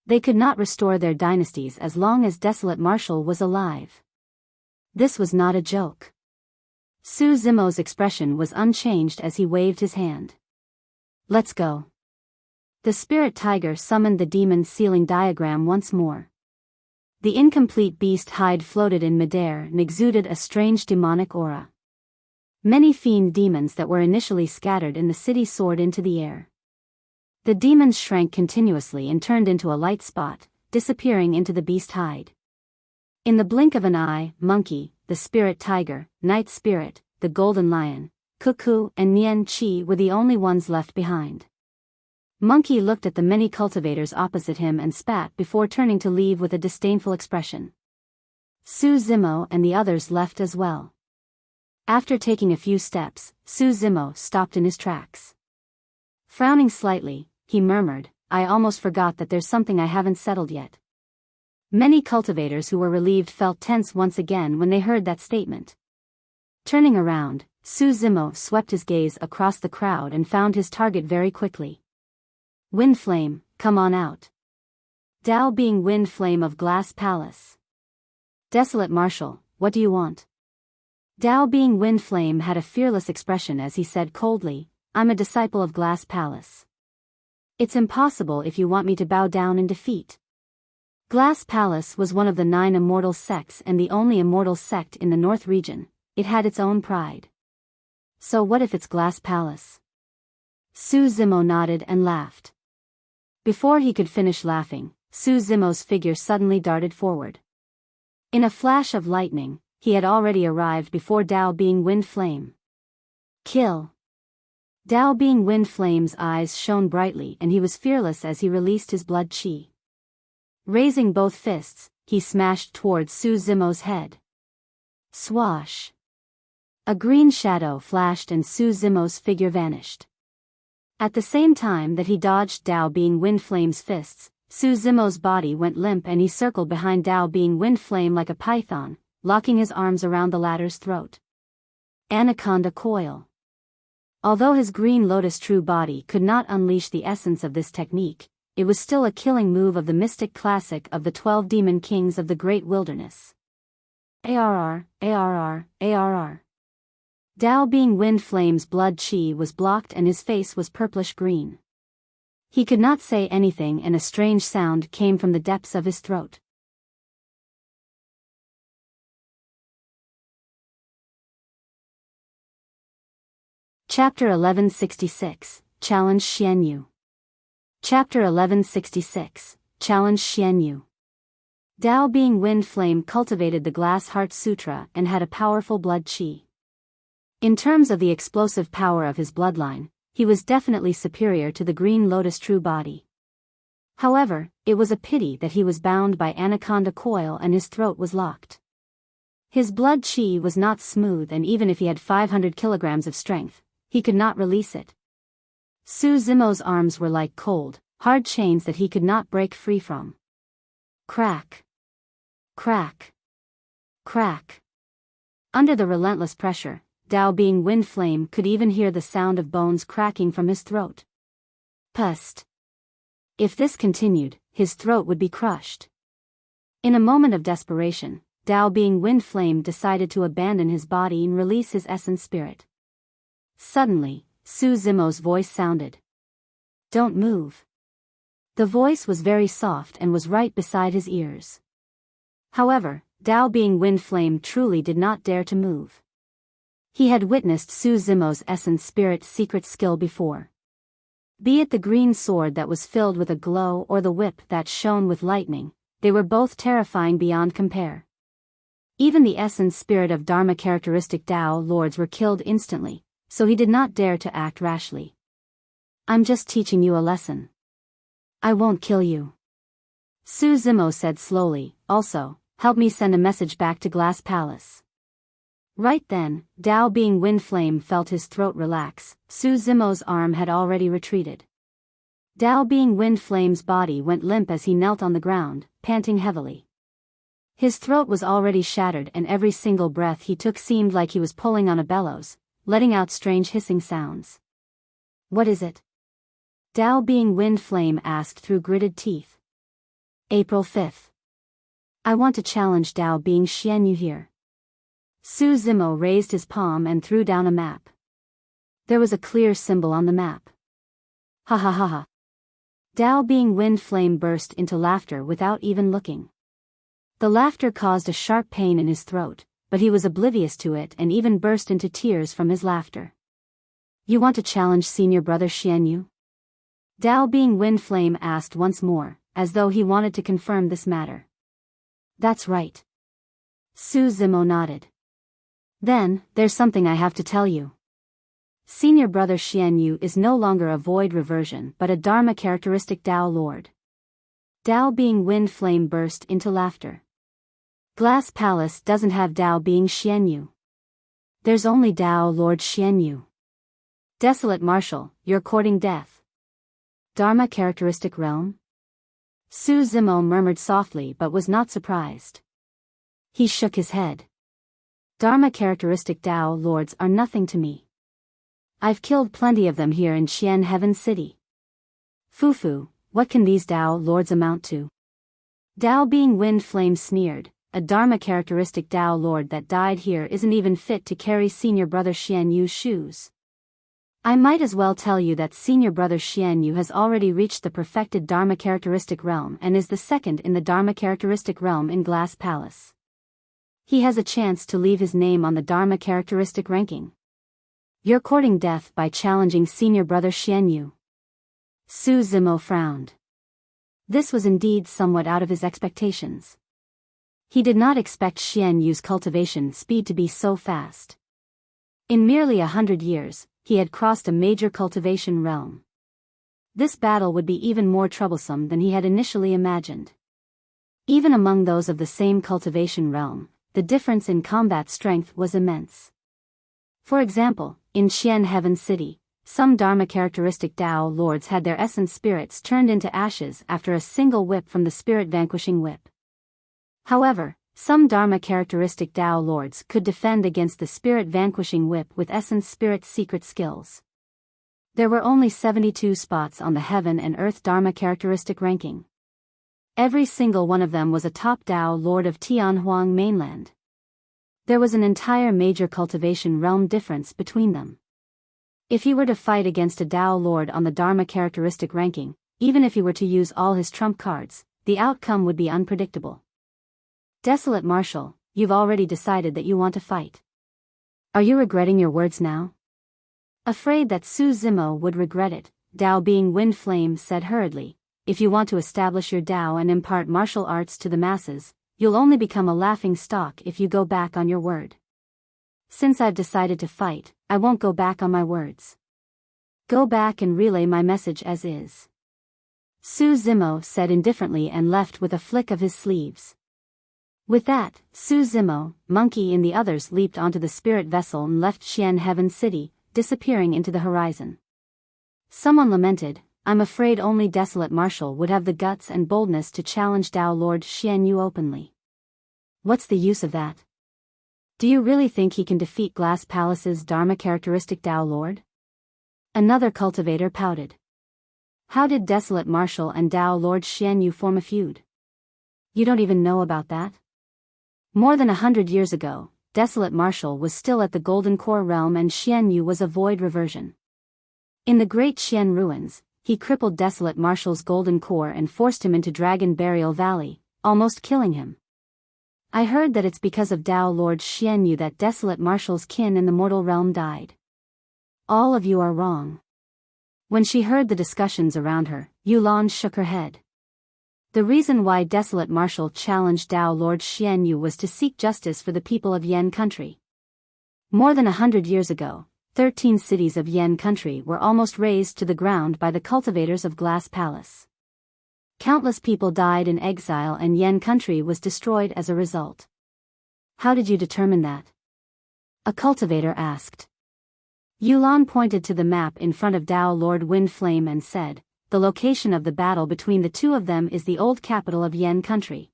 They could not restore their dynasties as long as Desolate Marshal was alive. This was not a joke. Su Zimo's expression was unchanged as he waved his hand. Let's go. The spirit tiger summoned the demon ceiling diagram once more. The incomplete beast hide floated in midair and exuded a strange demonic aura. Many fiend demons that were initially scattered in the city soared into the air. The demons shrank continuously and turned into a light spot, disappearing into the beast hide. In the blink of an eye, Monkey, the spirit tiger, Night Spirit, the golden lion, Cuckoo and Nian Qi were the only ones left behind. Monkey looked at the many cultivators opposite him and spat before turning to leave with a disdainful expression. Su Zimo and the others left as well. After taking a few steps, Su Zimo stopped in his tracks. Frowning slightly, he murmured, I almost forgot that there's something I haven't settled yet. Many cultivators who were relieved felt tense once again when they heard that statement. Turning around, Su Zimo swept his gaze across the crowd and found his target very quickly. Wind Flame, come on out. Dao being Wind Flame of Glass Palace. Desolate Marshal, what do you want? Dao being Wind Flame had a fearless expression as he said coldly, I'm a disciple of Glass Palace. It's impossible if you want me to bow down in defeat. Glass Palace was one of the 9 immortal sects and the only immortal sect in the North region. It had its own pride. So what if it's Glass Palace? Su Zimo nodded and laughed. Before he could finish laughing, Su Zimo's figure suddenly darted forward. In a flash of lightning, he had already arrived before Dao being Wind Flame. Kill! Dao being Wind Flame's eyes shone brightly and he was fearless as he released his blood chi. Raising both fists, he smashed towards Su Zimo's head. Swash! A green shadow flashed and Su Zimo's figure vanished. At the same time that he dodged Dao being Wind Flame's fists, Su Zimo's body went limp and he circled behind Dao being Wind Flame like a python, locking his arms around the latter's throat. Anaconda Coil. Although his green lotus true body could not unleash the essence of this technique, it was still a killing move of the mystic classic of the 12 demon kings of the great wilderness. ARR, ARR, ARR. Dao being Wind Flame's blood chi was blocked and his face was purplish green. He could not say anything and a strange sound came from the depths of his throat. Chapter 1166, Challenge Xianyu. Chapter 1166, Challenge Xianyu. Dao being Wind Flame cultivated the Glass Heart Sutra and had a powerful blood chi. In terms of the explosive power of his bloodline, he was definitely superior to the Green Lotus True Body. However, it was a pity that he was bound by Anaconda Coil and his throat was locked. His blood chi was not smooth, and even if he had 500 kilograms of strength, he could not release it. Su Zimo's arms were like cold, hard chains that he could not break free from. Crack. Crack. Crack. Under the relentless pressure, Dao being Wind Flame could even hear the sound of bones cracking from his throat. Pust. If this continued, his throat would be crushed. In a moment of desperation, Dao being Wind Flame decided to abandon his body and release his essence spirit. Suddenly, Su Zimo's voice sounded. Don't move. The voice was very soft and was right beside his ears. However, Dao being Wind Flame truly did not dare to move. He had witnessed Su Zimo's essence spirit's secret skill before. Be it the green sword that was filled with a glow or the whip that shone with lightning, they were both terrifying beyond compare. Even the essence spirit of Dharma characteristic Dao lords were killed instantly, so he did not dare to act rashly. I'm just teaching you a lesson. I won't kill you. Su Zimo said slowly, also, help me send a message back to Glass Palace. Right then, Dao being Wind Flame felt his throat relax. Su Zimo's arm had already retreated. Dao being Wind Flame's body went limp as he knelt on the ground, panting heavily. His throat was already shattered and every single breath he took seemed like he was pulling on a bellows, letting out strange hissing sounds. What is it? Dao being Wind Flame asked through gritted teeth. April 5th. I want to challenge Dao being Xianyu here. Su Zimo raised his palm and threw down a map. There was a clear symbol on the map. Ha ha ha ha. Dao being Wind Flame burst into laughter without even looking. The laughter caused a sharp pain in his throat, but he was oblivious to it and even burst into tears from his laughter. You want to challenge senior brother Xianyu? Dao being Wind Flame asked once more, as though he wanted to confirm this matter. That's right. Su Zimo nodded. Then, there's something I have to tell you. Senior brother Xianyu is no longer a void reversion but a Dharma characteristic Dao Lord. Dao being Wind Flame burst into laughter. Glass Palace doesn't have Dao being Xianyu. There's only Dao Lord Xianyu. Desolate Marshal, you're courting death. Dharma characteristic realm? Su Zimo murmured softly but was not surprised. He shook his head. Dharma characteristic Dao lords are nothing to me. I've killed plenty of them here in Qian Heaven City. Fufu, what can these Dao lords amount to? Dao being Wind Flame sneered, a Dharma characteristic Dao lord that died here isn't even fit to carry senior brother Xianyu's shoes. I might as well tell you that senior brother Xianyu has already reached the perfected Dharma characteristic realm and is the second in the Dharma characteristic realm in Glass Palace. He has a chance to leave his name on the Dharma characteristic ranking. You're courting death by challenging senior brother Xianyu. Su Zimo frowned. This was indeed somewhat out of his expectations. He did not expect Xianyu's cultivation speed to be so fast. In merely 100 years, he had crossed a major cultivation realm. This battle would be even more troublesome than he had initially imagined. Even among those of the same cultivation realm, the difference in combat strength was immense. For example, in Qian Heaven City, some Dharma characteristic Dao lords had their essence spirits turned into ashes after a single whip from the spirit vanquishing whip. However, some Dharma characteristic Dao lords could defend against the spirit vanquishing whip with essence spirit secret skills. There were only 72 spots on the Heaven and Earth Dharma characteristic ranking. Every single one of them was a top Dao Lord of Tianhuang mainland. There was an entire major cultivation realm difference between them. If he were to fight against a Dao Lord on the Dharma characteristic ranking, even if he were to use all his trump cards, the outcome would be unpredictable. Desolate Marshal, you've already decided that you want to fight. Are you regretting your words now? Afraid that Su Zimo would regret it, Dao being Wind Flame said hurriedly, if you want to establish your Dao and impart martial arts to the masses, you'll only become a laughing stock if you go back on your word. Since I've decided to fight, I won't go back on my words. Go back and relay my message as is. Su Zimo said indifferently and left with a flick of his sleeves. With that, Su Zimo, Monkey and the others leaped onto the spirit vessel and left Qian Heaven City, disappearing into the horizon. Someone lamented, I'm afraid only Desolate Marshal would have the guts and boldness to challenge Dao Lord Xian Yu openly. What's the use of that? Do you really think he can defeat Glass Palace's Dharma characteristic Dao Lord? Another cultivator pouted. How did Desolate Marshal and Dao Lord Xian Yu form a feud? You don't even know about that? More than 100 years ago, Desolate Marshal was still at the Golden Core realm and Xian Yu was a void reversion. In the Great Qian ruins, he crippled Desolate Marshal's Golden Core and forced him into Dragon Burial Valley, almost killing him. I heard that it's because of Dao Lord Xian Yu that Desolate Marshal's kin in the mortal realm died. All of you are wrong. When she heard the discussions around her, Yulan shook her head. The reason why Desolate Marshal challenged Dao Lord Xian Yu was to seek justice for the people of Yan country. More than 100 years ago, 13 cities of Yan country were almost razed to the ground by the cultivators of Glass Palace. Countless people died in exile and Yan country was destroyed as a result. How did you determine that? A cultivator asked. Yulan pointed to the map in front of Dao Lord Wind Flame and said, the location of the battle between the two of them is the old capital of Yan country.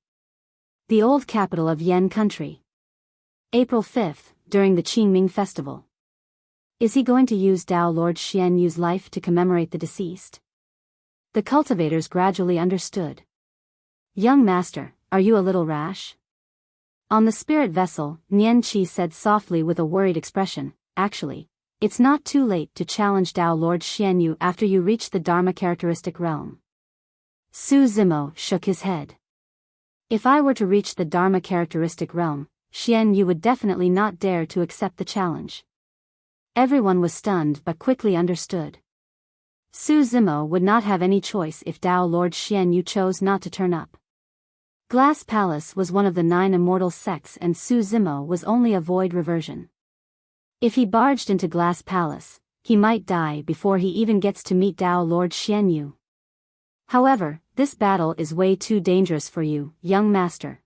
The old capital of Yan country. April 5th, during the Qingming festival. Is he going to use Dao Lord Xian Yu's life to commemorate the deceased? The cultivators gradually understood. Young master, are you a little rash? On the spirit vessel, Nian Qi said softly with a worried expression, actually, it's not too late to challenge Dao Lord Xian Yu after you reach the Dharma characteristic realm. Su Zimo shook his head. If I were to reach the Dharma characteristic realm, Xian Yu would definitely not dare to accept the challenge. Everyone was stunned but quickly understood. Su Zimo would not have any choice if Dao Lord Xian Yu chose not to turn up. Glass Palace was one of the 9 immortal sects and Su Zimo was only a void reversion. If he barged into Glass Palace, he might die before he even gets to meet Dao Lord Xian Yu. However, this battle is way too dangerous for you, young master.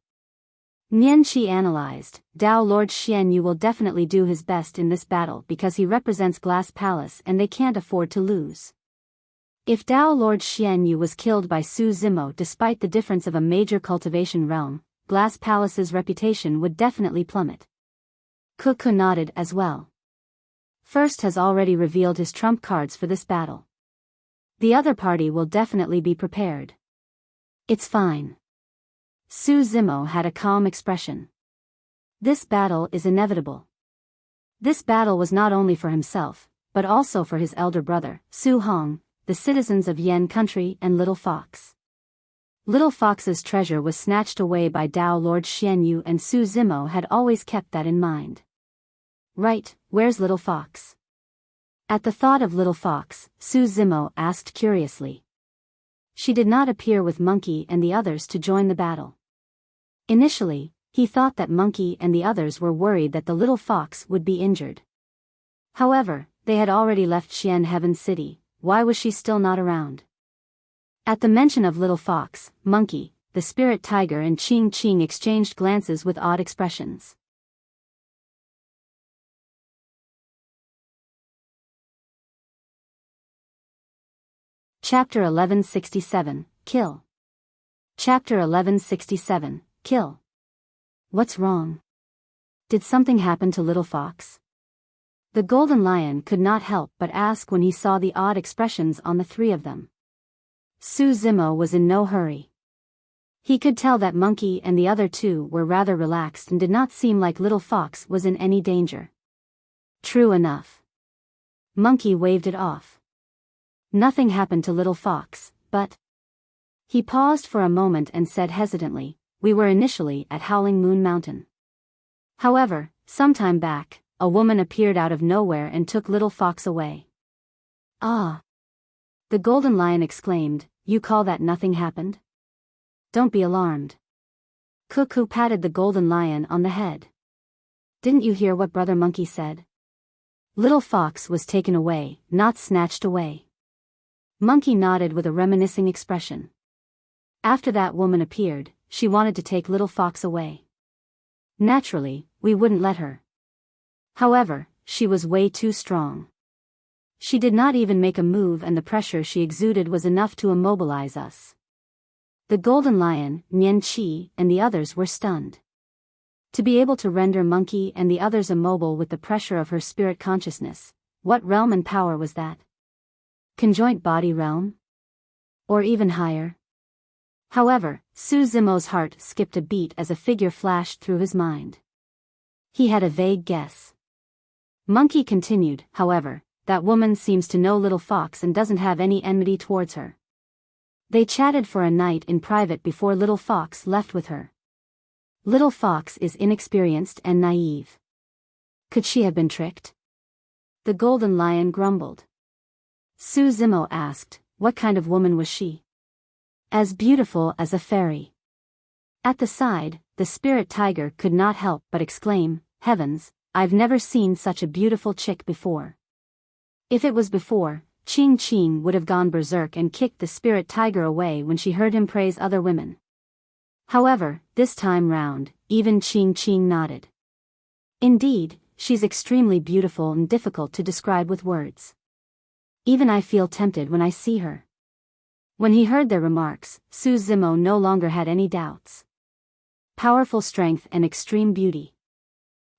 Nian Qi analyzed, Dao Lord Xian Yu will definitely do his best in this battle because he represents Glass Palace and they can't afford to lose. If Dao Lord Xian Yu was killed by Su Zimo despite the difference of a major cultivation realm, Glass Palace's reputation would definitely plummet. Kuku nodded as well. First has already revealed his trump cards for this battle. The other party will definitely be prepared. It's fine. Su Zimo had a calm expression. This battle is inevitable. This battle was not only for himself, but also for his elder brother, Su Hong, the citizens of Yan country and Little Fox. Little Fox's treasure was snatched away by Dao Lord Xian Yu and Su Zimo had always kept that in mind. Right, where's Little Fox? At the thought of Little Fox, Su Zimo asked curiously. She did not appear with Monkey and the others to join the battle. Initially, he thought that Monkey and the others were worried that the Little Fox would be injured. However, they had already left Qian Heaven City. Why was she still not around? At the mention of Little Fox, Monkey, the spirit tiger and Qing Qing exchanged glances with odd expressions. Chapter 1167, Kill. Chapter 1167, Kill. What's wrong? Did something happen to Little Fox? The Golden Lion could not help but ask when he saw the odd expressions on the three of them. Su Zimo was in no hurry. He could tell that Monkey and the other two were rather relaxed and did not seem like Little Fox was in any danger. True enough. Monkey waved it off. Nothing happened to Little Fox, but... He paused for a moment and said hesitantly, "We were initially at Howling Moon Mountain. However, some time back, a woman appeared out of nowhere and took Little Fox away." "Ah!" The Golden Lion exclaimed, "You call that nothing happened? Don't be alarmed." Cuckoo patted the Golden Lion on the head. "Didn't you hear what Brother Monkey said? Little Fox was taken away, not snatched away." Monkey nodded with a reminiscing expression. "After that woman appeared, she wanted to take Little Fox away. Naturally, we wouldn't let her. However, she was way too strong. She did not even make a move and the pressure she exuded was enough to immobilize us." The Golden Lion, Nian Qi, and the others were stunned. To be able to render Monkey and the others immobile with the pressure of her spirit consciousness, what realm and power was that? Conjoint body realm? Or even higher? However, Su Zimo's heart skipped a beat as a figure flashed through his mind. He had a vague guess. Monkey continued, "However, that woman seems to know Little Fox and doesn't have any enmity towards her. They chatted for a night in private before Little Fox left with her. Little Fox is inexperienced and naive. Could she have been tricked?" The Golden Lion grumbled. Su Zimo asked, "What kind of woman was she?" "As beautiful as a fairy." At the side, the spirit tiger could not help but exclaim, "Heavens, I've never seen such a beautiful chick before." If it was before, Ching Ching would have gone berserk and kicked the spirit tiger away when she heard him praise other women. However, this time round, even Ching Ching nodded. "Indeed, she's extremely beautiful and difficult to describe with words. Even I feel tempted when I see her." When he heard their remarks, Su Zimo no longer had any doubts. Powerful strength and extreme beauty.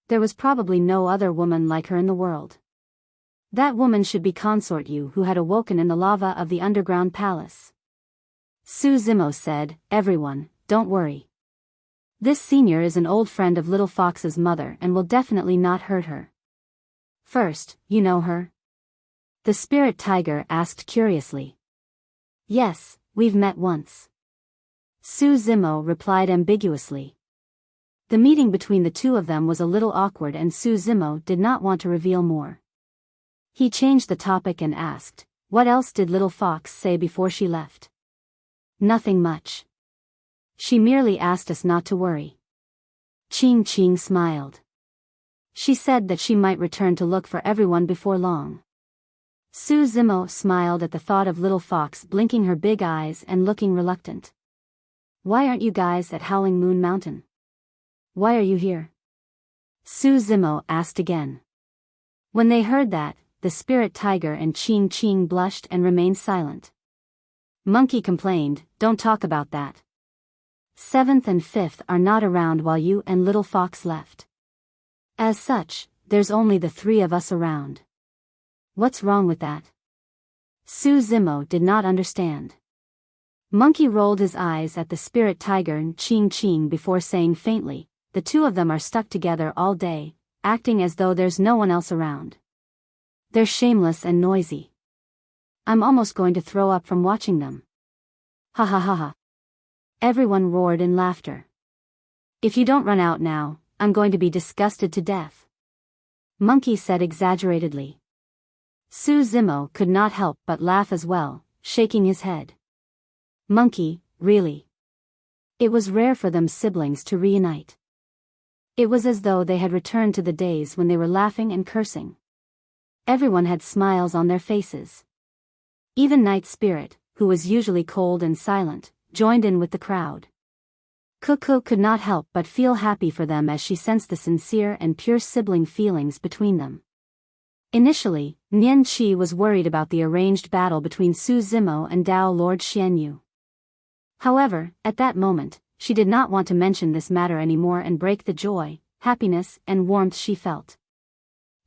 There was probably no other woman like her in the world. That woman should be Consort Yu, who had awoken in the lava of the underground palace. Su Zimo said, "Everyone, don't worry. This senior is an old friend of Little Fox's mother and will definitely not hurt her." "First, you know her?" The spirit tiger asked curiously. "Yes, we've met once." Su Zimo replied ambiguously. The meeting between the two of them was a little awkward and Su Zimo did not want to reveal more. He changed the topic and asked, "What else did Little Fox say before she left?" "Nothing much. She merely asked us not to worry." Ching Ching smiled. "She said that she might return to look for everyone before long." Su Zimo smiled at the thought of Little Fox blinking her big eyes and looking reluctant. "Why aren't you guys at Howling Moon Mountain? Why are you here?" Su Zimo asked again. When they heard that, the spirit tiger and Ching Ching blushed and remained silent. Monkey complained, "Don't talk about that. 7th and 5th are not around while you and Little Fox left. As such, there's only the three of us around. What's wrong with that?" Su Zimo did not understand. Monkey rolled his eyes at the spirit tiger and Ching Ching before saying faintly, "The two of them are stuck together all day, acting as though there's no one else around. They're shameless and noisy. I'm almost going to throw up from watching them. Ha ha ha ha." Everyone roared in laughter. "If you don't run out now, I'm going to be disgusted to death," Monkey said exaggeratedly. Su Zimo could not help but laugh as well, shaking his head. Monkey, really? It was rare for them siblings to reunite. It was as though they had returned to the days when they were laughing and cursing. Everyone had smiles on their faces. Even Night Spirit, who was usually cold and silent, joined in with the crowd. Cuckoo could not help but feel happy for them as she sensed the sincere and pure sibling feelings between them. Initially, Nian Qi was worried about the arranged battle between Su Zimo and Dao Lord Xianyu. However, at that moment, she did not want to mention this matter anymore and break the joy, happiness, and warmth she felt.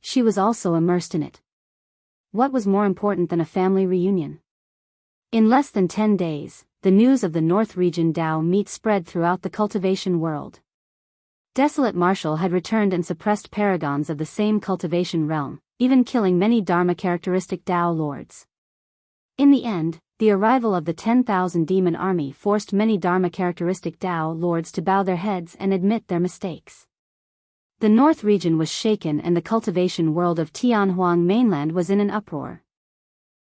She was also immersed in it. What was more important than a family reunion? In less than 10 days, the news of the North Region Dao meet spread throughout the cultivation world. Desolate Marshal had returned and suppressed paragons of the same cultivation realm, even killing many Dharma-characteristic Dao lords. In the end, the arrival of the 10,000 demon army forced many Dharma-characteristic Dao lords to bow their heads and admit their mistakes. The North Region was shaken and the cultivation world of Tianhuang mainland was in an uproar.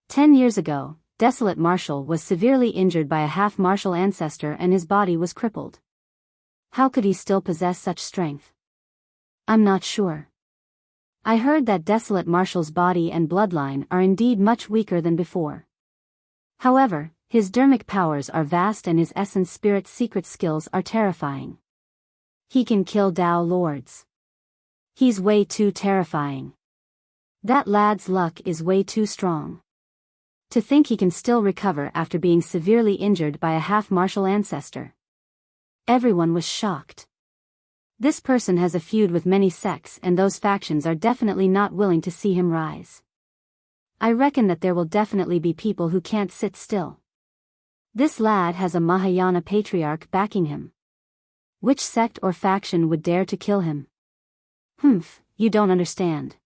10 years ago, Desolate Marshal was severely injured by a half-martial ancestor and his body was crippled. How could he still possess such strength? I'm not sure. I heard that Desolate Marshal's body and bloodline are indeed much weaker than before. However, his dermic powers are vast and his essence spirit secret skills are terrifying. He can kill Dao lords. He's way too terrifying. That lad's luck is way too strong. To think he can still recover after being severely injured by a half-martial ancestor. Everyone was shocked. This person has a feud with many sects and those factions are definitely not willing to see him rise. I reckon that there will definitely be people who can't sit still. This lad has a Mahayana patriarch backing him. Which sect or faction would dare to kill him? You don't understand.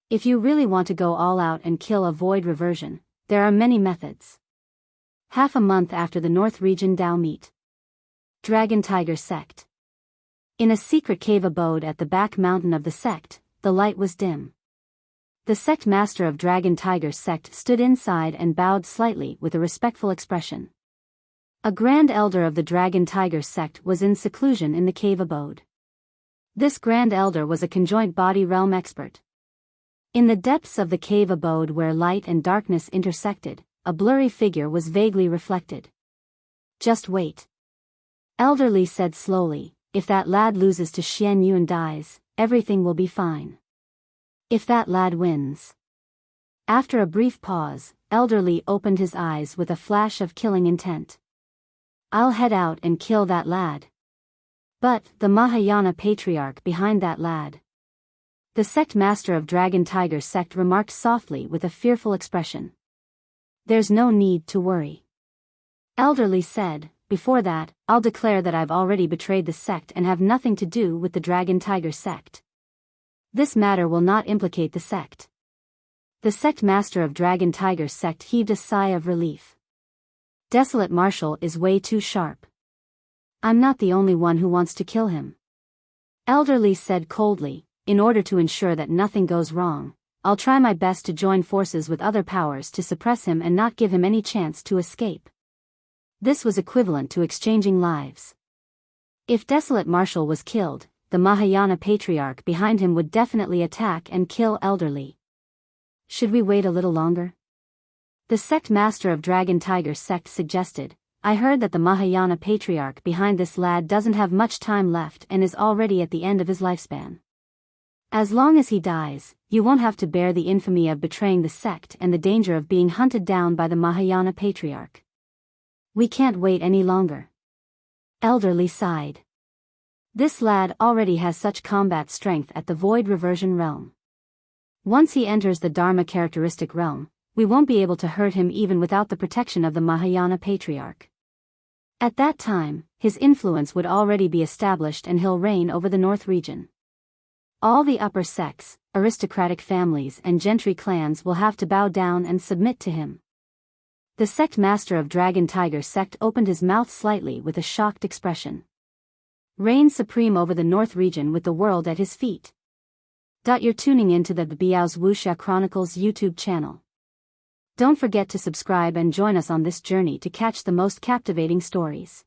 If you really want to go all out and kill a void reversion, there are many methods. Half a month after the North Region Dao meet. Dragon Tiger Sect. In a secret cave abode at the back mountain of the sect, the light was dim. The sect master of Dragon Tiger Sect stood inside and bowed slightly with a respectful expression. A grand elder of the Dragon Tiger Sect was in seclusion in the cave abode. This grand elder was a conjoint body realm expert. In the depths of the cave abode where light and darkness intersected, a blurry figure was vaguely reflected. Just wait. Elder Li said slowly, if that lad loses to Qian Yuan dies, everything will be fine. If that lad wins. After a brief pause, Elder Li opened his eyes with a flash of killing intent. I'll head out and kill that lad. But, the Mahayana patriarch behind that lad. The sect master of Dragon Tiger Sect remarked softly with a fearful expression. There's no need to worry. Elder Li said, before that, I'll declare that I've already betrayed the sect and have nothing to do with the Dragon Tiger Sect. This matter will not implicate the sect. The sect master of Dragon Tiger Sect heaved a sigh of relief. Desolate Marshal is way too sharp. I'm not the only one who wants to kill him. Elder Li said coldly, in order to ensure that nothing goes wrong, I'll try my best to join forces with other powers to suppress him and not give him any chance to escape. This was equivalent to exchanging lives. If Desolate Marshal was killed, the Mahayana patriarch behind him would definitely attack and kill Elder Li. Should we wait a little longer? The sect master of Dragon Tiger Sect suggested, I heard that the Mahayana patriarch behind this lad doesn't have much time left and is already at the end of his lifespan. As long as he dies, you won't have to bear the infamy of betraying the sect and the danger of being hunted down by the Mahayana patriarch. We can't wait any longer. Elder Li sighed. This lad already has such combat strength at the void reversion realm. Once he enters the Dharma characteristic realm, we won't be able to hurt him even without the protection of the Mahayana patriarch. At that time, his influence would already be established and he'll reign over the North Region. All the upper sects, aristocratic families and gentry clans will have to bow down and submit to him. The sect master of Dragon Tiger Sect opened his mouth slightly with a shocked expression. Reign supreme over the North Region with the world at his feet. You're tuning into the Biyao's Wuxia Chronicles YouTube channel. Don't forget to subscribe and join us on this journey to catch the most captivating stories.